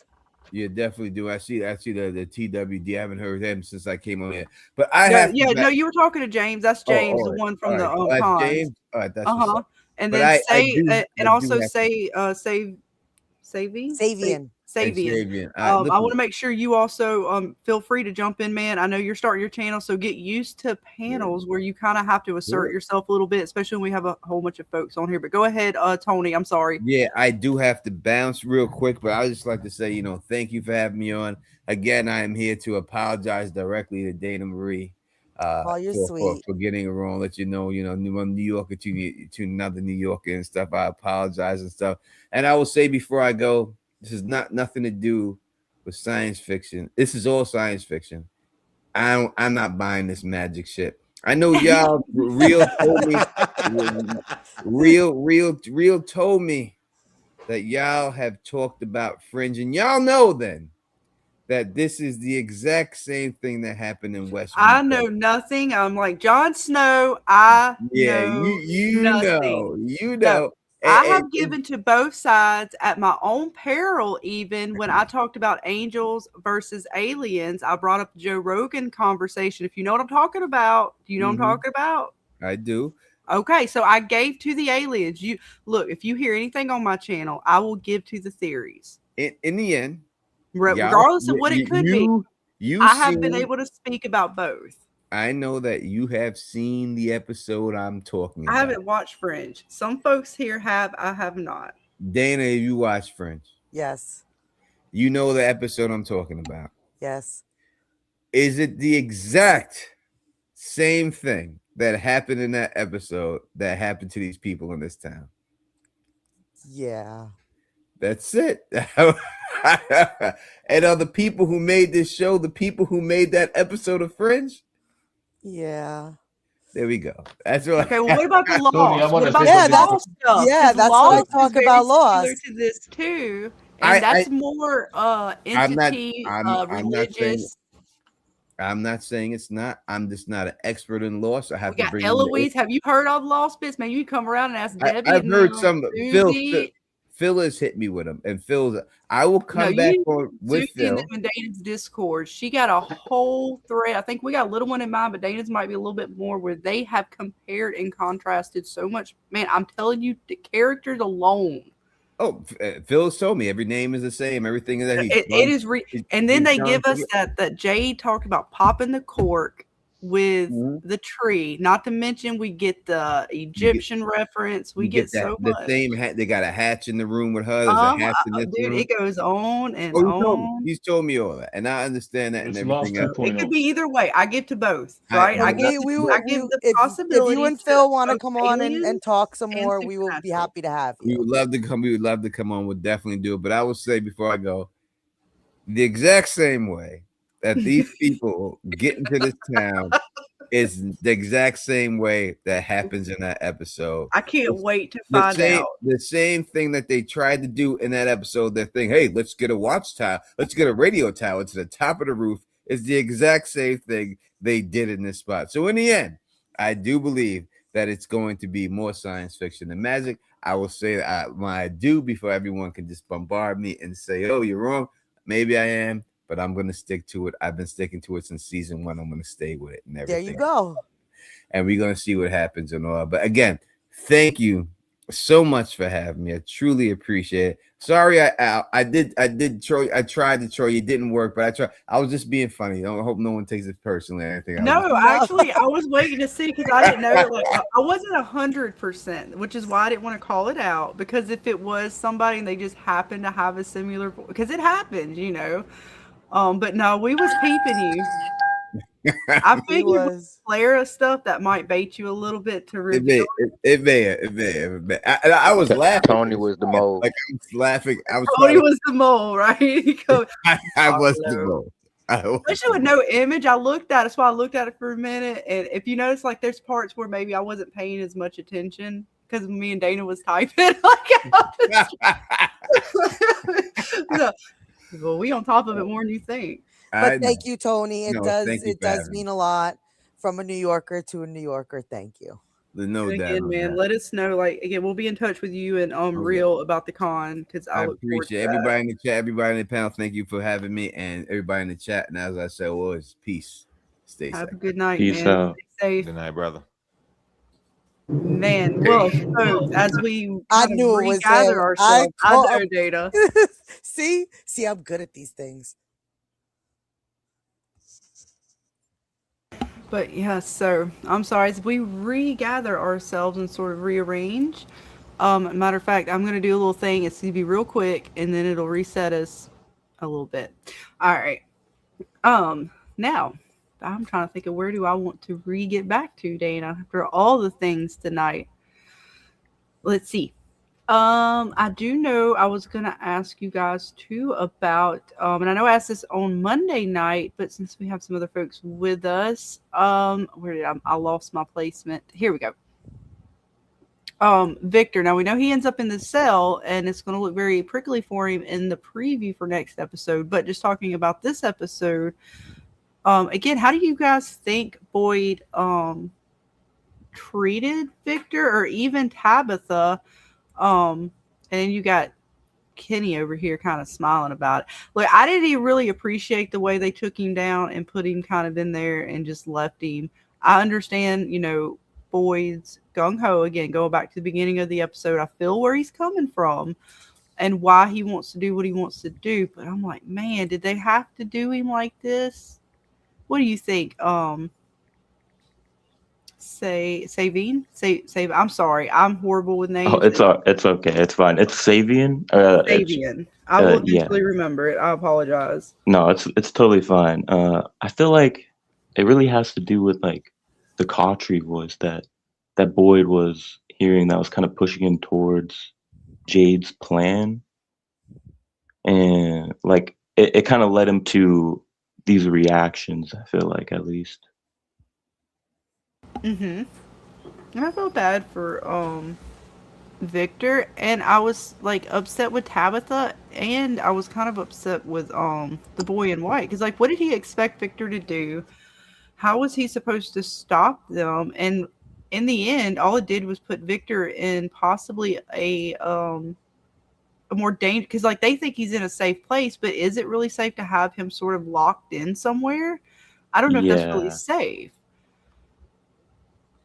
L: You definitely do. I see the TWD. I haven't heard him since I came on here. But
E: no, you were talking to James. That's James, the one from the ponds.
L: James. All right, that's
E: and then Savian. I want to make sure you also feel free to jump in, man. I know you're starting your channel, so get used to panels where you kind of have to assert yourself a little bit, especially when we have a whole bunch of folks on here. But go ahead, Tony. I'm sorry.
L: Yeah, I do have to bounce real quick, but I just like to say, thank you for having me on. Again, I am here to apologize directly to Dana Marie. For getting it wrong. Let you know, I'm New Yorker to another New Yorker and stuff. I apologize and stuff. And I will say before I go, this is nothing to do with science fiction. This is all science fiction. I'm not buying this magic shit. I know y'all real told me that y'all have talked about Fringe, and y'all know then that this is the exact same thing that happened in West.
E: I know nothing. I'm like Jon Snow.
L: You know.
E: So, I have given to both sides at my own peril. Even when I talked about angels versus aliens, I brought up the Joe Rogan conversation. If you know what I'm talking about, do you know what I'm talking about?
L: I do.
E: Okay, so I gave to the aliens. You look, if you hear anything on my channel, I will give to the theories.
L: In the end,
E: regardless of what it could be, I have been able to speak about both.
L: I know that you have seen the episode I'm talking
E: I
L: about.
E: haven't watched Fringe. Some folks here have. I have not.
L: Dana, you watch Fringe.
F: Yes.
L: You know the episode I'm talking about.
F: Yes.
L: Is it the exact same thing that happened in that episode that happened to these people in this town?
F: Yeah.
L: That's it. And are the people who made this show the people who made that episode of Fringe?
F: Yeah.
L: There we go. That's right.
E: Okay, well, what about the
G: Tony, I
E: Lost?
G: want
E: What
G: to say
E: about
F: Yeah,
E: the
G: something.
E: Lost stuff?
F: yeah,
E: 'Cause
F: that's what I
E: Lost is
F: talk
E: very
F: about
E: similar
F: Lost.
E: to this too,
L: I-
E: and that's more
L: I'm not.
E: entity
L: I'm not saying.
E: religious.
L: I'm not saying it's not. I'm just not an expert in Lost. I have
E: We
L: to
E: got
L: bring in
E: Eloise. Have you heard all the Lost bits? Man, you come around and ask Debbie.
L: I've
E: and
L: heard some.
E: Susie.
L: Phil has hit me with them, and Phil's. I will
E: No,
L: come back
E: you
L: on with
E: Susie and them
L: Phil.
E: in Dana's Discord. She got a whole thread. I think we got a little one in mind, but Dana's might be a little bit more where they have compared and contrasted so much. Man, I'm telling you, the characters alone.
L: Oh, Phil's told me every name is the same. Everything is that
E: It is and then they give us that Jade talked about popping the cork with the tree. Not to mention we get the Egyptian reference. We get
L: that
E: so
L: the
E: much.
L: same hat. They got a hatch in the room with her. There's a hatch in this
E: Dude,
L: room.
E: it goes on and
L: Oh,
E: on.
L: he's told me all that, and I understand that and
G: It's Lost
L: everything else.
E: It could be either way. I give to both, right?
L: I
E: I give the possibility.
F: If you and Phil want to come on
E: aliens
F: and talk some
E: and
F: more, we will be happy to have
L: We
F: you.
L: would love to come. We would love to come on. We'll definitely do it. But I will say before I go, the exact same way that these people get into this town is the exact same way that happens in that episode.
E: I can't wait to find out.
L: The same thing that they tried to do in that episode. They're thinking, hey, let's get a watchtower. Let's get a radio tower to the top of the roof. Is the exact same thing they did in this spot. So in the end, I do believe that it's going to be more science fiction than magic. I will say that I do before everyone can just bombard me and say, oh, you're wrong. Maybe I am, but I'm going to stick to it. I've been sticking to it since season 1. I'm going to stay with it and everything.
F: There you go.
L: And we're going to see what happens and all. But again, thank you so much for having me. I truly appreciate it. Sorry, I did Troy. I tried to Troy. It didn't work, but I tried. I was just being funny. I hope no one takes it personally or anything.
E: No, actually, I was waiting to see because I didn't know. Like, I wasn't 100%, which is why I didn't want to call it out. Because if it was somebody and they just happened to have a similar, because it happens, you know. But no, we was peeping you. I figured with Clara stuff that might bait you a little bit to reveal.
L: It may. I was laughing.
N: Tony was the mole.
L: Like I was laughing.
E: Tony was the mole, right?
L: I was the mole.
E: Especially with no image, I looked at it. That's why I looked at it for a minute. And if you notice, like there's parts where maybe I wasn't paying as much attention because me and Dana was typing. Well, we on top of it more than you think.
F: But thank you, Tony. It
L: it
F: does mean a lot from a New Yorker to a New Yorker. Thank you.
L: No doubt.
E: Again, man, let us know. Like again, we'll be in touch with you and Real about the con because I
L: appreciate everybody in the chat, everybody in the panel. Thank you for having me, and everybody in the chat. And as I said, it's peace. Stay safe.
E: Have a good night.
M: Peace
E: man.
M: out.
E: Stay safe.
J: Good night, brother.
E: Man, well, so as we
F: I knew it was
E: regather
F: him.
E: ourselves, I know, Data.
F: See, I'm good at these things.
E: But yeah, so I'm sorry, as we regather ourselves and sort of rearrange. Matter of fact, I'm gonna do a little thing. It's gonna be real quick, and then it'll reset us a little bit. All right. Now I'm trying to think of where do I want to get back to, Dana, after all the things tonight. Let's see. I do know I was gonna ask you guys too about and I know I asked this on Monday night, but since we have some other folks with us, where did I lost my placement? Here we go. Victor. Now we know he ends up in the cell, and it's going to look very prickly for him in the preview for next episode. But just talking about this episode, again, how do you guys think Boyd treated Victor or even Tabitha? And you got Kenny over here kind of smiling about it. Like, I didn't even really appreciate the way they took him down and put him kind of in there and just left him. I understand, Boyd's gung-ho, again, going back to the beginning of the episode. I feel where he's coming from and why he wants to do what he wants to do. But I'm like, man, did they have to do him like this? What do you think, Save. I'm sorry. I'm horrible with
M: Oh,
E: names.
M: it's okay. It's fine. It's Savian.
E: Savian. I will
M: Yeah.
E: eventually remember it. I apologize.
M: No, it's totally fine. I feel like it really has to do with like the Cautry voice that Boyd was hearing that was kind of pushing him towards Jade's plan, and like it kind of led him to these reactions. I feel like at least.
E: And I felt bad for Victor, and I was like upset with Tabitha, and I was kind of upset with the boy in white, because like, what did he expect Victor to do? How was he supposed to stop them? And in the end, all it did was put Victor in possibly a more dangerous, because like they think he's in a safe place, but is it really safe to have him sort of locked in somewhere? I don't know if that's really
M: Yeah.
E: safe,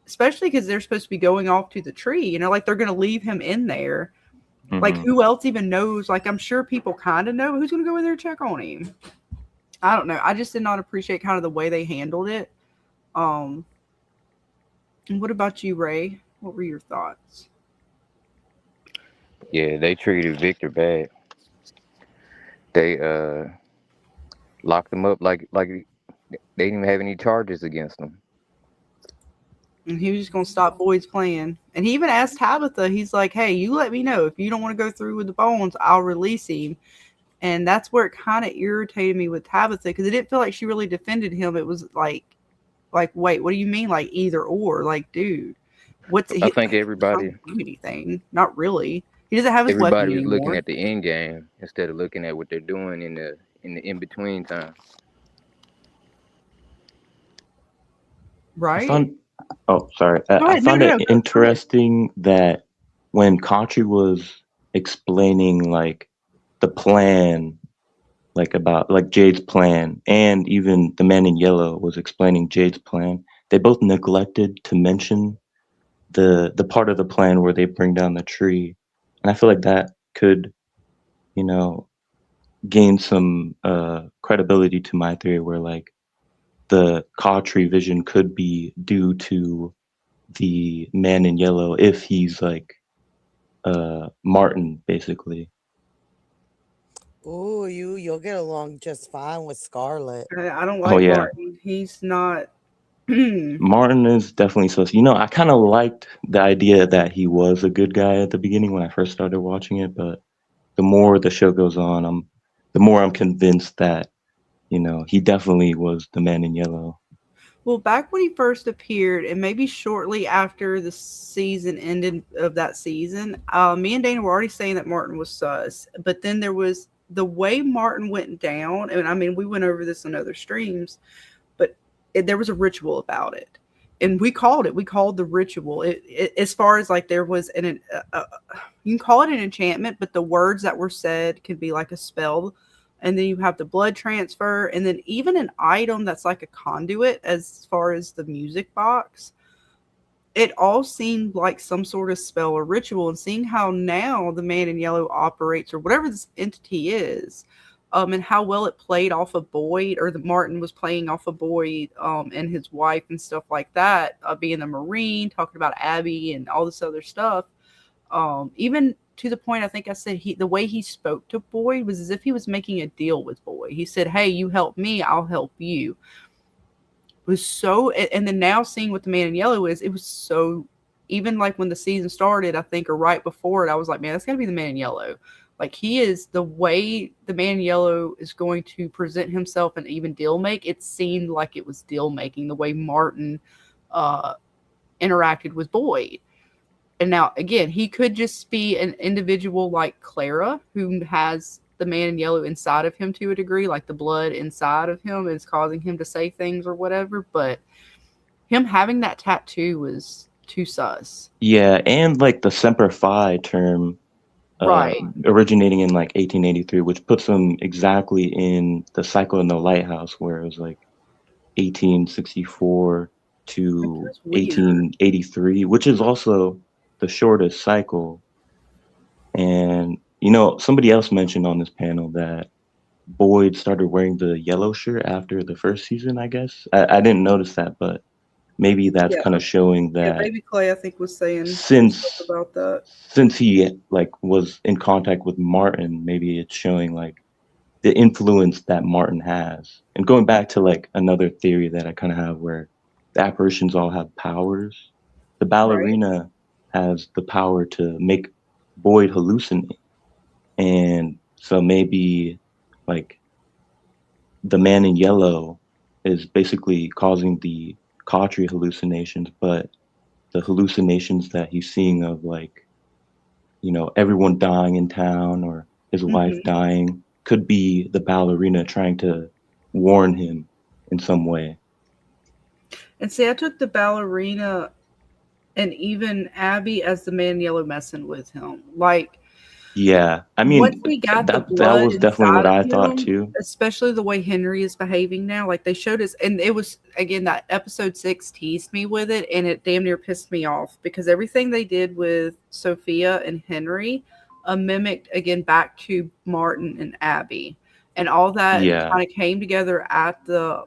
E: especially because they're supposed to be going off to the tree. Like they're going to leave him in there. Like,
M: Hmm.
E: who else even knows? Like, I'm sure people kind of know, but who's going to go in there and check on him? I don't know. I just did not appreciate kind of the way they handled it. And what about you, Ray? What were your thoughts?
N: Yeah, they treated Victor bad. They locked him up like they didn't even have any charges against him.
E: And he was just going to stop Boyd's plan. And he even asked Tabitha, he's like, hey, you let me know. If you don't want to go through with the bones, I'll release him. And that's where it kind of irritated me with Tabitha, because it didn't feel like she really defended him. It was like, wait, what do you mean? Like, either or? Like, dude, what's
N: I
E: he?
N: think
E: He's not
N: everybody
E: going to do anything. Not really. He doesn't have his weapon
N: everybody was looking
E: anymore.
N: at the end game instead of looking at what they're doing in the in between time.
M: I
E: Right?
M: found. Oh, sorry.
E: Go
M: I
E: ahead. No,
M: found
E: no,
M: it
E: no. Go ahead.
M: interesting that when Cautry was explaining like the plan, like about like Jade's plan, and even the man in yellow was explaining Jade's plan, they both neglected to mention the part of the plan where they bring down the tree. And I feel like that could, you know, gain some credibility to my theory where like the Cautry vision could be due to the man in yellow if he's like Martin basically.
F: Ooh, you'll get along just fine with Scarlet.
E: I don't
M: Oh
E: like
M: yeah,
E: Martin. He's not. Right.
M: Martin is definitely sus. You know, I kind of liked the idea that he was a good guy at the beginning when I first started watching it, but the more the show goes on, the more I'm convinced that, you know, he definitely was the man in yellow.
E: Well, back when he first appeared, and maybe shortly after the season ended of that season, me and Dana were already saying that Martin was sus. But then there was the way Martin went down, and I mean, we went over this in other streams, but there was a ritual about it, and we called it. We called the ritual. As far as like there was you can call it an enchantment, but the words that were said could be like a spell. And then you have the blood transfer, and then even an item that's like a conduit as far as the music box. It all seemed like some sort of spell or ritual. And seeing how now the man in yellow operates, or whatever this entity is, and how well it played off of Boyd, or the Martin was playing off of Boyd, and his wife and stuff like that, being a Marine, talking about Abby and all this other stuff. Even to the point, I think I said the way he spoke to Boyd was as if he was making a deal with Boyd. He said, hey, you help me, I'll help you. It was so, and then now seeing what the man in yellow is, it was so, even like when the season started, I think, or right before it, I was like, man, that's got to be the man in yellow. Like, he is, the way the man in yellow is going to present himself and even deal make, it seemed like it was deal making, the way Martin interacted with Boyd. And now, again, he could just be an individual like Clara, who has the man in yellow inside of him to a degree, like the blood inside of him is causing him to say things or whatever. But him having that tattoo was too sus.
M: Yeah, and like the Semper Fi term
E: Right.
M: originating in like 1883, which puts him exactly in the cycle in the lighthouse where it was like 1864 to
E: That's weird.
M: 1883, which is also the shortest cycle. And you know, somebody else mentioned on this panel that Boyd started wearing the yellow shirt after the first season, I guess. I didn't notice that, but maybe that's
E: Yeah.
M: kind of showing
E: Yeah,
M: that
E: Baby Clay, I think, was saying some stuff
M: since
E: about that.
M: since he like was in contact with Martin, maybe it's showing like the influence that Martin has. And going back to like another theory that I kind of have where the apparitions all have powers, the
E: Right.
M: ballerina has the power to make Boyd hallucinate. And so maybe like the man in yellow is basically causing the Cautry hallucinations, but the hallucinations that he's seeing of like, you know, everyone dying in town or his wife
E: Hmm.
M: dying could be the ballerina trying to warn him in some way.
E: And see, I took the ballerina and even Abby as the man in yellow messing with him. Like,
M: Yeah. I
E: once
M: mean,
E: he got the
M: that
E: blood
M: was definitely
E: inside
M: what
E: of
M: I thought
E: him,
M: too.
E: especially the way Henry is behaving now, like they showed us, and it was again that episode 6 teased me with it, and it damn near pissed me off because everything they did with Sophia and Henry mimicked again back to Martin and Abby, and all that
M: Yeah.
E: kind of came together at the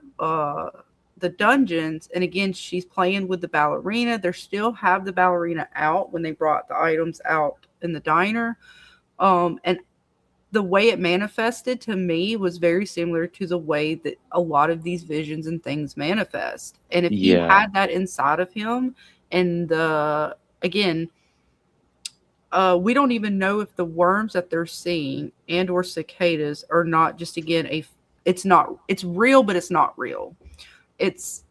E: dungeons. And again, she's playing with the ballerina. They still have the ballerina out when they brought the items out in the diner. And the way it manifested to me was very similar to the way that a lot of these visions and things manifest. And if he
M: Yeah.
E: had that inside of him, and again, we don't even know if the worms that they're seeing and or cicadas are not just again it's real, but it's not real. It's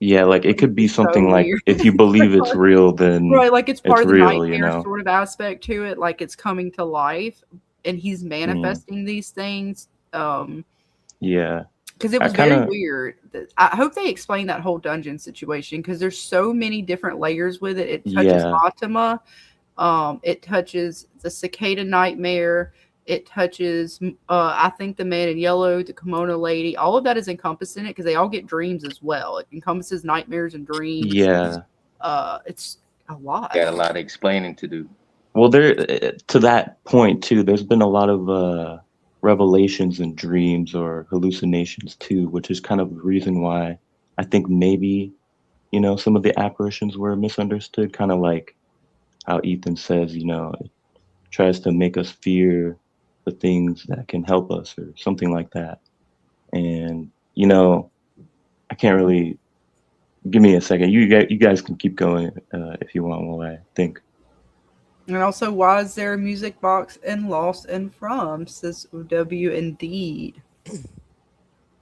M: Yeah, like it
E: it's
M: could be
E: just so
M: something like
E: weird.
M: if you believe it's real, then
E: Right, like it's part
M: it's
E: of the
M: real, you
E: nightmare
M: know?
E: sort of aspect to it, like it's coming to life and he's
M: Mm,
E: manifesting these things.
M: yeah.
E: Because it
M: I
E: was
M: kind
E: very
M: of,
E: weird. I hope they explain that whole dungeon situation because there's so many different layers with it. It touches
M: yeah.
E: Fatima, it touches the cicada nightmare, it touches I think the man in yellow, the kimono lady. All of that is encompassed in it because they all get dreams as well. It encompasses nightmares and dreams.
M: Yeah.
E: It's a lot.
N: Got a lot of explaining to do.
M: Well, there to that point too, there's been a lot of revelations and dreams or hallucinations too, which is kind of the reason why I think maybe, you know, some of the apparitions were misunderstood, kind of like how Ethan says, you know, it tries to make us fear the things that can help us or something like that. And, you know, I can't really give me a second. You guys can keep going if you want while I think.
E: And also, why is there a music box in Lost and From? Says W indeed.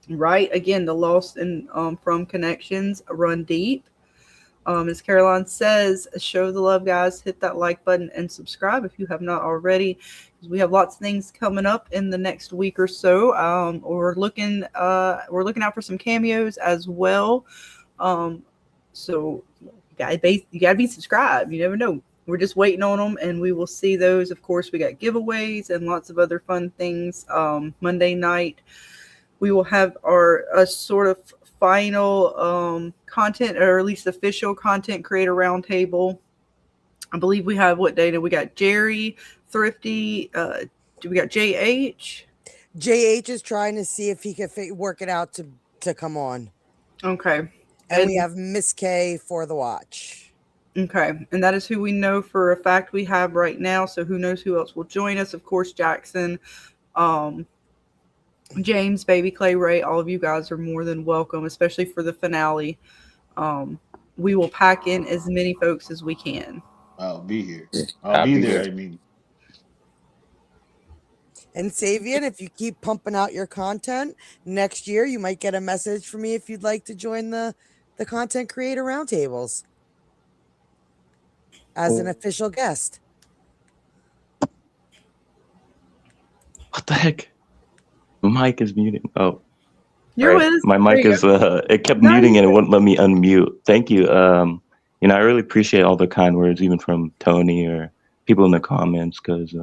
E: Right? Again, the Lost and From connections run deep. As Caroline says, show the love, guys. Hit that like button and subscribe if you have not already. We have lots of things coming up in the next week or so. We're looking out for some cameos as well. So you gotta be subscribed. You never know. We're just waiting on them, and we will see those. Of course, we got giveaways and lots of other fun things. Monday night, we will have our sort of final content, or at least official content creator roundtable. I believe we have what data? We got Jerry, Thrifty. Do we got JH?
F: JH is trying to see if he can work it out to come on.
E: Okay.
F: And we have Miss K for the watch.
E: Okay. And that is who we know for a fact we have right now. So who knows who else will join us? Of course, Jackson, James, Baby Clay, Ray, all of you guys are more than welcome, especially for the finale. We will pack in as many folks as we can.
G: I'll be here. I'll
N: I'll
G: be
N: be
G: there.
N: here.
G: I mean,
F: And Savian, if you keep pumping out your content next year, you might get a message from me if you'd like to join the content creator roundtables as an official guest.
M: What the heck? My mic is muting. Oh,
E: You're
M: right.
E: with us.
M: My
E: There
M: mic
E: you
M: is
E: go.
M: it kept
E: No,
M: muting and it
E: you're
M: wouldn't let me unmute. Thank you. You know, I really appreciate all the kind words, even from Tony or people in the comments, because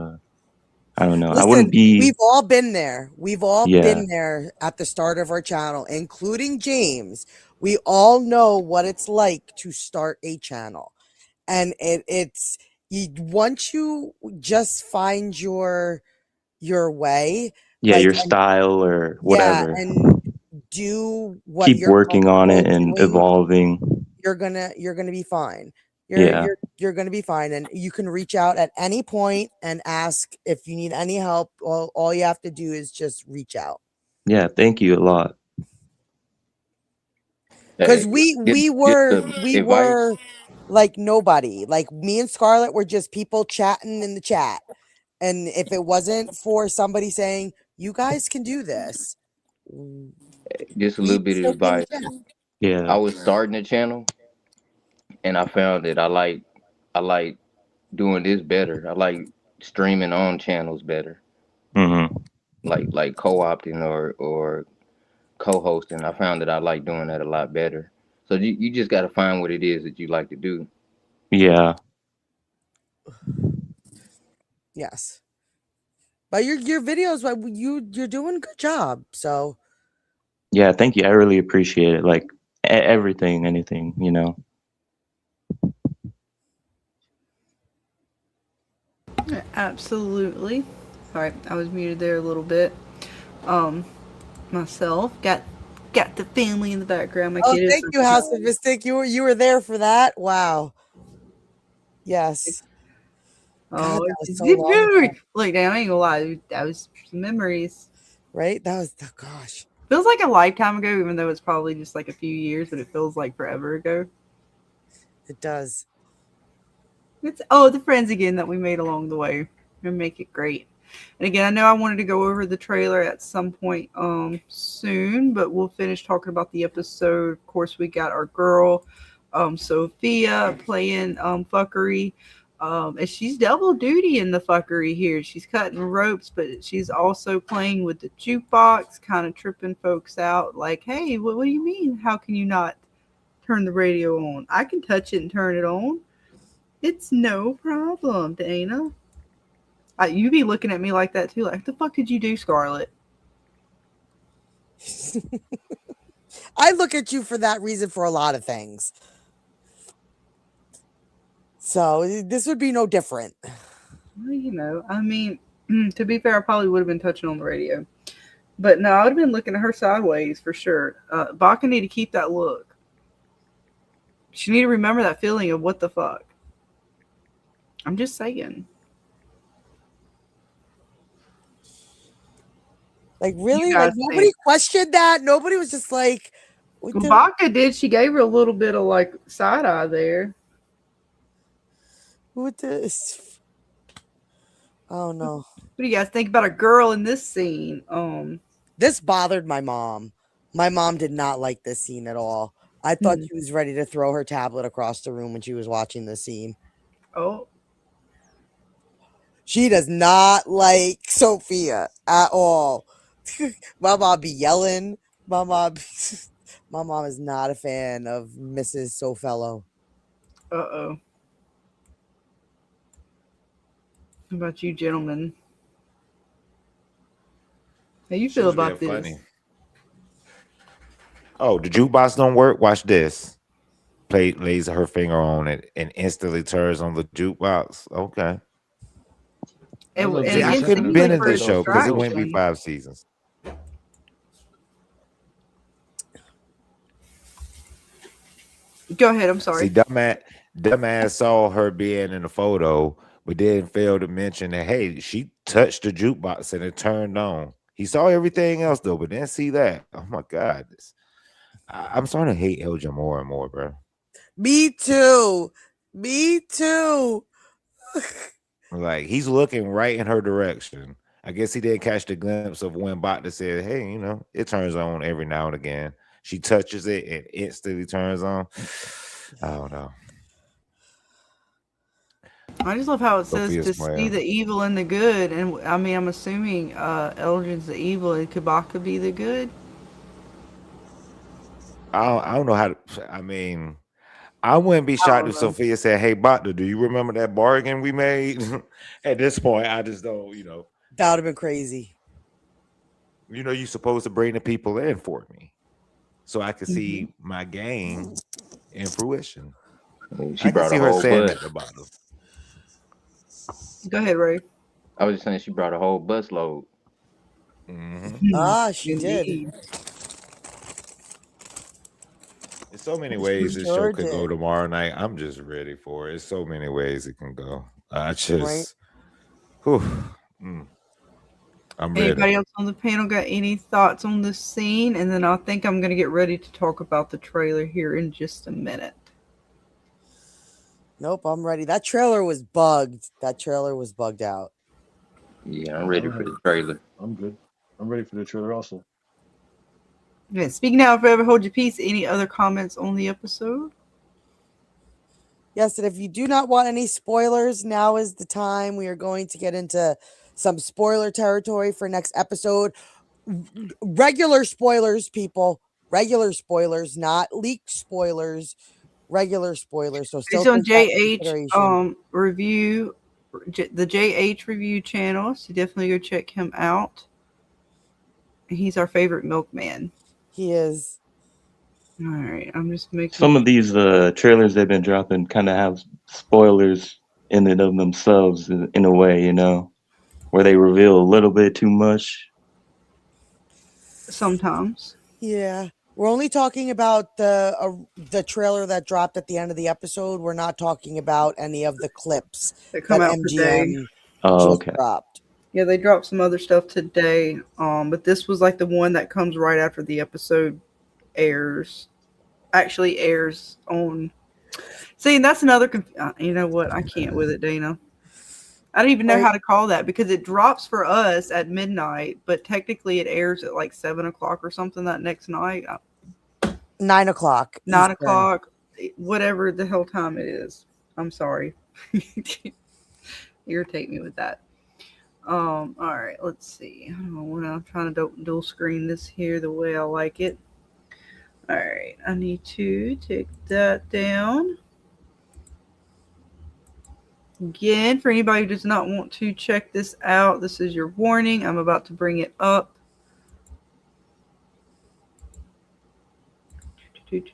M: I don't know. I wouldn't
F: Listen,
M: be.
F: we've all been there. We've all
M: Yeah.
F: been there at the start of our channel, including James. We all know what it's like to start a channel. And it's once you just find your way,
M: Yeah,
F: like,
M: your style or
F: yeah,
M: whatever.
F: and do what
M: keep
F: you're
M: working on
F: comfortable
M: it and
F: doing,
M: evolving.
F: you're gonna be fine.
M: Yeah.
F: You're gonna be fine, and you can reach out at any point and ask if you need any help. All you have to do is just reach out.
M: Yeah, thank you a lot.
F: Because
N: Hey,
F: we
N: get
F: were
N: some advice.
F: like nobody. Like me and Scarlett were just people chatting in the chat. And if it wasn't for somebody saying, you guys can do this,
N: Just a
F: we
N: little bit of
F: still be in the
N: advice.
F: chat.
M: Yeah.
N: I was starting a channel, and I found that I like doing this better. I like streaming on channels better,
M: Mm-hmm.
N: like co-opting or co-hosting. I found that I like doing that a lot better. So you just got to find what it is that you like to do.
M: Yeah.
F: Yes. But your videos, you're doing a good job. So
M: Yeah, thank you. I really appreciate it. Like everything, anything, you know.
E: Absolutely. Sorry, I was muted there a little bit. Myself got the family in the background. My
F: oh,
E: kid is
F: thank you, House of Mystic. You were there for that. Wow. Yes. God,
E: Oh,
F: that was
E: it's a
F: so
E: good
F: long
E: memory.
F: ago.
E: Look, damn, I ain't gonna lie. That was some memories.
F: Right? That was gosh.
E: Feels like a lifetime ago, even though it's probably just like a few years, but it feels like forever ago.
F: It does.
E: It's the friends again that we made along the way and make it great. And again, I know I wanted to go over the trailer at some point soon, but we'll finish talking about the episode. Of course, we got our girl Sophia playing fuckery. And she's double duty in the fuckery here. She's cutting ropes, but she's also playing with the jukebox, kind of tripping folks out. Like, hey, what do you mean? How can you not turn the radio on? I can touch it and turn it on. It's no problem, Dana. You be looking at me like that too. Like, what the fuck did you do, Scarlett?
F: I look at you for that reason for a lot of things. So this would be no different.
E: Well, you know, I mean, to be fair, I probably would have been touching on the radio. But no, I would have been looking at her sideways for sure. Baka need to keep that look. She need to remember that feeling of what the fuck. I'm just saying.
F: Like really,
E: You
F: like
E: guys
F: nobody
E: think.
F: questioned that. Nobody was just like, what
E: Well,
F: the
E: Baka did. She gave her a little bit of like side eye there.
F: what the oh no.
E: What do you guys think about a girl in this scene?
F: This bothered my mom. My mom did not like this scene at all. I thought she was ready to throw her tablet across the room when she was watching this scene.
E: Oh.
F: She does not like Sophia at all. My mom be yelling. My mom is not a fan of Mrs. Sofellow.
E: Uh-oh. How about you, gentlemen? How you
J: She
E: feel
J: was being
E: about this?
J: funny. Oh, the jukebox don't work. Watch this. Lays her finger on it and instantly turns on the jukebox. Okay.
G: I love
J: See,
G: that
J: I
G: we
J: could have
G: definitely
J: been
E: instantly
J: in
E: for
G: play
J: this
G: those
J: show because it
G: commercials
J: wouldn't be
E: distraction.
J: 5 seasons.
E: Go ahead. I'm
J: See,
E: sorry.
J: dumbass saw her being in the photo, but then failed to mention that hey, she touched the jukebox and it turned on. He saw everything else though, but didn't see that. Oh my god, I'm starting to hate Elja more and more, bro.
F: Me too. Me too.
J: Like he's looking right in her direction. I guess he didn't catch the glimpse of when Bata said, "Hey, you know, it turns on every now and again." She touches it and instantly turns on. I don't know.
E: I just love how it says
J: Sophia's
E: to see
J: playing.
E: the evil and the good, and I mean, I'm assuming Elgin's the evil and Kabaka be the good.
J: I don't know how to. I mean, I wouldn't be
E: I
J: shocked
E: don't
J: if
E: know.
J: Sophia said, "Hey, Bata, do you remember that bargain we made?" At this point, I just don't.
F: That would have been crazy.
J: You're supposed to bring the people in for me, so I could
E: Mm-hmm.
J: see my game in fruition.
N: She
J: I can
N: brought
J: see
N: a
J: her
N: whole
J: saying
N: bus.
J: that to Bata.
E: Go ahead, Ray.
N: I was just saying she brought a whole bus load.
J: Mm-hmm.
F: Ah, she did.
E: Indeed.
J: There's so many
F: She
J: ways this show
F: sure
J: could go
F: did.
J: tomorrow night. I'm just ready for it. There's so many ways it can go. I
F: Right.
J: just, whew, I'm ready.
E: Anybody else on the panel got any thoughts on this scene? And then I think I'm going to get ready to talk about the trailer here in just a minute.
F: Nope, I'm ready. That trailer was bugged. That trailer was bugged out.
D: Yeah, I'm
G: I
D: ready
G: don't
D: for
G: have.
D: the trailer.
G: I'm good. I'm ready for the trailer also.
E: Yeah, speak now, forever hold your peace. Any other comments on the episode?
F: Yes, and if you do not want any spoilers, now is the time. We are going to get into some spoiler territory for next episode. Regular spoilers, people. Regular spoilers, not leaked spoilers. Regular spoilers. So still
E: It's on
F: take that into
E: JH
F: consideration.
E: review, the JH review channel. So definitely go check him out. He's our favorite milkman.
F: He is.
E: All right, I'm just making
M: Some of these trailers they've been dropping kind of have spoilers in and of themselves in a way, you know, where they reveal a little bit too much.
E: sometimes.
F: Yeah. We're only talking about the trailer that dropped at the end of the episode. We're not talking about any of the clips
E: That come
F: that
E: out today.
F: MGM
M: Oh,
F: just
M: okay.
F: dropped.
E: Yeah, they dropped some other stuff today. But this was like the one that comes right after the episode airs. Actually airs on. See, that's another. You know what? I can't with it, Dana. I don't even know
F: Right.
E: how to call that because it drops for us at midnight, but technically it airs at like 7 o'clock or something that next night.
F: 9 o'clock.
E: 9
F: Eastern.
E: o'clock, whatever the hell time it is. I'm sorry. Irritate me with that. All right, let's see. I don't know when I'm trying to dual screen this here the way I like it. All right, I need to take that down. Again, for anybody who does not want to check this out, this is your warning. I'm about to bring it up.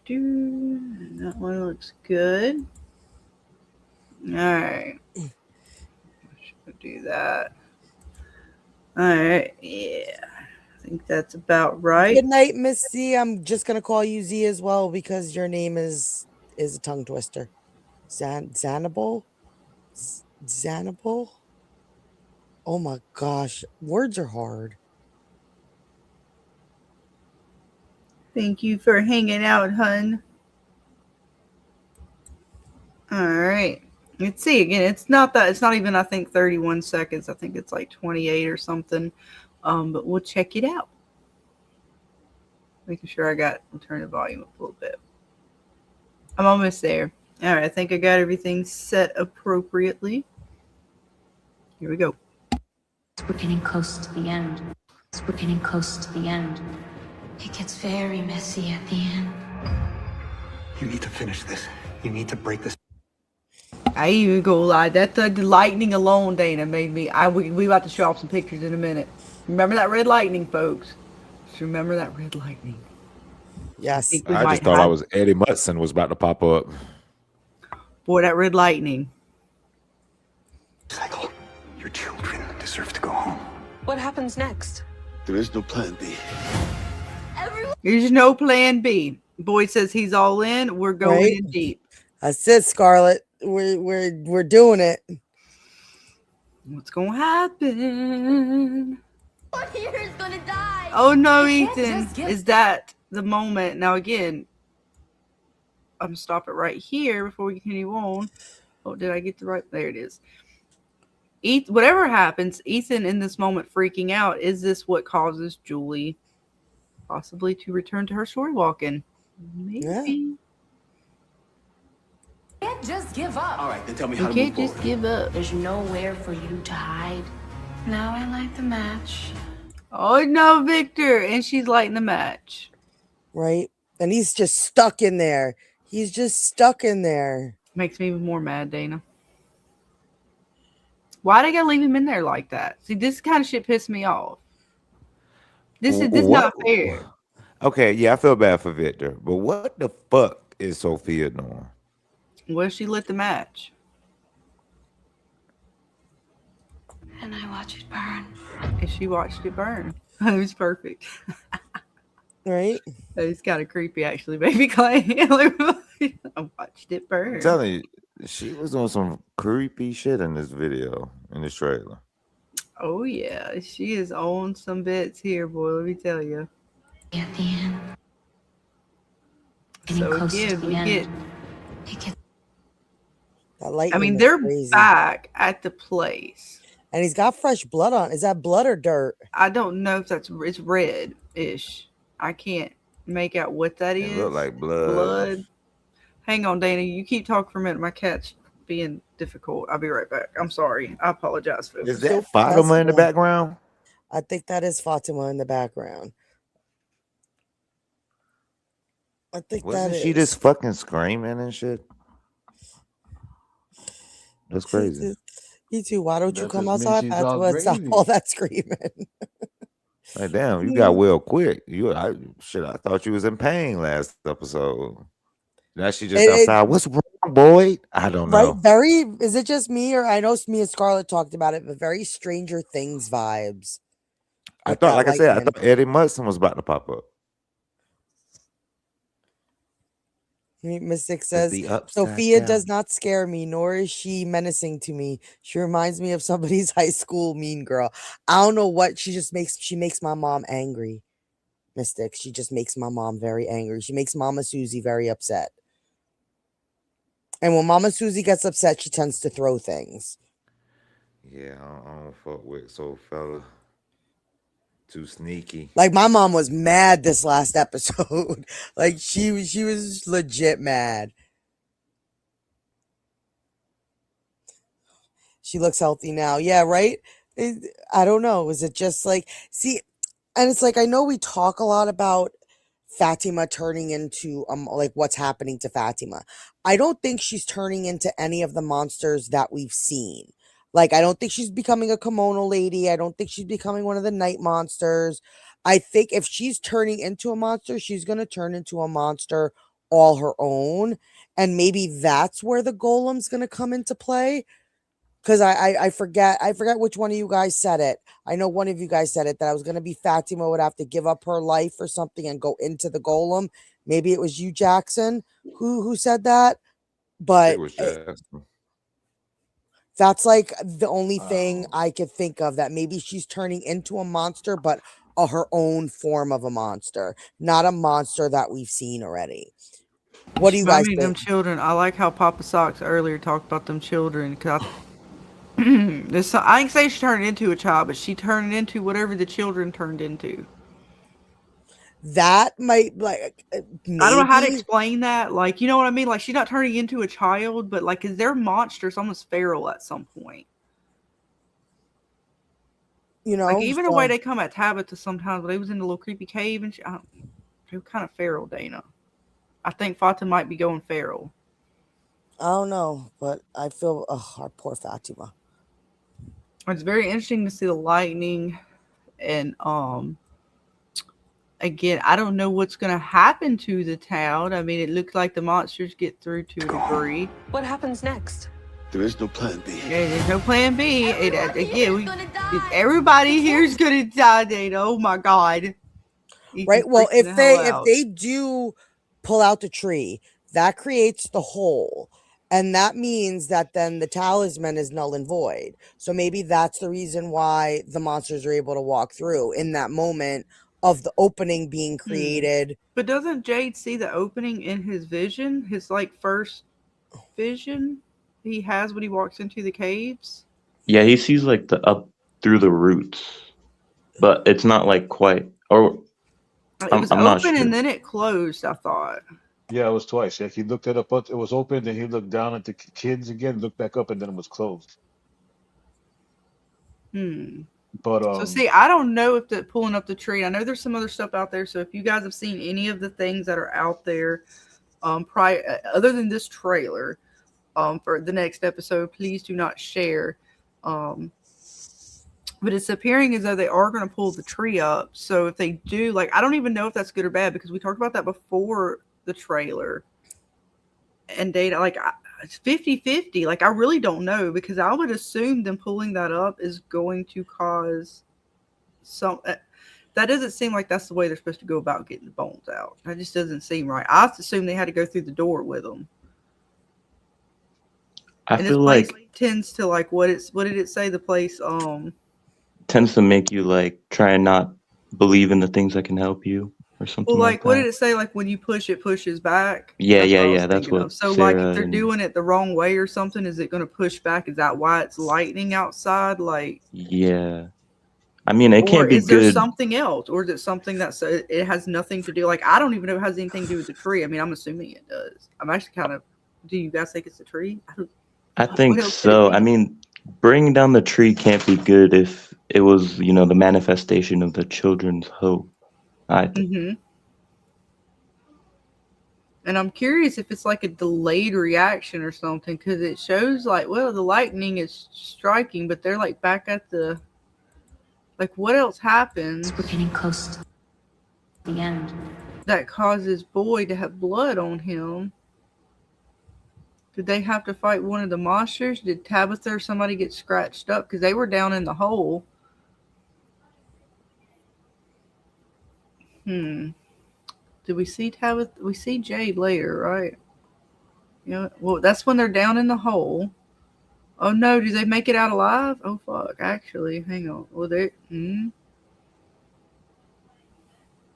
E: And that one looks good. All right. Should do that. All right. Yeah. I think that's about right.
F: Good night, Miss Z. I'm just gonna call you Z as well because your name is a tongue twister. Zanable? Zanable? Oh my gosh. Words are hard.
E: Thank you for hanging out, hun. All right. Let's see again. It's not even, I think, 31 seconds. I think it's like 28 or something. But we'll check it out. Making sure I'll turn the volume up a little bit. I'm almost there. All right. I think I got everything set appropriately. Here we go.
C: We're getting close to the end. We're getting close to the end. It gets very messy at the end.
O: You need to finish this. You need to break this.
E: I even go lie. That the lightning alone, Dana, made me. We about to show off some pictures in a minute. Remember that red lightning, folks. Just remember that red lightning.
F: Yes.
J: I just thought I was Eddie Munson was about to pop up.
E: Boy, that red lightning.
O: Cycle. Your children deserve to go home.
P: What happens next?
O: There is no plan B.
E: There's no plan B. Boyd says he's all in. We're going
F: Right?
E: in deep.
F: That's it, Scarlett. We're doing it.
E: What's gonna happen?
C: One here is gonna die.
E: Oh no,
C: You can't
E: Ethan.
C: just give-
E: Is that the moment? Now again, I'm gonna stop it right here before we continue on. Oh, did I get the right? There it is. Whatever happens, Ethan in this moment freaking out. Is this what causes Julie possibly to return to her story walking? Maybe.
F: Yeah.
P: You can't just give up.
O: All right, then tell me
E: You
O: how to move
E: can't just
O: forward.
E: give up.
P: There's nowhere for you to hide. Now I light the match.
E: Oh no, Victor. And she's lighting the match.
F: Right? And he's just stuck in there. He's just stuck in there.
E: Makes me even more mad, Dana. Why they gotta leave him in there like that? See, this kind of shit pissed me off. This is not fair.
J: Okay, yeah, I feel bad for Victor, but what the fuck is Sophia doing?
E: Well, she lit the match.
P: And I watch it burn.
E: And she watched it burn. It was perfect.
F: Right?
E: It's kind of creepy, actually, baby Clay. I watched it
J: I'm
E: burn.
J: telling you, she was doing some creepy shit in this video, in this trailer.
E: Oh yeah, she is on some bits here, boy. Let me tell you.
P: At the end. Getting
E: So
P: close to
E: again,
P: the
E: we get.
P: end. It gets
F: That
E: I
F: lightning
E: mean,
F: is
E: they're
F: crazy.
E: back at the place.
F: And he's got fresh blood on. Is that blood or dirt?
E: I don't know if it's red ish. I can't make out what that
J: It looked
E: is.
J: like blood.
E: Blood. Hang on, Dana. You keep talking for a minute. My cat's being difficult. I'll be right back. I'm sorry. I apologize,
J: Is
E: folks.
J: that
F: Nope, that's
J: Fatima in the
F: fine.
J: background?
F: I think that is Fatima in the background. I think that
J: Wasn't she
F: is.
J: just fucking screaming and shit? That's crazy.
F: You too. Why don't you
G: That
F: come
G: just means
F: outside,
G: she's all
F: Fatima, and stop all
G: gravy.
F: that screaming?
J: Like, damn, you got well quick. I thought you was in pain last episode. Now she just
F: It,
J: outside. What's wrong, boy? I don't
F: right?
J: know.
F: Very. Is it just me, or I know me and Scarlett talked about it, but very Stranger Things vibes
J: I
F: with
J: thought,
F: that
J: like I said, I
F: lightning.
J: thought Eddie Munson was about to pop up.
F: Mystic
J: It's
F: says,
J: the upside
F: Sophia does
J: down.
F: not scare me, nor is she menacing to me. She reminds me of somebody's high school mean girl. I don't know what she makes my mom angry. Mystic. She just makes my mom very angry. She makes Mama Susie very upset. And when Mama Susie gets upset, she tends to throw things.
J: Yeah, I don't fuck with so fella. Too sneaky.
F: Like my mom was mad this last episode. Like she was legit mad. She looks healthy now. Yeah, right? I don't know. Is it just like, see, and it's like, I know we talk a lot about Fatima turning into like what's happening to Fatima. I don't think she's turning into any of the monsters that we've seen. Like, I don't think she's becoming a kimono lady. I don't think she's becoming one of the night monsters. I think if she's turning into a monster, she's going to turn into a monster all her own. And maybe that's where the golem's going to come into play. Because I forget which one of you guys said it. I know one of you guys said it, that I was going to be Fatima would have to give up her life or something and go into the golem. Maybe it was you, Jackson, who said that.
J: It
F: But
J: was Jackson.
F: that's like the only thing I could think of, that maybe she's turning into a monster, but her own form of a monster, not a monster that we've seen already. What do you guys
E: I mean, them
F: think?
E: children. I like how Papa Socks earlier talked about them children. Cause I ain't say she turned into a child, but she turned into whatever the children turned into.
F: That might, like,
E: I don't know how to
F: maybe,
E: explain that. Like, you know what I mean? Like, she's not turning into a child, but like, is there monsters almost feral at some point? Like, even the way
F: so
E: they come at Tabitha sometimes, when they was in the little creepy cave and they were kind of feral, Dana. I think Fata might be going feral.
F: I don't know, but I feel, our poor Fatima.
E: It's very interesting to see the lightning, and again, I don't know what's going to happen to the town. I mean, it looks like the monsters get through to a degree.
Q: What happens next?
O: There is no plan B.
E: Yeah, there's no plan B. Everybody here's gonna die, Dana. Oh my god.
F: Right? Well,
E: Freaking the hell
F: if
E: out.
F: they do pull out the tree, that creates the hole. And that means that then the talisman is null and void. So maybe that's the reason why the monsters are able to walk through in that moment of the opening being created.
E: But doesn't Jade see the opening in his vision? His like first vision he has when he walks into the caves?
M: Yeah, he sees like the up through the roots, but it's not like quite. Or
E: It was
M: I'm not
E: open
M: sure.
E: and then it closed, I thought.
G: Yeah, it was twice. Yeah, he looked at up, it was open, then he looked down at the kids again, looked back up, and then it was closed. But
E: So see, I don't know if the pulling up the tree. I know there's some other stuff out there. So if you guys have seen any of the things that are out there, prior other than this trailer, for the next episode, please do not share. But it's appearing as though they are going to pull the tree up. So if they do, like, I don't even know if that's good or bad, because we talked about that before the trailer. And Data, like, it's 50-50. Like, I really don't know, because I would assume them pulling that up is going to cause some. that doesn't seem like that's the way they're supposed to go about getting the bones out. That just doesn't seem right. I assume they had to go through the door with them.
M: I
E: And this
M: feel
E: place
M: like
E: tends to like what did it say? The place
M: tends to make you like try and not believe in the things that can help you or
E: well,
M: something like
E: like what did
M: that.
E: it say? Like when you push, it pushes back.
M: Yeah,
E: That's
M: yeah,
E: what I was
M: yeah. That's
E: thinking
M: what
E: of. So like if
M: Sarah
E: they're
M: and
E: doing it the wrong way or something, is it going to push back? Is that why it's lightning outside? Like,
M: yeah. I mean, it
E: or
M: can't be
E: is there
M: good.
E: something else, or is it something that's it has nothing to do? Like I don't even know if it has anything to do with the tree. I mean, I'm assuming it does. I'm actually kind of. Do you guys think it's the tree?
M: I
E: What
M: think
E: else could it
M: so. I
E: be?
M: mean, bringing down the tree can't be good if it was, the manifestation of the children's hope. I think.
E: Mm-hmm. And I'm curious if it's like a delayed reaction or something, because it shows like, well, the lightning is striking, but they're like back at the. Like, what else happens?
P: We're getting close to the end.
E: That causes Boyd to have blood on him. Did they have to fight one of the monsters? Did Tabitha or somebody get scratched up? Because they were down in the hole. Did we see Tabitha? We see Jade later, right? Yeah. Well, that's when they're down in the hole. Oh no! Do they make it out alive? Oh fuck! Actually, hang on. Well, they.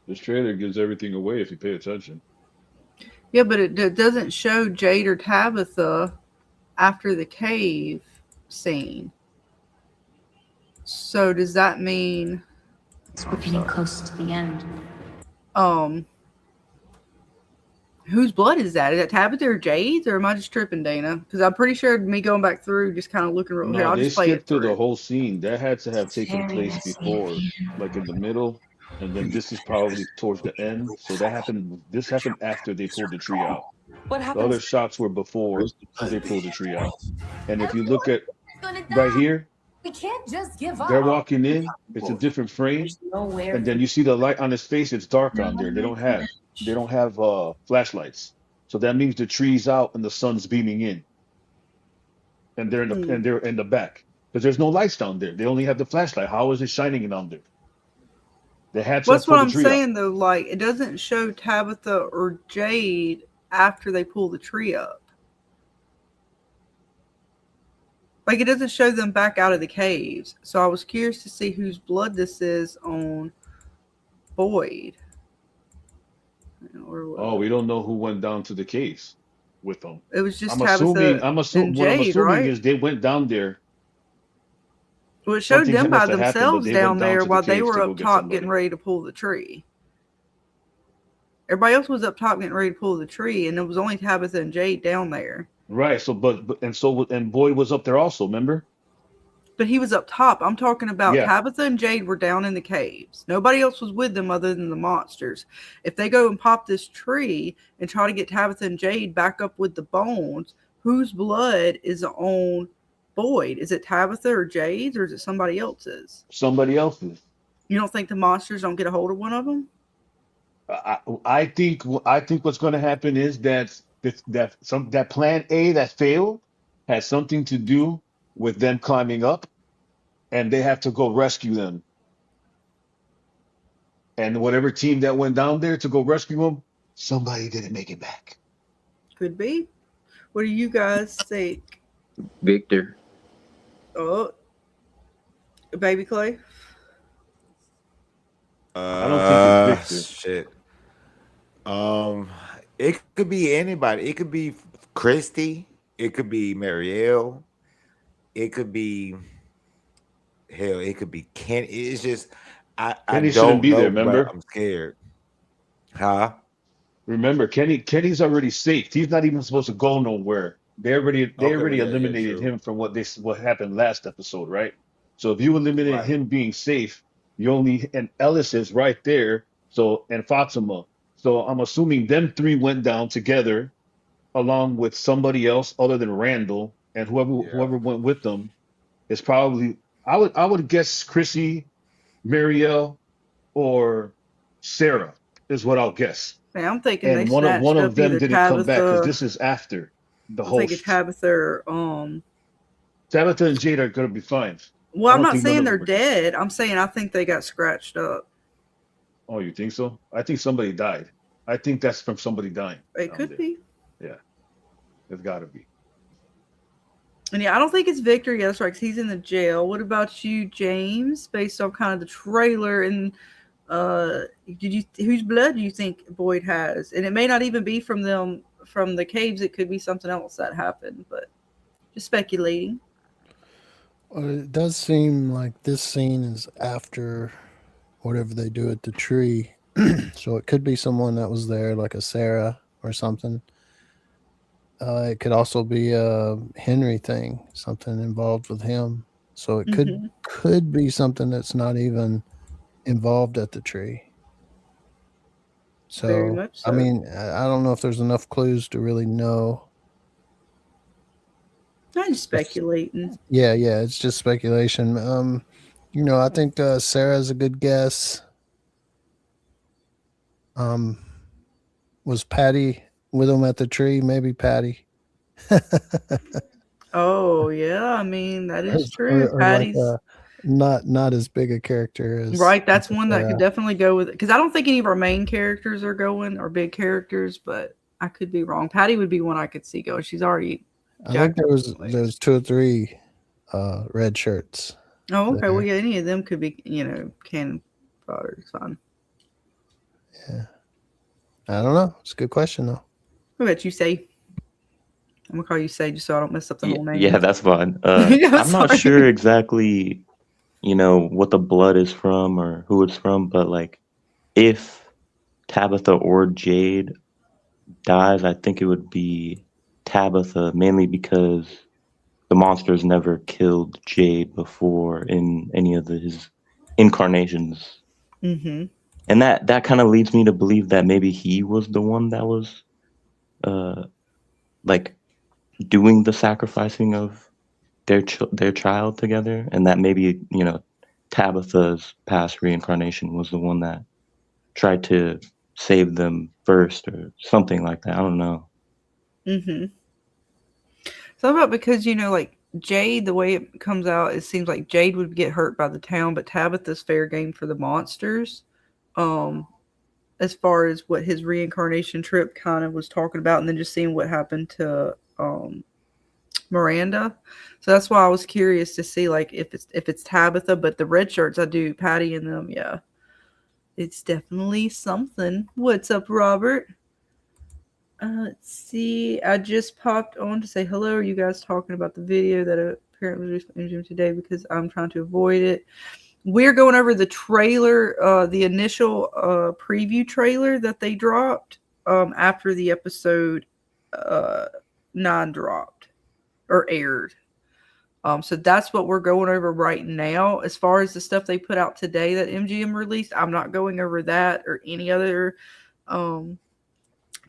G: This trailer gives everything away if you pay attention.
E: Yeah, but it doesn't show Jade or Tabitha after the cave scene. So does that mean
P: We're getting close to the end.
E: whose blood is that? Is that Tabitha or Jade's, or am I just tripping, Dana? Because I'm pretty sure me going back through, just kind of looking real here.
G: No,
E: I'll
G: they
E: just play it
G: skipped through the
E: through.
G: whole scene. That had to have taken
P: Very
G: place
P: messy in
G: before,
P: here.
G: like in the middle, and then this is probably towards the end. So that happened. This happened after they pulled the tree out.
Q: What
G: The other
Q: happens?
G: shots were before they pulled the tree out. And if you look at right here,
Q: We can't just give
G: they're
Q: up.
G: walking in. It's a different frame,
P: There's nowhere
G: and then
P: to
G: you see the light on his face. It's dark on there. They don't have flashlights. So that means the tree's out and the sun's beaming in, and they're in the back because there's no lights down there. They only have the flashlight. How is it shining in on there? They had to have
E: What's what
G: pulled the
E: I'm
G: tree out.
E: saying though? Like it doesn't show Tabitha or Jade after they pull the tree up. Like it doesn't show them back out of the caves. So I was curious to see whose blood this is on Boyd.
G: Oh, we don't know who went down to the caves with them.
E: It was just
G: I'm assuming.
E: Tabitha and
G: What I'm
E: Jade,
G: assuming
E: right?
G: is they went down there.
E: Well, it showed
G: Something
E: them by
G: must have happened, but
E: themselves
G: they went
E: down
G: down
E: there
G: to the
E: while they
G: caves
E: were
G: to go
E: up
G: get
E: top getting
G: somebody.
E: ready to pull the tree. Everybody else was up top getting ready to pull the tree, and it was only Tabitha and Jade down there.
G: Right. So, and Boyd was up there also. Remember?
E: But he was up top. I'm talking about
G: Yeah.
E: Tabitha and Jade were down in the caves. Nobody else was with them other than the monsters. If they go and pop this tree and try to get Tabitha and Jade back up with the bones, whose blood is on Boyd? Is it Tabitha or Jade's, or is it somebody else's?
G: Somebody else's.
E: You don't think the monsters don't get a hold of one of them?
G: I think what's going to happen is that plan A that failed has something to do with them climbing up, and they have to go rescue them. And whatever team that went down there to go rescue them, somebody didn't make it back.
E: Could be. What do you guys think?
N: Victor.
E: Oh, Baby Clay?
G: I don't think it's Victor.
J: Shit. It could be anybody. It could be Christy. It could be Marielle. It could be hell. It could be Ken. It's just I
G: Kenny
J: don't
G: shouldn't be
J: know,
G: there.
J: but
G: Remember?
J: I'm scared. Huh?
G: Remember, Kenny's already safe. He's not even supposed to go nowhere. They already
J: Okay, yeah,
G: eliminated
J: true.
G: him from what happened last episode, right? So if you eliminate
J: Right.
G: him being safe, and Ellis is right there. So and Fatima. So I'm assuming them three went down together along with somebody else other than Randall, and whoever went with them is probably I would guess Chrissy, Marielle, or Sarah is what I'll guess.
E: Yeah, I'm thinking they
G: And one
E: snatched
G: of
E: up
G: them
E: either
G: didn't come back because
E: Tabitha.
G: this is after the
E: I'm
G: whole.
E: thinking Tabitha or
G: Tabitha and Jade are gonna be fine.
E: Well,
G: I
E: I'm
G: don't
E: not
G: think none
E: saying
G: of
E: they're
G: them are dead.
E: dead. I'm saying I think they got scratched up.
G: Oh, you think so? I think somebody died. I think that's from somebody dying
E: It
G: down
E: could
G: there.
E: be.
G: Yeah, it's got to be.
E: And yeah, I don't think it's Victor. Yeah, that's right, 'cause he's in the jail. What about you, James? Based on kind of the trailer and did you whose blood do you think Boyd has? And it may not even be from them from the caves. It could be something else that happened, but just speculating.
I: Well, it does seem like this scene is after whatever they do at the tree. So it could be someone that was there, like a Sarah or something. It could also be a Henry thing, something involved with him. So it could
E: Mm-hmm.
I: could be something that's not even involved at the tree.
E: Very
I: So
E: much
I: I
E: so.
I: mean, I don't know if there's enough clues to really know.
E: I'm just
I: It's,
E: speculating.
I: yeah, it's just speculation. I think Sarah's a good guess. Um, was Patty with him at the tree? Maybe Patty.
E: Oh yeah, I mean that
I: or,
E: is true.
I: or like
E: Patty's
I: a not as big a character as
E: right. That's one that could
I: Sarah.
E: definitely go with it because I don't think any of our main characters are going or big characters, but I could be wrong. Patty would be one I could see going. She's already
I: I think
E: jacked up in
I: there's
E: weight.
I: 2 or 3 red shirts
E: Oh, okay. Well,
I: there.
E: yeah, any of them could be, cannon fodder. It's fine.
I: Yeah, I don't know. It's a good question though.
E: What about you, say? I'm gonna call you Say just so I don't mess up the
M: Yeah,
E: whole
M: yeah,
E: name.
M: that's fine.
E: Yeah, I'm
M: I'm not sure
E: sorry.
M: exactly, what the blood is from or who it's from, but like if Tabitha or Jade dies, I think it would be Tabitha, mainly because the monsters never killed Jade before in any of his incarnations.
E: Mm-hmm.
M: And that kind of leads me to believe that maybe he was the one that was uh like doing the sacrificing of their child together, and that maybe Tabitha's past reincarnation was the one that tried to save them first or something like that. I don't know.
E: Mm-hmm. So about because like Jade, the way it comes out, it seems like Jade would get hurt by the town, but Tabitha's fair game for the monsters. Um, as far as what his reincarnation trip kind of was talking about, and then just seeing what happened to Miranda. So that's why I was curious to see like if it's Tabitha, but the red shirts I do, Patty and them, yeah. It's definitely something. What's up, Robert? Let's see. I just popped on to say hello. Are you guys talking about the video that apparently was released on today because I'm trying to avoid it? We're going over the trailer, the initial preview trailer that they dropped after the episode 9 dropped or aired. So that's what we're going over right now. As far as the stuff they put out today that MGM released, I'm not going over that or any other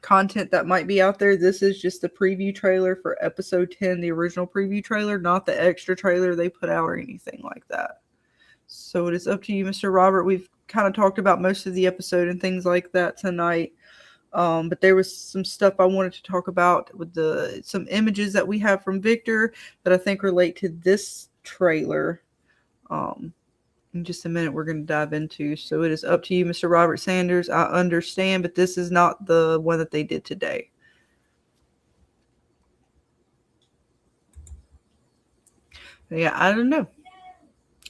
E: content that might be out there. This is just the preview trailer for episode 10, the original preview trailer, not the extra trailer they put out or anything like that. So it is up to you, Mr. Robert. We've kind of talked about most of the episode and things like that tonight. But there was some stuff I wanted to talk about with some images that we have from Victor that I think relate to this trailer. In just a minute, we're going to dive into. So it is up to you, Mr. Robert Sanders. I understand, but this is not the one that they did today. Yeah, I don't know.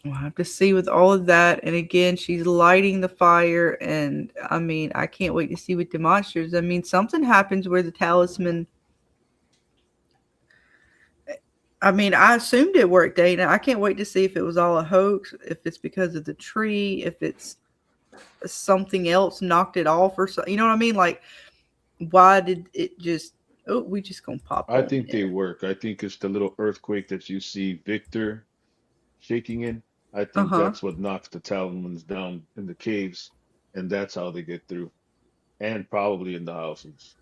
E: We'll have to see with all of that. And again, she's lighting the fire. And I mean, I can't wait to see with the monsters. I mean, something happens where the talisman. I mean, I assumed it worked, Dana. I can't wait to see if it was all a hoax, if it's because of the tree, if it's something else knocked it off or so. You know what I mean? Like, why did it just? Oh, we just gonna pop
G: I
E: on
G: think they
E: there.
G: work. I think it's the little earthquake that you see Victor shaking in. I
E: Uh
G: think
E: huh.
G: that's what knocks the Talons down in the caves, and that's how they get through, and probably in the houses.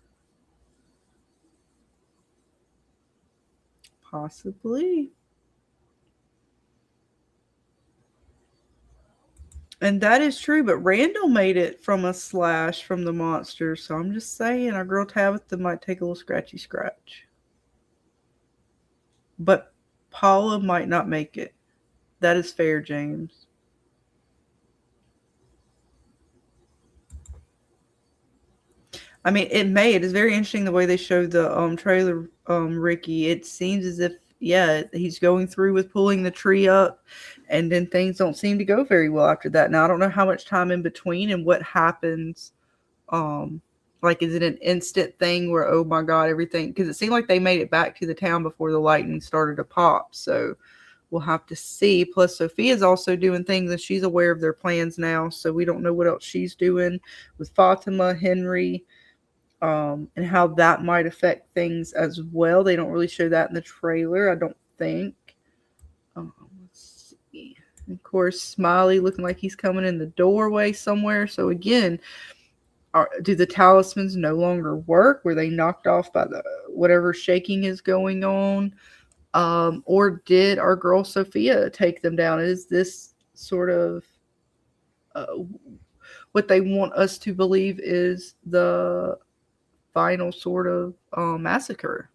E: Possibly. And that is true, but Randall made it from a slash from the monster, so I'm just saying our girl Tabitha might take a little scratchy scratch. But Paula might not make it. That is fair, James. I mean, it may. It is very interesting the way they showed the trailer, Ricky. It seems as if, yeah, he's going through with pulling the tree up, and then things don't seem to go very well after that. Now I don't know how much time in between and what happens. Um, like, is it an instant thing where, oh my god, everything? Because it seemed like they made it back to the town before the lightning started to pop. So we'll have to see. Plus, Sophia's also doing things, and she's aware of their plans now. So we don't know what else she's doing with Fatima, Henry, and how that might affect things as well. They don't really show that in the trailer, I don't think. Let's see. Of course, Smiley looking like he's coming in the doorway somewhere. So again, do the talismans no longer work? Were they knocked off by the whatever shaking is going on? Or did our girl Sophia take them down? Is this sort of uh, what they want us to believe is the final sort of massacre?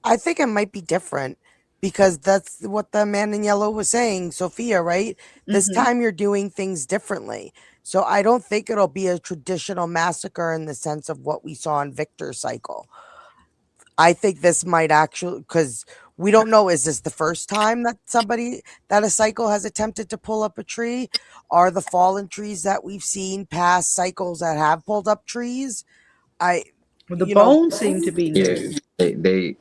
F: I think it might be different because that's what the man in yellow was saying, Sophia, right? This
E: Mm-hmm.
F: time you're doing things differently. So I don't think it'll be a traditional massacre in the sense of what we saw in Victor's cycle. I think this might actually, because we don't know, is this the first time that a cycle has attempted to pull up a tree? Are the fallen trees that we've seen past cycles that have pulled up trees? I,
E: Well, the
F: you know,
E: bones seem to be
N: Yeah,
E: new.
N: they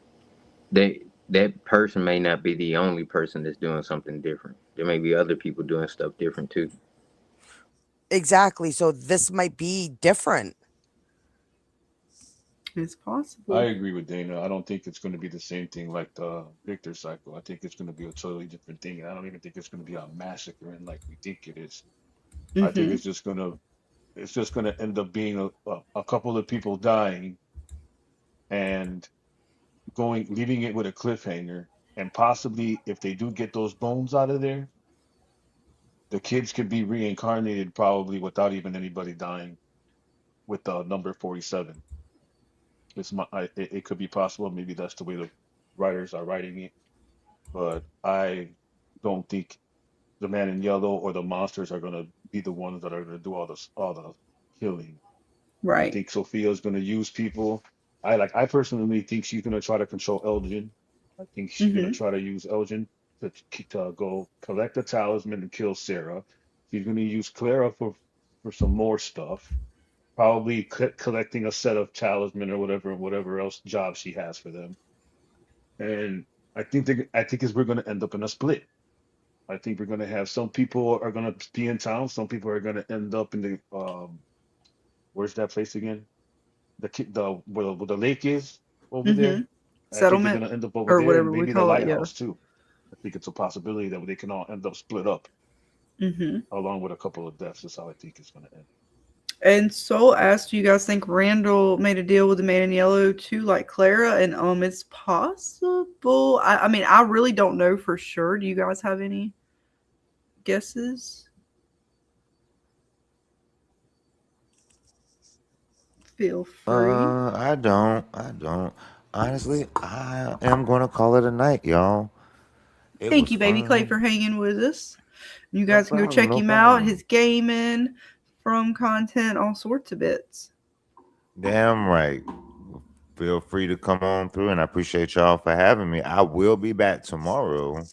N: that person may not be the only person that's doing something different. There may be other people doing stuff different too.
F: exactly. So this might be different.
E: It's
G: I
E: possible.
G: agree with Dana. I don't think it's going to be the same thing like the Victor cycle. I think it's going to be a totally different thing. And I don't even think it's going to be a massacre and like we think it is. I think
E: Mm-hmm.
G: it's just gonna end up being a couple of people dying and leaving it with a cliffhanger. And possibly if they do get those bones out of there, the kids could be reincarnated probably without even anybody dying with the number 47. It could be possible. Maybe that's the way the writers are writing it. But I don't think the man in yellow or the monsters are gonna be the ones that are gonna do all the killing. I
E: Right.
G: think Sophia's going to use people. I personally think she's going to try to control Elgin. I think she's going to
E: Mm-hmm.
G: try to use Elgin to go collect the talisman and kill Sarah. She's going to use Clara for some more stuff. Probably collecting a set of talisman or whatever else job she has for them. And I think is we're going to end up in a split. I think we're going to have some people are going to be in town. Some people are going to end up in the where's that place again? Where the lake is over
E: Mm-hmm.
G: there. I think they're
E: Settlement
G: gonna end up over
E: or
G: there, and
E: whatever we
G: maybe the
E: call it. Yeah.
G: lighthouse too. I think it's a possibility that they can all end up split up,
E: Mm-hmm.
G: along with a couple of deaths. That's how I think it's gonna end.
E: And Soul asked, "Do you guys think Randall made a deal with the Man in Yellow too, like Clara?" And it's possible. I mean, I really don't know for sure. Do you guys have any guesses? Feel free.
J: I don't. Honestly, I am gonna call it a night, y'all. It
E: Thank
J: was
E: you, Baby Clay,
J: fun.
E: for hanging with us. You
J: No
E: guys can go
J: problem.
E: check
J: No
E: him out.
J: problem.
E: His gaming, from content, all sorts of bits.
J: Damn right. Feel free to come on through, and I appreciate y'all for having me. I will be back tomorrow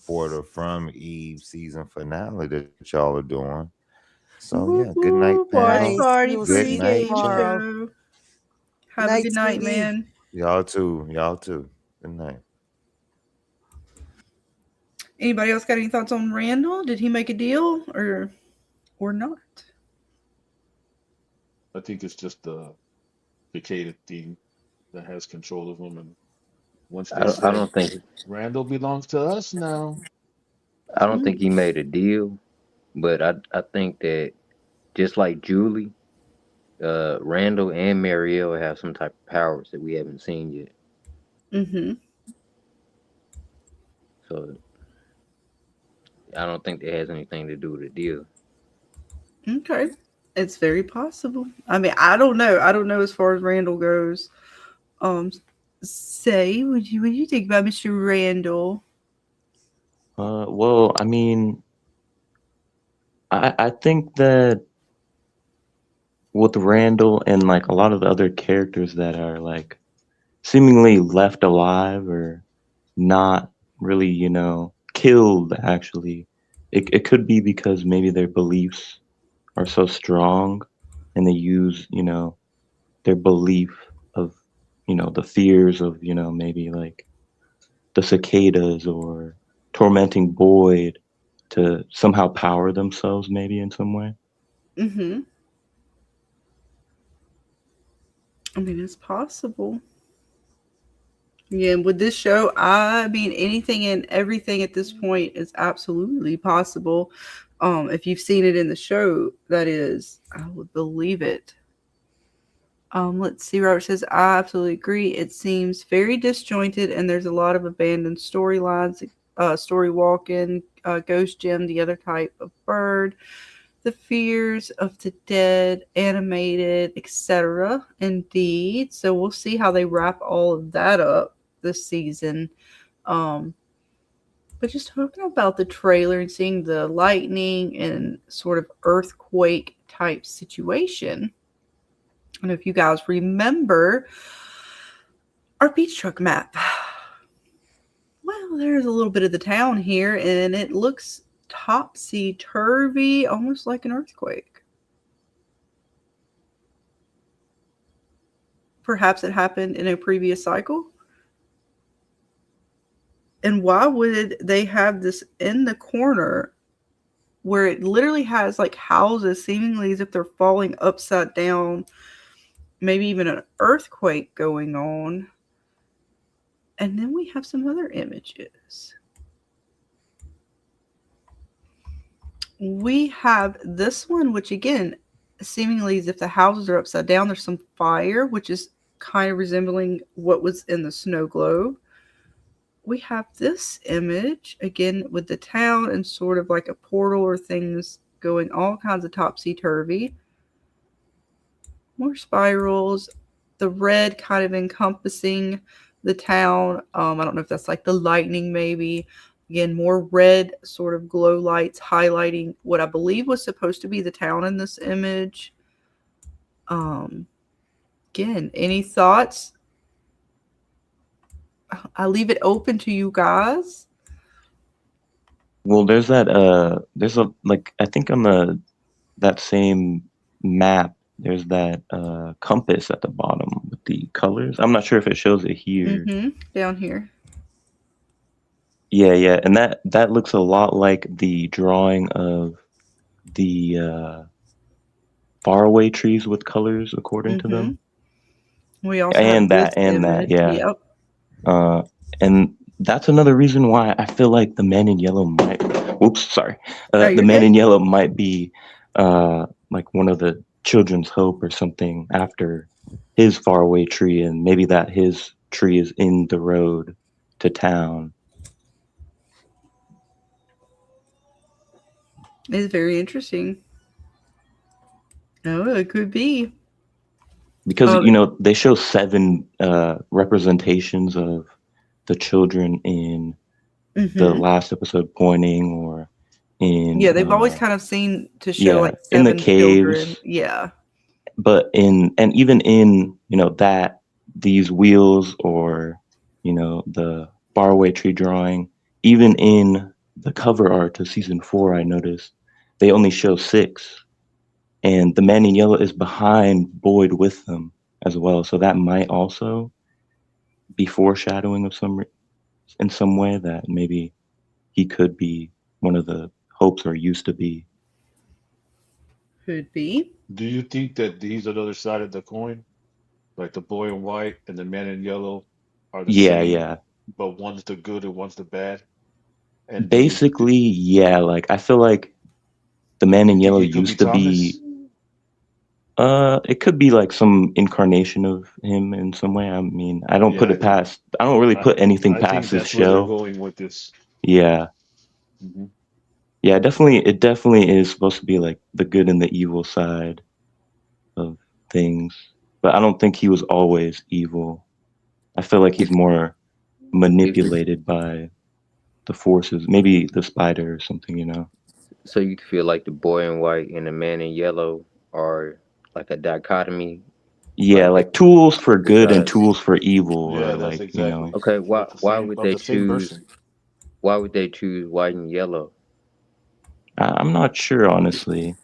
J: for the From Eve season finale that y'all are doing. So yeah,
E: Whoop,
J: good night,
E: whoop, watch
J: panel.
F: Nice.
E: party
F: We will
J: Good
F: see you
J: night,
E: pregame
J: chat.
F: tomorrow.
E: show.
F: Good
E: Have a
F: night,
E: good night,
F: sweetie.
E: man.
J: Y'all too. Y'all too. Good night.
E: Anybody else got any thoughts on Randall? Did he make a deal or not?
G: I think it's just the Cicada theme that has control of them, and once they
N: I
G: said
N: don't think
G: Randall belongs to us now,
N: he made a deal, but I think that just like Julie, Randall and Marielle have some type of powers that we haven't seen yet.
E: Mm-hmm.
N: So I don't think that has anything to do with the deal.
E: Okay. It's very possible. I mean, I don't know. I don't know as far as Randall goes. Um, say, what do you think about Mr. Randall?
M: Well, I mean, I think that with Randall and like a lot of the other characters that are like seemingly left alive or not really, killed actually. It could be because maybe their beliefs are so strong and they use, their belief of, the fears of, maybe like the cicadas or tormenting Boyd to somehow power themselves maybe in some way.
E: Mm-hmm. I mean, it's possible. Yeah, with this show, I mean, anything and everything at this point is absolutely possible. If you've seen it in the show, that is, I would believe it. Let's see. Robert says, I absolutely agree. It seems very disjointed, and there's a lot of abandoned storylines. Story walking, Ghost Jim, the other type of bird, the fears of the dead, animated, etc. Indeed. So we'll see how they wrap all of that up this season. But just talking about the trailer and seeing the lightning and sort of earthquake type situation. I don't know if you guys remember our beach truck map. Well, there's a little bit of the town here, and it looks topsy-turvy, almost like an earthquake. Perhaps it happened in a previous cycle. And why would they have this in the corner where it literally has like houses seemingly as if they're falling upside down, maybe even an earthquake going on? And then we have some other images. We have this one, which again, seemingly as if the houses are upside down. There's some fire, which is kind of resembling what was in the snow globe. We have this image, again, with the town and sort of like a portal or things going all kinds of topsy-turvy. More spirals. The red kind of encompassing the town. I don't know if that's like the lightning maybe. Again, more red sort of glow lights highlighting what I believe was supposed to be the town in this image. Again, any thoughts? I leave it open to you guys.
M: Well, there's I think on that same map, there's that compass at the bottom with the colors. I'm not sure if it shows it here.
E: Down here.
M: Yeah, and that looks a lot like the drawing of the faraway trees with colors according to them.
E: We also have this image.
M: Yeah.
E: Yep.
M: And that's another reason why I feel like the man in yellow might. Whoops, sorry.
E: Oh,
M: The
E: you're
M: man
E: good.
M: in yellow might be like one of the children's hope or something after his faraway tree, and maybe that his tree is in the road to town.
E: It's very interesting. Oh, it could be.
M: Because they show 7 representations of the children in the last episode pointing, or in
E: they've always kind of seen to show like 7
M: in the caves.
E: children. Yeah.
M: But even in that these wheels or the faraway tree drawing, even in the cover art to season 4, I noticed they only show 6, and the man in yellow is behind Boyd with them as well. So that might also be foreshadowing of in some way that maybe he could be one of the hopes, or used to be.
E: Could be.
G: Do you think that these are the other side of the coin? Like the boy in white and the man in yellow are the same,
M: Yeah.
G: but one's the good and one's the bad? And
M: Basically, yeah. Like I feel like the man in yellow
G: he could be
M: used to be. It could be like some incarnation of him in some way. I mean, I don't put it past. I don't really put anything past this show.
G: Where they're going with this.
M: Yeah. Yeah, it definitely is supposed to be like the good and the evil side of things. But I don't think he was always evil. I feel like he's more manipulated by the forces, maybe the spider or something,
N: So you feel like the boy in white and the man in yellow are like a dichotomy.
M: Yeah, like tools for good and
N: Because
M: tools for evil,
G: Yeah,
M: or
G: that's
M: like, you know.
G: exactly
N: okay, why
G: of the
N: why
G: same
N: would they choose
G: person.
N: why would they choose white and yellow
M: I'm not sure, honestly.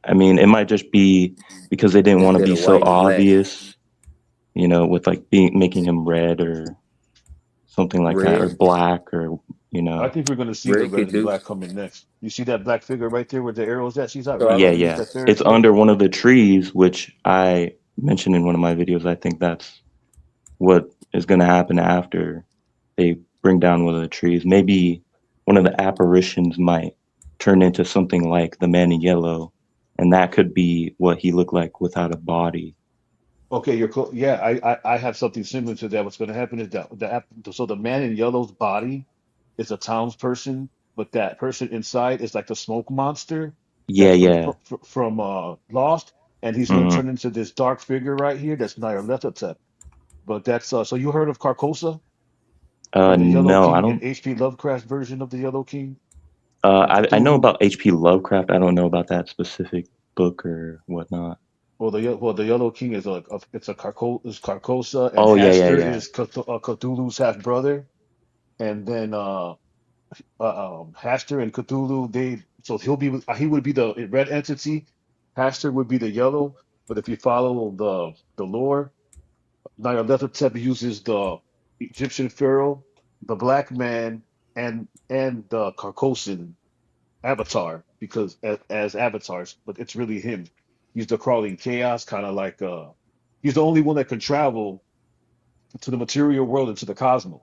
M: I mean, it might just be because they didn't want to
N: instead
M: be
N: of
M: so
N: white and black?
M: obvious, you know, with like making him red or something like that, or
N: Red
M: black, or you
G: I
M: know.
G: think we're gonna see the
N: red
G: red
N: could
G: and
N: do.
G: black coming next. You see that black figure right there with the arrows at? She's out.
N: So I
G: Remember
M: Yeah,
N: was
G: they used
M: yeah.
G: that fairy
M: It's
G: tale?
M: under one of the trees, which I mentioned in one of my videos. I think that's what is going to happen after they bring down one of the trees. Maybe one of the apparitions might turn into something like the man in yellow, and that could be what he looked like without a body.
G: Okay, you're close. Yeah, I have something similar to that. What's going to happen is that so the man in yellow's body is a townsperson, but that person inside is like the smoke monster
M: Yeah,
G: that's
M: yeah.
G: from Lost, and he's going to
M: Hmm.
G: turn into this dark figure right here. That's Nyarlathotep. But that's so you heard of Carcosa or the Yellow
M: No, I
G: King in
M: don't.
G: H.P. Lovecraft's version of the Yellow King or
M: I know
G: Cthulhu?
M: about H.P. Lovecraft. I don't know about that specific book or whatnot.
G: Well, the Yellow King is it's a Carcosa, and
M: Oh, yeah, yeah,
G: Hastur
M: yeah.
G: is Cthulhu's half brother, and then Hastur and Cthulhu so he would be the red entity, Hastur would be the yellow, but if you follow the lore, Nyarlathotep uses the Egyptian pharaoh, the black man, and the Carcosan avatar because as avatars, but it's really him. He's the crawling chaos, kind of like he's the only one that can travel to the material world and to the cosmos.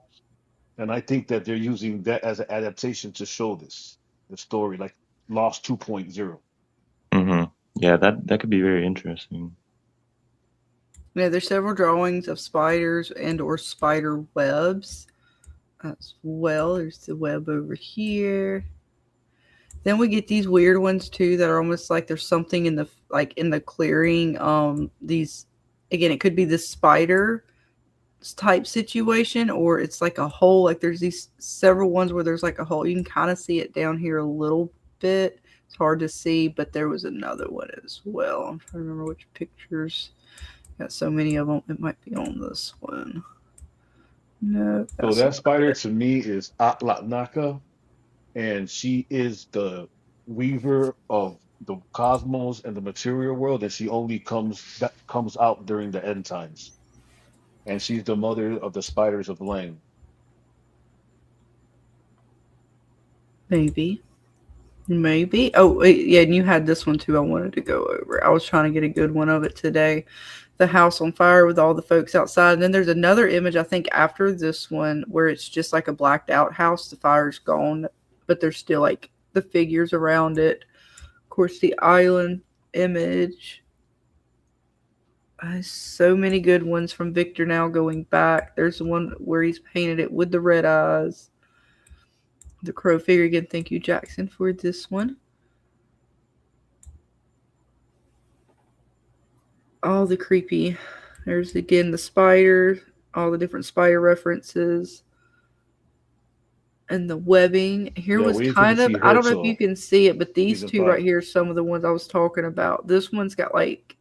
G: And I think that they're using that as an adaptation to show the story, like Lost 2.0.
M: Hmm. Yeah, that could be very interesting.
E: Yeah, there's several drawings of spiders and or spider webs as well. There's the web over here. Then we get these weird ones too that are almost like there's something in the clearing. These again, it could be the spider type situation, or it's like a hole. Like there's these several ones where there's like a hole. You can kind of see it down here a little bit. It's hard to see, but there was another one as well. I'm trying to remember which pictures. Got so many of them. It might be on this one. No,
G: So
E: that's
G: that
E: not
G: spider
E: it.
G: to me is Atlatnaka, and she is the weaver of the cosmos and the material world, and she only comes out during the end times. And she's the mother of the spiders of Lang.
E: Maybe. Maybe. Oh, wait, yeah, and you had this one too. I wanted to go over. I was trying to get a good one of it today. The house on fire with all the folks outside. And then there's another image, I think, after this one where it's just like a blacked out house. The fire's gone, but there's still like the figures around it. Of course, the island image. So many good ones from Victor now going back. There's the one where he's painted it with the red eyes. The crow figure again. Thank you, Jackson, for this one. All the creepy. There's again the spider, all the different spider references, and the webbing. Here
G: Yeah,
E: was
G: wait until you
E: kind of,
G: see
E: I
G: her
E: don't know if you
G: till
E: can see it, but these
G: season
E: two right
G: 5.
E: here are some of the ones I was talking about. This one's got like,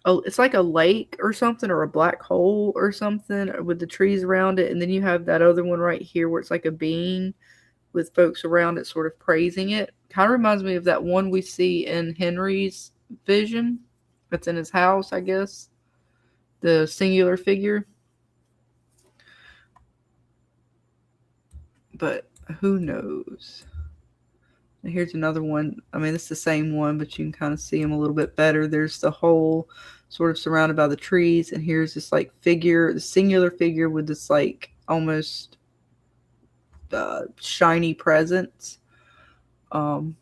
E: oh, it's like a lake or something, or a black hole or something with the trees around it. And then you have that other one right here where it's like a being with folks around it sort of praising it. Kind of reminds me of that one we see in Henry's vision that's in his house, I guess. The singular figure. But who knows? And here's another one. I mean, it's the same one, but you can kind of see him a little bit better. There's the hole sort of surrounded by the trees. And here's this like figure, the singular figure with this like almost shiny presence. Again,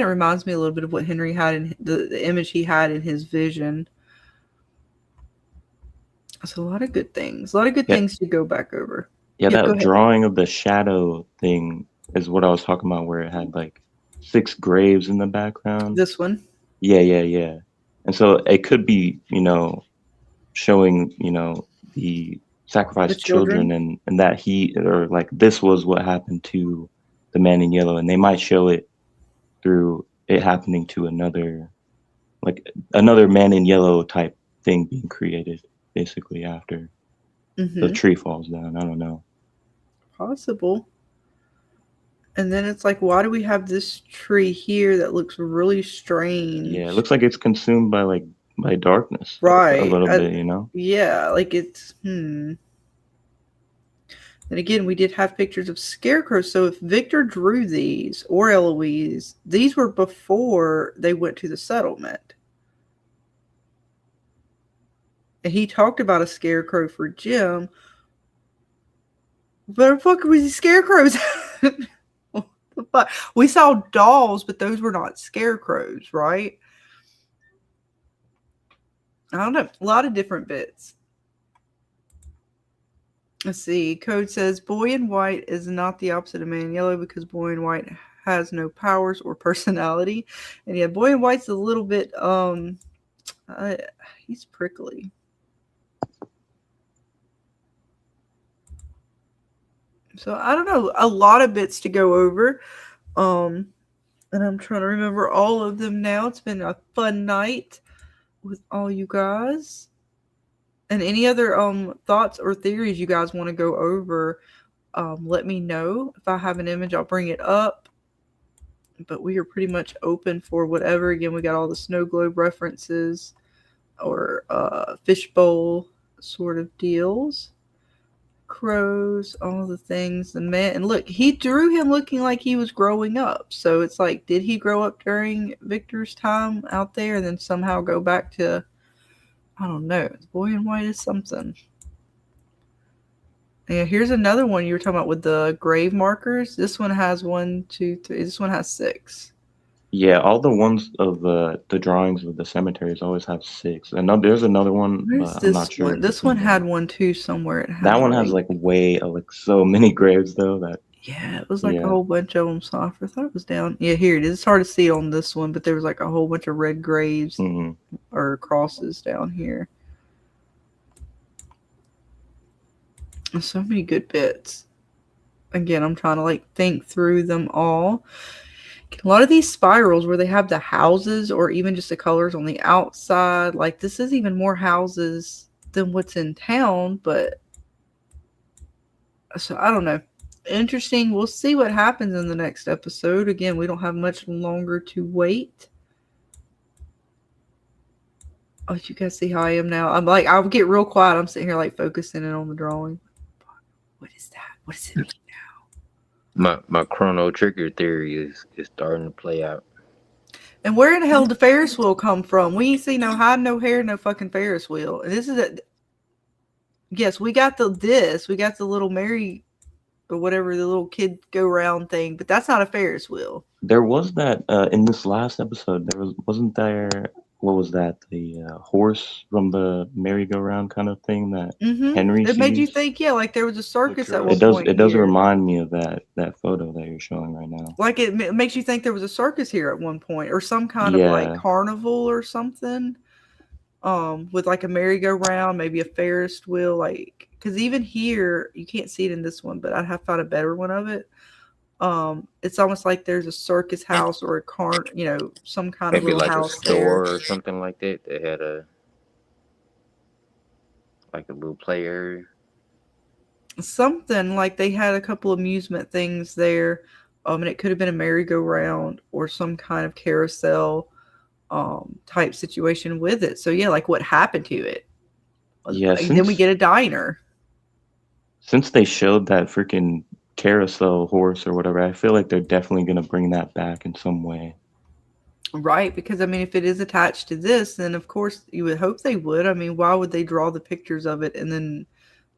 E: it reminds me a little bit of what Henry had in the image he had in his vision. So a lot of good things. A lot of good
M: Yeah,
E: things to go back over.
M: yeah.
E: Yep, go
M: That
E: ahead.
M: drawing of the shadow thing is what I was talking about, where it had like 6 graves in the background.
E: This one.
M: Yeah, yeah, yeah. And so it could be, you know, showing, you know, the
E: The
M: sacrificed children,
E: children.
M: and that he, or like this was what happened to the man in yellow, and they might show it through it happening to another like another Man in Yellow type thing being created basically after the tree falls down. I don't know.
E: Possible. And then it's like, why do we have this tree here that looks really strange?
M: Yeah, it looks like it's consumed by darkness,
E: right.
M: a little bit, you know.
E: Yeah, like it's And again, we did have pictures of scarecrows. So if Victor drew these or Eloise, these were before they went to the settlement. And he talked about a scarecrow for Jim. Where the fuck were these scarecrows? What the fuck? We saw dolls, but those were not scarecrows, right? I don't know. A lot of different bits. Let's see. Code says Boy in White is not the opposite of Man in Yellow because Boy in White has no powers or personality. And yeah, Boy in White's a little bit he's prickly. So I don't know, a lot of bits to go over. And I'm trying to remember all of them now. It's been a fun night with all you guys. And any other thoughts or theories you guys want to go over, let me know. If I have an image, I'll bring it up. But we are pretty much open for whatever. Again, we got all the snow globe references or fishbowl sort of deals. Crows, all the things. The man, and look, he drew him looking like he was growing up. So it's like, did he grow up during Victor's time out there and then somehow go back to, I don't know. Boy in White is something. Yeah, here's another one you were talking about with the grave markers. This one has 1, 2, 3. This one has 6.
M: Yeah, all the ones of the drawings of the cemeteries always have 6. And there's another one,
E: Where's
M: but
E: this
M: I'm not sure.
E: one? This one had 1 too somewhere. It had
M: that one has like so many graves though that.
E: Yeah, it was like a whole bunch of them. So I thought it was down. Yeah, here it is. It's hard to see on this one, but there was like a whole bunch of red graves or crosses down here. So many good bits. Again, I'm trying to like think through them all. A lot of these spirals where they have the houses or even just the colors on the outside, like this is even more houses than what's in town, but so I don't know. Interesting. We'll see what happens in the next episode. Again, we don't have much longer to wait. Oh, you guys see how I am now? I'm like, I'll get real quiet. I'm sitting here like focusing in on the drawing. What is that? What does it mean now?
N: My chrono trigger theory is starting to play out.
E: And where in the hell did Ferris wheel come from? We ain't see no hide, no hair, no fucking Ferris wheel. And this is a yes, we got the little Mary or whatever, the little kid go round thing, but that's not a Ferris wheel.
M: There was that in this last episode. Wasn't there? What was that? The horse from the merry-go-round kind of thing that Henry
E: It
M: sees?
E: made you think, yeah, like there was a circus at one point.
M: It does remind me of that photo that you're showing right now.
E: Like it makes you think there was a circus here at one point, or some kind of like carnival or something. With like a merry-go-round, maybe a Ferris wheel, like because even here you can't see it in this one, but I have found a better one of it. It's almost like there's a circus house or a some kind
N: Maybe
E: of little
N: like
E: house
N: a store
E: there.
N: or something like that. They had a little play area.
E: Something like they had a couple amusement things there. And it could have been a merry-go-round or some kind of carousel type situation with it. So yeah, like what happened to it?
M: Yeah,
E: and then we get a diner.
M: Since they showed that freaking carousel horse or whatever, I feel like they're definitely going to bring that back in some way.
E: Right, because I mean, if it is attached to this, then of course you would hope they would. I mean, why would they draw the pictures of it and then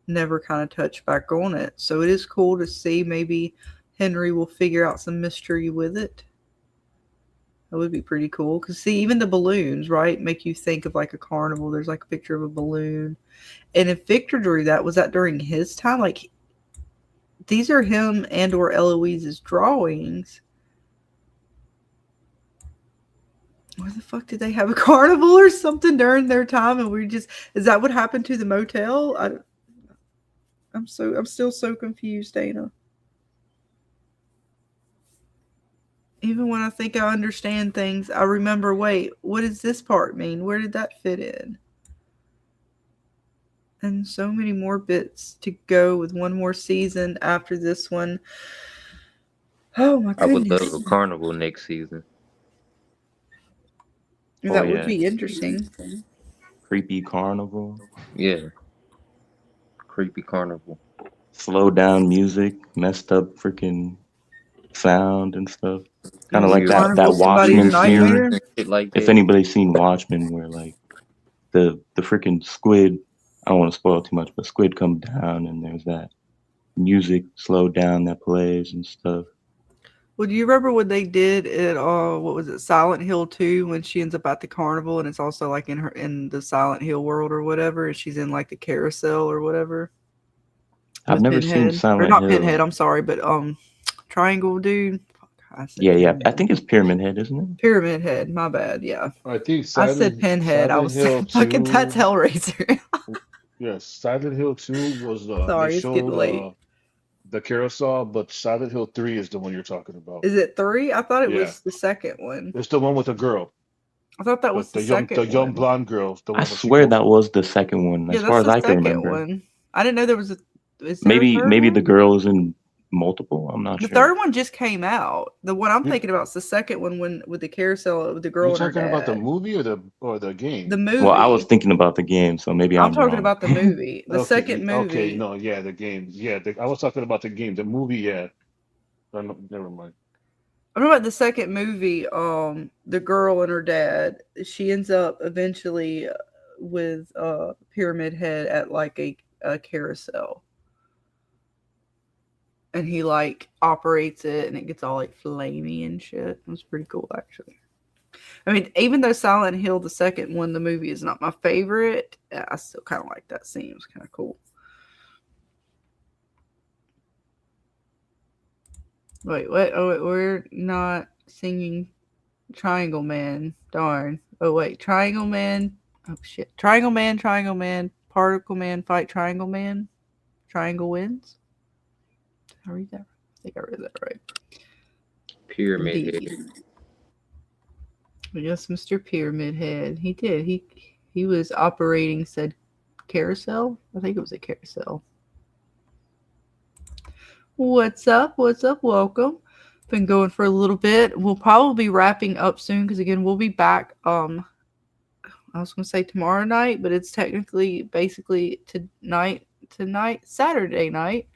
E: never kind of touch back on it? So it is cool to see. Maybe Henry will figure out some mystery with it. That would be pretty cool. Because see, even the balloons, right, make you think of like a carnival. There's like a picture of a balloon. And if Victor drew that, was that during his time? Like, these are him and or Eloise's drawings. Where the fuck did they have a carnival or something during their time? And is that what happened to the motel? I'm still so confused, Dana. Even when I think I understand things, I remember, wait, what does this part mean? Where did that fit in? And so many more bits to go with one more season after this one. Oh my
N: I would love
E: goodness.
N: a carnival next season.
M: Oh
E: That would
M: yeah,
E: be interesting.
M: creepy carnival,
N: Yeah, creepy carnival.
M: slow down music, messed up freaking sound and stuff.
E: You
M: Kind
E: want
M: of
E: to see
M: like
N: Hear
E: Carnival
M: that
E: somebody's
M: Watchmen
N: voices
M: scene.
E: nightmare?
N: and shit like
M: If
N: that.
M: anybody's seen Watchmen, where like the freaking squid, I don't want to spoil too much, but squid come down and there's that music slowed down that plays and stuff.
E: Well, do you remember what they did at what was it, Silent Hill 2 when she ends up at the carnival and it's also like in the Silent Hill world or whatever, and she's in like the carousel or whatever
M: I've
E: with
M: never seen
E: Pinhead. Or
M: Silent
E: not Pinhead,
M: Hill.
E: I'm sorry, but Triangle dude. Fuck, I said
M: Yeah, yeah. I
E: Pinhead.
M: think it's Pyramid Head, isn't it?
E: Pyramid Head, my bad, yeah.
G: I think
E: I said Pinhead. I
G: Silent
E: was
G: Hill
E: saying fucking that's
G: 2.
E: Hellraiser.
G: Yes, Silent Hill 2 was they
E: Sorry, it's getting
G: showed
E: late.
G: the carousel, but Silent Hill 3 is the one you're talking about.
E: Is it 3? I thought it
G: Yeah,
E: was the second one.
G: it's the one with the girl,
E: I thought that was the
G: the
E: second
G: young
E: one.
G: blonde girl, the
M: I
G: one when she
M: swear
G: goes.
M: that was the second one,
E: Yeah,
M: as
E: that's
M: far as
E: the
M: I can
E: second
M: remember.
E: one. I didn't know there was a. Is there a
M: Maybe
E: third
M: maybe the
E: one?
M: girl is in multiple. I'm not
E: The
M: sure.
E: third one just came out. The one I'm
G: You
E: thinking about is the second one when with the carousel with the
G: you
E: girl and her
G: talking about the
E: dad.
G: movie or the
E: The
G: game?
M: Well, I was
E: movie.
M: thinking about the game, so maybe
E: I'm
M: I'm
E: talking
M: wrong.
E: about the movie. The
G: Okay,
E: second
G: okay,
E: movie.
G: no, yeah, the game, yeah, I was talking about the game, the movie, yeah. No, never mind.
E: I'm talking about the second movie. The girl and her dad. She ends up eventually with Pyramid Head at like a carousel, and he like operates it, and it gets all like flamey and shit. It was pretty cool, actually. I mean, even though Silent Hill, the second one, the movie is not my favorite, I still kind of like that scene. It was kind of cool. Wait, what? Oh, wait, we're not singing Triangle Man. Darn. Oh, wait. Triangle Man. Oh, shit. Triangle Man, Particle Man, fight Triangle Man. Triangle wins. Did I read that? I think I read that right.
N: Pyramid
E: Indeed.
N: Head.
E: Yes, Mr. Pyramid Head. He did. He was operating said carousel. I think it was a carousel. What's up? What's up? Welcome. Been going for a little bit. We'll probably be wrapping up soon because again we'll be back. I was gonna say tomorrow night, but it's technically basically tonight, Saturday night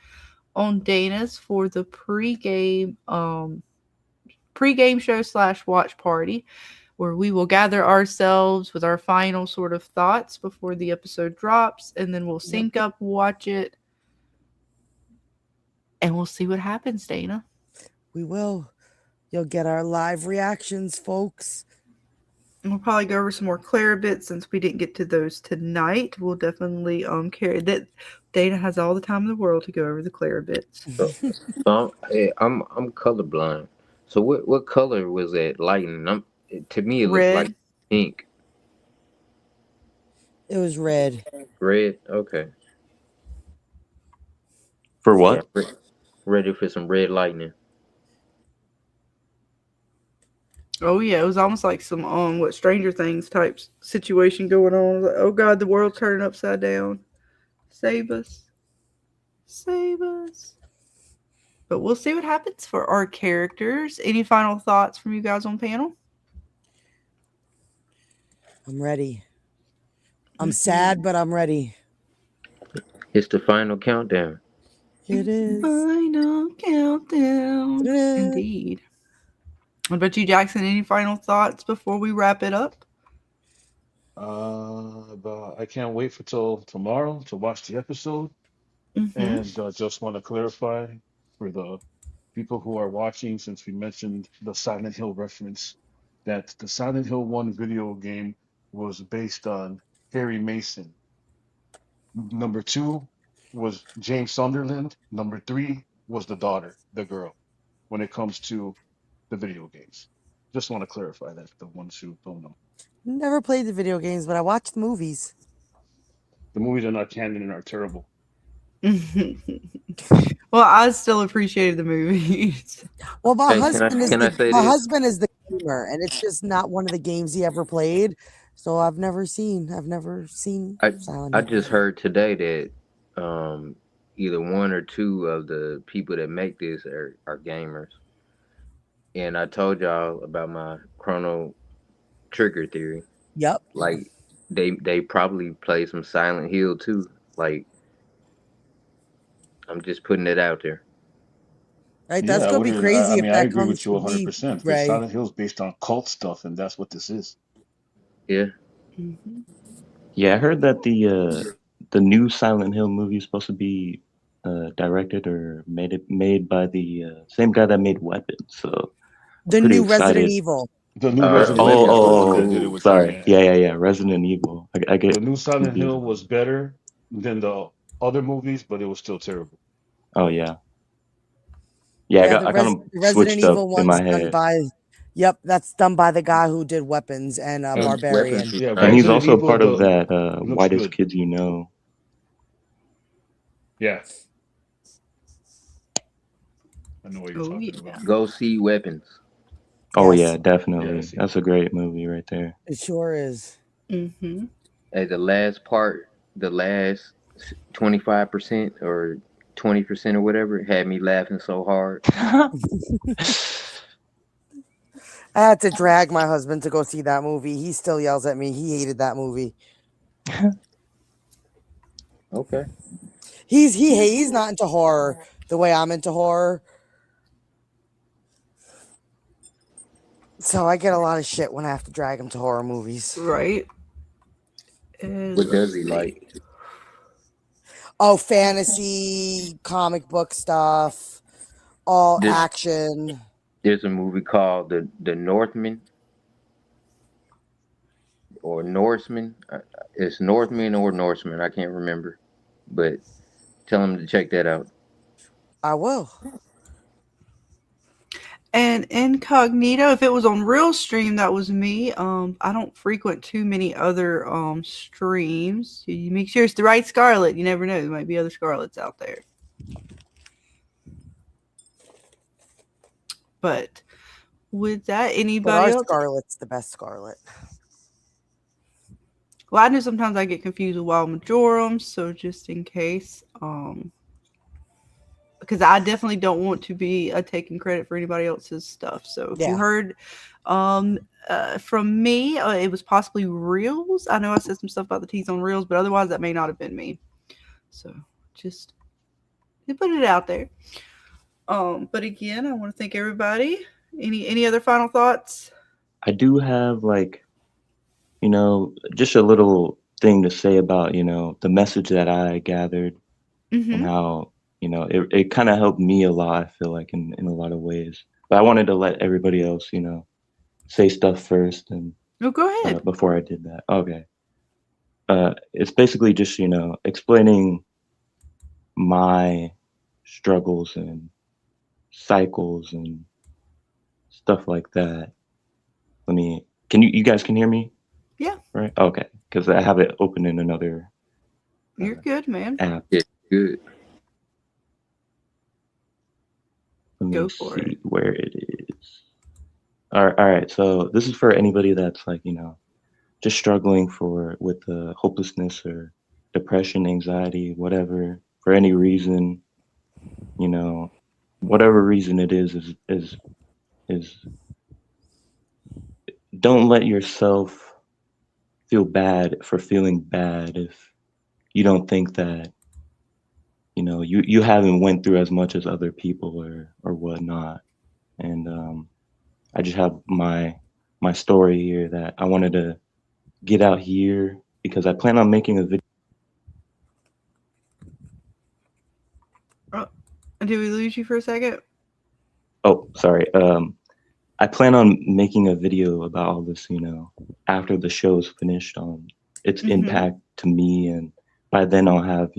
E: on Dana's for the pregame show / watch party, where we will gather ourselves with our final sort of thoughts before the episode drops, and then we'll sync up, watch it, and we'll see what happens, Dana.
F: We will. You'll get our live reactions, folks.
E: And we'll probably go over some more Clara bits since we didn't get to those tonight. We'll definitely carry that. Dana has all the time in the world to go over the Clara bits.
N: I'm colorblind. So what color was that lightning? To me it looked like
E: Red.
N: pink.
F: It was red.
N: Red. Okay.
M: For
N: Yeah,
M: what?
N: ready for some red lightning.
E: Oh yeah, it was almost like some what Stranger Things type situation going on. Like, oh god, the world's turning upside down. Save us. Save us. But we'll see what happens for our characters. Any final thoughts from you guys on panel?
F: I'm ready. I'm sad, but I'm ready.
N: It's the final countdown.
F: It is.
E: Final countdown. Indeed. What about you, Jackson? Any final thoughts before we wrap it up?
G: But I can't wait for till tomorrow to watch the episode, and just want to clarify for the people who are watching, since we mentioned the Silent Hill reference, that the Silent Hill 1 video game was based on Harry Mason. Number 2 was James Sunderland. Number 3 was the daughter, the girl, when it comes to the video games. Just want to clarify that, the ones who don't know.
F: Never played the video games, but I watched the movies.
G: The movies are not canon and are terrible.
E: Well, I still appreciated the movie.
F: Well, my
N: Hey,
F: husband is
N: can I
F: the
N: say
F: my
N: this?
F: husband is the gamer, and it's just not one of the games he ever played. So I've never seen
N: I
F: Silent
N: I
F: Hill.
N: just heard today that either one or two of the people that make this are gamers, and I told y'all about my Chrono Trigger theory.
F: Yep.
N: Like they probably play some Silent Hill too. Like I'm just putting it out there.
F: Right.
G: Yeah,
F: That's
G: I
F: gonna be
G: wouldn't. I
F: crazy if
G: mean, I
F: that
G: agree
F: comes
G: with you
F: to be,
G: 100% because
F: Ray.
G: Silent Hill is based on cult stuff, and that's what this is.
N: Yeah.
M: Yeah, I heard that the new Silent Hill movie is supposed to be directed or made by the same guy that made Weapons. So I'm
F: The
M: pretty
F: new Resident
M: excited.
F: Evil.
G: The new Resident
M: Oh,
G: Evil
N: Weapons
G: is the
N: was
G: one
M: oh,
G: that
M: oh,
G: did it
N: cool.
G: with him.
M: sorry.
G: Yeah,
M: Yeah. Resident Evil. I
G: the
M: get
G: new Silent
M: confused
G: Hill
M: with
G: was
M: them.
G: better than the other movies, but it was still terrible.
M: Oh yeah, yeah.
F: Yeah,
M: I kind of
F: the Resident
M: switched up
F: Evil
M: in
F: one's
M: my
F: done
M: head,
F: by. Yep, that's done by the guy who did Weapons and
N: Weapons
F: Barbarian.
N: was
G: Yeah,
M: and he's
N: nice.
G: Resident
M: also
G: Evil
M: part of
G: the
M: that
G: looks
M: Whitest
G: good.
M: Kids You Know.
G: Yeah, I know what you're
E: Oh
G: talking
E: yeah.
G: about.
N: Go see Weapons.
M: Oh yeah,
F: Yes,
G: Yeah, I
M: definitely.
G: see.
M: That's a great movie right there.
F: it sure is.
E: Mm-hmm.
N: Hey, the last part, the last 25% or 20% or whatever, had me laughing so hard.
F: I had to drag my husband to go see that movie. He still yells at me. He hated that movie.
N: Okay.
F: He's not into horror the way I'm into horror. So I get a lot of shit when I have to drag him to horror movies.
E: Right. And
N: What does
E: let's
N: he
E: see.
N: like?
F: Oh, fantasy, comic book stuff, all
N: This
F: action.
N: There's a movie called the Northman or Norseman. It's Northman or Norseman. I can't remember, but tell him to check that out.
F: I will.
E: And incognito, if it was on real stream, that was me. I don't frequent too many other streams. You make sure it's the right Scarlet. You never know. There might be other Scarlets out there. But with that,
F: But
E: anybody
F: our
E: else?
F: Scarlet's the best Scarlet.
E: Well, I know sometimes I get confused with Wild Majorum, so just in case, because I definitely don't want to be taking credit for anybody else's stuff. So if you
F: Yeah.
E: heard from me, it was possibly Reels. I know I said some stuff about the teas on Reels, but otherwise that may not have been me. So just to put it out there. But again, I want to thank everybody. Any other final thoughts?
M: I do have just a little thing to say about, the message that I gathered and
E: Mm-hmm.
M: how, it kind of helped me a lot, I feel like, in a lot of ways. But I wanted to let everybody else, say stuff first and
E: Oh, go ahead.
M: before I did that. Okay. It's basically just, explaining my struggles and cycles and stuff like that. You guys can hear me?
E: Yeah,
M: Right? Okay. Because I have it open in another
E: you're good, man.
M: app.
N: Yeah, good.
M: Let me
E: Go for it.
M: see where it is. All right. So this is for anybody that's just struggling with hopelessness or depression, anxiety, whatever, for any reason, whatever reason it is don't let yourself feel bad for feeling bad if you don't think that you haven't went through as much as other people or whatnot. And I just have my story here that I wanted to get out here because I plan on making a video.
E: Oh, did we lose you for a second?
M: Oh, sorry. I plan on making a video about all this, after the show's finished on its
E: Mm-hmm.
M: impact to me, and by then I'll have,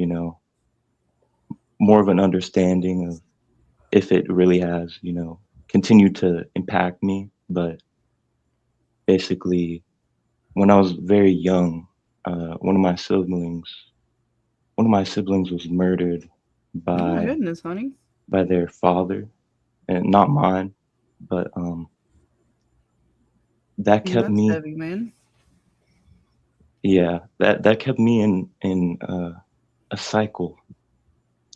M: more of an understanding of if it really has, continued to impact me. But basically, when I was very young, one of my siblings was murdered
E: Oh my
M: by
E: goodness, honey.
M: their father, and not mine, but that kept
E: That's
M: me,
E: heavy, man.
M: yeah, that kept me in a cycle,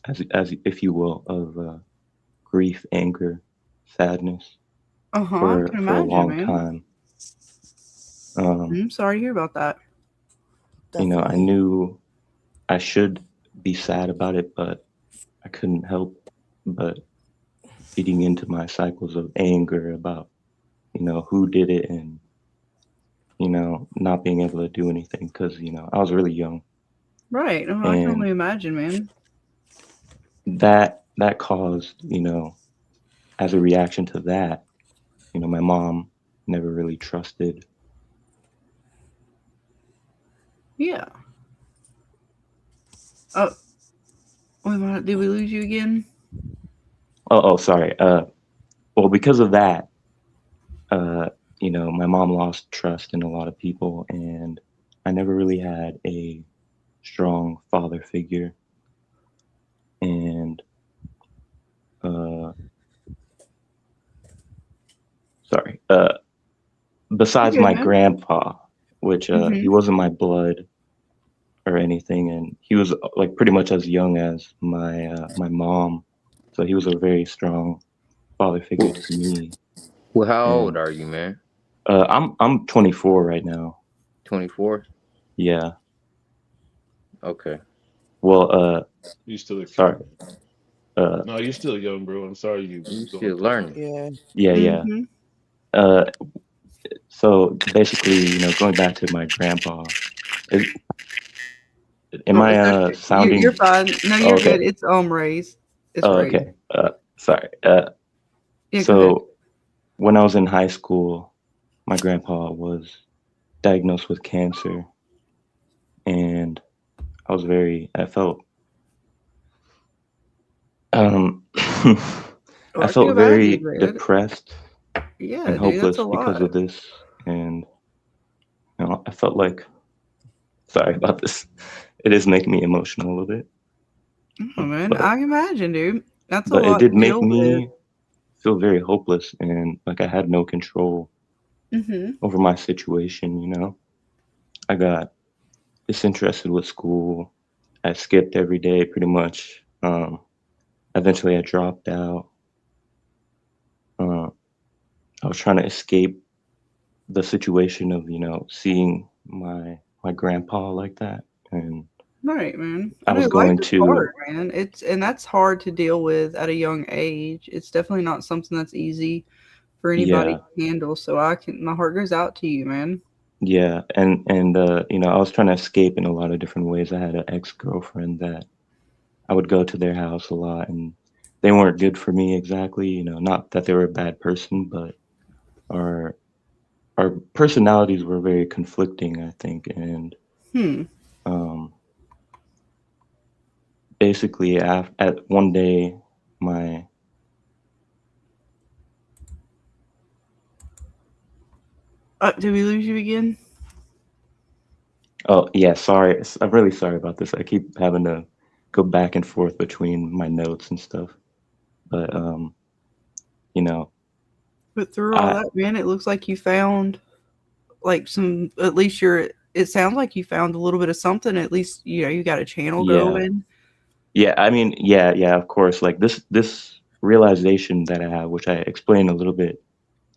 M: as if you will, of grief, anger, sadness
E: I can
M: for a
E: imagine,
M: long
E: man.
M: time. Um,
E: I'm sorry to hear about that.
M: I
F: Definitely.
M: knew I should be sad about it, but I couldn't help but feeding into my cycles of anger about, who did it, and, not being able to do anything because, I was really young.
E: Right. Oh, I can
M: And
E: only imagine, man.
M: that caused, as a reaction to that, my mom never really trusted.
E: Yeah. Oh, did we lose you again?
M: Oh, sorry. Well, because of that, uh, my mom lost trust in a lot of people, and I never really had a strong father figure. And uh, sorry,
E: You're
M: besides
E: good,
M: my
E: man.
M: grandpa, which he
E: Mm-hmm.
M: wasn't my blood or anything, and he was like pretty much as young as my mom, so he was a very strong father figure to me.
N: Well, how old
M: And
N: are you, man?
M: I'm 24 right now.
N: 24?
M: Yeah.
N: Okay.
M: Well,
G: You still a kid.
M: sorry. Uh,
G: No, you're still young, bro. I'm sorry you
N: You
G: going
N: still
G: through that.
N: learning.
F: Yeah.
M: yeah, yeah.
E: Mm-hmm.
M: Uh, so basically, going back to my grandpa, is, am
E: Oh,
M: I
E: it's actually you're
M: sounding?
E: fine. No,
M: Oh,
E: you're good.
M: okay.
E: It's Ray's. It's
M: Oh,
E: Ray's.
M: okay. Sorry.
E: Yeah, go ahead.
M: So when I was in high school, my grandpa was diagnosed with cancer, and I felt, um,
E: Oh,
M: I
E: I can
M: felt
E: imagine,
M: very
E: man.
M: depressed and
E: Yeah, dude, that's a
M: hopeless because
E: lot.
M: of this, and I felt like, sorry about this. It is making me emotional a little bit,
E: Oh man,
M: but
E: I can imagine, dude. That's a
M: it
E: lot
M: did
E: to
M: make
E: deal with.
M: me feel very hopeless and like I had no control
E: Mm-hmm.
M: over my situation. I got disinterested with school. I skipped every day pretty much. Eventually, I dropped out. Uh, I was trying to escape the situation of seeing my grandpa like that, and
E: Right, man. I
M: I was
E: know life
M: going
E: is hard,
M: to,
E: man. And that's hard to deal with at a young age. It's definitely not something that's easy for anybody
M: yeah,
E: to handle. So my heart goes out to you, man.
M: yeah, and I was trying to escape in a lot of different ways. I had an ex-girlfriend that I would go to their house a lot, and they weren't good for me exactly. Not that they were a bad person, but our our personalities were very conflicting, I think, and
E: Hmm.
M: um, basically, at one day, my
E: Did we lose you again?
M: oh yeah, sorry, I'm really sorry about this. I keep having to go back and forth between my notes and stuff, but you know,
E: But through all
M: I
E: that, man, it looks like you found like some. At least you're. It sounds like you found a little bit of something. At least you got a channel
M: yeah,
E: going.
M: yeah, I mean, yeah, of course, like this realization that I have, which I explained a little bit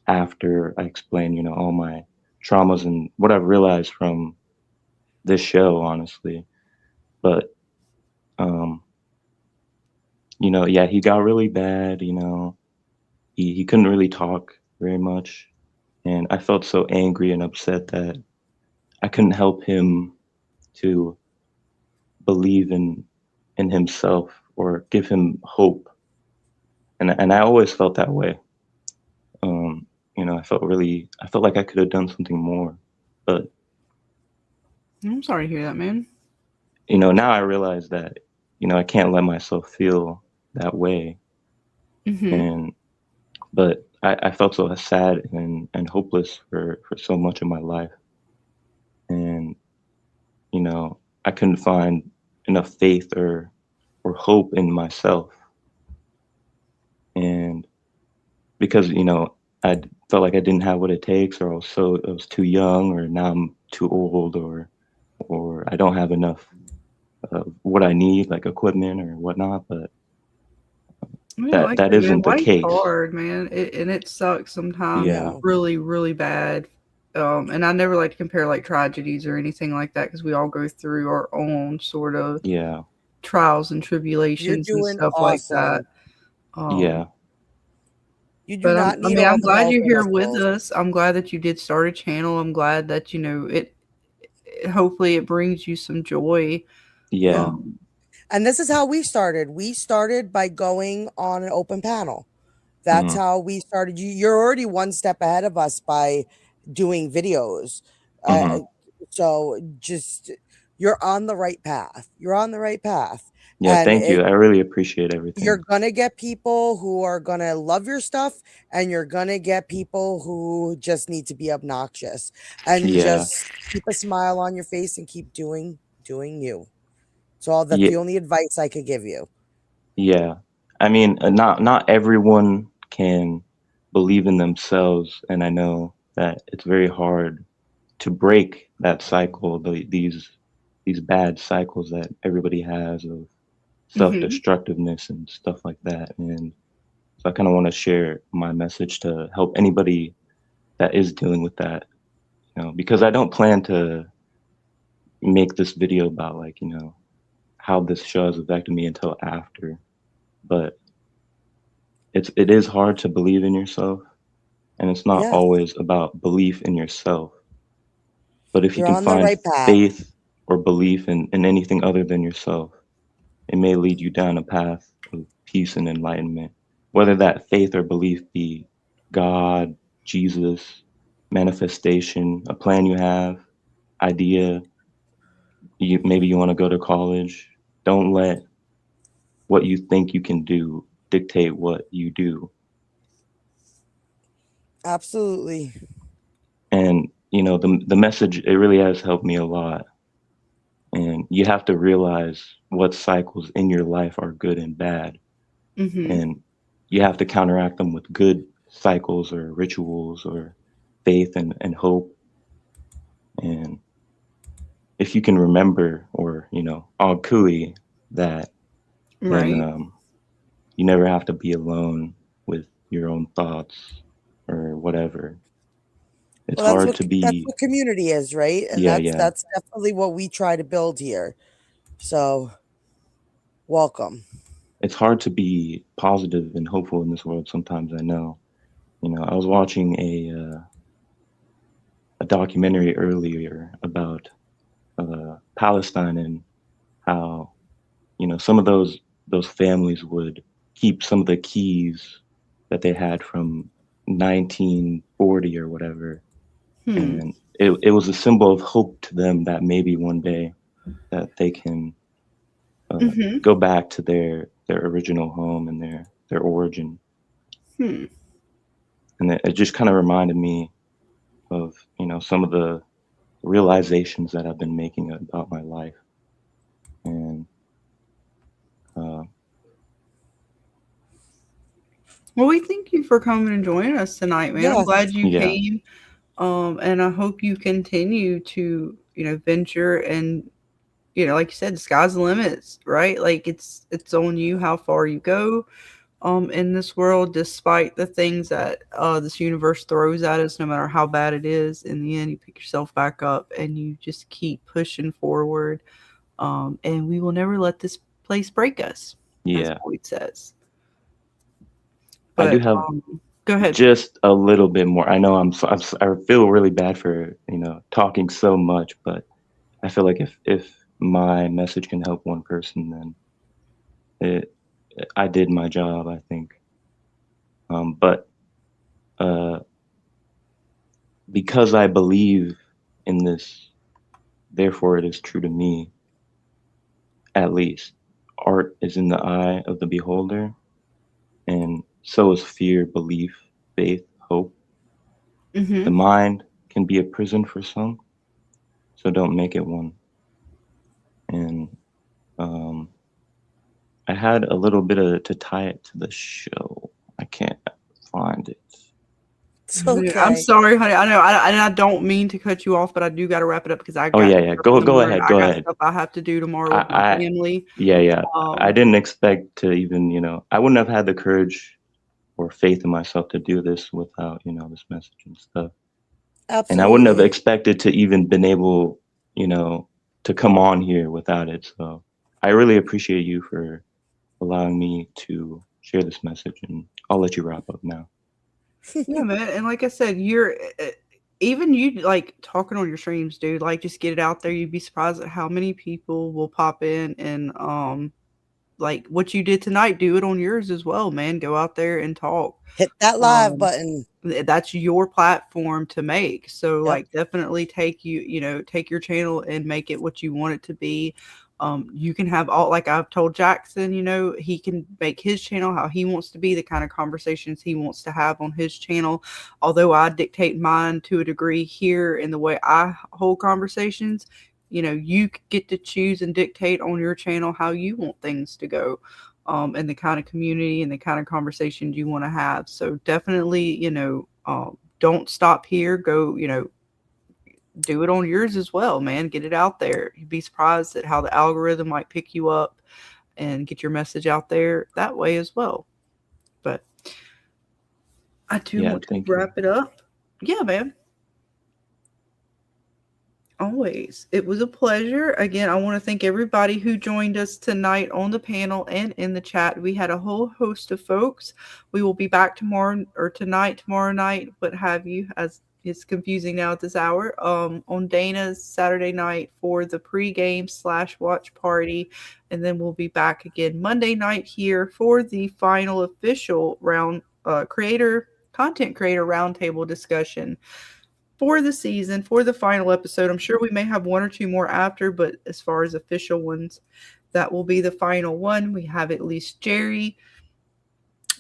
M: after I explained, all my traumas and what I've realized from this show, honestly. But um, yeah, he got really bad, he couldn't really talk very much. And I felt so angry and upset that I couldn't help him to believe in himself or give him hope. And I always felt that way. Um, I felt like I could have done something more. But
E: I'm sorry to hear that, man.
M: now I realize that, I can't let myself feel that way.
E: Mm-hmm.
M: And but I felt so sad and hopeless for so much of my life. And, I couldn't find enough faith or or hope in myself. And because, I felt like I didn't have what it takes, or I was too young, or now I'm too old, or I don't have enough of what I need, like equipment or whatnot. But
E: Yeah,
M: that
E: like I
M: that
E: said, man,
M: isn't the
E: life's
M: case.
E: hard, man, and it sucks sometimes,
M: Yeah,
F: Yeah.
E: really, really bad. And I never like to compare like tragedies or anything like that because we all go through our own sort of
M: yeah,
E: trials and
F: You're
E: tribulations and
F: doing
E: stuff like that.
F: awesome.
E: Um,
M: yeah,
F: You do
E: but
F: not
E: I
F: need
E: mean,
F: all
E: I'm
F: the
E: glad
F: bells
E: you're
F: and
E: here with
F: whistles.
E: us. I'm glad that you did start a channel. I'm glad that hopefully it brings you some joy.
M: yeah.
E: Um,
F: And this is how we started. We started by going on an open panel. That's
M: Hmm.
F: how we started. You're already one step ahead of us by doing videos.
M: Hmm.
F: So just you're on the right path. You're on the right path.
M: Yeah,
F: And
M: thank you. I really appreciate everything.
F: you're gonna get people who are gonna love your stuff, and you're gonna get people who just need to be obnoxious. And
M: Yeah,
F: just keep a smile on your face and keep doing you. So that's
M: yeah,
F: the only advice I could give you.
M: yeah. I mean, not everyone can believe in themselves, and I know that it's very hard to break that cycle, these bad cycles that everybody has of
E: mhm,
M: self-destructiveness and stuff like that. And so I kind of want to share my message to help anybody that is dealing with that, because I don't plan to make this video about, like, how this show has affected me until after. But it is hard to believe in yourself, and it's not
F: Yes,
M: always about belief in yourself. But if you
F: you're
M: can
F: on the
M: find
F: right path.
M: faith or belief in anything other than yourself, it may lead you down a path of peace and enlightenment. Whether that faith or belief be God, Jesus, manifestation, a plan you have, idea, maybe you want to go to college. Don't let what you think you can do dictate what you do.
F: Absolutely.
M: And the message, it really has helped me a lot. And you have to realize what cycles in your life are good and bad,
E: mhm,
M: and you have to counteract them with good cycles or rituals or faith and hope. And if you can remember, or all kui, that, then
E: right.
M: you never have to be alone with your own thoughts or whatever. It's
F: Well, that's
M: hard
F: what
M: to
F: that's
M: be.
F: what community is, right? And
M: Yeah,
F: that's
M: yeah.
F: that's definitely what we try to build here. So, welcome.
M: It's hard to be positive and hopeful in this world sometimes, I know. I was watching a documentary earlier about Palestine, and how some of those families would keep some of the keys that they had from 1940 or whatever,
E: Hmm.
M: and it was a symbol of hope to them that maybe one day that they can
E: Mhm.
M: go back to their original home and their origin.
E: Hmm.
M: And it just kind of reminded me of some of the realizations that I've been making about my life. And uh,
E: Well, we thank you for coming and joining us tonight, man. I'm glad
F: Yes.
E: you
M: yeah,
E: came. And I hope you continue to, venture and, like you said, the sky's the limits, right? Like it's on you how far you go in this world, despite the things that this universe throws at us, no matter how bad it is. In the end, you pick yourself back up and you just keep pushing forward. And we will never let this place break us, as
M: yeah.
E: Boyd says.
M: I do
E: But
M: have
E: go ahead.
M: just a little bit more. I know I feel really bad for talking so much, but I feel like if my message can help one person, then it I did my job, I think. But uh, because I believe in this, therefore it is true to me. At least art is in the eye of the beholder, and so is fear, belief, faith, hope. The
E: Mm-hmm.
M: mind can be a prison for some, so don't make it one. And um, I had a little bit of to tie it to the show. I can't find it.
F: It's
E: I'm
F: okay.
E: sorry, honey. I know, I don't mean to cut you off, but I do got to wrap it up because I
M: Oh
E: got
M: yeah, yeah.
E: stuff
M: Go
E: tomorrow.
M: ahead.
E: I
M: Go
E: got
M: ahead.
E: stuff I have to do tomorrow with my
M: I
E: family.
M: yeah. I
E: Um,
M: didn't expect to even, I wouldn't have had the courage or faith in myself to do this without, this message and stuff. And I wouldn't have
F: Absolutely.
M: expected to even been able, to come on here without it. So I really appreciate you for allowing me to share this message, and I'll let you wrap up now.
E: yeah, man. And like I said, you're even you like talking on your streams, dude. Like, just get it out there. You'd be surprised at how many people will pop in and like what you did tonight. Do it on yours as well, man. Go out there and talk.
F: Hit that live button.
E: That's your platform to make. So
F: Yep.
E: like definitely take your channel and make it what you want it to be. You can have all, like I've told Jackson, he can make his channel how he wants to be, the kind of conversations he wants to have on his channel. Although I dictate mine to a degree here in the way I hold conversations, you get to choose and dictate on your channel how you want things to go. And the kind of community and the kind of conversations you want to have. So definitely, don't stop here. Go, do it on yours as well, man. Get it out there. You'd be surprised at how the algorithm might pick you up and get your message out there that way as well. But I do want to wrap it up. Yeah, man. Always. It was a pleasure. Again, I want to thank everybody who joined us tonight on the panel and in the chat. We had a whole host of folks. We will be back tomorrow night, what have you, as it's confusing now at this hour, on Dana's Saturday night for the pregame / watch party. And then we'll be back again Monday night here for the final official round content creator roundtable discussion for the season, for the final episode. I'm sure we may have one or two more after, but as far as official ones, that will be the final one. We have at least Jerry,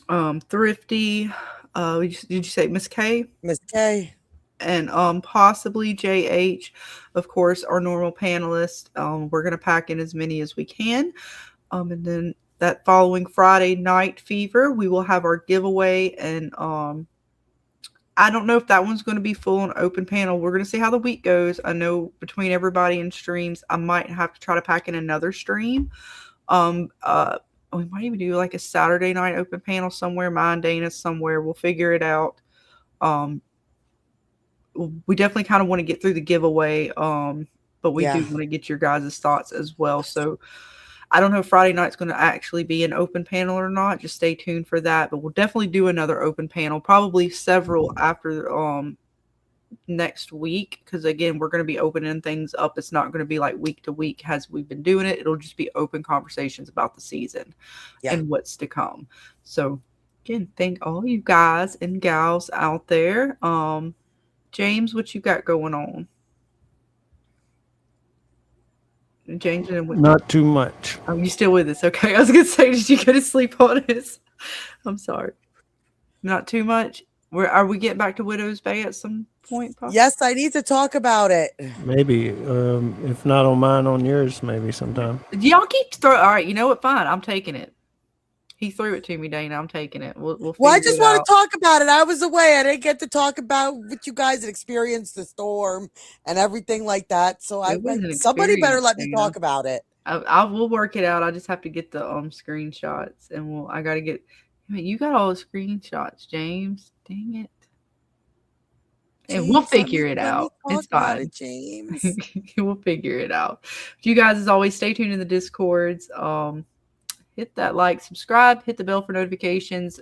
E: Thrifty, did you say Miss K?
F: Miss K.
E: And possibly JH, of course, our normal panelist. We're going to pack in as many as we can. And then that following Friday night, Fever, we will have our giveaway, and I don't know if that one's going to be full and open panel. We're going to see how the week goes. I know between everybody and streams, I might have to try to pack in another stream. We might even do like a Saturday night open panel somewhere. Mine, Dana, somewhere. We'll figure it out. We definitely kind of want to get through the giveaway, but we do want to get your guys' thoughts as well. So I don't know if Friday night's going to actually be an open panel or not. Just stay tuned for that. But we'll definitely do another open panel, probably several after next week, because again, we're going to be opening things up. It's not going to be like week to week as we've been doing it. It'll just be open conversations about the season and what's to come. So again, thank all you guys and gals out there. James, what you got going on? James,
I: not too much.
E: Oh, you still with us? Okay, I was gonna say, did you go to sleep on us? I'm sorry. Not too much. Are we getting back to Widow's Bay at some point? Possibly?
F: Yes, I need to talk about it.
I: Maybe, if not on mine, on yours, maybe sometime.
E: Y'all keep throwing. All right, you know what? Fine, I'm taking it. He threw it to me, Dana. I'm taking it. We'll
F: Well, I just want to talk about it. I was away. I didn't get to talk about what you guys had experienced, the storm and everything like that. So somebody better let me talk about it.
E: I will work it out. I just have to get the screenshots, and I got to get. I mean, you got all the screenshots, James. Dang it. And we'll figure it out. It's fine.
F: James.
E: We'll figure it out. You guys, as always, stay tuned in the Discords. Hit that like, subscribe, hit the bell for notifications.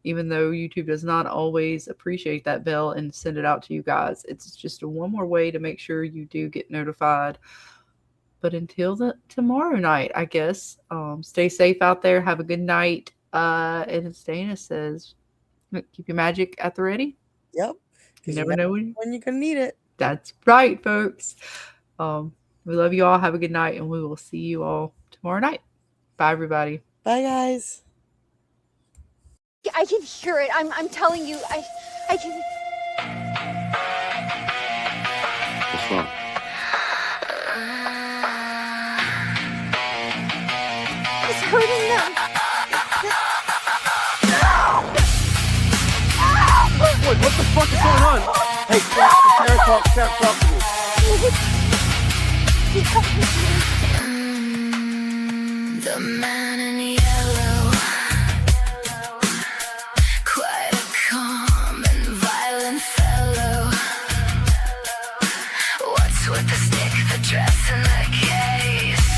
E: Even though YouTube does not always appreciate that bell and send it out to you guys, it's just one more way to make sure you do get notified. But until tomorrow night, I guess, stay safe out there. Have a good night. And as Dana says, keep your magic at the ready.
F: Yep.
E: You never know when
F: you're gonna need it.
E: That's right, folks. We love you all. Have a good night, and we will see you all tomorrow night. Bye, everybody.
F: Bye, guys.
Q: I can hear it. I'm telling you. I can.
J: What's wrong?
Q: It's hurting them.
D: Boy, what the fuck is going on? Hey, Sarah, talk to me.
C: The man in yellow, quite a calm and violent fellow. What's with the stick, the dress, and the case?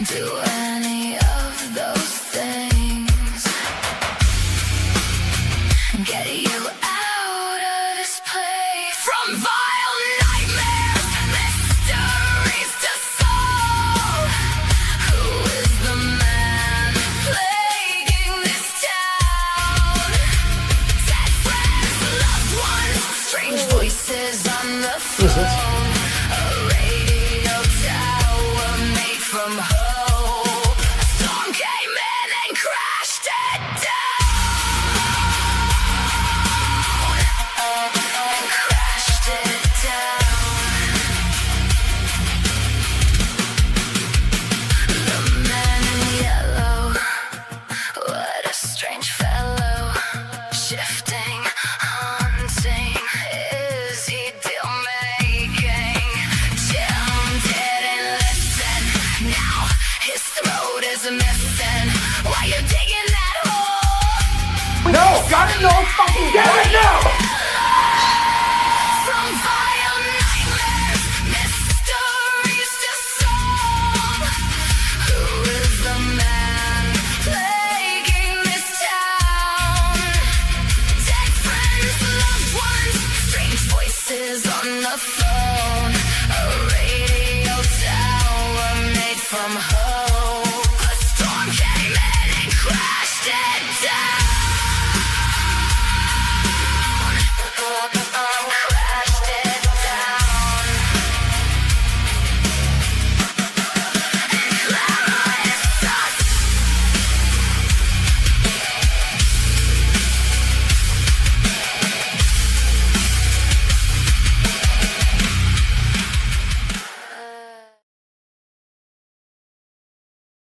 C: Do any of those things get you out of this place? From vile nightmares, mysteries to solve. Who is the man plaguing this town? Dead friends, loved ones, strange voices on the phone. A radio tower made from hope. A storm came in and crashed it down. And crashed it down. The man in yellow, what a strange fellow. Shifting, haunting, is he deal making? Jim didn't listen, now his throat is missing. Why you digging that hole?
D: No! Got it? No! Fucking get it now!
C: From vile nightmares, mysteries to solve. Who is the man plaguing this town? Dead friends, loved ones, strange voices on the phone. A radio tower made from